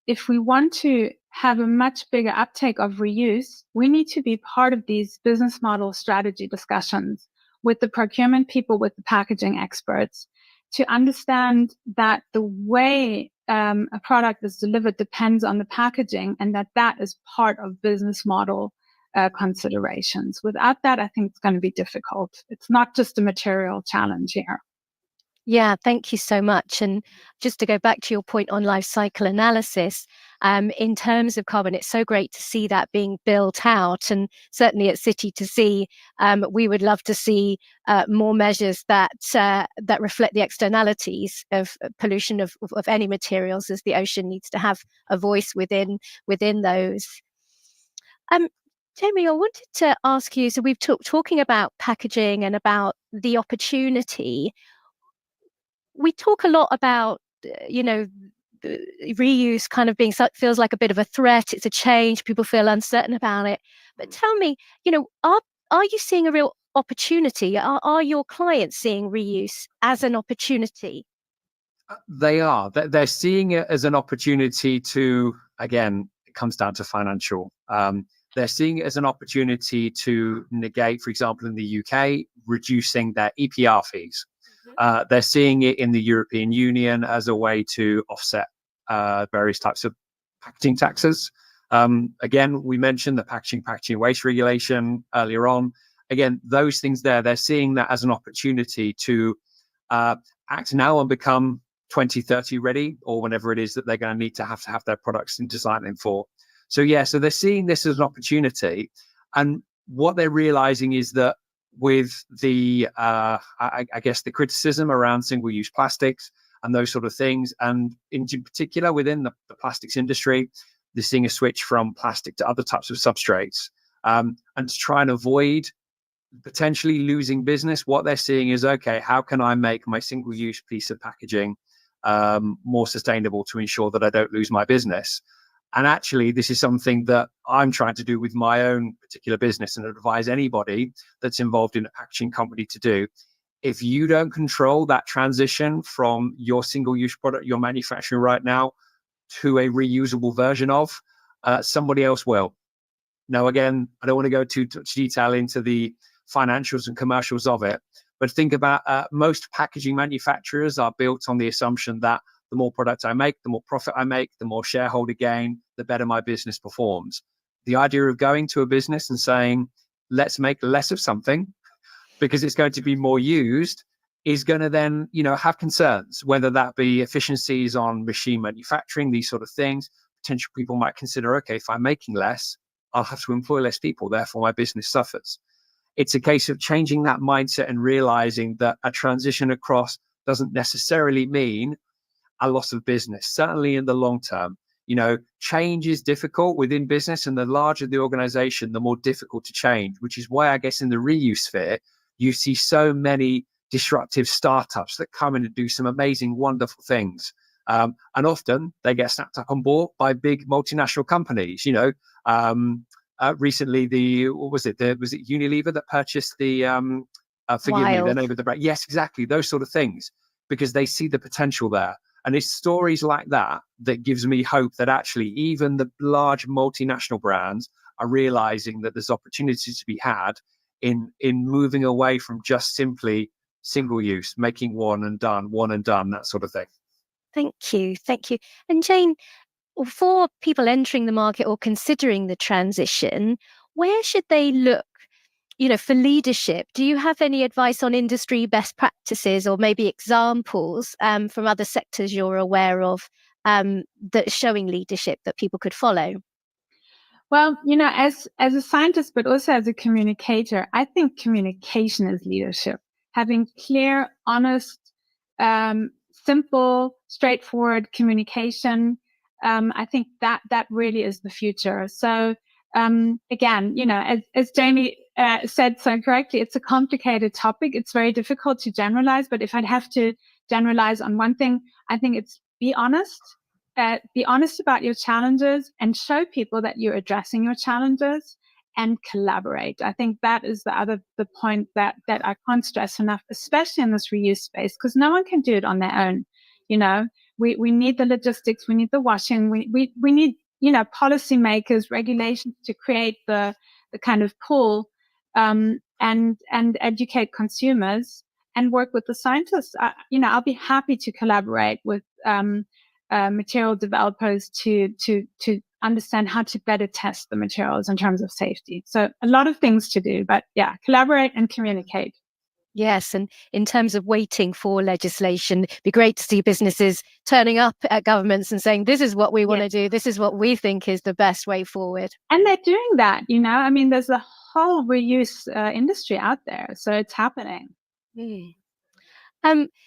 if we want to have a much bigger uptake of reuse, we need to be part of these business model strategy discussions with the procurement people, with the packaging experts, to understand that the way a product is delivered depends on the packaging, and that is part of business model considerations. Without that, I think it's going to be difficult. It's not just a material challenge here.
Yeah, thank you so much. And just to go back to your point on life cycle analysis, in terms of carbon, it's so great to see that being built out. And certainly at City to Sea, we would love to see more measures that reflect the externalities of pollution of any materials, as the ocean needs to have a voice within those. Jamie, I wanted to ask you, so we've talking about packaging and about the opportunity. We talk a lot about, reuse kind of feels like a bit of a threat. It's a change. People feel uncertain about it. But tell me, are you seeing a real opportunity? Are your clients seeing reuse as an opportunity?
They are. They're seeing it as an opportunity to, again, it comes down to financial. They're seeing it as an opportunity to negate, for example, in the UK, reducing their EPR fees. They're seeing it in the European Union as a way to offset various types of packaging taxes. Again, we mentioned the packaging waste regulation earlier on. Again, those things they're seeing that as an opportunity to act now and become 2030 ready, or whenever it is that they're going to need to have their products and design them for. So yeah, so they're seeing this as an opportunity, and what they're realizing is that with the I guess the criticism around single-use plastics and those sort of things, and in particular within the plastics industry, they're seeing a switch from plastic to other types of substrates, and to try and avoid potentially losing business, what they're seeing is, okay, how can I make my single-use piece of packaging more sustainable to ensure that I don't lose my business? And actually, this is something that I'm trying to do with my own particular business and advise anybody that's involved in a packaging company to do. If you don't control that transition from your single-use product you're manufacturing right now to a reusable version of, somebody else will. Now, again, I don't want to go too much detail into the financials and commercials of it, but think about most packaging manufacturers are built on the assumption that the more product I make, the more profit I make, the more shareholder gain, the better my business performs. The idea of going to a business and saying, let's make less of something because it's going to be more used, is going to then, have concerns, whether that be efficiencies on machine manufacturing, these sort of things. Potential people might consider, okay, if I'm making less, I'll have to employ less people, therefore my business suffers. It's a case of changing that mindset and realizing that a transition across doesn't necessarily mean a loss of business, certainly in the long term. Change is difficult within business, and the larger the organization, the more difficult to change, which is why I guess in the reuse sphere, you see so many disruptive startups that come in and do some amazing, wonderful things. And often they get snapped up on board by big multinational companies. Recently, was it Unilever that purchased the forgive me, the name of the brand? Yes, exactly, those sort of things, because they see the potential there. And it's stories like that that gives me hope that actually even the large multinational brands are realizing that there's opportunities to be had in moving away from just simply single use, making one and done, that sort of thing.
Thank you. And Jane, for people entering the market or considering the transition, where should they look, for leadership? Do you have any advice on industry best practices or maybe examples from other sectors you're aware of that showing leadership that people could follow?
Well, as a scientist, but also as a communicator, I think communication is leadership. Having clear, honest, simple, straightforward communication. I think that really is the future. So again, as Jamie said so correctly, it's a complicated topic. It's very difficult to generalize, but if I'd have to generalize on one thing, I think it's be honest. Be honest about your challenges and show people that you're addressing your challenges, and collaborate. I think that is the point that I can't stress enough, especially in this reuse space, because no one can do it on their own. We need the logistics, we need the washing, we need policymakers, regulations to create the kind of pull and educate consumers and work with the scientists. I'll be happy to collaborate with material developers to understand how to better test the materials in terms of safety. So a lot of things to do, but yeah, collaborate and communicate.
Yes, and in terms of waiting for legislation, it'd be great to see businesses turning up at governments and saying, this is what we want to do, this is what we think is the best way forward.
And they're doing that, there's a whole reuse industry out there, so it's happening.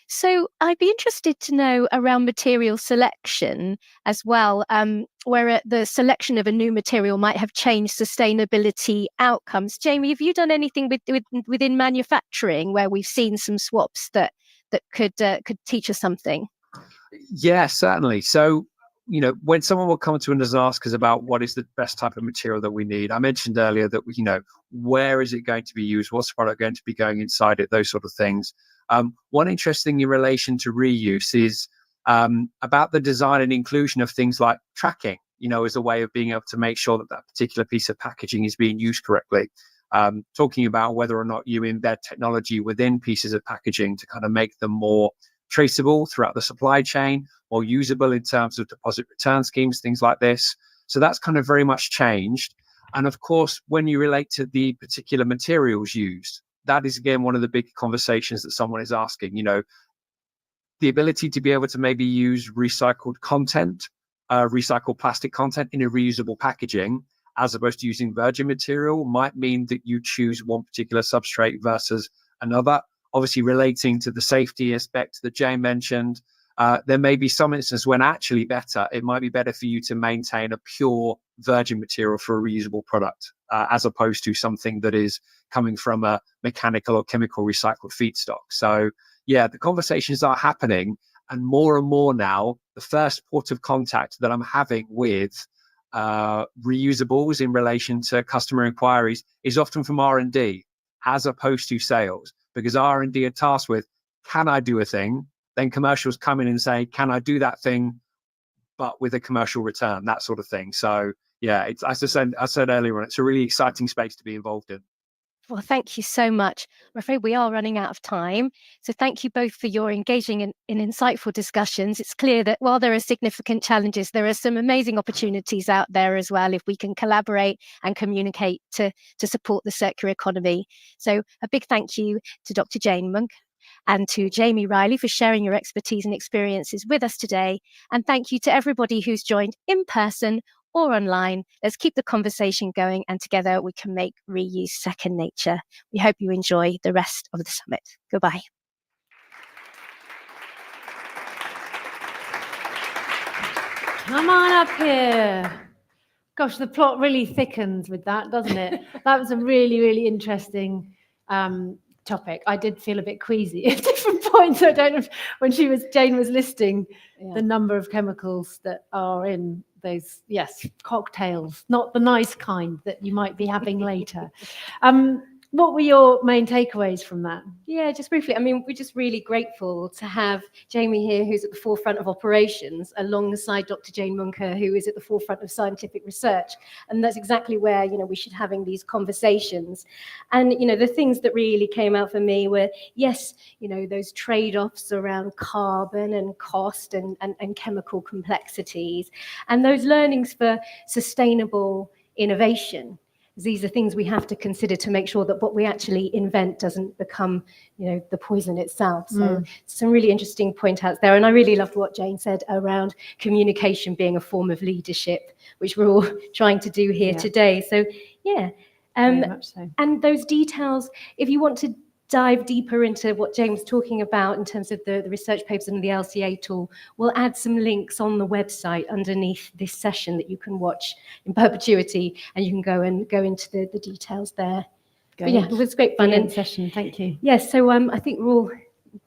So I'd be interested to know around material selection as well, where the selection of a new material might have changed sustainability outcomes. Jamie, have you done anything within manufacturing where we've seen some swaps that could teach us something?
Yeah, certainly. So, when someone will come to us and ask us about what is the best type of material that we need, I mentioned earlier that, where is it going to be used? What's the product going to be going inside it? Those sort of things. One interesting in relation to reuse is about the design and inclusion of things like tracking, as a way of being able to make sure that particular piece of packaging is being used correctly. Talking about whether or not you embed technology within pieces of packaging to kind of make them more traceable throughout the supply chain, or usable in terms of deposit return schemes, things like this. So that's kind of very much changed. And of course, when you relate to the particular materials used, that is, again, one of the big conversations that someone is asking, the ability to be able to maybe use recycled content recycled plastic content in a reusable packaging, as opposed to using virgin material, might mean that you choose one particular substrate versus another. Obviously, relating to the safety aspect that Jane mentioned, there may be some instances when actually it might be better for you to maintain a pure virgin material for a reusable product, as opposed to something that is coming from a mechanical or chemical recycled feedstock. So yeah, the conversations are happening, and more now, the first port of contact that I'm having with reusables in relation to customer inquiries is often from R&D as opposed to sales, because R&D are tasked with, can I do a thing? Then commercials come in and say, can I do that thing, but with a commercial return, that sort of thing. So yeah, it's, as I said earlier on, it's a really exciting space to be involved in.
Well, thank you so much. I'm afraid we are running out of time. So thank you both for your engaging in insightful discussions. It's clear that while there are significant challenges, there are some amazing opportunities out there as well if we can collaborate and communicate to support the circular economy. So a big thank you to Dr. Jane Monk and to Jamie Riley for sharing your expertise and experiences with us today. And thank you to everybody who's joined in person or online. Let's keep the conversation going, and together we can make reuse second nature. We hope you enjoy the rest of the summit. Goodbye.
Come on up here. Gosh, the plot really thickens with that, doesn't it? That was a really, really interesting topic. I did feel a bit queasy at different points. I don't know if, when Jane was listing the number of chemicals that are in those, cocktails, not the nice kind that you might be having later. What were your main takeaways from that?
Yeah, just briefly. I mean, we're just really grateful to have Jamie here, who's at the forefront of operations, alongside Dr. Jane Munker, who is at the forefront of scientific research. And that's exactly where, we should having these conversations. And, the things that really came out for me were, yes, those trade-offs around carbon and cost and chemical complexities, and those learnings for sustainable innovation. These are things we have to consider to make sure that what we actually invent doesn't become, the poison itself. So some really interesting point outs there. And I really loved what Jane said around communication being a form of leadership, which we're all trying to do here today. So yeah.
Very much so.
And those details, if you want to dive deeper into what Jane was talking about in terms of the research papers and the LCA tool, we'll add some links on the website underneath this session that you can watch in perpetuity, and you can go into the details there. But yeah, it was great fun.
Brilliant session. Thank you.
Yes, so I think we're all.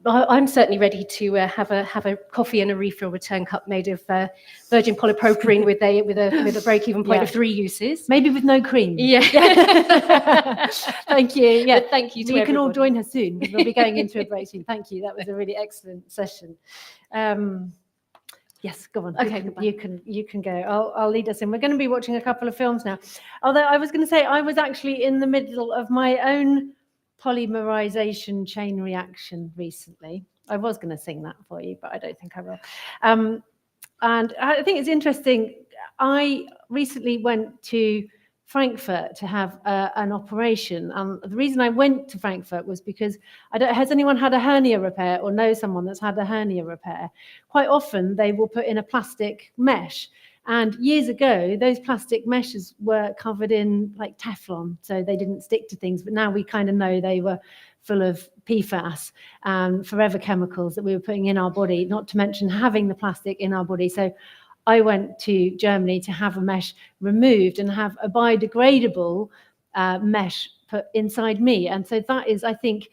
I'm certainly ready to have a coffee and a refill return cup made of virgin polypropylene with a break-even point of 3 uses.
Maybe with no cream.
Yeah.
Thank you. Yeah,
but thank you to
you can all
everybody.
join her soon. We'll be going into a break soon. Thank you. That was a really excellent session. Yes, go on.
Okay,
you can go. I'll lead us in. We're going to be watching a couple of films now. Although I was going to say I was actually in the middle of my own polymerization chain reaction recently. I was going to sing that for you, but I don't think I will. And I think it's interesting. I recently went to Frankfurt to have an operation. The reason I went to Frankfurt was because has anyone had a hernia repair or know someone that's had a hernia repair? Quite often they will put in a plastic mesh. And years ago, those plastic meshes were covered in like Teflon, so they didn't stick to things. But now we kind of know they were full of PFAS and forever chemicals that we were putting in our body, not to mention having the plastic in our body. So I went to Germany to have a mesh removed and have a biodegradable mesh put inside me. And so that is, I think,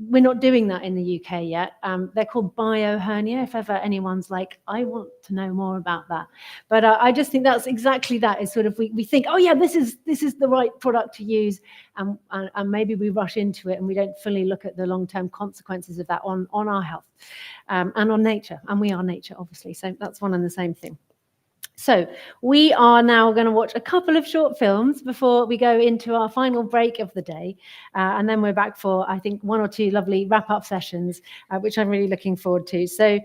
we're not doing that in the UK yet. They're called biohernia, if ever anyone's like, I want to know more about that. But I just think that's exactly that, is sort of, we think, oh yeah, this is the right product to use. And maybe we rush into it and we don't fully look at the long-term consequences of that on our health and on nature. And we are nature, obviously. So that's one and the same thing. So we are now going to watch a couple of short films before we go into our final break of the day. And then we're back for, I think, 1 or 2 lovely wrap-up sessions, which I'm really looking forward to. So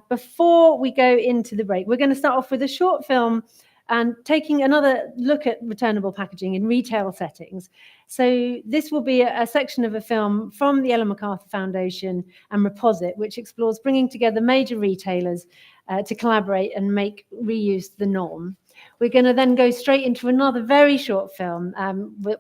before we go into the break, we're going to start off with a short film and taking another look at returnable packaging in retail settings. So this will be a section of a film from the Ellen MacArthur Foundation and Reposit, which explores bringing together major retailers to collaborate and make reuse the norm. We're going to then go straight into another very short film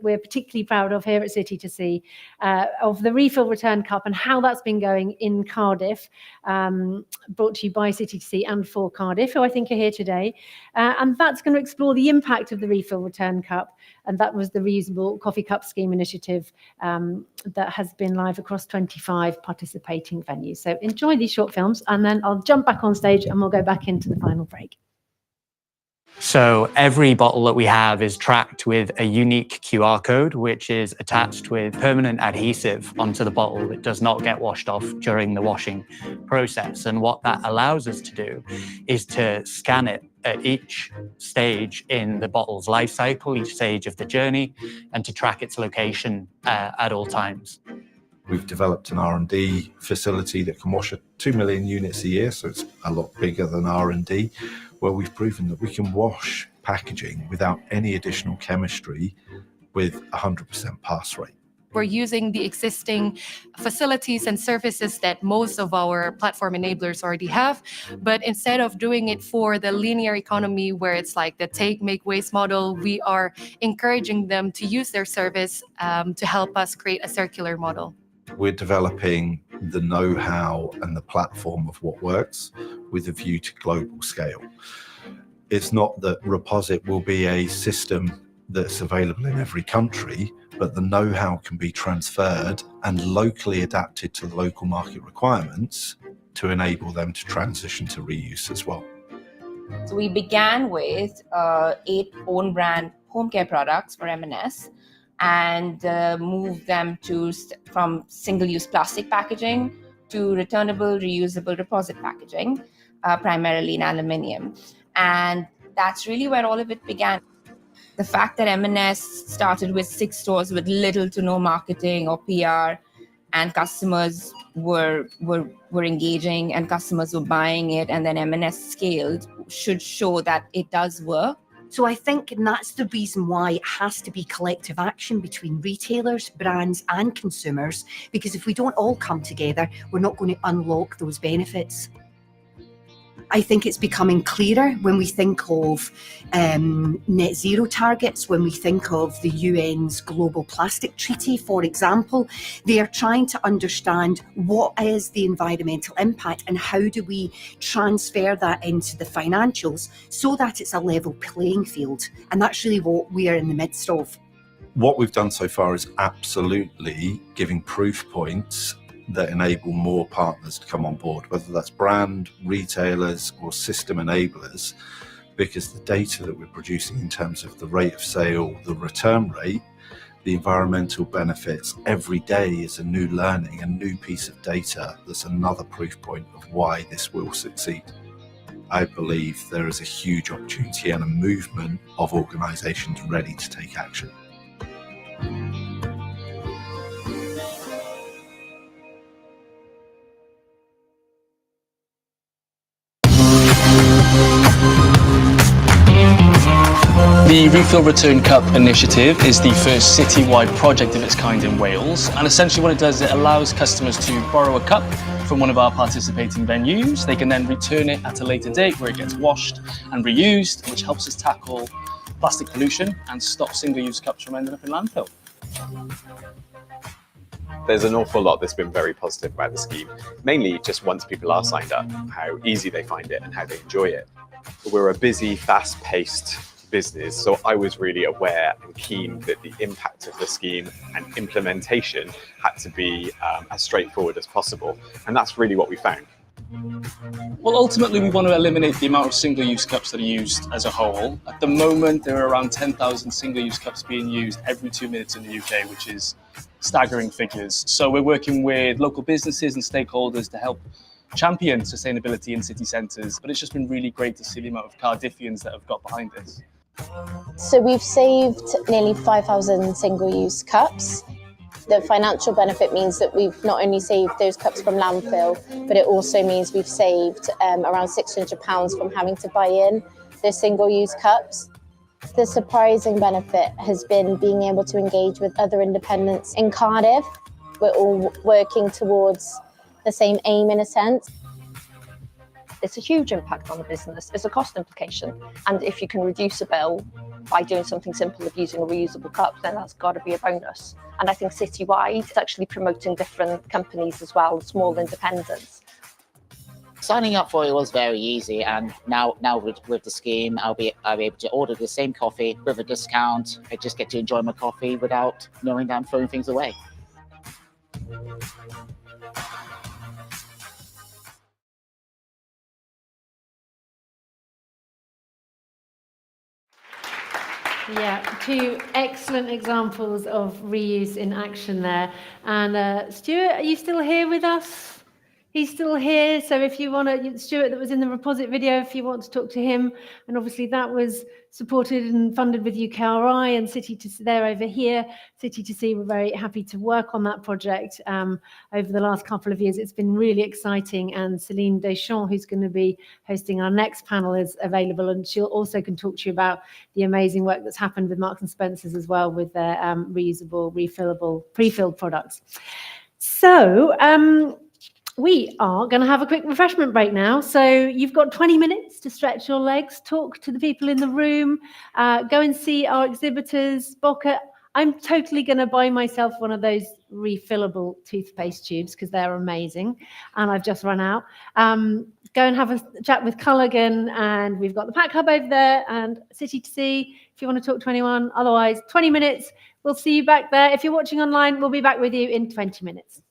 we're particularly proud of here at City to See, of the Refill Return Cup and how that's been going in Cardiff, brought to you by City to See and for Cardiff, who I think are here today. And that's going to explore the impact of the Refill Return Cup, and that was the Reusable Coffee Cup Scheme initiative that has been live across 25 participating venues. So enjoy these short films, and then I'll jump back on stage and we'll go back into the final break.
So every bottle that we have is tracked with a unique QR code, which is attached with permanent adhesive onto the bottle that does not get washed off during the washing process. And what that allows us to do is to scan it at each stage in the bottle's life cycle, each stage of the journey, and to track its location at all times.
We've developed an R&D facility that can wash 2 million units a year, so it's a lot bigger than R&D, where we've proven that we can wash packaging without any additional chemistry with 100% pass rate.
We're using the existing facilities and services that most of our platform enablers already have, but instead of doing it for the linear economy where it's like the take, make, waste model, we are encouraging them to use their service to help us create a circular model.
We're developing the know-how and the platform of what works with a view to global scale. It's not that Reposit will be a system that's available in every country, but the know-how can be transferred and locally adapted to the local market requirements to enable them to transition to reuse as well.
So we began with 8 own brand home care products for M&S and moved them from single-use plastic packaging to returnable, reusable Reposit packaging, primarily in aluminium. And that's really where all of it began. The fact that M&S started with 6 stores with little to no marketing or PR, and customers were engaging and customers were buying it, and then M&S scaled, should show that it does work.
So I think that's the reason why it has to be collective action between retailers, brands and consumers, because if we don't all come together, we're not going to unlock those benefits. I think it's becoming clearer when we think of net zero targets, when we think of the UN's Global Plastic Treaty, for example. They are trying to understand what is the environmental impact and how do we transfer that into the financials so that it's a level playing field. And that's really what we are in the midst of.
What we've done so far is absolutely giving proof points that enable more partners to come on board, whether that's brand, retailers or system enablers, because the data that we're producing in terms of the rate of sale, the return rate, the environmental benefits, every day is a new learning, a new piece of data that's another proof point of why this will succeed. I believe there is a huge opportunity and a movement of organisations ready to take action.
The Refill Return Cup initiative is the first citywide project of its kind in Wales, and essentially what it does is it allows customers to borrow a cup from one of our participating venues. They can then return it at a later date where it gets washed and reused, which helps us tackle plastic pollution and stop single-use cups from ending up in landfill.
There's an awful lot that's been very positive about the scheme, mainly just once people are signed up, how easy they find it and how they enjoy it. We're a busy, fast-paced business, so I was really aware and keen that the impact of the scheme and implementation had to be as straightforward as possible, and that's really what we found.
Well, ultimately, we want to eliminate the amount of single-use cups that are used as a whole. At the moment, there are around 10,000 single-use cups being used every 2 minutes in the UK, which is staggering figures. So we're working with local businesses and stakeholders to help champion sustainability in city centres, but it's just been really great to see the amount of Cardiffians that have got behind this.
So we've saved nearly 5,000 single-use cups. The financial benefit means that we've not only saved those cups from landfill, but it also means we've saved around £600 from having to buy in those single-use cups. The surprising benefit has been being able to engage with other independents in Cardiff. We're all working towards the same aim in a sense.
it's a huge impact on the business. It's a cost implication. And if you can reduce a bill by doing something simple of using a reusable cup, then that's got to be a bonus. And I think citywide, it's actually promoting different companies as well, small independents.
Signing up for it was very easy, and now with the scheme, I'll be able to order the same coffee with a discount. I just get to enjoy my coffee without knowing that I'm throwing things away.
Yeah, two excellent examples of reuse in action there. And Stuart, are you still here with us? He's still here, so if you want to, Stuart that was in the Reposit video, if you want to talk to him, and obviously that was supported and funded with UKRI and City to there over here. City to See, we're very happy to work on that project over the last couple of years. It's been really exciting, and Céline Deschamps, who's going to be hosting our next panel, is available, and she'll also can talk to you about the amazing work that's happened with Marks and Spencer's as well with their reusable, refillable, pre-filled products. So, we are going to have a quick refreshment break now. So you've got 20 minutes to stretch your legs, talk to the people in the room, go and see our exhibitors. Boca, I'm totally going to buy myself one of those refillable toothpaste tubes because they're amazing. And I've just run out. Go and have a chat with Culligan, and we've got the Pack Hub over there and City to See if you want to talk to anyone. Otherwise, 20 minutes. We'll see you back there. If you're watching online, we'll be back with you in 20 minutes.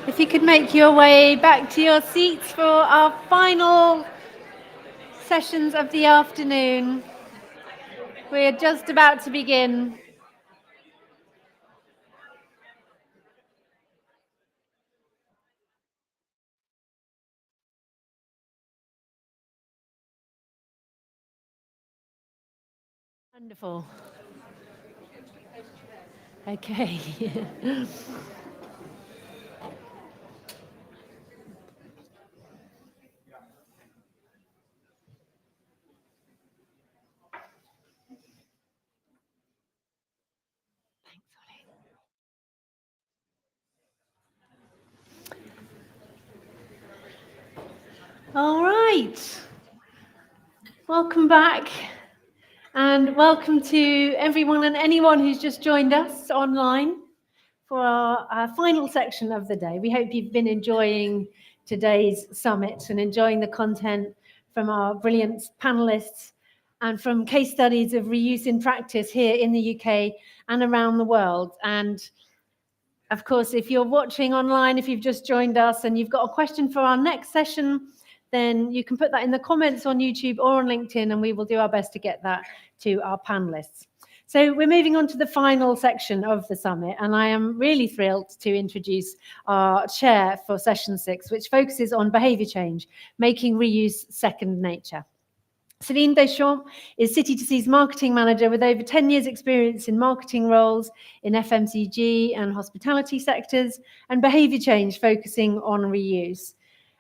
If you could make your way back to your seats for our final sessions of the afternoon. We're just about to begin. Wonderful. Okay. All right. Welcome back. And welcome to everyone and anyone who's just joined us online for our final section of the day. We hope you've been enjoying today's summit and enjoying the content from our brilliant panelists and from case studies of reuse in practice here in the UK and around the world. And of course, if you're watching online, if you've just joined us and you've got a question for our next session, then you can put that in the comments on YouTube or on LinkedIn, and we will do our best to get that to our panelists. So we're moving on to the final section of the summit, and I am really thrilled to introduce our chair for session 6, which focuses on behaviour change, making reuse second nature. Céline Deschamps is City2C's marketing manager with over 10 years experience in marketing roles in FMCG and hospitality sectors, and behaviour change focusing on reuse.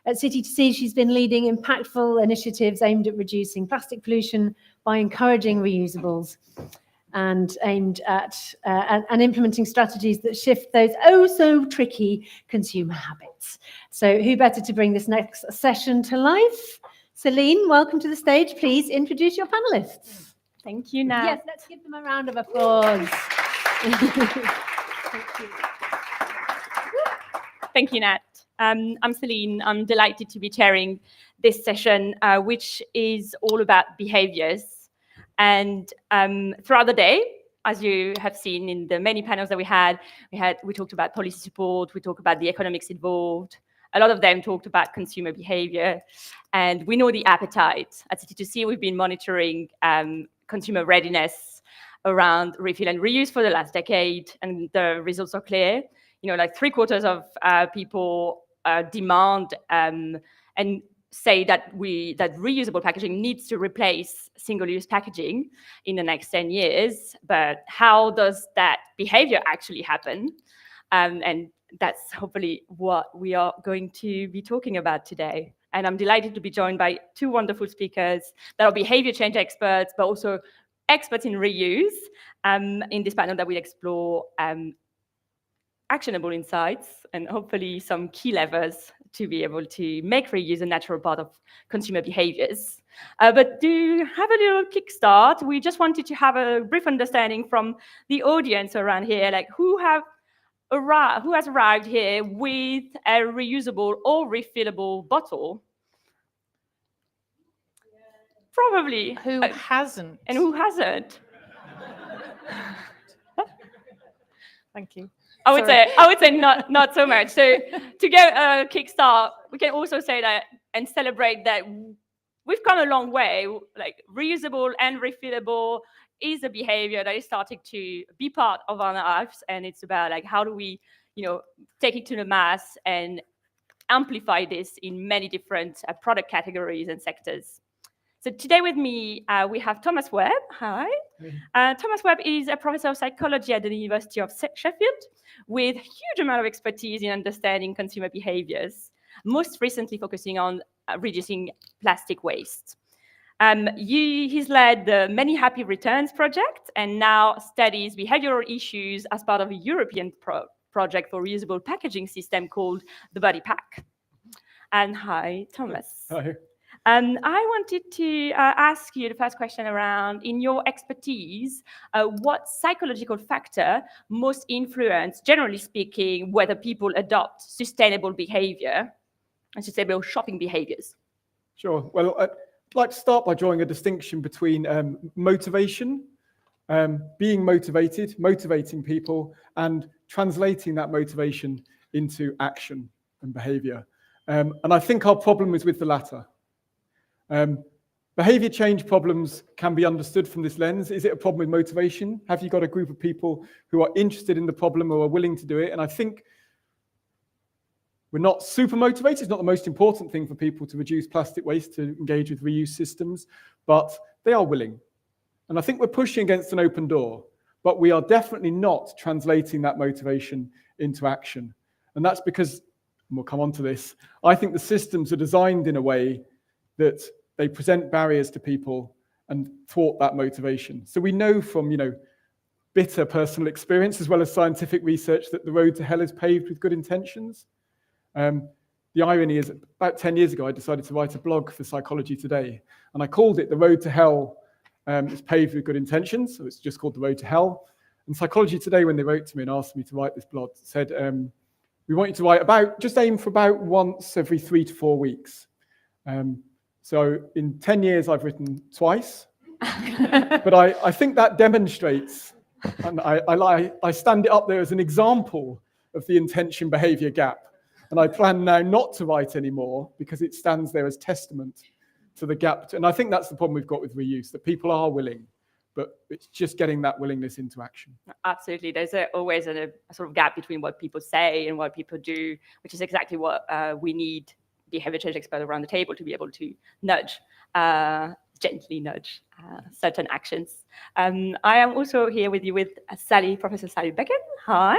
At City2C, she's been leading impactful initiatives aimed at reducing plastic pollution by encouraging reusables and aimed at and implementing strategies that shift those oh-so-tricky consumer habits. So who better to bring this next session to life? Céline, welcome to the stage. Please introduce your panelists.
Thank you, Nat.
Yes, let's give them a round of applause.
Thank you. Thank you, Nat. I'm Céline. I'm delighted to be chairing this session, which is all about behaviors. And throughout the day, as you have seen in the many panels that we talked about policy support, we talked about the economics involved. A lot of them talked about consumer behavior. And we know the appetite. At City2C, we've been monitoring consumer readiness around refill and reuse for the last decade, and the results are clear. You know, like 3/4 of people demand and say that reusable packaging needs to replace single-use packaging in the next 10 years. But how does that behavior actually happen? And that's hopefully what we are going to be talking about today. And I'm delighted to be joined by two wonderful speakers that are behavior change experts, but also experts in reuse in this panel that will explore actionable insights and hopefully some key levers to be able to make reuse a natural part of consumer behaviors. But to have a little kickstart, we just wanted to have a brief understanding from the audience around here, like who has arrived here with a reusable or refillable bottle? Probably.
Who hasn't?
And who hasn't?
Thank you.
I would say not so much. So to get a kickstart, we can also say that and celebrate that we've come a long way. Like reusable and refillable is a behavior that is starting to be part of our lives, and it's about like how do we, take it to the mass and amplify this in many different product categories and sectors. So today with me, we have Thomas Webb. Hi. Thomas Webb is a professor of psychology at the University of Sheffield with a huge amount of expertise in understanding consumer behaviors, most recently focusing on reducing plastic waste. He's led the Many Happy Returns project and now studies behavioral issues as part of a European project for reusable packaging system called the Body Pack. And hi, Thomas.
Hi.
I wanted to ask you the first question around, in your expertise, what psychological factor most influence, generally speaking, whether people adopt sustainable behavior and sustainable shopping behaviors?
Sure. Well, I'd like to start by drawing a distinction between motivation
being motivated, motivating people, and translating that motivation into action and behavior. And I think our problem is with the latter. Behavior change problems can be understood from this lens. Is it a problem with motivation? Have you got a group of people who are interested in the problem or are willing to do it? And I think we're not super motivated. It's not the most important thing for people to reduce plastic waste, to engage with reuse systems, but they are willing. And I think we're pushing against an open door, but we are definitely not translating that motivation into action. And that's because, and we'll come on to this, I think the systems are designed in a way that they present barriers to people and thwart that motivation. So we know from, bitter personal experience as well as scientific research that the road to hell is paved with good intentions. The irony is, about 10 years ago, I decided to write a blog for Psychology Today, and I called it The Road to Hell is Paved with Good Intentions, so it's just called The Road to Hell. And Psychology Today, when they wrote to me and asked me to write this blog, said, we want you to write just aim for about once every 3 to 4 weeks. So in 10 years, I've written twice, but I think that demonstrates, and I stand it up there as an example of the intention behavior gap. And I plan now not to write anymore because it stands there as testament to the gap. And I think that's the problem we've got with reuse, that people are willing, but it's just getting that willingness into action.
Absolutely. There's always a sort of gap between what people say and what people do, which is exactly what we need behavior change experts around the table to be able to nudge, gently nudge certain actions. I am also here with you with Professor Sally Becken. Hi.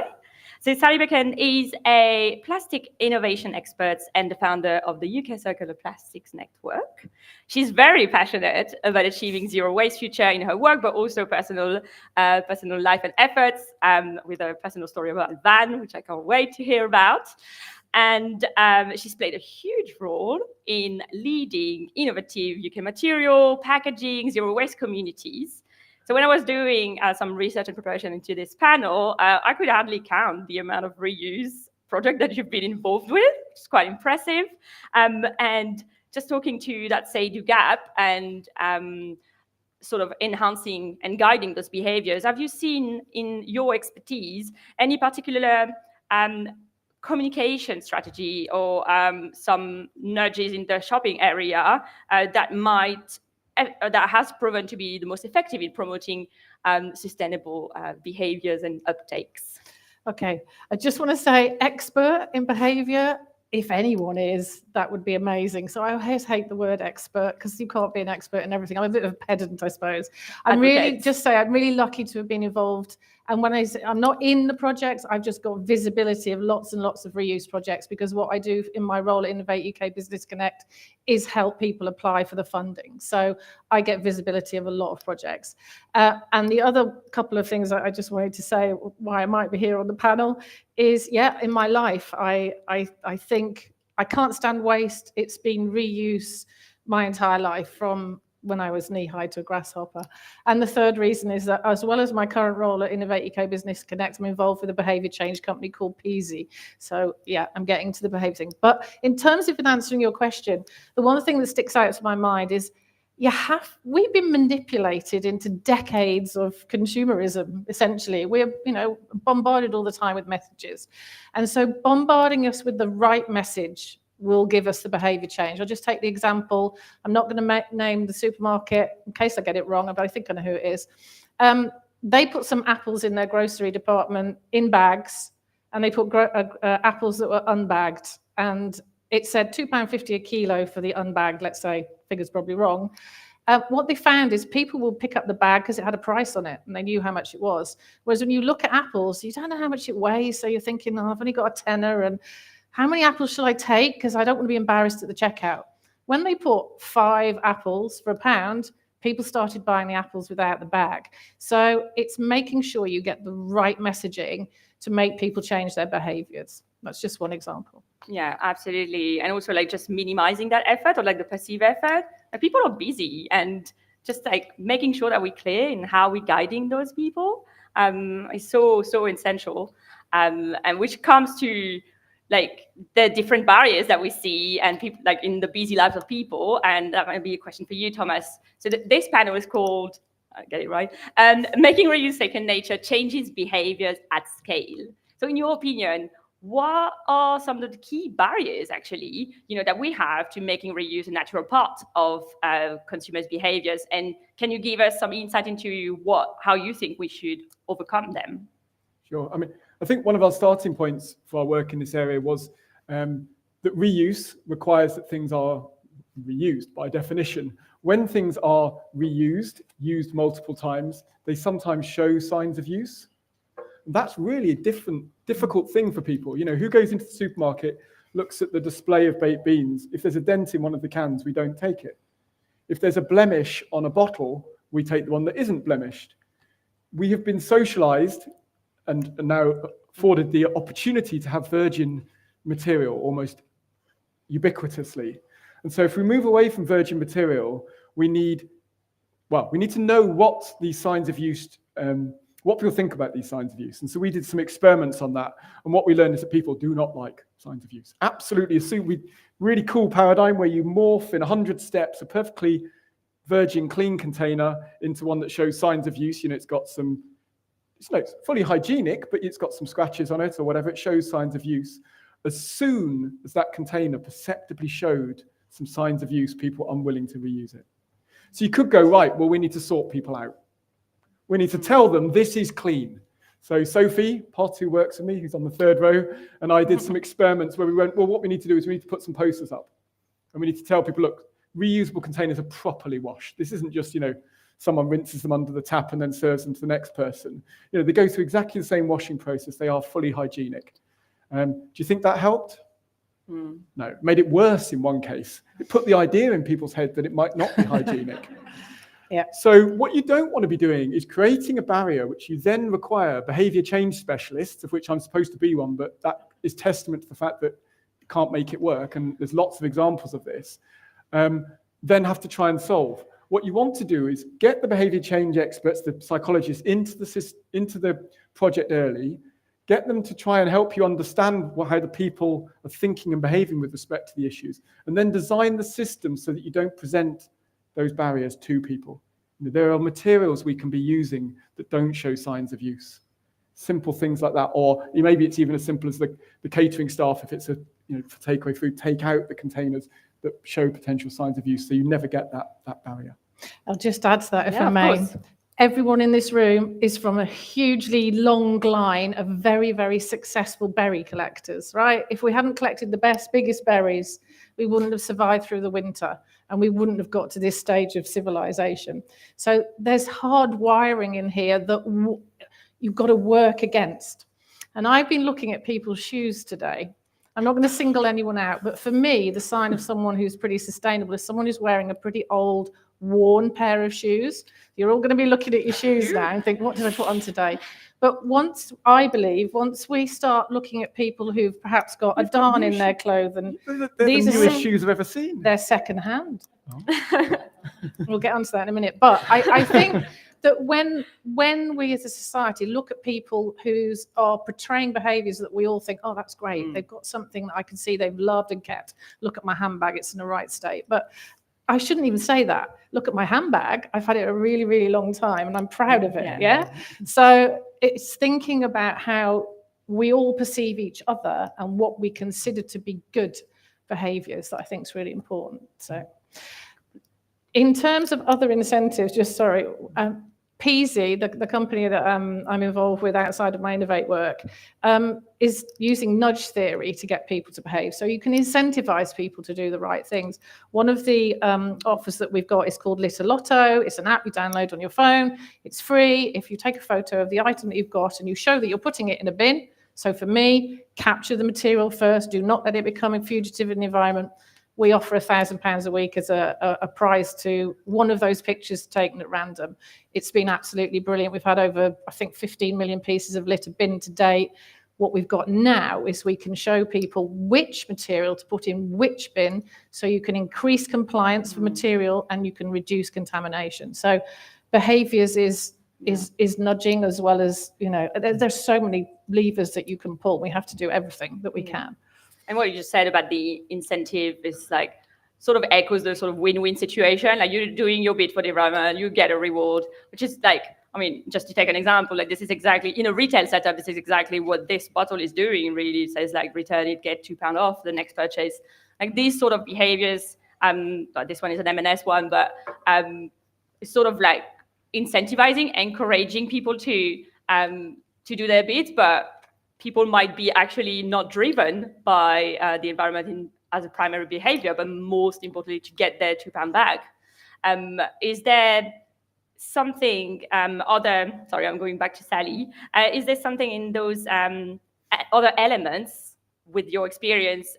So Sally Becken is a plastic innovation expert and the founder of the UK Circular Plastics Network. She's very passionate about achieving zero waste future in her work, but also personal life and efforts, with a personal story about a van, which I can't wait to hear about. And she's played a huge role in leading innovative UK material, packaging, zero waste communities. So when I was doing some research and preparation into this panel, I could hardly count the amount of reuse project that you've been involved with, which is quite impressive. And just talking to that say-do gap and sort of enhancing and guiding those behaviors, have you seen in your expertise any particular communication strategy or some nudges in the shopping area that has proven to be the most effective in promoting sustainable behaviors and uptakes?
Okay, I just want to say expert in behavior, if anyone is, that would be amazing. So I always hate the word expert because you can't be an expert in everything. I'm a bit of a pedant, I suppose. I'm really lucky to have been involved. And when I say I'm not in the projects, I've just got visibility of lots and lots of reuse projects, because what I do in my role at Innovate UK Business Connect is help people apply for the funding. So I get visibility of a lot of projects. And the other couple of things that I just wanted to say why I might be here on the panel is, in my life, I think I can't stand waste. It's been reuse my entire life, from when I was knee-high to a grasshopper. And the third reason is that, as well as my current role at Innovate UK Business Connect, I'm involved with a behaviour change company called Peasy. So I'm getting to the behaviour thing. But in terms of answering your question, the one thing that sticks out to my mind is we've been manipulated into decades of consumerism, essentially. We're bombarded all the time with messages. And so bombarding us with the right message will give us the behavior change. I'll just take the example. I'm not going to name the supermarket in case I get it wrong, but I think I know who it is. They put some apples in their grocery department in bags, and they put apples that were unbagged. And it said £2.50 a kilo for the unbagged, let's say, figure's probably wrong. What they found is people will pick up the bag because it had a price on it and they knew how much it was. Whereas when you look at apples, you don't know how much it weighs. So you're thinking, I've only got a tenner, and how many apples shall I take? Because I don't want to be embarrassed at the checkout. When they put 5 apples for £1, people started buying the apples without the bag. So it's making sure you get the right messaging to make people change their behaviors. That's just one example.
Yeah, absolutely. And also just minimizing that effort, or the perceived effort. People are busy, and just making sure that we're clear in how we're guiding those people is so essential. And which comes to the different barriers that we see and people in the busy lives of people. And that might be a question for you, Thomas. So this panel is called get it right. Making reuse second nature changes behaviors at scale. So in your opinion, what are some of the key barriers actually, that we have to making reuse a natural part of consumers' behaviors? And can you give us some insight into how you think we should overcome them?
Sure. I mean, I think one of our starting points for our work in this area was that reuse requires that things are reused by definition. When things are reused, used multiple times, they sometimes show signs of use. That's really a difficult thing for people. Who goes into the supermarket, looks at the display of baked beans? If there's a dent in one of the cans, we don't take it. If there's a blemish on a bottle, we take the one that isn't blemished. We have been socialized and now afforded the opportunity to have virgin material almost ubiquitously. And so if we move away from virgin material, we need to know what these signs of use, what people think about these signs of use. And so we did some experiments on that. And what we learned is that people do not like signs of use. Absolutely assume really cool paradigm where you morph in 100 steps a perfectly virgin clean container into one that shows signs of use. It's got some, it's fully hygienic, but it's got some scratches on it or whatever. It shows signs of use. As soon as that container perceptibly showed some signs of use, people unwilling to reuse it. So you could go, right, well, we need to sort people out. We need to tell them this is clean. So Sophie Pott, who works with me, who's on the third row, and I did some experiments where we went, well, what we need to do is we need to put some posters up. And we need to tell people, look, reusable containers are properly washed. This isn't just, someone rinses them under the tap and then serves them to the next person. They go through exactly the same washing process. They are fully hygienic. Do you think that helped? No, it made it worse in one case. It put the idea in people's head that it might not be hygienic.
Yeah.
So what you don't want to be doing is creating a barrier which you then require behavior change specialists, of which I'm supposed to be one, but that is testament to the fact that you can't make it work. And there's lots of examples of this. Then have to try and solve. What you want to do is get the behavior change experts, the psychologists, into the project early, get them to try and help you understand how the people are thinking and behaving with respect to the issues, and then design the system so that you don't present those barriers to people. There are materials we can be using that don't show signs of use. Simple things like that, or maybe it's even as simple as the catering staff, if it's for takeaway food, take out the containers that show potential signs of use, so you never get that barrier.
I'll just add to that, if I may. Everyone in this room is from a hugely long line of very, very successful berry collectors, right? If we hadn't collected the biggest berries, we wouldn't have survived through the winter and we wouldn't have got to this stage of civilization. So there's hard wiring in here that you've got to work against. And I've been looking at people's shoes today. I'm not going to single anyone out, but for me, the sign of someone who's pretty sustainable is someone who's wearing a pretty old, worn pair of shoes. You're all going to be looking at your shoes now and think, what did I put on today? But once we start looking at people who've perhaps got a darn in their clothing,
these are the newest shoes I've ever seen.
They're secondhand. Oh. We'll get onto that in a minute. But I think that when we as a society look at people who are portraying behaviours that we all think, oh, that's great. They've got something that I can see they've loved and kept. Look at my handbag, it's in the right state. But I shouldn't even say that. Look at my handbag. I've had it a really, really long time and I'm proud of it. Yeah. So it's thinking about how we all perceive each other and what we consider to be good behaviours that I think is really important. So in terms of other incentives, Peasy, the company that I'm involved with outside of my Innovate work, is using nudge theory to get people to behave. So you can incentivize people to do the right things. One of the offers that we've got is called Litter Lotto. It's an app you download on your phone. It's free. If you take a photo of the item that you've got and you show that you're putting it in a bin. So for me, capture the material first. Do not let it become a fugitive in the environment. We offer £1,000 a week as a prize to one of those pictures taken at random. It's been absolutely brilliant. We've had over, I think, 15 million pieces of litter bin to date. What we've got now is we can show people which material to put in which bin, so you can increase compliance for material and you can reduce contamination. So behaviours is nudging, as well as, there's so many levers that you can pull. We have to do everything that we can.
And what you just said about the incentive is sort of echoes the sort of win-win situation. Like you're doing your bit for the environment, you get a reward, which is like, I mean, just to take an example, like this is exactly, in a retail setup, this is exactly what this bottle is doing, really. It says like, return it, get £2 off the next purchase. Like these sort of behaviors, this one is an M&S one, but it's sort of like incentivizing, encouraging people to do their bit, but people might be actually not driven by the environment as a primary behavior, but most importantly, to get their £2 back. Is there something sorry, I'm going back to Sally. Is there something in those other elements with your experience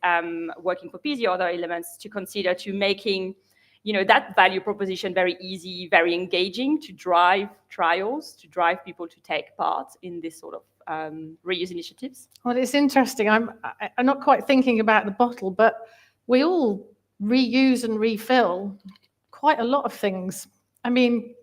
working for PZ, other elements to consider to making, you know, that value proposition very easy, very engaging, to drive trials, to drive people to take part in this sort of reuse initiatives?
Well, it's interesting. I'm not quite thinking about the bottle, but we all reuse and refill quite a lot of things. I mean,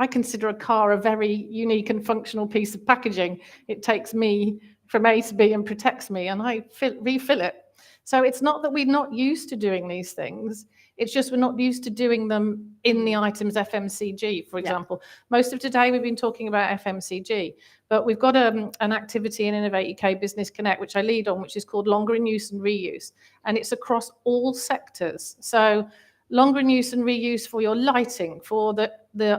I consider a car a very unique and functional piece of packaging. It takes me from A to B and protects me, and I refill it. So it's not that we're not used to doing these things. It's just we're not used to doing them in the items FMCG, for example. Most of today we've been talking about FMCG, but we've got an activity in Innovate UK Business Connect, which I lead on, which is called Longer in Use and Reuse. And it's across all sectors. So longer in use and reuse for your lighting, for the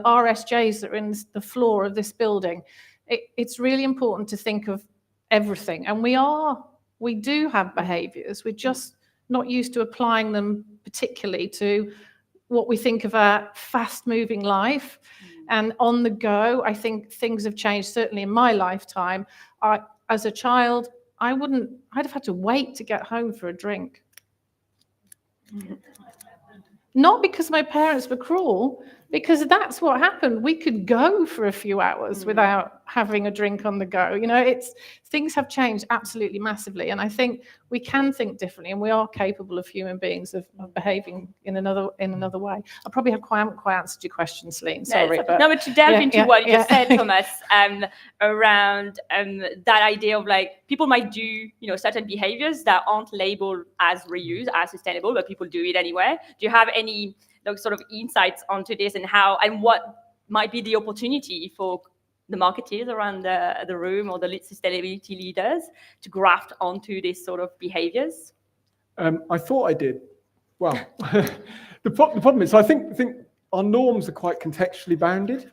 RSJs that are in the floor of this building. It's really important to think of everything. And we do have behaviours. We're just not used to applying them particularly to what we think of a fast-moving life. And on the go, I think things have changed, certainly in my lifetime. As a child, I'd have had to wait to get home for a drink. Not because my parents were cruel, because that's what happened. We could go for a few hours without having a drink on the go. You know, things have changed absolutely massively. And I think we can think differently, and we are capable of human beings of behaving in another way. I probably haven't quite answered your question, Celine. Sorry.
No, but to delve into what you just said, Thomas, around that idea of like, people might do, you know, certain behaviors that aren't labeled as reuse, as sustainable, but people do it anyway. Do you have any sort of insights onto this, and how and what might be the opportunity for the marketeers around the room, or the sustainability leaders, to graft onto this sort of behaviors?
I thought I did. Well, the problem is, I think our norms are quite contextually bounded.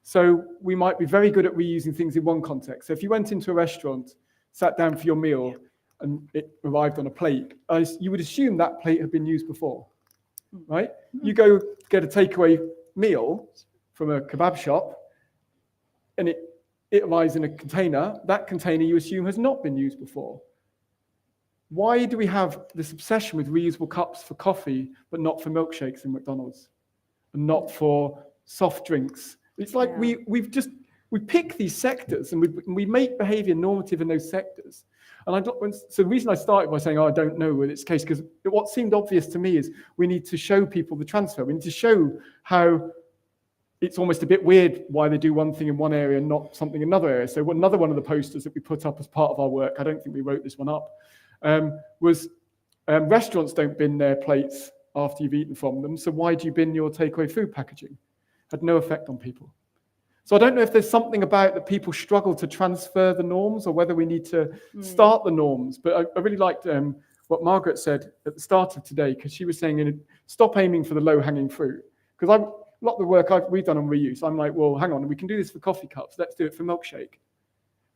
So we might be very good at reusing things in one context. So if you went into a restaurant, sat down for your meal, and it arrived on a plate, you would assume that plate had been used before, right? You go get a takeaway meal from a kebab shop, and it arrives in a container. That container you assume has not been used before. Why do we have this obsession with reusable cups for coffee, but not for milkshakes in McDonald's, and not for soft drinks? It's like we pick these sectors, and we make behavior normative in those sectors. And so the reason I started by saying, I don't know whether it's the case, because what seemed obvious to me is we need to show people the transfer. We need to show how it's almost a bit weird why they do one thing in one area and not something in another area. So another one of the posters that we put up as part of our work, I don't think we wrote this one up, was restaurants don't bin their plates after you've eaten from them. So why do you bin your takeaway food packaging? Had no effect on people. So I don't know if there's something about that people struggle to transfer the norms, or whether we need to start the norms. But I really liked what Margaret said at the start of today, because she was saying, stop aiming for the low-hanging fruit. Because a lot of the work we've done on reuse, I'm like, well, hang on, we can do this for coffee cups. Let's do it for milkshake.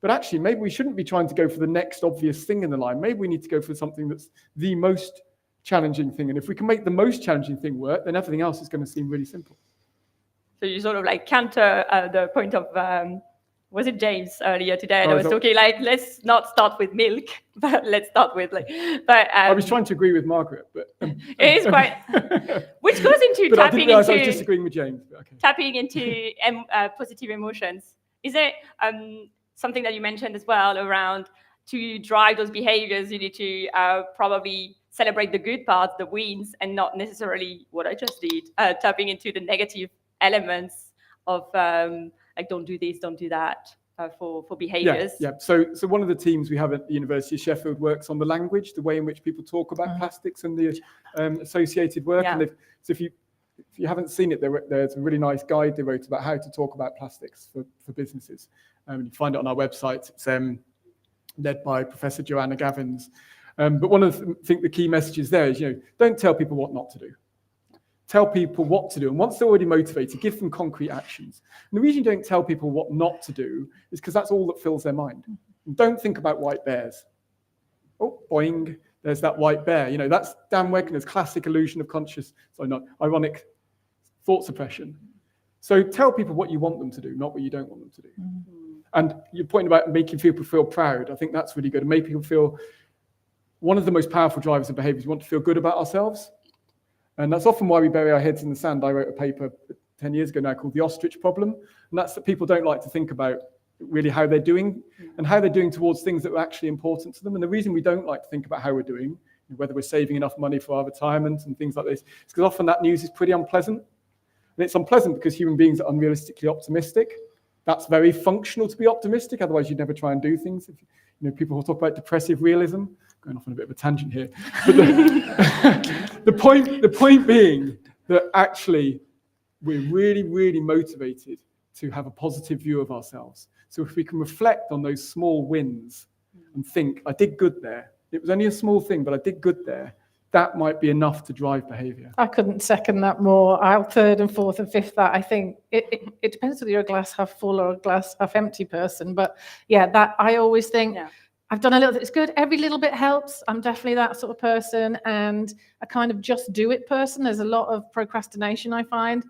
But actually, maybe we shouldn't be trying to go for the next obvious thing in the line. Maybe we need to go for something that's the most challenging thing. And if we can make the most challenging thing work, then everything else is going to seem really simple.
So you sort of like counter the point of, was it James earlier today? And I was talking like, let's not start with milk, but let's start with like, but I
was trying to agree with Margaret, but
it is quite, which goes into
but
tapping into.
I was disagreeing with James. But okay.
Tapping into positive emotions. Is there something that you mentioned as well around, to drive those behaviors, you need to probably celebrate the good parts, the wins, and not necessarily what I just did, tapping into the negative elements of like, don't do this, don't do that. for behaviours.
Yeah. So one of the teams we have at the University of Sheffield works on the language, the way in which people talk about plastics and the associated work.
Yeah.
And if you haven't seen it, there's a really nice guide they wrote about how to talk about plastics for businesses. You can find it on our website. It's led by Professor Joanna Gavins. But one of the key messages there is, don't tell people what not to do. Tell people what to do. And once they're already motivated, give them concrete actions. And the reason you don't tell people what not to do is because that's all that fills their mind. And don't think about white bears. Oh, boing, there's that white bear. That's Dan Wegner's classic illusion of ironic thought suppression. So tell people what you want them to do, not what you don't want them to do. And your point about making people feel proud, I think that's really good. And make people feel, one of the most powerful drivers of behavior is we want to feel good about ourselves. And that's often why we bury our heads in the sand. I wrote a paper 10 years ago now called The Ostrich Problem. And that's that people don't like to think about really how they're doing and how they're doing towards things that are actually important to them. And the reason we don't like to think about how we're doing, whether we're saving enough money for our retirement and things like this, is because often that news is pretty unpleasant. And it's unpleasant because human beings are unrealistically optimistic. That's very functional to be optimistic. Otherwise, you'd never try and do things. People who talk about depressive realism, going off on a bit of a tangent here. But the point being that actually we're really, really motivated to have a positive view of ourselves. So if we can reflect on those small wins and think, I did good there. It was only a small thing, but I did good there. That might be enough to drive behavior.
I couldn't second that more. I'll third and fourth and fifth that. I think it depends whether you're a glass half full or a glass half empty person. But yeah, that I always think I've done a little bit. It's good. Every little bit helps. I'm definitely that sort of person, and a kind of just do it person. There's a lot of procrastination I find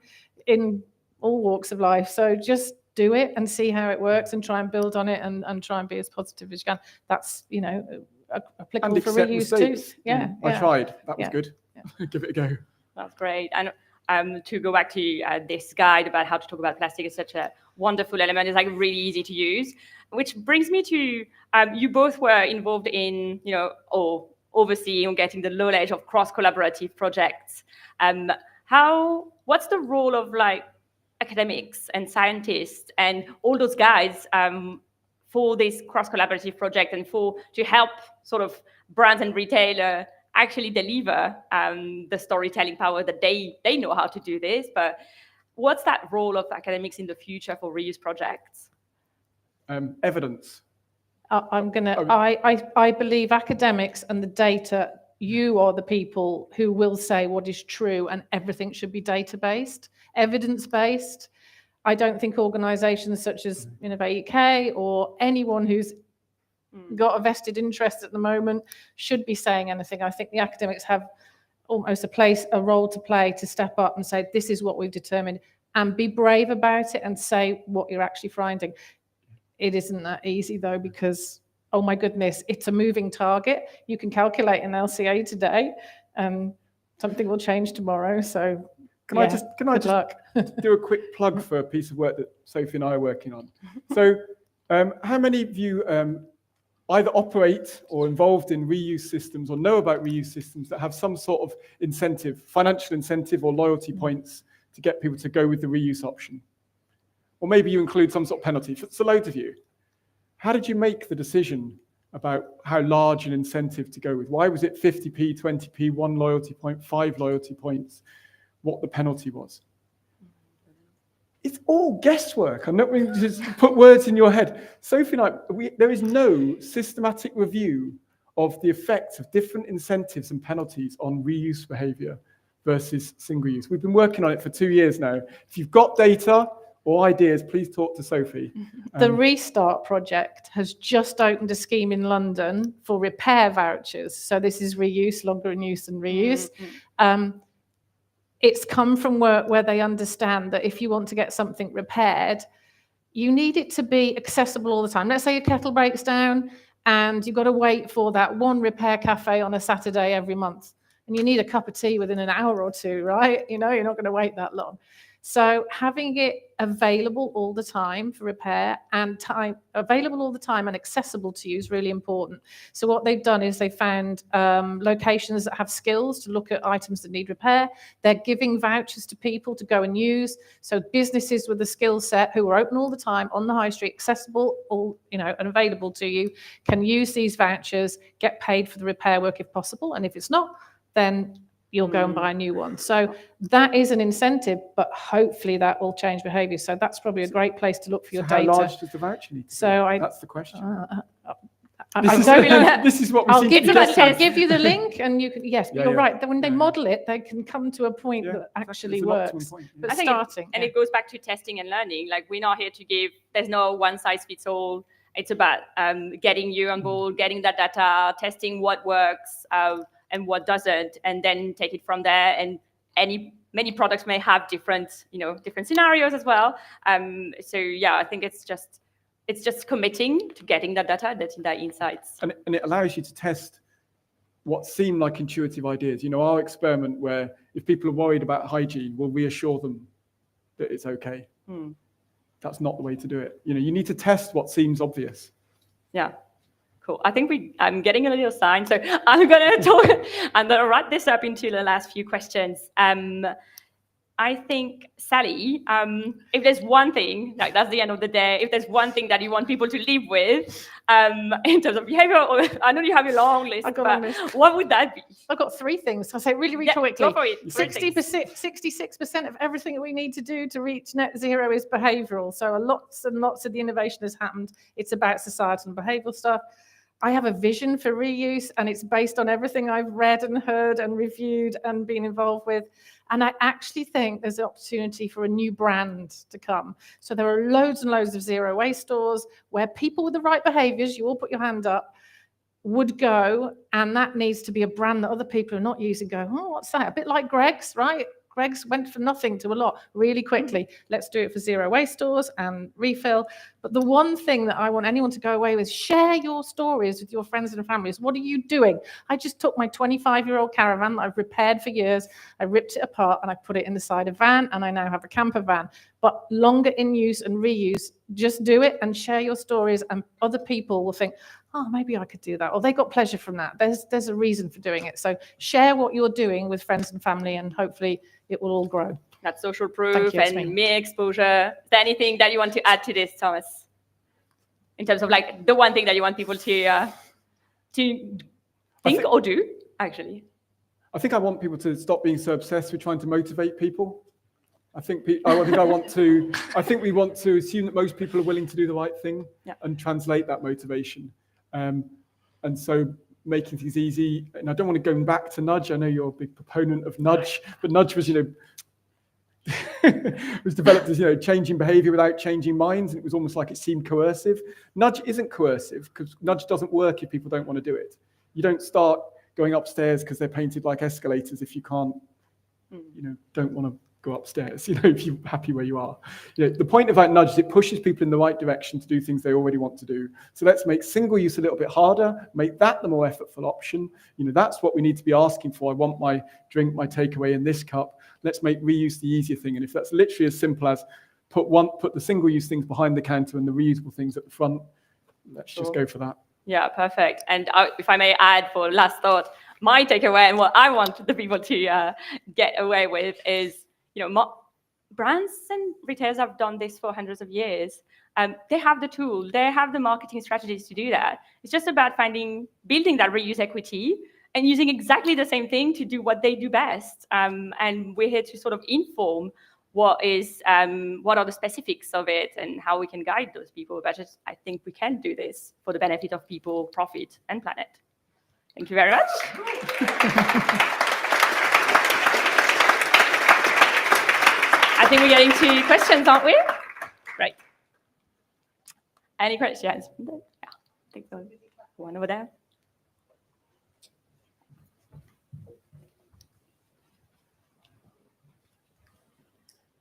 in all walks of life. So just do it and see how it works and try and build on it and try and be as positive as you can. That's, applicable for reuse too. Yeah.
I tried. That was good. Yeah. Give it a go.
That's great. And to go back to this guide about how to talk about plastic is such a wonderful element. It's like really easy to use, which brings me to you both were involved in, or overseeing or getting the knowledge of cross-collaborative projects. What's the role of academics and scientists and all those guys for this cross-collaborative project and to help sort of brands and retailer actually deliver the storytelling power that they know how to do this? But what's that role of academics in the future for reuse projects?
Evidence.
I believe academics and the data, you are the people who will say what is true, and everything should be data-based, evidence-based. I don't think organisations such as Innovate UK or anyone who's got a vested interest at the moment should be saying anything. I think the academics have almost a role to play to step up and say, this is what we've determined, and be brave about it and say what you're actually finding. It isn't that easy though, because, oh my goodness, it's a moving target. You can calculate an LCA today and something will change tomorrow. So
Can I just do a quick plug for a piece of work that Sophie and I are working on? So how many of you either operate or involved in reuse systems or know about reuse systems that have some sort of incentive, financial incentive or loyalty points to get people to go with the reuse option? Or maybe you include some sort of penalty. So loads of you. How did you make the decision about how large an incentive to go with? Why was it 50p, 20p, 1 loyalty point, 5 loyalty points? What the penalty was? It's all guesswork. I'm not going to just put words in your head. Sophie and I, there is no systematic review of the effects of different incentives and penalties on reuse behavior versus single use. We've been working on it for 2 years now. If you've got data or ideas, please talk to Sophie.
The Restart project has just opened a scheme in London for repair vouchers. So this is reuse, longer in use and reuse. It's come from work where they understand that if you want to get something repaired, you need it to be accessible all the time. Let's say your kettle breaks down and you've got to wait for that one repair cafe on a Saturday every month. and you need a cup of tea within an hour or two, right? You know, you're not going to wait that long. So having it available all the time for repair and available all the time and accessible to you is really important. So what they've done is they found locations that have skills to look at items that need repair. They're giving vouchers to people to go and use. So businesses with a skill set who are open all the time on the high street, accessible, all, you know, and available to you, can use these vouchers, get paid for the repair work if possible. And if it's not, then you'll go and buy a new one. So that is an incentive, but hopefully that will change behaviour. So that's probably a great place to look for your
How
data.
large does the voucher need to be? That's the question. This is what we seem to be guessing.
I'll give you the link, and you can. Yes,
Yeah,
you're
yeah.
right. That when they model it, they can come to a point that actually
It's an optimum
works.
point, yeah.
But
I think
starting,
and it goes back to testing and learning. Like, we're not here to give, there's no one size fits all. It's about getting you on board, getting that data, testing what works and what doesn't, and then take it from there. And many products may have different scenarios as well. So yeah, I think it's just committing to getting that data, getting that insights.
And it allows you to test what seem like intuitive ideas. You know, our experiment where if people are worried about hygiene, we'll reassure them that it's okay. That's not the way to do it. You know, you need to test what seems obvious.
Yeah. Cool. I think I'm getting a little sign, so I'm going to wrap this up into the last few questions. I think, Sally, if there's one thing, like that's the end of the day, if there's one thing that you want people to live with in terms of behavior, or I know you have a long list, but what would that be?
I've got 3 things. I'll say really quickly.
Go for it.
66% of everything that we need to do to reach net zero is behavioural. So lots and lots of the innovation has happened. It's about societal and behavioural stuff. I have a vision for reuse, and it's based on everything I've read and heard and reviewed and been involved with. And I actually think there's an opportunity for a new brand to come. So there are loads and loads of zero waste stores where people with the right behaviours, you all put your hand up, would go, and that needs to be a brand that other people are not using go, oh, what's that? A bit like Greg's, right? Greg's went from nothing to a lot really quickly. Let's do it for zero waste stores and refill. But the one thing that I want anyone to go away with, share your stories with your friends and families. What are you doing? I just took my 25-year-old caravan that I've repaired for years. I ripped it apart and I put it inside a van, and I now have a camper van. But longer in use and reuse, just do it and share your stories, and other people will think, oh, maybe I could do that, or they got pleasure from that. There's a reason for doing it. So share what you're doing with friends and family, and hopefully it will all grow.
That's social proof and mere exposure. Is there anything that you want to add to this, Thomas? In terms of like the one thing that you want people to think or do, actually.
I think I want people to stop being so obsessed with trying to motivate people. I think we want to assume that most people are willing to do the right thing and translate that motivation. And so making things easy. And I don't want to go back to nudge. I know you're a big proponent of nudge, but nudge was, was developed as, changing behavior without changing minds. And it was almost like it seemed coercive. Nudge isn't coercive, because nudge doesn't work if people don't want to do it. You don't start going upstairs because they're painted like escalators if you can't, don't want to go upstairs, if you're happy where you are. The point about nudge is it pushes people in the right direction to do things they already want to do. So let's make single use a little bit harder, make that the more effortful option. That's what we need to be asking for. I want my drink, my takeaway in this cup. Let's make reuse the easier thing. And if that's literally as simple as put the single use things behind the counter and the reusable things at the front, let's just go for that.
Yeah, perfect. And if I may add for last thought, my takeaway and what I want the people to get away with is, brands and retailers have done this for hundreds of years. They have the tool, they have the marketing strategies to do that. It's just about building that reuse equity and using exactly the same thing to do what they do best. And we're here to sort of inform what are the specifics of it and how we can guide those people. But I think we can do this for the benefit of people, profit, and planet. Thank you very much. I think we're getting to questions, aren't we? Right. Any questions? Yeah, I think so. One over there.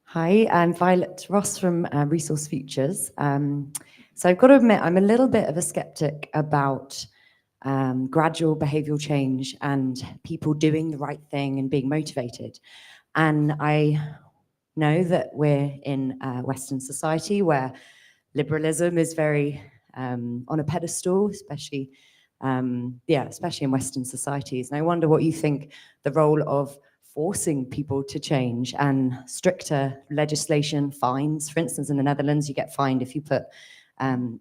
Hi, I'm Violet Ross from Resource Futures. So I've got to admit, I'm a little bit of a skeptic about gradual behavioral change and people doing the right thing and being motivated. And I know that we're in a Western society where liberalism is very on a pedestal, especially in Western societies. And I wonder what you think the role of forcing people to change and stricter legislation, fines. For instance, in the Netherlands, you get fined if you put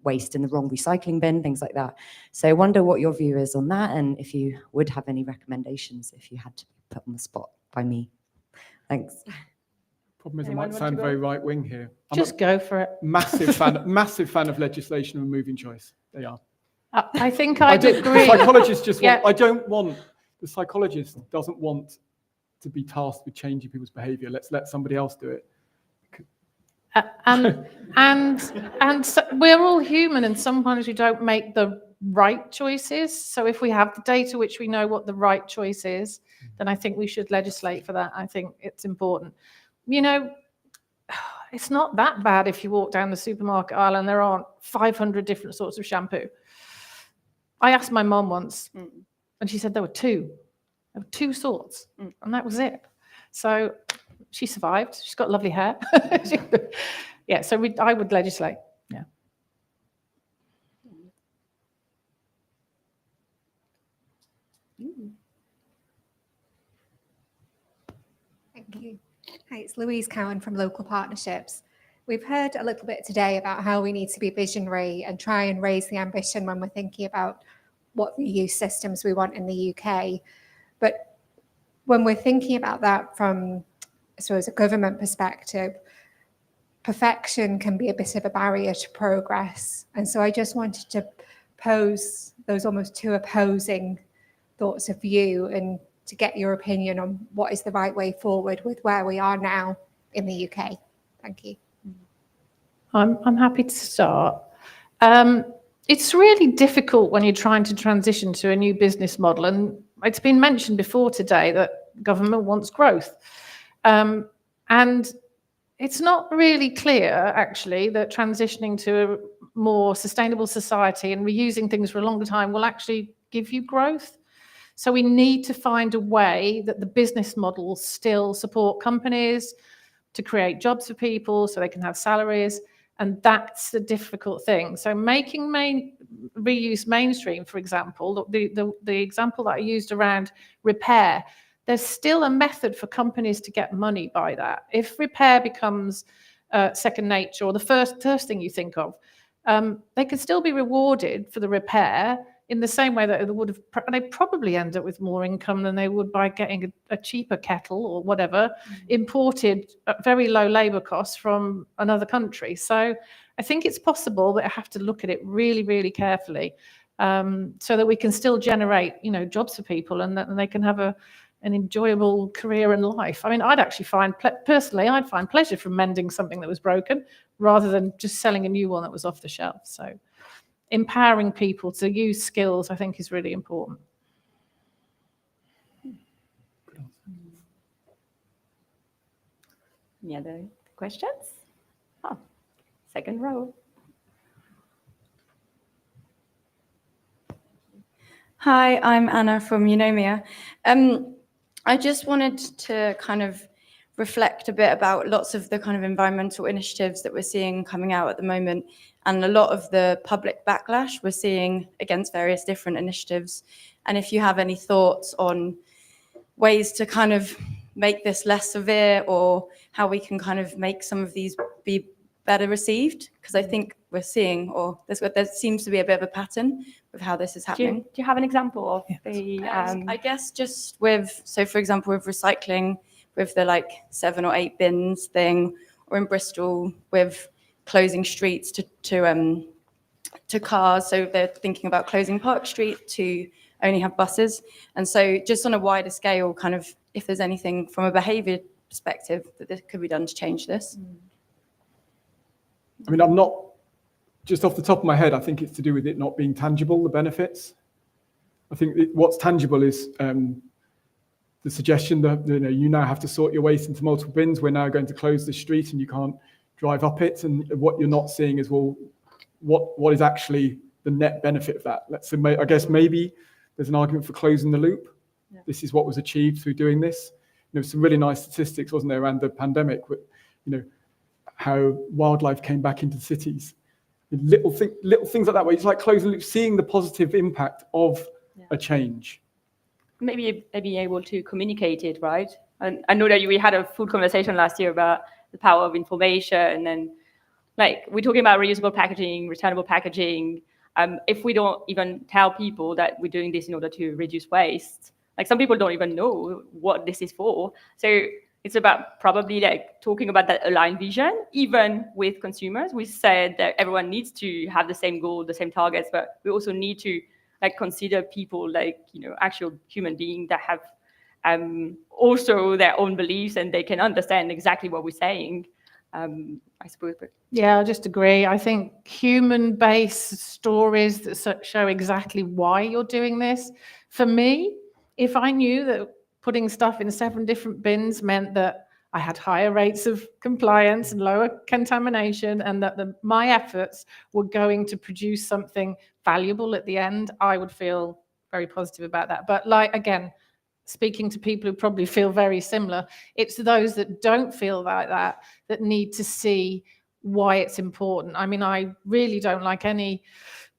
waste in the wrong recycling bin, things like that. So I wonder what your view is on that, and if you would have any recommendations if you had to be put on the spot by me. Thanks.
Problem is, I might sound very right wing here.
Just go for it.
Massive fan of legislation removing choice. They are.
I think I'd agree.
The psychologist just
Yeah.
the psychologist doesn't want to be tasked with changing people's behavior. Let's let somebody else do it.
And so we're all human, and sometimes we don't make the right choices. So if we have the data which we know what the right choice is, then I think we should legislate for that. I think it's important. You know, it's not that bad if you walk down the supermarket aisle and there aren't 500 different sorts of shampoo. I asked my mom once, and she said there were two. There were two sorts, and that was it. So she survived. She's got lovely hair. Yeah, so I would legislate. Yeah.
Thank you. Hi, it's Louise Cowan from Local Partnerships. We've heard a little bit today about how we need to be visionary and try and raise the ambition when we're thinking about what reuse systems we want in the UK. But when we're thinking about that from, I suppose, a government perspective, perfection can be a bit of a barrier to progress. And so I just wanted to pose those almost two opposing thoughts of view and to get your opinion on what is the right way forward with where we are now in the UK. Thank you.
I'm happy to start. It's really difficult when you're trying to transition to a new business model, and it's been mentioned before today that government wants growth. And it's not really clear, actually, that transitioning to a more sustainable society and reusing things for a longer time will actually give you growth. So we need to find a way that the business models still support companies to create jobs for people so they can have salaries. And that's the difficult thing. So making reuse mainstream, for example, the example that I used around repair, there's still a method for companies to get money by that. If repair becomes second nature or the first thing you think of, they could still be rewarded for the repair in the same way that they would have, and they probably end up with more income than they would by getting a cheaper kettle or whatever imported at very low labor costs from another country. So I think it's possible, but I have to look at it really, really carefully so that we can still generate, jobs for people and that they can have an enjoyable career and life. I mean, I'd actually personally find pleasure from mending something that was broken rather than just selling a new one that was off the shelf. So empowering people to use skills, I think, is really important.
Any other questions? Oh, second row.
Hi, I'm Anna from Eunomia. I just wanted to kind of reflect a bit about lots of the kind of environmental initiatives that we're seeing coming out at the moment, and a lot of the public backlash we're seeing against various different initiatives. And if you have any thoughts on ways to kind of make this less severe, or how we can kind of make some of these be better received, because I think we're seeing, or there seems to be a bit of a pattern with how this is happening.
Do you have an example of the?
I guess just with, so for example, with recycling, with the 7 or 8 bins thing, or in Bristol with closing streets to cars. So they're thinking about closing Park Street to only have buses. And so just on a wider scale, kind of, if there's anything from a behavior perspective that this could be done to change this.
I mean, I'm not, just off the top of my head, I think it's to do with it not being tangible, the benefits. I think what's tangible is the suggestion that you now have to sort your waste into multiple bins. We're now going to close the street and you can't drive up it. And what you're not seeing is, well, what is actually the net benefit of that. So I guess maybe there's an argument for closing the loop. Yeah. This is what was achieved through doing this. Some really nice statistics, wasn't there, around the pandemic, with, how wildlife came back into cities. Little things like that, where it's like closing the loop, seeing the positive impact of a change.
Maybe being able to communicate it, right? And I know that we had a full conversation last year about the power of information, and like we're talking about reusable packaging, returnable packaging. If we don't even tell people that we're doing this in order to reduce waste, like some people don't even know what this is for. So it's about probably like talking about that aligned vision, even with consumers. We said that everyone needs to have the same goal, the same targets, but we also need to like consider people like, actual human beings that have also their own beliefs, and they can understand exactly what we're saying. I suppose. But
yeah, I just agree. I think human-based stories that show exactly why you're doing this. For me, if I knew that putting stuff in 7 different bins meant that I had higher rates of compliance and lower contamination, and that my efforts were going to produce something valuable at the end, I would feel very positive about that. But like, again, speaking to people who probably feel very similar, it's those that don't feel like that need to see why it's important. I mean, I really don't like any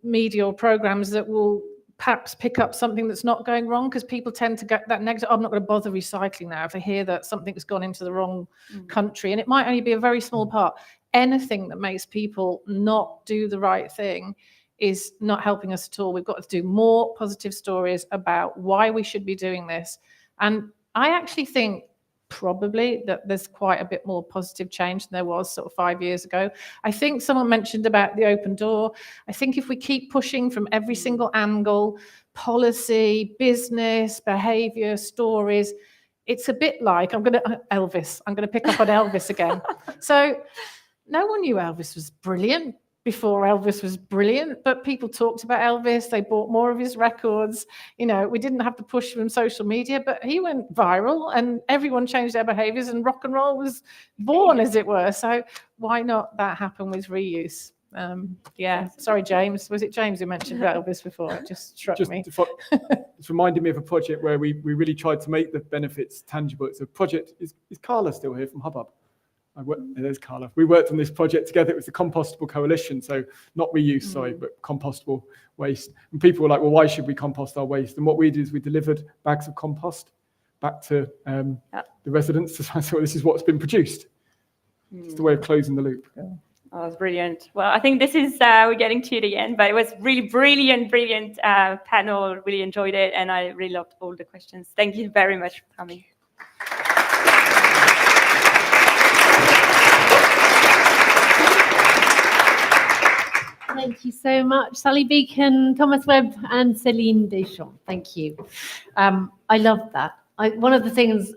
media or programs that will perhaps pick up something that's not going wrong, because people tend to get that negative, I'm not going to bother recycling now if I hear that something's gone into the wrong country, and it might only be a very small part. Anything that makes people not do the right thing is not helping us at all. We've got to do more positive stories about why we should be doing this. And I actually think probably that there's quite a bit more positive change than there was sort of 5 years ago. I think someone mentioned about the open door. I think if we keep pushing from every single angle, policy, business, behavior, stories, it's a bit like, I'm going to pick up on Elvis again. So no one knew Elvis was brilliant before Elvis was brilliant, but people talked about Elvis. They bought more of his records. We didn't have to push from social media, but he went viral and everyone changed their behaviors, and rock and roll was born, as it were. So why not that happen with reuse? Yeah, sorry, James. Was it James who mentioned Elvis before? It just struck me.
It's reminded me of a project where we really tried to make the benefits tangible. It's a project, is Carla still here from Hubbub? There's Carla. We worked on this project together. It was the Compostable Coalition, so not reuse, sorry, but compostable waste. And people were like, well, why should we compost our waste? And what we did is we delivered bags of compost back to the residents to say, so this is what's been produced. It's the way of closing the loop.
Oh, that's brilliant. Well, I think this is, we're getting to the end, but it was really brilliant panel. Really enjoyed it, and I really loved all the questions. Thank you very much for coming.
Thank you so much, Sally Beacon, Thomas Webb, and Céline Deschamps. Thank you. I loved that. One of the things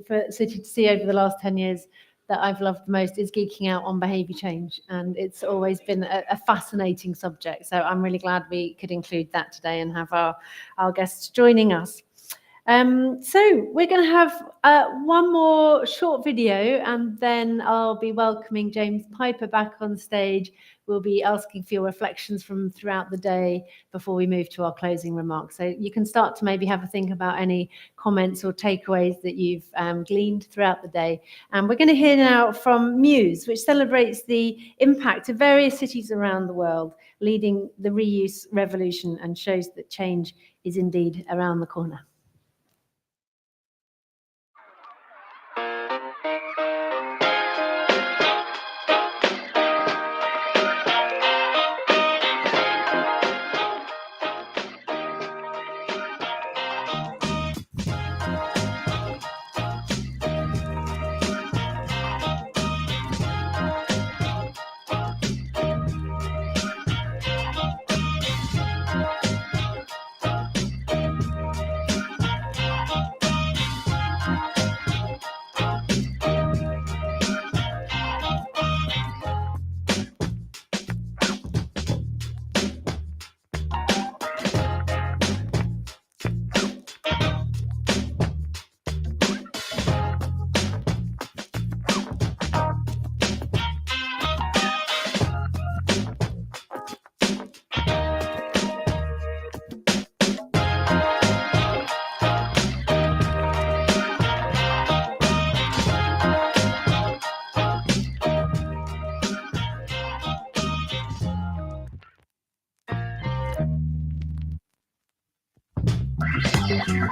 for City to See over the last 10 years that I've loved most is geeking out on behaviour change, and it's always been a fascinating subject. So I'm really glad we could include that today and have our guests joining us. So we're going to have one more short video, and then I'll be welcoming James Piper back on stage. We'll be asking for your reflections from throughout the day before we move to our closing remarks. So you can start to maybe have a think about any comments or takeaways that you've gleaned throughout the day. And we're going to hear now from Muse, which celebrates the impact of various cities around the world, leading the reuse revolution, and shows that change is indeed around the corner. Cool.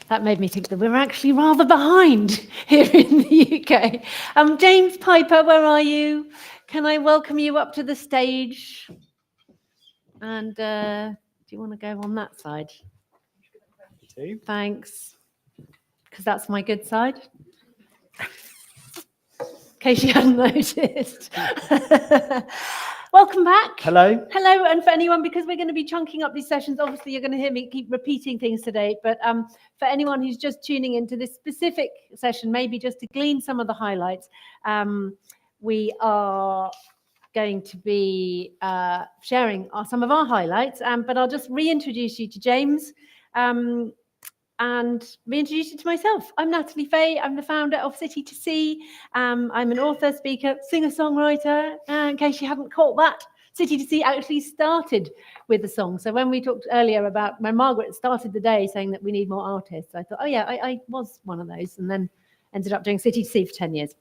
That made me think that we're actually rather behind here in the UK. James Piper, where are you? Can I welcome you up to the stage? And do you want to go on that side? Thanks. Because that's my good side. In case you hadn't noticed. Welcome back.
Hello.
Hello, and for anyone, because we're going to be chunking up these sessions, obviously you're going to hear me keep repeating things today, but for anyone who's just tuning into this specific session, maybe just to glean some of the highlights, we are going to be sharing some of our highlights, but I'll just reintroduce you to James and reintroduce you to myself. I'm Natalie Fay. I'm the founder of City to Sea. I'm an author, speaker, singer-songwriter. In case you haven't caught that, City to Sea actually started with a song. So when we talked earlier about when Margaret started the day saying that we need more artists, I thought, oh yeah, I was one of those, and then ended up doing City to Sea for 10 years.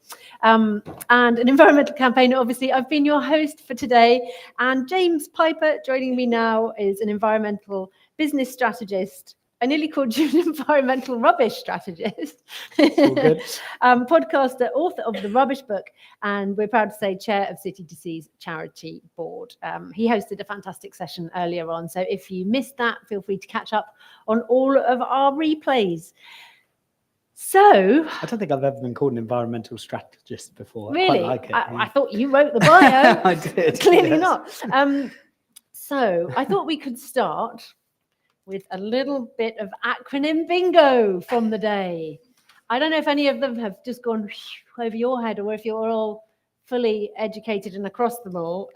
And an environmental campaigner, obviously. I've been your host for today. And James Piper, joining me now, is an environmental business strategist. I nearly called you an environmental rubbish strategist. Podcaster, author of The Rubbish Book, and we're proud to say chair of City to Sea's charity board. He hosted a fantastic session earlier on, so if you missed that, feel free to catch up on all of our replays. So,
I don't think I've ever been called an environmental strategist before.
Really?
I quite like it.
I thought you wrote the bio.
I did.
Clearly
yes.
not. So I thought we could start with a little bit of acronym bingo from the day. I don't know if any of them have just gone over your head or if you're all fully educated and across them all.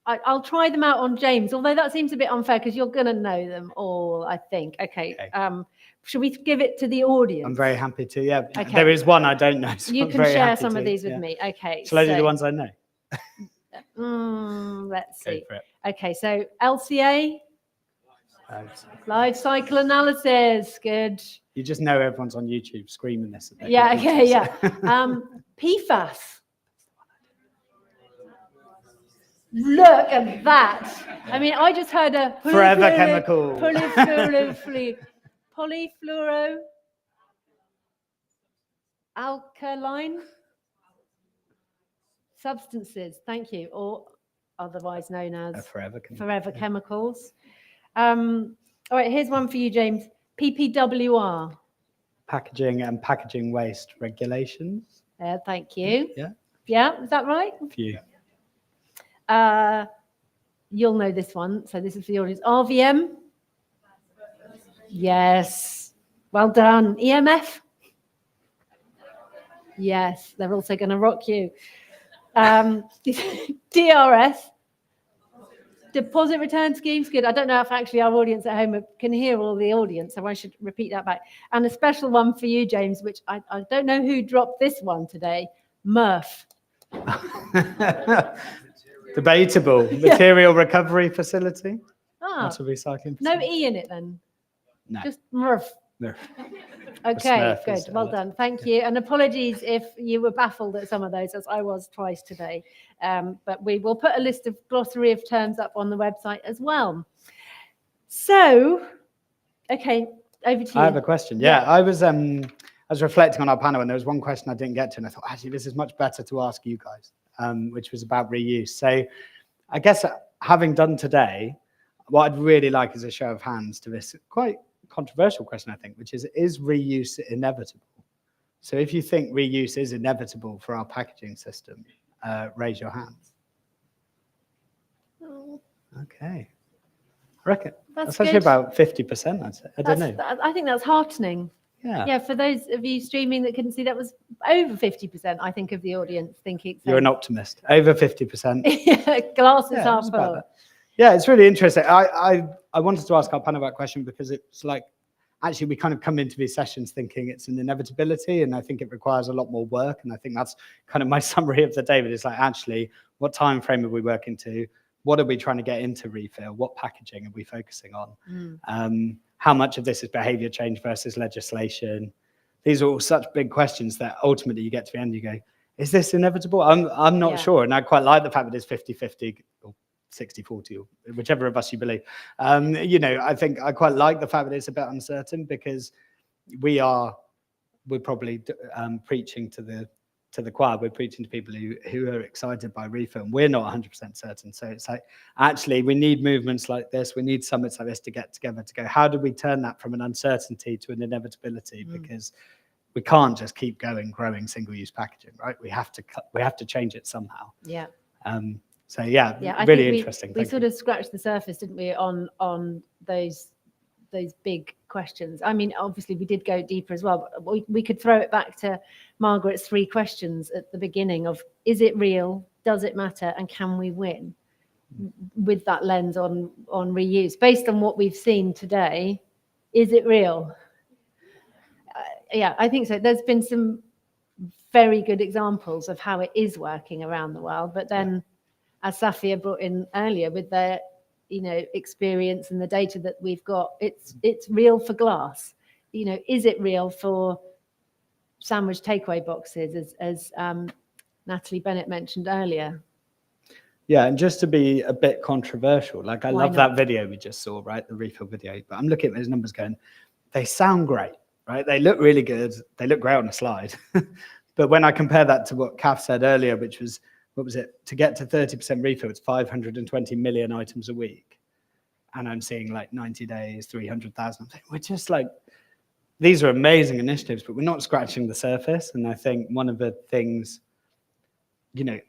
I'll try them out on James, although that seems a bit unfair because you're going to know them all, I think. Okay. Should we give it to the audience?
I'm very happy to, yeah.
Okay.
There is one I don't know. So
you
I'm
can
very
share
happy
some
to,
of these with
yeah.
me. Okay.
Shall I do the ones I know?
Let's see.
Go for it.
Okay, so LCA. Life cycle analysis, good.
You just know everyone's on YouTube screaming this.
Yeah, okay, yeah. PFAS. Look at that. I mean, I just heard a
forever chemical.
Polyfluoro alkaline substances. Thank you, or otherwise known as forever chemicals. All right, here's one for you, James. PPWR.
Packaging and packaging waste regulations.
Thank you.
Yeah.
Yeah, is that right?
A few.
You'll know this one, so this is for the audience. RVM. Yes. Well done. EMF. Yes, they're also going to rock you. DRS. Deposit return schemes, good. I don't know if actually our audience at home can hear all the audience, so I should repeat that back. And a special one for you, James, which I don't know who dropped this one today. MRF.
Debatable. Material recovery facility.
That's
a recycling facility.
No E in it then?
No.
Just MRF.
No.
Okay, good. Well done. Thank you. And apologies if you were baffled at some of those, as I was twice today. But we will put a list of glossary of terms up on the website as well. So, okay, over to you.
I have a question. Yeah. I was reflecting on our panel, and there was one question I didn't get to, and I thought, actually, this is much better to ask you guys, which was about reuse. So I guess having done today, what I'd really like is a show of hands to this quite controversial question, I think, which is reuse inevitable? So if you think reuse is inevitable for our packaging system, raise your hands. Okay. I reckon that's actually about 50%, I'd say. I don't know.
I think that's heartening.
Yeah.
Yeah, for those of you streaming that couldn't see, that was over 50%, I think, of the audience thinking.
You're an optimist. Over 50%.
Glass is half full.
Yeah, it's really interesting. I wanted to ask our panel that question because it's like, actually, we kind of come into these sessions thinking it's an inevitability, and I think it requires a lot more work. And I think that's kind of my summary of the day. But it's like, actually, what time frame are we working to? what are we trying to get into refill? What packaging are we focusing on?
Mm.
How much of this is behavior change versus legislation? These are all such big questions that ultimately you get to the end, you go, is this inevitable? I'm not sure. And I quite like the fact that it's 50-50 or 60-40 or whichever of us you believe. You know, I think I quite like the fact that it's a bit uncertain, because we're probably preaching to the choir. We're preaching to people who are excited by refill. We're not 100% certain. So it's like, actually, we need movements like this. We need summits like this to get together to go, how do we turn that from an uncertainty to an inevitability? Because we can't just keep growing single-use packaging, right? We have to change it somehow.
Yeah.
So yeah,
I
really
think
interesting.
We sort of scratched the surface, didn't we, on those big questions. I mean, obviously we did go deeper as well, but we could throw it back to Margaret's 3 questions at the beginning of, is it real? Does it matter? And can we win? With that lens on reuse, based on what we've seen today, is it real? Yeah, I think so. There's been some very good examples of how it is working around the world, but then, as Safia brought in earlier, with their experience and the data that we've got, it's real for glass. Is it real for sandwich takeaway boxes, as Natalie Bennett mentioned earlier?
Yeah, and just to be a bit controversial, like I
Why
love
not?
that video we just saw, right? The refill video. But I'm looking at those numbers going, they sound great, right? They look really good. They look great on a slide. But when I compare that to what Kath said earlier, which was, what was it? To get to 30% refill, it's 520 million items a week. And I'm seeing like 90 days, 300,000. We're just like, these are amazing initiatives, but we're not scratching the surface. And I think one of the things,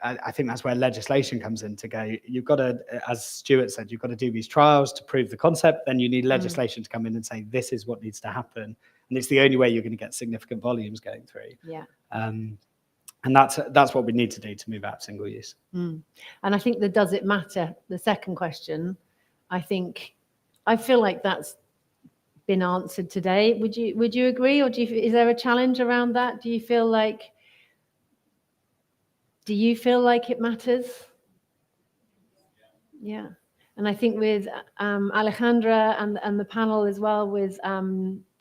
I think that's where legislation comes in to go, you've got to, as Stuart said, you've got to do these trials to prove the concept. Then you need legislation to come in and say, this is what needs to happen. And it's the only way you're going to get significant volumes going through.
Yeah.
And that's what we need to do to move out of single use.
And I think the does it matter, the second question, I feel like that's been answered today. Would you agree, or is there a challenge around that? Do you feel like it matters? Yeah. And I think with Alejandra and the panel as well, with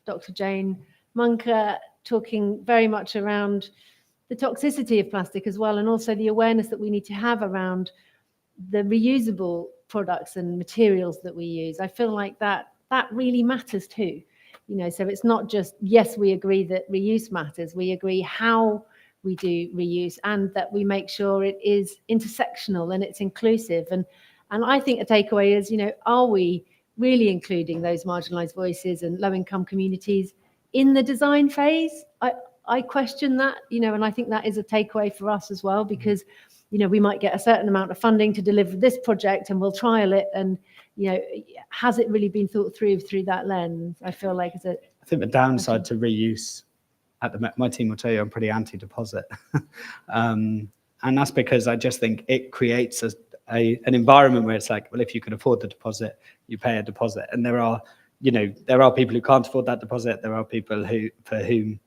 Dr. Jane Munker talking very much around the toxicity of plastic as well, and also the awareness that we need to have around the reusable products and materials that we use. I feel like that really matters too. So it's not just, yes, we agree that reuse matters. We agree how we do reuse, and that we make sure it is intersectional and it's inclusive. And I think a takeaway is, are we really including those marginalized voices and low-income communities in the design phase? I question that, and I think that is a takeaway for us as well, because, we might get a certain amount of funding to deliver this project and we'll trial it. And, has it really been thought through that lens? I feel like I
think the downside to reuse, my team will tell you I'm pretty anti-deposit. And that's because I just think it creates an environment where it's like, well, if you can afford the deposit, you pay a deposit. And there are people who can't afford that deposit. There are people for whom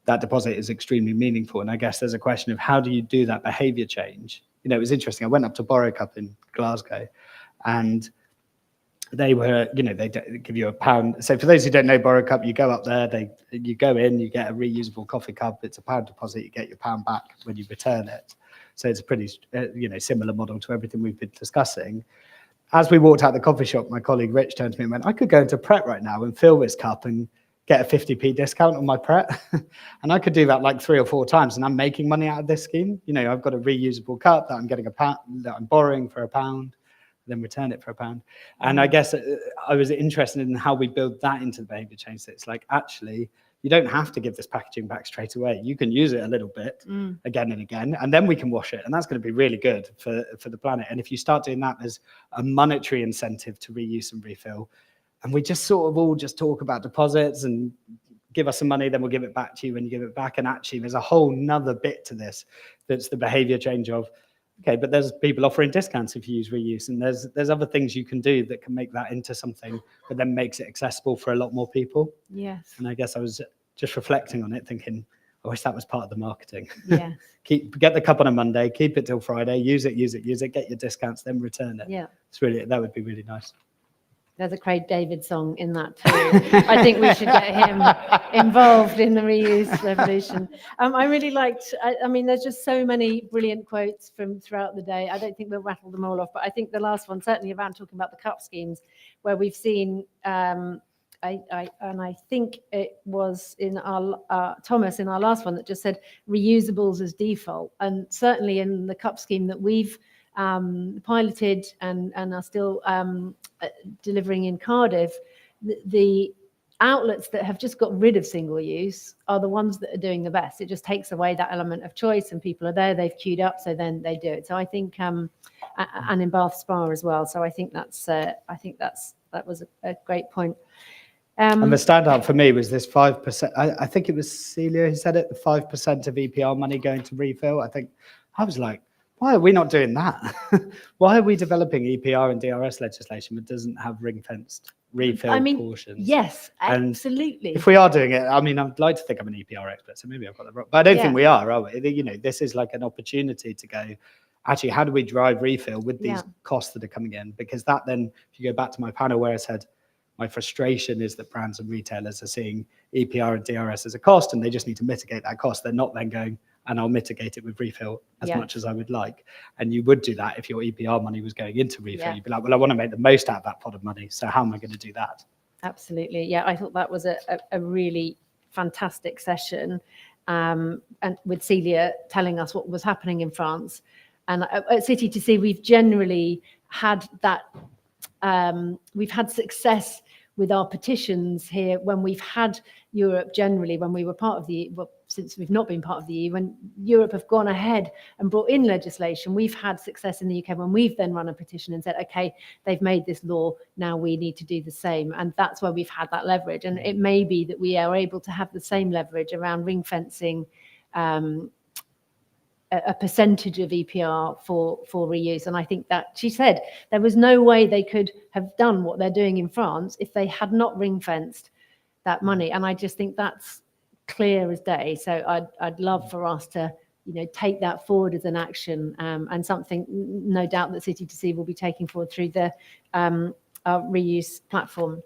that deposit is extremely meaningful. And I guess there's a question of how do you do that behavior change? It was interesting. I went up to Borrow Cup in Glasgow, and they were, they give you £1. So for those who don't know Borrow Cup, you go up there, you go in, you get a reusable coffee cup. It's £1 deposit. You get your £1 back when you return it. So it's a pretty, similar model to everything we've been discussing. As we walked out the coffee shop, my colleague Rich turned to me and went, I could go into Pret right now and fill this cup and get a 50p discount on my Pret. And I could do that like 3 or 4 times, and I'm making money out of this scheme. I've got a reusable cup that I'm getting £1, that I'm borrowing for £1, then return it for £1. And I guess I was interested in how we build that into the behavior change. So it's like, actually, you don't have to give this packaging back straight away. You can use it a little bit again and again, and then we can wash it. And that's going to be really good for the planet. And if you start doing that, there's a monetary incentive to reuse and refill. And we just sort of all just talk about deposits and give us some money, then we'll give it back to you when you give it back. And actually, there's a whole nother bit to this that's the behavior change of, okay, but there's people offering discounts if you use reuse, and there's other things you can do that can make that into something that then makes it accessible for a lot more people.
Yes.
And I guess I was just reflecting on it, thinking, I wish that was part of the marketing.
Yeah.
Get the cup on a Monday, keep it till Friday, use it, get your discounts, then return it.
Yeah.
That would be really nice.
There's a Craig David song in that too. I think we should get him involved in the reuse revolution. I really liked, I mean, there's just so many brilliant quotes from throughout the day. I don't think we'll rattle them all off, but I think the last one, certainly around talking about the cup schemes, where we've seen, and I think it was in our, Thomas in our last one that just said reusables as default. And certainly in the cup scheme that we've piloted and are still delivering in Cardiff, the outlets that have just got rid of single use are the ones that are doing the best. It just takes away that element of choice, and people are there, they've queued up, so then they do it. So I think, and in Bath Spa as well. So I think that was a great point.
And the standout for me was this 5%. I think it was Celia who said it, the 5% of EPR money going to refill. I was like, why are we not doing that? Why are we developing EPR and DRS legislation that doesn't have ring-fenced refill portions?
Yes,
And
absolutely.
if we are doing it, I mean, I'd like to think I'm an EPR expert, so maybe I've got that wrong. But I don't think we are we? You know, this is like an opportunity to go, actually, how do we drive refill with these costs that are coming in? Because that then, if you go back to my panel where I said, my frustration is that brands and retailers are seeing EPR and DRS as a cost, and they just need to mitigate that cost. They're not then going, and I'll mitigate it with refill as much as I would like. And you would do that if your EPR money was going into refill. You'd be like, well, I want to make the most out of that pot of money. So how am I going to do that?
Absolutely. Yeah, I thought that was a really fantastic session. And with Celia telling us what was happening in France. And at City to See, we've generally had that, we've had success with our petitions here when we've had Europe generally, when we were part of the, well, since we've not been part of the EU, when Europe have gone ahead and brought in legislation, we've had success in the UK when we've then run a petition and said, okay, they've made this law, now we need to do the same. And that's where we've had that leverage. And it may be that we are able to have the same leverage around ring fencing a percentage of EPR for reuse. And I think that she said there was no way they could have done what they're doing in France if they had not ring fenced that money. And I just think that's clear as day. So I'd love for us to, you know, take that forward as an action, and something no doubt that City to See will be taking forward through the our reuse platform.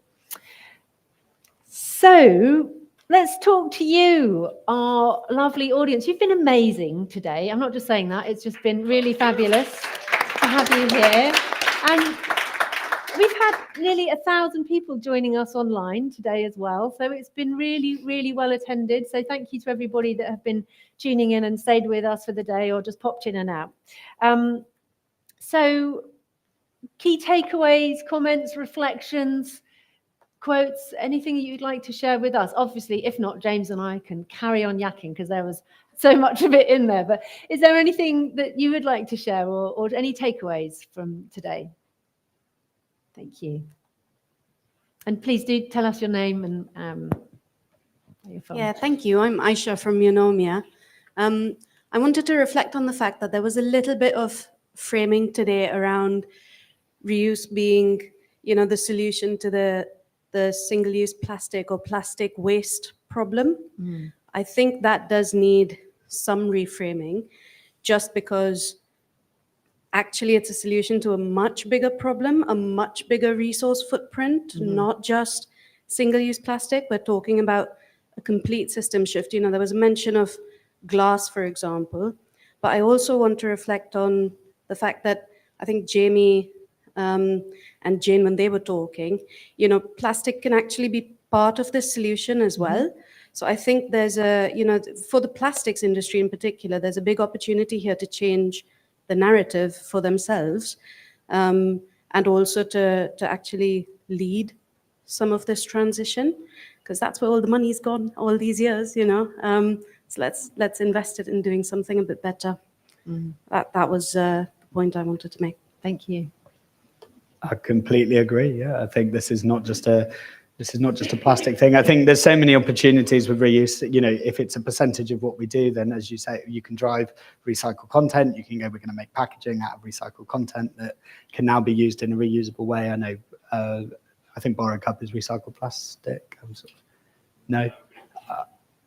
So let's talk to you, our lovely audience. You've been amazing today. I'm not just saying that, it's just been really fabulous to have you here. And we've had nearly 1,000 people joining us online today as well. So it's been really, really well attended. So thank you to everybody that have been tuning in and stayed with us for the day or just popped in and out. So key takeaways, comments, reflections, quotes, anything you'd like to share with us? Obviously, if not, James and I can carry on yakking because there was so much of it in there. But is there anything that you would like to share or any takeaways from today? Thank you. And please do tell us your name and where you're from.
Yeah, thank you. I'm Aisha from Eunomia. I wanted to reflect on the fact that there was a little bit of framing today around reuse being, you know, the solution to the single-use plastic or plastic waste problem. I think that does need some reframing, just because actually it's a solution to a much bigger problem, a much bigger resource footprint, not just single-use plastic. We're talking about a complete system shift. You know, there was a mention of glass, for example, but I also want to reflect on the fact that I think Jamie and Jane, when they were talking, you know, plastic can actually be part of the solution as well. So I think there's a, you know, for the plastics industry in particular, there's a big opportunity here to change the narrative for themselves, and also to actually lead some of this transition, because that's where all the money's gone all these years, you know. So let's invest it in doing something a bit better. That was the point I wanted to make.
Thank you.
I completely agree. Yeah, I think this is not just a plastic thing. I think there's so many opportunities with reuse. You know, if it's a percentage of what we do, then as you say, you can drive recycled content. You can go, we're going to make packaging out of recycled content that can now be used in a reusable way. I know, I think Borrow Cup is recycled plastic. No.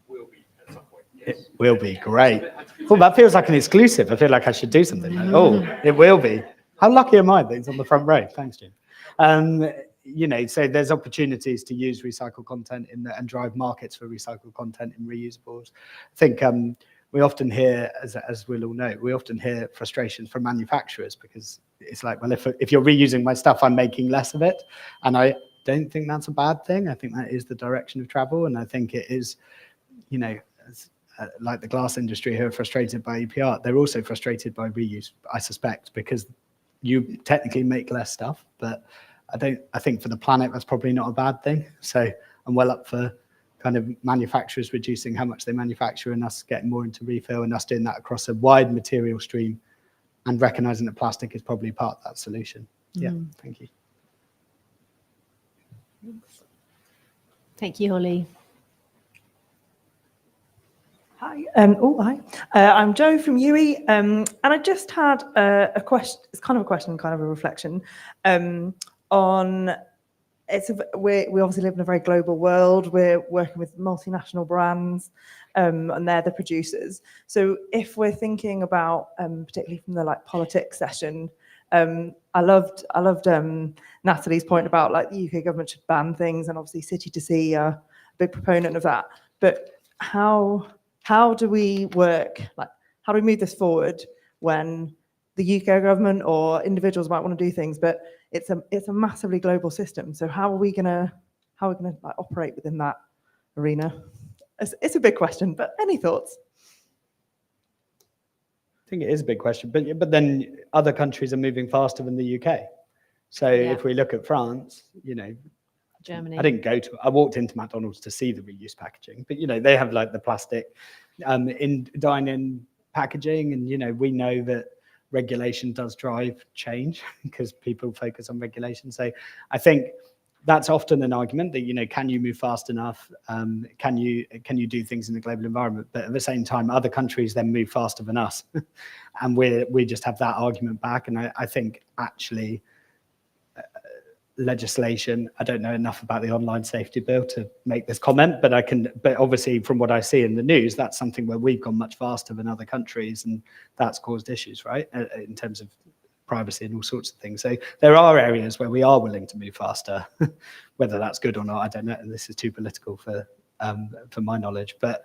Will be at some point, yes.
will be. Great. Oh, that feels like an exclusive. I feel like I should do something. Oh, it will be. How lucky am I that it's on the front row? Thanks, Jim. You know, so there's opportunities to use recycled content in and drive markets for recycled content in reusables. I think we often hear, as we'll all know, we often hear frustrations from manufacturers because it's like, well, if you're reusing my stuff, I'm making less of it. And I don't think that's a bad thing. I think that is the direction of travel. And I think it is, you know, like the glass industry who are frustrated by EPR, they're also frustrated by reuse, I suspect, because you technically make less stuff, but I think for the planet, that's probably not a bad thing. So I'm well up for kind of manufacturers reducing how much they manufacture and us getting more into refill and us doing that across a wide material stream and recognizing that plastic is probably part of that solution. Yeah, thank you.
Thank you, Holly.
Hi. Hi. I'm Jo from UE, and I just had a question. It's kind of a question, kind of a reflection on. We obviously live in a very global world. We're working with multinational brands, and they're the producers. So if we're thinking about, particularly from the politics session, I loved Natalie's point about the UK government should ban things, and obviously City to Sea are a big proponent of that. But how do we work? How do we move this forward when the UK government or individuals might want to do things, but it's a massively global system. So how are we gonna operate within that arena? It's a big question, but any thoughts?
I think it is a big question, but then other countries are moving faster than the UK. So if we look at France, you know,
Germany.
I walked into McDonald's to see the reuse packaging, but you know, they have the plastic in dine-in packaging, and you know, we know that regulation does drive change because people focus on regulation. So I think that's often an argument that, you know, can you move fast enough? Can you do things in the global environment? But at the same time, other countries then move faster than us. And we just have that argument back. And I think actually legislation, I don't know enough about the online safety bill to make this comment, but obviously from what I see in the news, that's something where we've gone much faster than other countries, and that's caused issues, right? In terms of privacy and all sorts of things. So there are areas where we are willing to move faster. Whether that's good or not, I don't know. And this is too political for my knowledge, but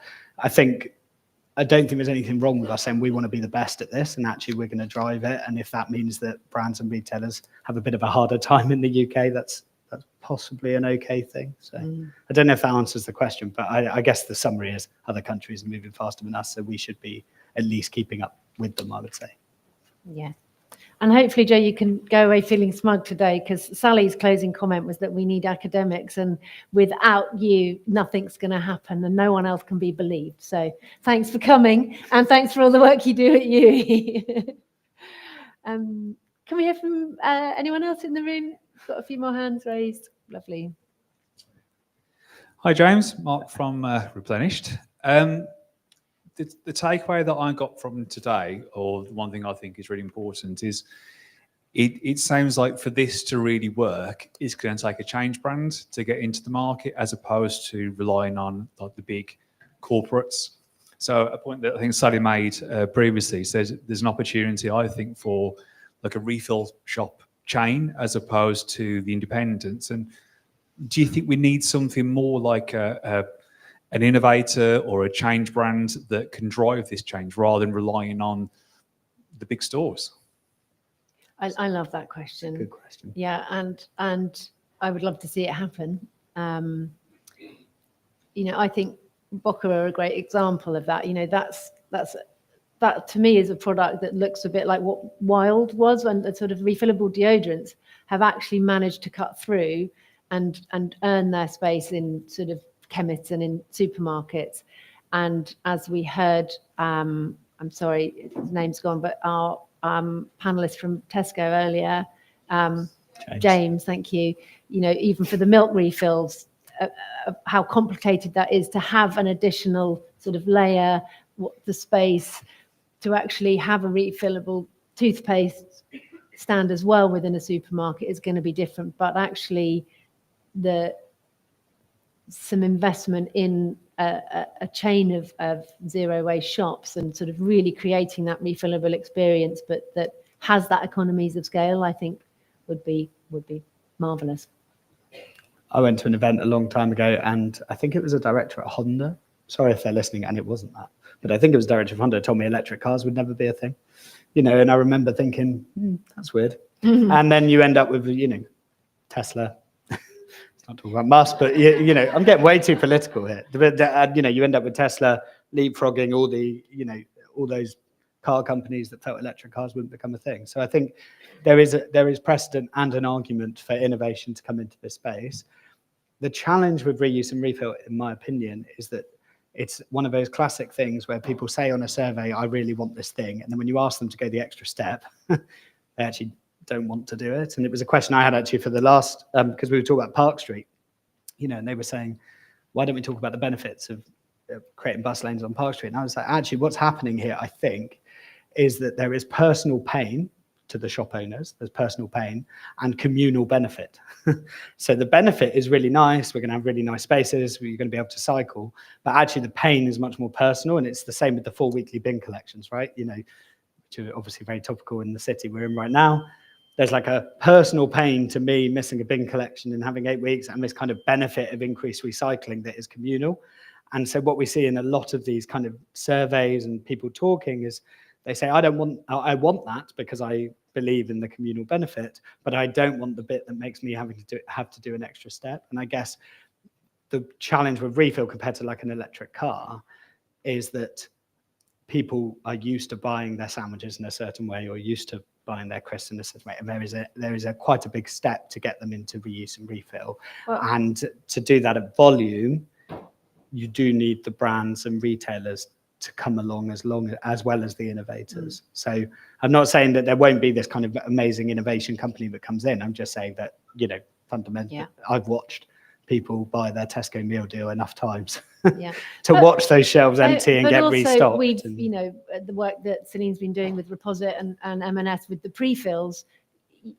I don't think there's anything wrong with us saying we want to be the best at this, and actually we're going to drive it. And if that means that brands and retailers have a bit of a harder time in the UK, that's possibly an okay thing. So I don't know if that answers the question, but I guess the summary is other countries are moving faster than us, so we should be at least keeping up with them, I would say.
Yeah. And hopefully, Jo, you can go away feeling smug today, because Sally's closing comment was that we need academics, and without you, nothing's going to happen and no one else can be believed. So thanks for coming, and thanks for all the work you do at UE. Can we hear from anyone else in the room? Got a few more hands raised. Lovely.
Hi, James. Mark from Replenished. The takeaway that I got from today, or the one thing I think is really important, is it sounds like for this to really work, it's going to take a change brand to get into the market, as opposed to relying on the big corporates. So a point that I think Sally made previously says there's an opportunity, I think, for a refill shop chain as opposed to the independents. And do you think we need something more like an innovator or a change brand that can drive this change rather than relying on the big stores?
I love that question.
Good question.
Yeah, and I would love to see it happen. You know, I think Boca are a great example of that. You know, that to me is a product that looks a bit like what Wild was, and the sort of refillable deodorants have actually managed to cut through and earn their space in sort of chemists and in supermarkets. And as we heard, I'm sorry, his name's gone, but our panelist from Tesco earlier, James, thank you. You know, even for the milk refills, how complicated that is to have an additional sort of layer, the space to actually have a refillable toothpaste stand as well within a supermarket is going to be different. But actually, some investment in a chain of zero waste shops and sort of really creating that refillable experience, but that has that economies of scale, I think would be marvelous.
I went to an event a long time ago, and I think it was a director at Honda. Sorry if they're listening, and it wasn't that, but I think it was director of Honda told me electric cars would never be a thing, and I remember thinking, that's weird. And then you end up with, Tesla. It's not talking about Musk, but I'm getting way too political here. But you end up with Tesla leapfrogging all those car companies that felt electric cars wouldn't become a thing. So I think there is precedent and an argument for innovation to come into this space. The challenge with reuse and refill, in my opinion, is that it's one of those classic things where people say on a survey, I really want this thing. And then when you ask them to go the extra step, they actually don't want to do it. And it was a question I had actually for the last, because we were talking about Park Street, and they were saying, why don't we talk about the benefits of creating bus lanes on Park Street? And I was like, actually, what's happening here, I think, is that there is personal pain to the shop owners, there's personal pain and communal benefit. So the benefit is really nice. We're going to have really nice spaces. We're going to be able to cycle, but actually the pain is much more personal. And it's the same with the 4 weekly bin collections, right? Which are obviously very topical in the city we're in right now. There's like a personal pain to me missing a bin collection and having 8 weeks, and this kind of benefit of increased recycling that is communal. And so what we see in a lot of these kind of surveys and people talking is they say, I want that because I believe in the communal benefit, but I don't want the bit that makes me have to do an extra step. And I guess the challenge with refill compared to like an electric car is that people are used to buying their sandwiches in a certain way, or used to buying their crisps in a certain way. And there is quite a big step to get them into reuse and refill. Well, and to do that at volume, you do need the brands and retailers to come along as well as the innovators. So I'm not saying that there won't be this kind of amazing innovation company that comes in. I'm just saying that, fundamentally, I've watched people buy their Tesco meal deal enough times to watch those shelves empty and get restocked.
We've, the work that Celine's been doing with Reposit and M&S with the pre-fills,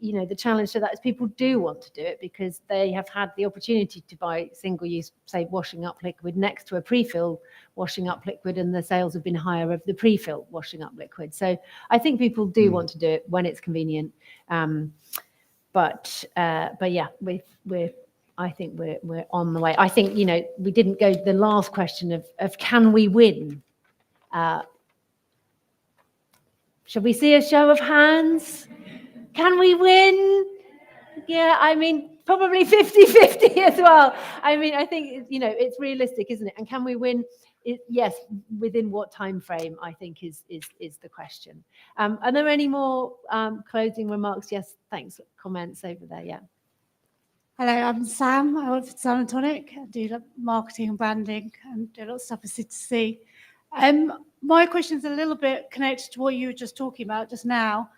the challenge to that is people do want to do it because they have had the opportunity to buy single-use, say, washing up liquid next to a pre-fill washing up liquid, and the sales have been higher of the pre-fill washing up liquid. So I think people do want to do it when it's convenient. But yeah, I think we're on the way. I think, we didn't go to the last question of can we win? Shall we see a show of hands? Can we win? Yeah, probably 50-50 as well. I think, it's realistic, isn't it? And can we win? Yes, within what time frame, I think is the question. Are there any more closing remarks? Yes, thanks. Comments over there, yeah.
Hello, I'm Sam. I work for Sun & Tonic. I do marketing and branding and do a lot of stuff for C2C. My question is a little bit connected to what you were just talking about just now.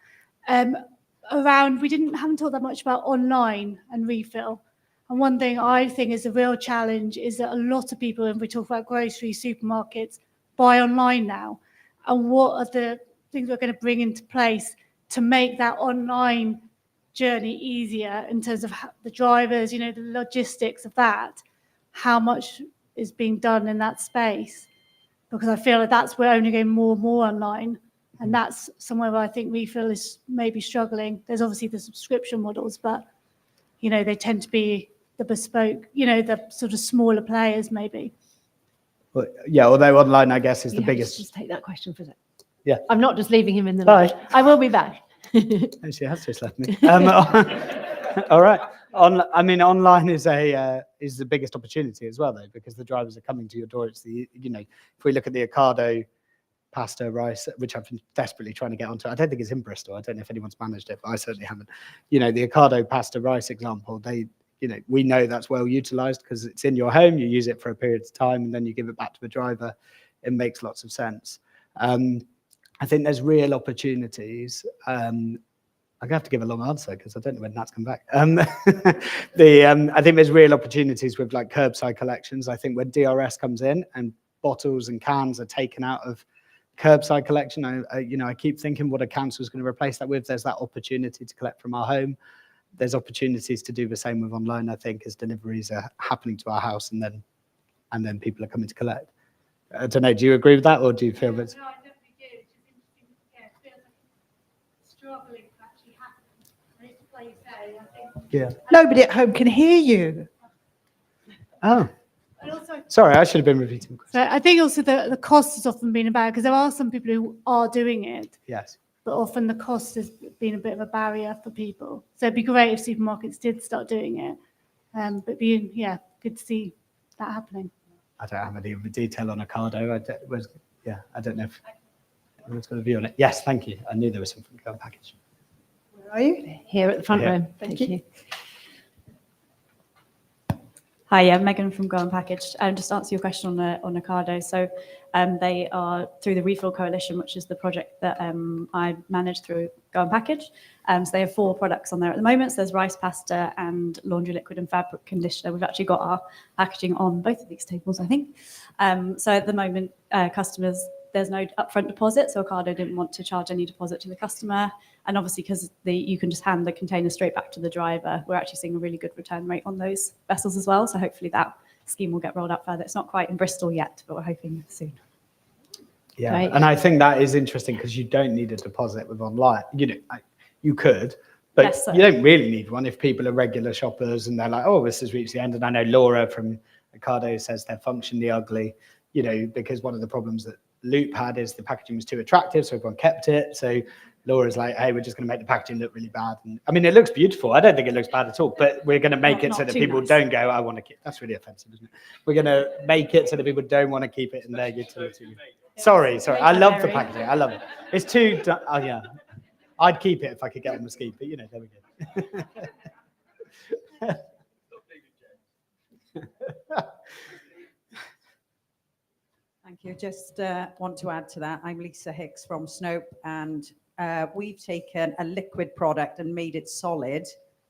Around, we haven't talked that much about online and refill. And one thing I think is a real challenge is that a lot of people, when we talk about grocery supermarkets, buy online now. And what are the things we're going to bring into place to make that online journey easier in terms of the drivers, the logistics of that? How much is being done in that space? Because I feel like that's we're only going more and more online. And that's somewhere where I think refill is maybe struggling. There's obviously the subscription models, but, they tend to be the bespoke, the sort of smaller players maybe.
Well, yeah, although online, I guess, is the biggest.
Just take that question for a second.
Yeah.
I'm not just leaving him in the lurch. I will be back.
She has just left me. All right. Online is the biggest opportunity as well, though, because the drivers are coming to your door. It's if we look at the Ocado pasta rice, which I've been desperately trying to get onto. I don't think it's in Bristol. I don't know if anyone's managed it, but I certainly haven't. The Ocado pasta rice example, we know that's well utilized because it's in your home, you use it for a period of time, and then you give it back to the driver. It makes lots of sense. I think there's real opportunities. I'm gonna have to give a long answer because I don't know when that's come back. I think there's real opportunities with like curbside collections. I think when DRS comes in and bottles and cans are taken out of curbside collection, I keep thinking what a council is going to replace that with. There's that opportunity to collect from our home. There's opportunities to do the same with online, I think, as deliveries are happening to our house and then and then people are coming to collect. I don't know, do you agree with that, or do you feel that?
No, I definitely do. It's just interesting. Yeah, it feels like it's struggling to actually happen. And it's like you say, I think.
Yeah.
Nobody at home can hear you.
Oh.
And also,
Sorry, I should have been repeating.
so I think also the cost has often been a barrier, because there are some people who are doing it,
Yes.
but often the cost has been a bit of a barrier for people. So it'd be great if supermarkets did start doing it. But good to see that happening.
I don't have any detail on Ocado. I don't know if anyone's got a view on it. Yes, thank you. I knew there was something going package.
Where are you?
Here at the front
Here.
row.
Thank you.
Hi, yeah, Megan from Go Unpackaged. Just to answer your question on Ocado. So they are through the Refill Coalition, which is the project that I manage through Go Unpackaged. So they have 4 products on there at the moment. So there's rice pasta and laundry liquid and fabric conditioner. We've actually got our packaging on both of these tables, I think. So at the moment, customers, there's no upfront deposit. So Ocado didn't want to charge any deposit to the customer. And obviously, because you can just hand the container straight back to the driver, we're actually seeing a really good return rate on those vessels as well. So hopefully that scheme will get rolled out further. It's not quite in Bristol yet, but we're hoping soon.
Yeah,
Great.
and I think that is interesting because you don't need a deposit with online. You could, but
Yes, sir.
you don't really need one if people are regular shoppers and they're like, oh, this has reached the end. And I know Laura from Ocado says they're functionally ugly, because one of the problems that Loop had is the packaging was too attractive, so everyone kept it. So Laura's like, hey, we're just going to make the packaging look really bad. And I mean, it looks beautiful. I don't think it looks bad at all, but we're going to make it so that people don't go, I want to keep. That's really offensive, isn't it? We're going to make it so that people don't want to keep it in their utility. Sorry. I love the packaging. I love it. It's too, oh yeah. I'd keep it if I could get on the scheme, but there we go.
Thank you. Just want to add to that. I'm Lisa Hicks from Snope, and we've taken a liquid product and made it solid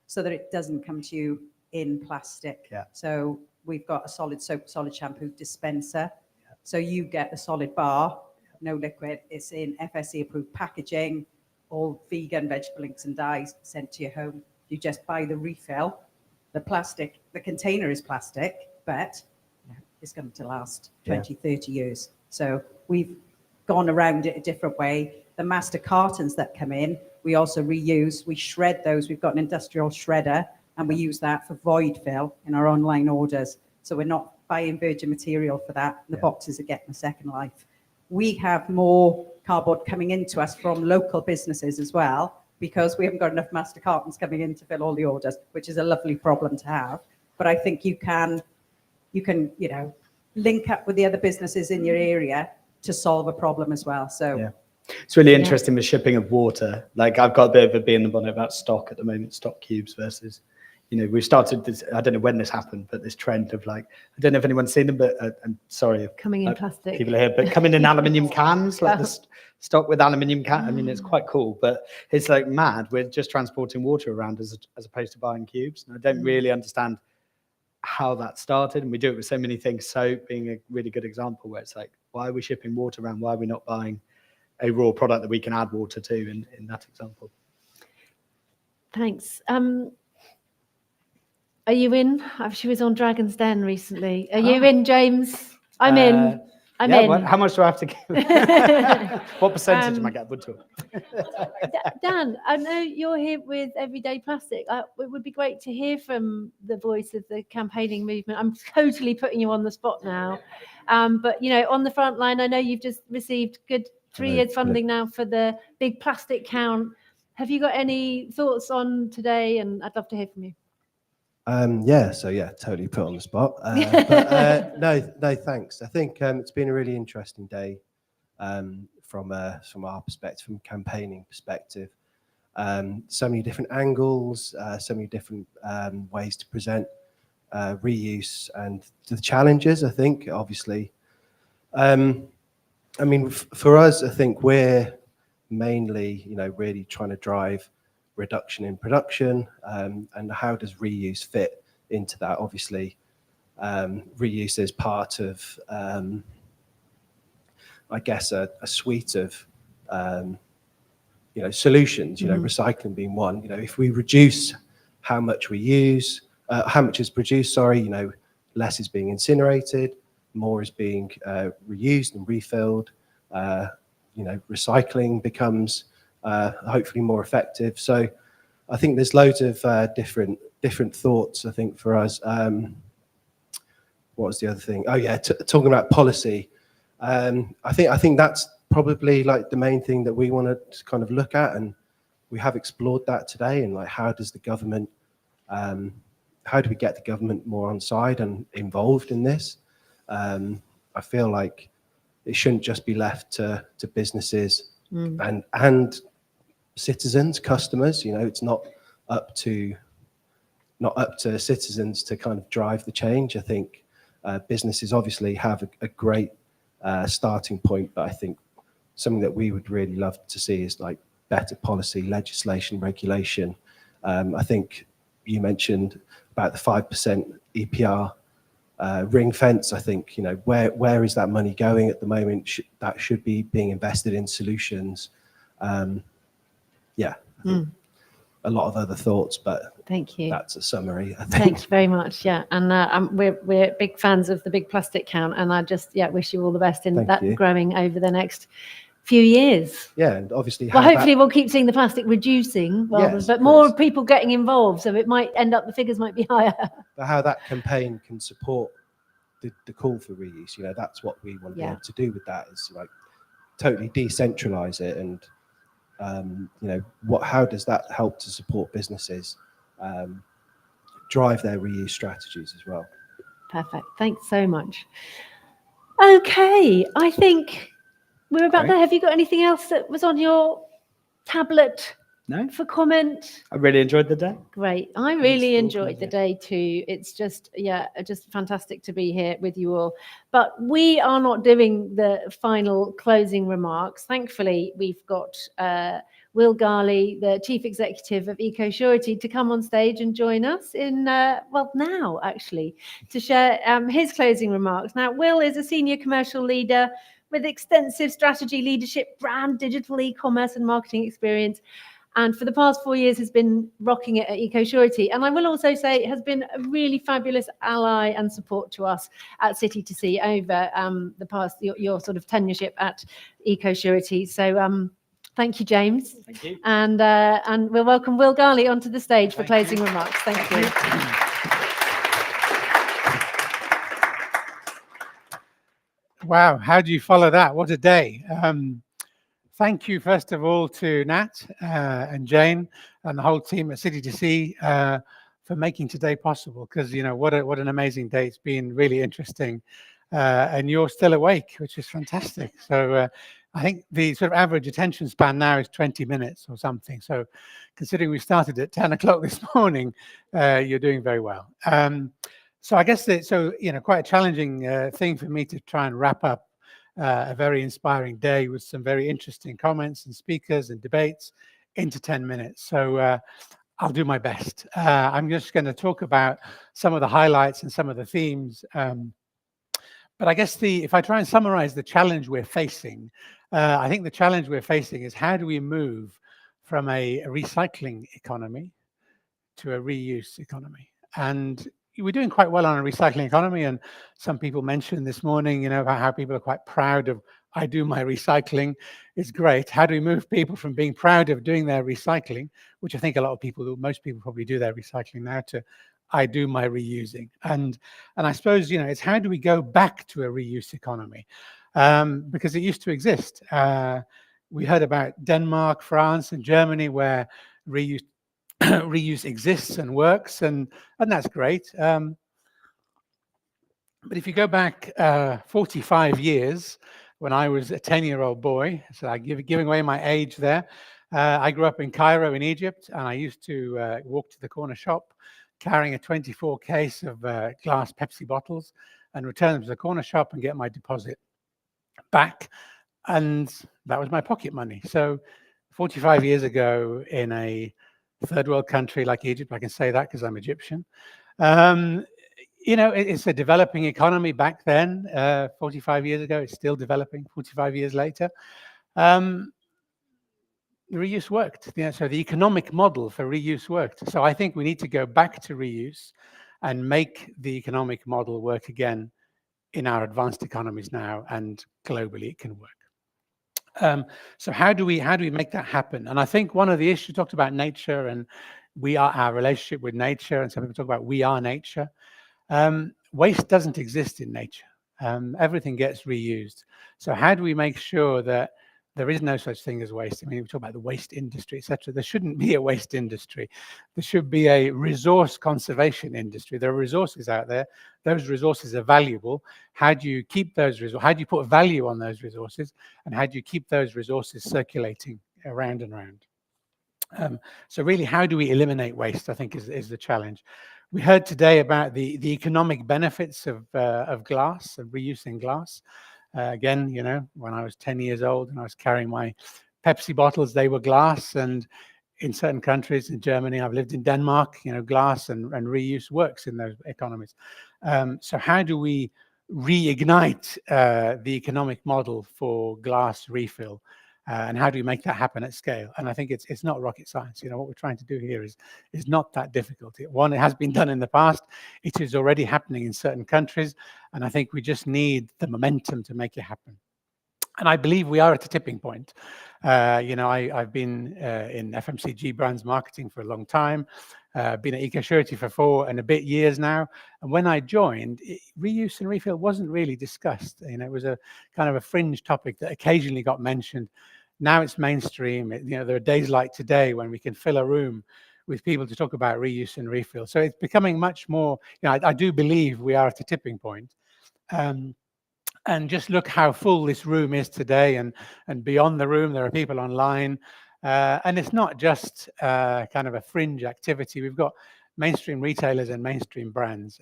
so that it doesn't come to you in plastic.
Yeah.
So we've got a solid soap, solid shampoo dispenser. Yeah. So you get a solid bar, no liquid. It's in FSC approved packaging, all vegan vegetable inks and dyes sent to your home. You just buy the refill. The container is plastic, but it's going to last 20, 30 years. So we've gone around it a different way. The master cartons that come in, we also reuse. We shred those. We've got an industrial shredder, and we use that for void fill in our online orders. So we're not buying virgin material for that. The boxes are getting a second life. We have more cardboard coming into us from local businesses as well, because we haven't got enough master cartons coming in to fill all the orders, which is a lovely problem to have. But I think you can link up with the other businesses in your area to solve a problem as well. So
it's really interesting with shipping of water. Like I've got a bit of a bee in the bonnet about stock at the moment, stock cubes versus, we've started this, I don't know when this happened, but this trend of I don't know if anyone's seen them, but I'm sorry.
Coming in plastic.
People are here, but coming in aluminium cans, like the stock with aluminium can. I mean, it's quite cool, but it's mad. We're just transporting water around as opposed to buying cubes. And I don't really understand how that started, and we do it with so many things. Soap being a really good example, where it's why are we shipping water around? Why are we not buying a raw product that we can add water to in that example?
Thanks. Are you in? She was on Dragon's Den recently. Are you in, James? I'm in. I'm in.
How much do I have to give? What percentage am I getting? Good talk.
Dan, I know you're here with Everyday Plastic. It would be great to hear from the voice of the campaigning movement. I'm totally putting you on the spot now. But, on the front line, I know you've just received good 3 years funding now for the big plastic count. Have you got any thoughts on today? And I'd love to hear from you.
Totally put on the spot. But no, thanks. I think it's been a really interesting day from our perspective, from a campaigning perspective. So many different angles, so many different ways to present reuse and the challenges, I think, obviously. For us, I think we're mainly, really trying to drive reduction in production, and how does reuse fit into that? Obviously, reuse is part of, a suite of, solutions. Recycling being one. If we reduce how much we use, how much is produced, less is being incinerated. more is being reused and refilled. Recycling becomes hopefully more effective. So I think there's loads of different thoughts, I think, for us. What was the other thing? Oh yeah, talking about policy. I think that's probably like the main thing that we want to kind of look at, and we have explored that today. And like, how does the government, how do we get the government more on side and involved in this? I feel like it shouldn't just be left to businesses and citizens, customers. It's not up to citizens to kind of drive the change. I think businesses obviously have a great starting point, but I think something that we would really love to see is like better policy, legislation, regulation. I think you mentioned about the 5% EPR ring fence. I think, where is that money going at the moment? That should be being invested in solutions. A lot of other thoughts, but
thank you.
That's a summary, I think.
Thanks very much. Yeah, and we're big fans of the big plastic count, and I just wish you all the best in that growing over the next few years.
Yeah, and obviously,
well, hopefully we'll keep seeing the plastic reducing, but more people getting involved, so it might end up the figures might be higher.
But how that campaign can support the call for reuse, that's what we want to be able to do with that, is like totally decentralize it, and how does that help to support businesses drive their reuse strategies as well?
Perfect. Thanks so much. Okay, I think we're about there. Have you got anything else that was on your tablet?
No.
For comment?
I really enjoyed the day.
Great. I really enjoyed the day too. It's just fantastic to be here with you all. But we are not doing the final closing remarks. Thankfully, we've got Will Garley, the Chief Executive of EcoSurety, to come on stage and join us in, now actually, to share his closing remarks. Now, Will is a senior commercial leader with extensive strategy, leadership, brand, digital e-commerce and marketing experience. And for the past 4 years has been rocking it at EcoSurety. And I will also say has been a really fabulous ally and support to us at City to See over the past, your sort of tenureship at EcoSurety. So thank you, James.
Thank you.
And we'll welcome Will Garley onto the stage for closing remarks. Thank you.
Wow, how do you follow that? What a day. Thank you, first of all, to Nat and Jane and the whole team at City to See for making today possible, because, what an amazing day. It's been really interesting. And you're still awake, which is fantastic. So I think the sort of average attention span now is 20 minutes or something. So considering we started at 10 o'clock this morning, you're doing very well. So I guess quite a challenging thing for me to try and wrap up a very inspiring day with some very interesting comments and speakers and debates into 10 minutes. So I'll do my best. I'm just going to talk about some of the highlights and some of the themes. But I guess if I try and summarize the challenge we're facing, I think the challenge we're facing is how do we move from a recycling economy to a reuse economy? And we're doing quite well on a recycling economy, and some people mentioned this morning, about how people are quite proud of, I do my recycling. It's great. How do we move people from being proud of doing their recycling, which I think most people probably do their recycling now, to I do my reusing? And I suppose, it's how do we go back to a reuse economy? Because it used to exist. We heard about Denmark, France, and Germany, where reuse exists and works, and that's great. But if you go back 45 years, when I was a 10-year-old boy, so I'm giving away my age there, I grew up in Cairo in Egypt, and I used to walk to the corner shop carrying a 24 case of glass Pepsi bottles and return them to the corner shop and get my deposit back. And that was my pocket money. So 45 years ago in a third world country like Egypt, I can say that because I'm Egyptian. It's a developing economy back then. 45 years ago, it's still developing 45 years later. Reuse worked. So the economic model for reuse worked. So I think we need to go back to reuse and make the economic model work again in our advanced economies now, and globally it can work. So how do we make that happen? And I think one of the issues, talked about nature and our relationship with nature, and some people talk about we are nature. Waste doesn't exist in nature. Everything gets reused. So how do we make sure that there is no such thing as waste? I mean, we talk about the waste industry, etc. There shouldn't be a waste industry. There should be a resource conservation industry. There are resources out there. Those resources are valuable. How do you keep those resources? How do you put value on those resources? And how do you keep those resources circulating around and around? So really, how do we eliminate waste, I think, is the challenge. We heard today about the economic benefits of glass, of reusing glass. Again, you know, when I was 10 years old and I was carrying my Pepsi bottles, they were glass. And in certain countries, in Germany, I've lived in Denmark, you know, glass and reuse works in those economies. So how do we reignite the economic model for glass refill? And how do we make that happen at scale? And I think it's not rocket science. You know, what we're trying to do here is not that difficult. One, it has been done in the past. It is already happening in certain countries. And I think we just need the momentum to make it happen. And I believe we are at a tipping point. You know, I've been in FMCG brands marketing for a long time, been at EcoSurety for 4 and a bit years now. And when I joined, reuse and refill wasn't really discussed. You know, it was a kind of a fringe topic that occasionally got mentioned. Now it's mainstream. You know, there are days like today when we can fill a room with people to talk about reuse and refill. So it's becoming much more, you know, I do believe we are at a tipping point. And just look how full this room is today, and beyond the room, there are people online. And it's not just kind of a fringe activity. We've got mainstream retailers and mainstream brands.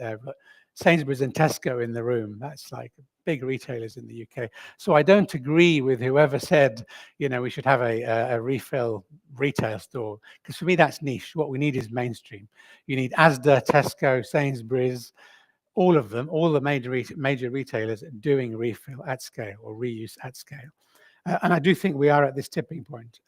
Sainsbury's and Tesco in the room. That's like big retailers in the UK. So I don't agree with whoever said, you know, we should have a refill retail store, because for me, that's niche. What we need is mainstream. You need Asda, Tesco, Sainsbury's, all of them, all the major retailers doing refill at scale or reuse at scale. And I do think we are at this tipping point.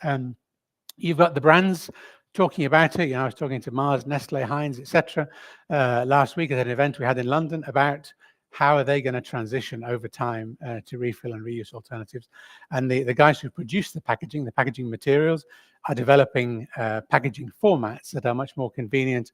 You've got the brands talking about it. You know, I was talking to Mars, Nestle, Heinz, etc. Last week at an event we had in London about how are they going to transition over time to refill and reuse alternatives. And the guys who produce the packaging materials, are developing packaging formats that are much more convenient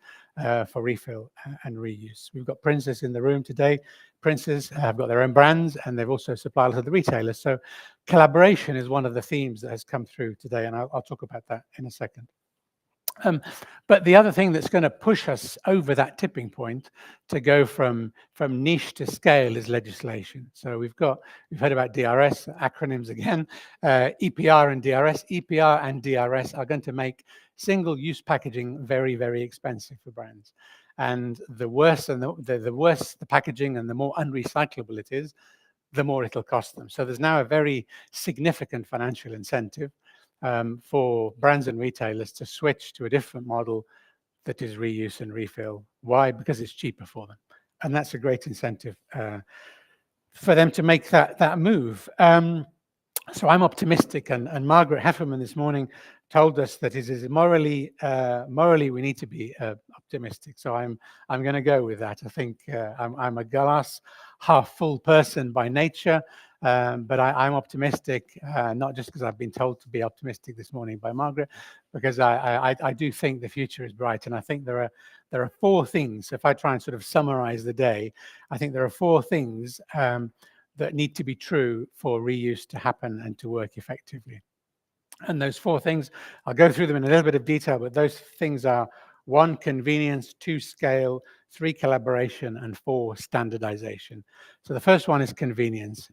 for refill and reuse. We've got Princes in the room today. Princes have got their own brands, and they've also supplied to the retailers. So collaboration is one of the themes that has come through today, and I'll talk about that in a second. But the other thing that's going to push us over that tipping point to go from niche to scale is legislation. So we've heard about DRS, acronyms again, EPR and DRS. EPR and DRS are going to make single-use packaging very, very expensive for brands. And the worse the packaging and the more unrecyclable it is, the more it'll cost them. So there's now a very significant financial incentive for brands and retailers to switch to a different model that is reuse and refill. Why? Because it's cheaper for them. And that's a great incentive for them to make that move. So I'm optimistic, and Margaret Hefferman this morning told us that it is morally we need to be optimistic. So I'm going to go with that. I think I'm a glass half full person by nature, but I'm optimistic, not just because I've been told to be optimistic this morning by Margaret, because I do think the future is bright. And I think there are 4 things. If I try and sort of summarize the day, I think there are 4 things that need to be true for reuse to happen and to work effectively. And those 4 things, I'll go through them in a little bit of detail, but those things are 1, convenience, 2, scale, 3, collaboration, and 4, standardization. So the first one is convenience.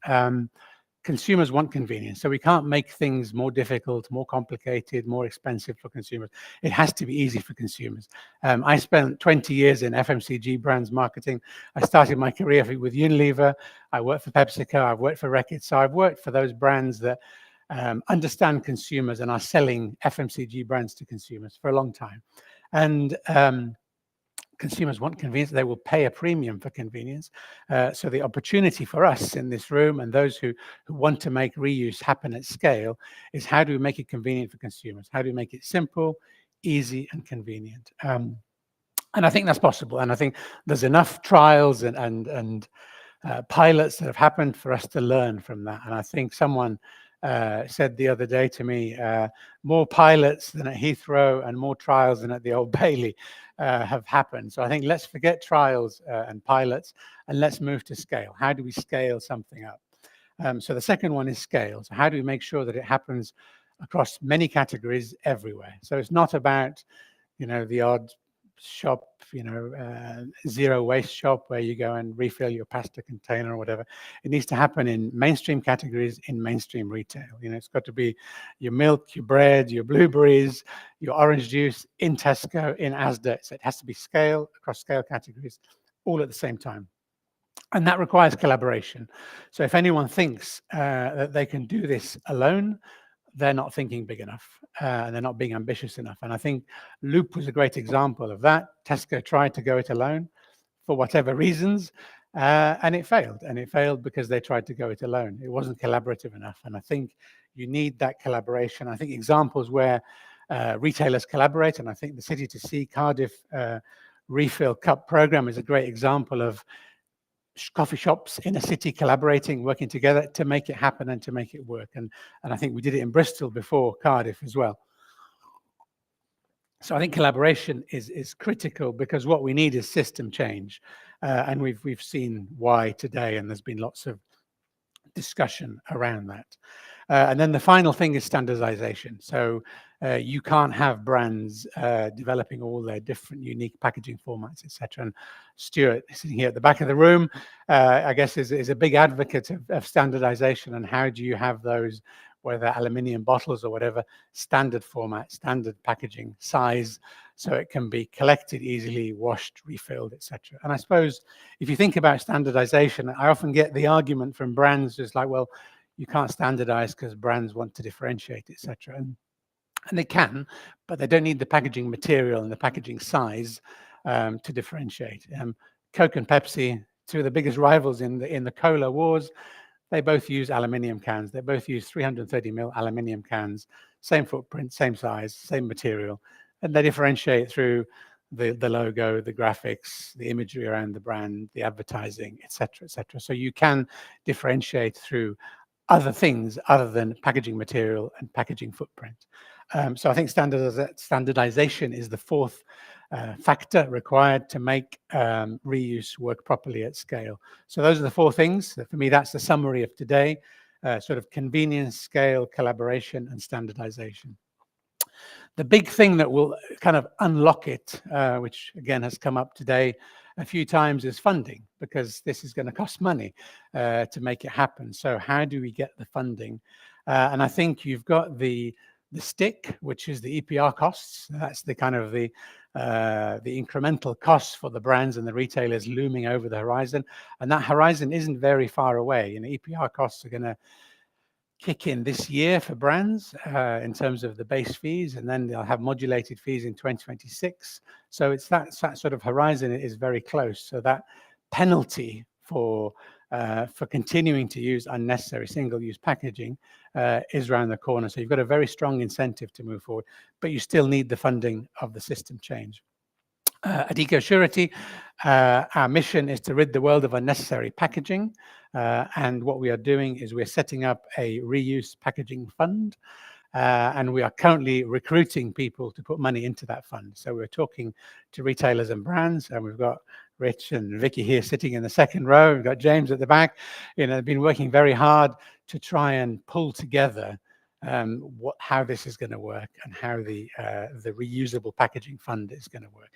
Consumers want convenience, so we can't make things more difficult, more complicated, more expensive for consumers. It has to be easy for consumers. I spent 20 years in FMCG brands marketing. I started my career with Unilever. I worked for PepsiCo. I've worked for Reckitt. So I've worked for those brands that understand consumers and are selling FMCG brands to consumers for a long time. And consumers want convenience. They will pay a premium for convenience. So the opportunity for us in this room and those who want to make reuse happen at scale is, how do we make it convenient for consumers? How do we make it simple, easy, and convenient? And I think that's possible. And I think there's enough trials and pilots that have happened for us to learn from that. And I think someone said the other day to me, more pilots than at Heathrow and more trials than at the Old Bailey have happened. So I think let's forget trials and pilots and let's move to scale. How do we scale something up? So the second one is scale. So how do we make sure that it happens across many categories everywhere? So it's not about, the odd shop, zero waste shop where you go and refill your pasta container or whatever. It needs to happen in mainstream categories, in mainstream retail. It's got to be your milk, your bread, your blueberries, your orange juice in Tesco, in Asda. So it has to be scale across scale categories all at the same time. And that requires collaboration. So if anyone thinks that they can do this alone, they're not thinking big enough and they're not being ambitious enough. And I think Loop was a great example of that. Tesco tried to go it alone for whatever reasons, and it failed. And it failed because they tried to go it alone. It wasn't collaborative enough. And I think you need that collaboration. I think examples where retailers collaborate, and I think the City to Sea Cardiff refill cup program is a great example of coffee shops in a city collaborating, working together to make it happen and to make it work. And I think we did it in Bristol before Cardiff as well. So I think collaboration is critical because what we need is system change. And we've seen why today, and there's been lots of discussion around that. And then the final thing is standardization. So you can't have brands developing all their different unique packaging formats, etc. And Stuart, sitting here at the back of the room, I guess is a big advocate of standardization. And how do you have those, whether aluminium bottles or whatever, standard format, standard packaging size, so it can be collected easily, washed, refilled, etc. And I suppose if you think about standardization, I often get the argument from brands just like, well, you can't standardize because brands want to differentiate, etc. And they can, but they don't need the packaging material and the packaging size to differentiate. Coke and Pepsi, two of the biggest rivals in the cola wars, they both use aluminium cans. They both use 330 ml aluminium cans, same footprint, same size, same material, and they differentiate through the logo, the graphics, the imagery around the brand, the advertising, etc., etc. So you can differentiate through other things other than packaging material and packaging footprint. So I think standardization is the fourth factor required to make reuse work properly at scale. So those are the four things. For me, that's the summary of today, sort of convenience, scale, collaboration, and standardization. The big thing that will kind of unlock it, which again has come up today a few times, is funding, because this is going to cost money to make it happen. So how do we get the funding? And I think you've got the stick, which is the EPR costs. That's the kind of the incremental costs for the brands and the retailers looming over the horizon. And that horizon isn't very far away. EPR costs are going to kick in this year for brands in terms of the base fees, and then they'll have modulated fees in 2026. So it's that sort of horizon is very close. So that penalty for continuing to use unnecessary single-use packaging is around the corner. So you've got a very strong incentive to move forward, but you still need the funding of the system change. At EcoSurety, our mission is to rid the world of unnecessary packaging. And what we are doing is we're setting up a reuse packaging fund. And we are currently recruiting people to put money into that fund. So we're talking to retailers and brands, and we've got Rich and Vicky here sitting in the second row. We've got James at the back. They've been working very hard to try and pull together how this is going to work and how the reusable packaging fund is going to work.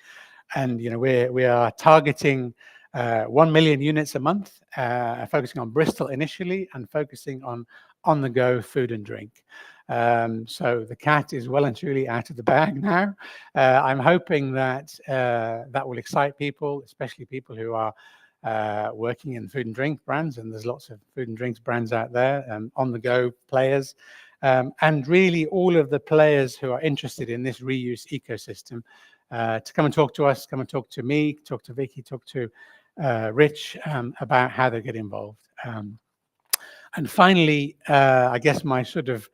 And we are targeting 1 million units a month, focusing on Bristol initially and focusing on the go food and drink. So the cat is well and truly out of the bag now. I'm hoping that that will excite people, especially people who are working in food and drink brands, and there's lots of food and drinks brands out there, on the go players, and really all of the players who are interested in this reuse ecosystem to come and talk to us, come and talk to me, talk to Vicky, talk to Rich about how they get involved. And finally, I guess my sort of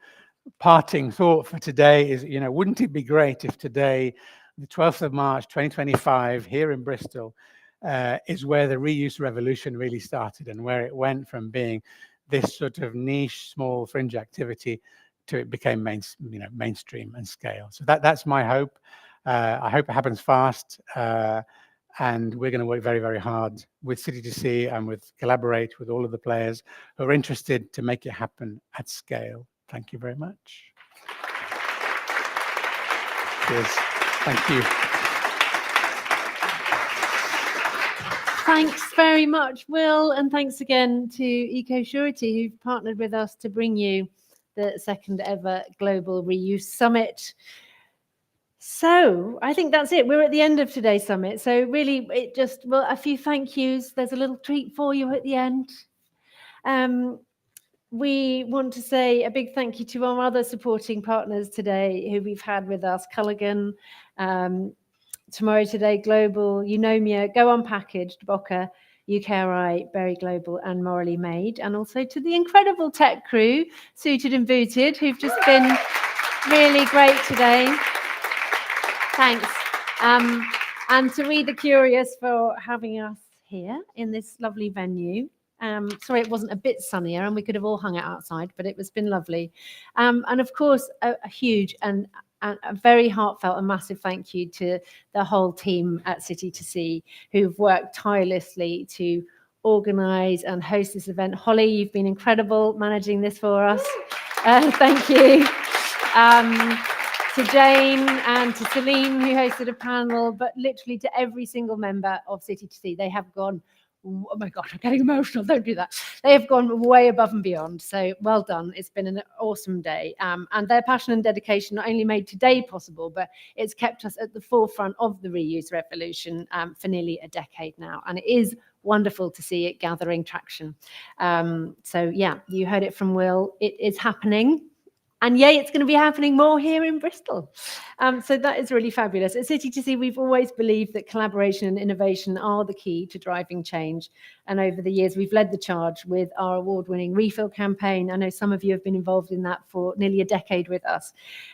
parting thought for today is, wouldn't it be great if today, the 12th of March, 2025, here in Bristol, is where the reuse revolution really started, and where it went from being this sort of niche, small, fringe activity to it became mainstream and scale. So that's my hope. I hope it happens fast, and we're going to work very, very hard with City to Sea and collaborate with all of the players who are interested to make it happen at scale. Thank you very much. Cheers. Thank you.
Thanks very much, Will, and thanks again to EcoSurety, who've partnered with us to bring you the second ever Global Reuse Summit. So I think that's it. We're at the end of today's summit. So really, a few thank yous. There's a little treat for you at the end. We want to say a big thank you to our other supporting partners today who we've had with us: Culligan, Tomorrow Today Global, Eunomia, Go Unpackaged, Boca, UKRI, Berry Global, and Morally Made, and also to the incredible tech crew, Suited and Booted, who've just been really great today. Thanks. And to We the Curious for having us here in this lovely venue. Sorry it wasn't a bit sunnier and we could have all hung out outside, but it's been lovely. And of course, a huge and a very heartfelt and massive thank you to the whole team at City to Sea, who've worked tirelessly to organise and host this event. Holly, you've been incredible managing this for us. Thank you. To Jane and to Celine, who hosted a panel, but literally to every single member of City to Sea. They have gone, oh my God, I'm getting emotional, don't do that. They have gone way above and beyond, so well done. It's been an awesome day. And their passion and dedication not only made today possible, but it's kept us at the forefront of the reuse revolution for nearly a decade now. And it is wonderful to see it gathering traction. So yeah, you heard it from Will, it is happening. And yay, it's going to be happening more here in Bristol. So that is really fabulous. At City to Sea, we've always believed that collaboration and innovation are the key to driving change. And over the years, we've led the charge with our award-winning refill campaign. I know some of you have been involved in that for nearly a decade with us,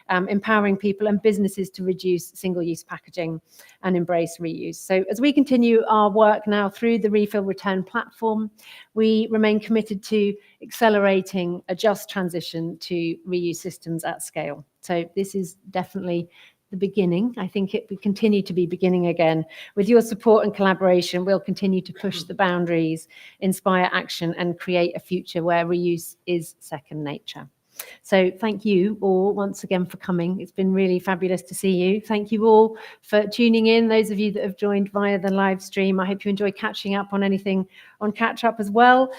empowering people and businesses to reduce single-use packaging and embrace reuse. So as we continue our work now through the Refill Return platform, we remain committed to accelerating a just transition to reuse systems at scale. So this is definitely the beginning. I think it will continue to be beginning again. With your support and collaboration, we'll continue to push the boundaries, inspire action, and create a future where reuse is second nature. So thank you all once again for coming. It's been really fabulous to see you. Thank you all for tuning in. Those of you that have joined via the live stream, I hope you enjoy catching up on anything on Catch Up as well.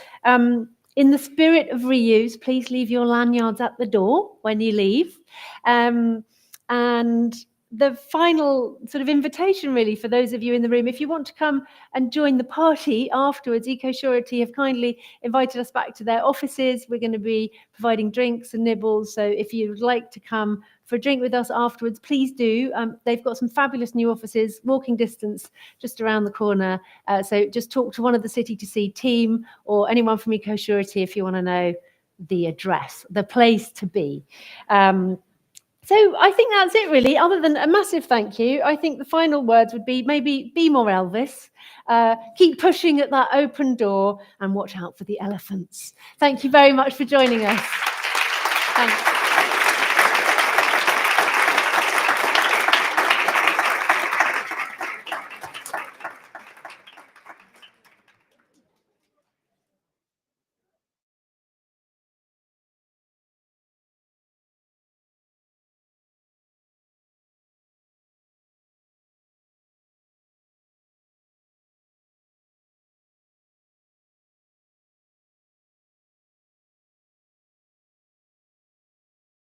In the spirit of reuse, please leave your lanyards at the door when you leave. And the final sort of invitation really for those of you in the room, if you want to come and join the party afterwards, EcoSurety have kindly invited us back to their offices. We're going to be providing drinks and nibbles. So if you'd like to come for a drink with us afterwards, please do. They've got some fabulous new offices, walking distance just around the corner. So just talk to one of the City to Sea team or anyone from EcoSurety if you want to know the address, the place to be. So I think that's it really, other than a massive thank you. I think the final words would be maybe be more Elvis, keep pushing at that open door and watch out for the elephants. Thank you very much for joining us.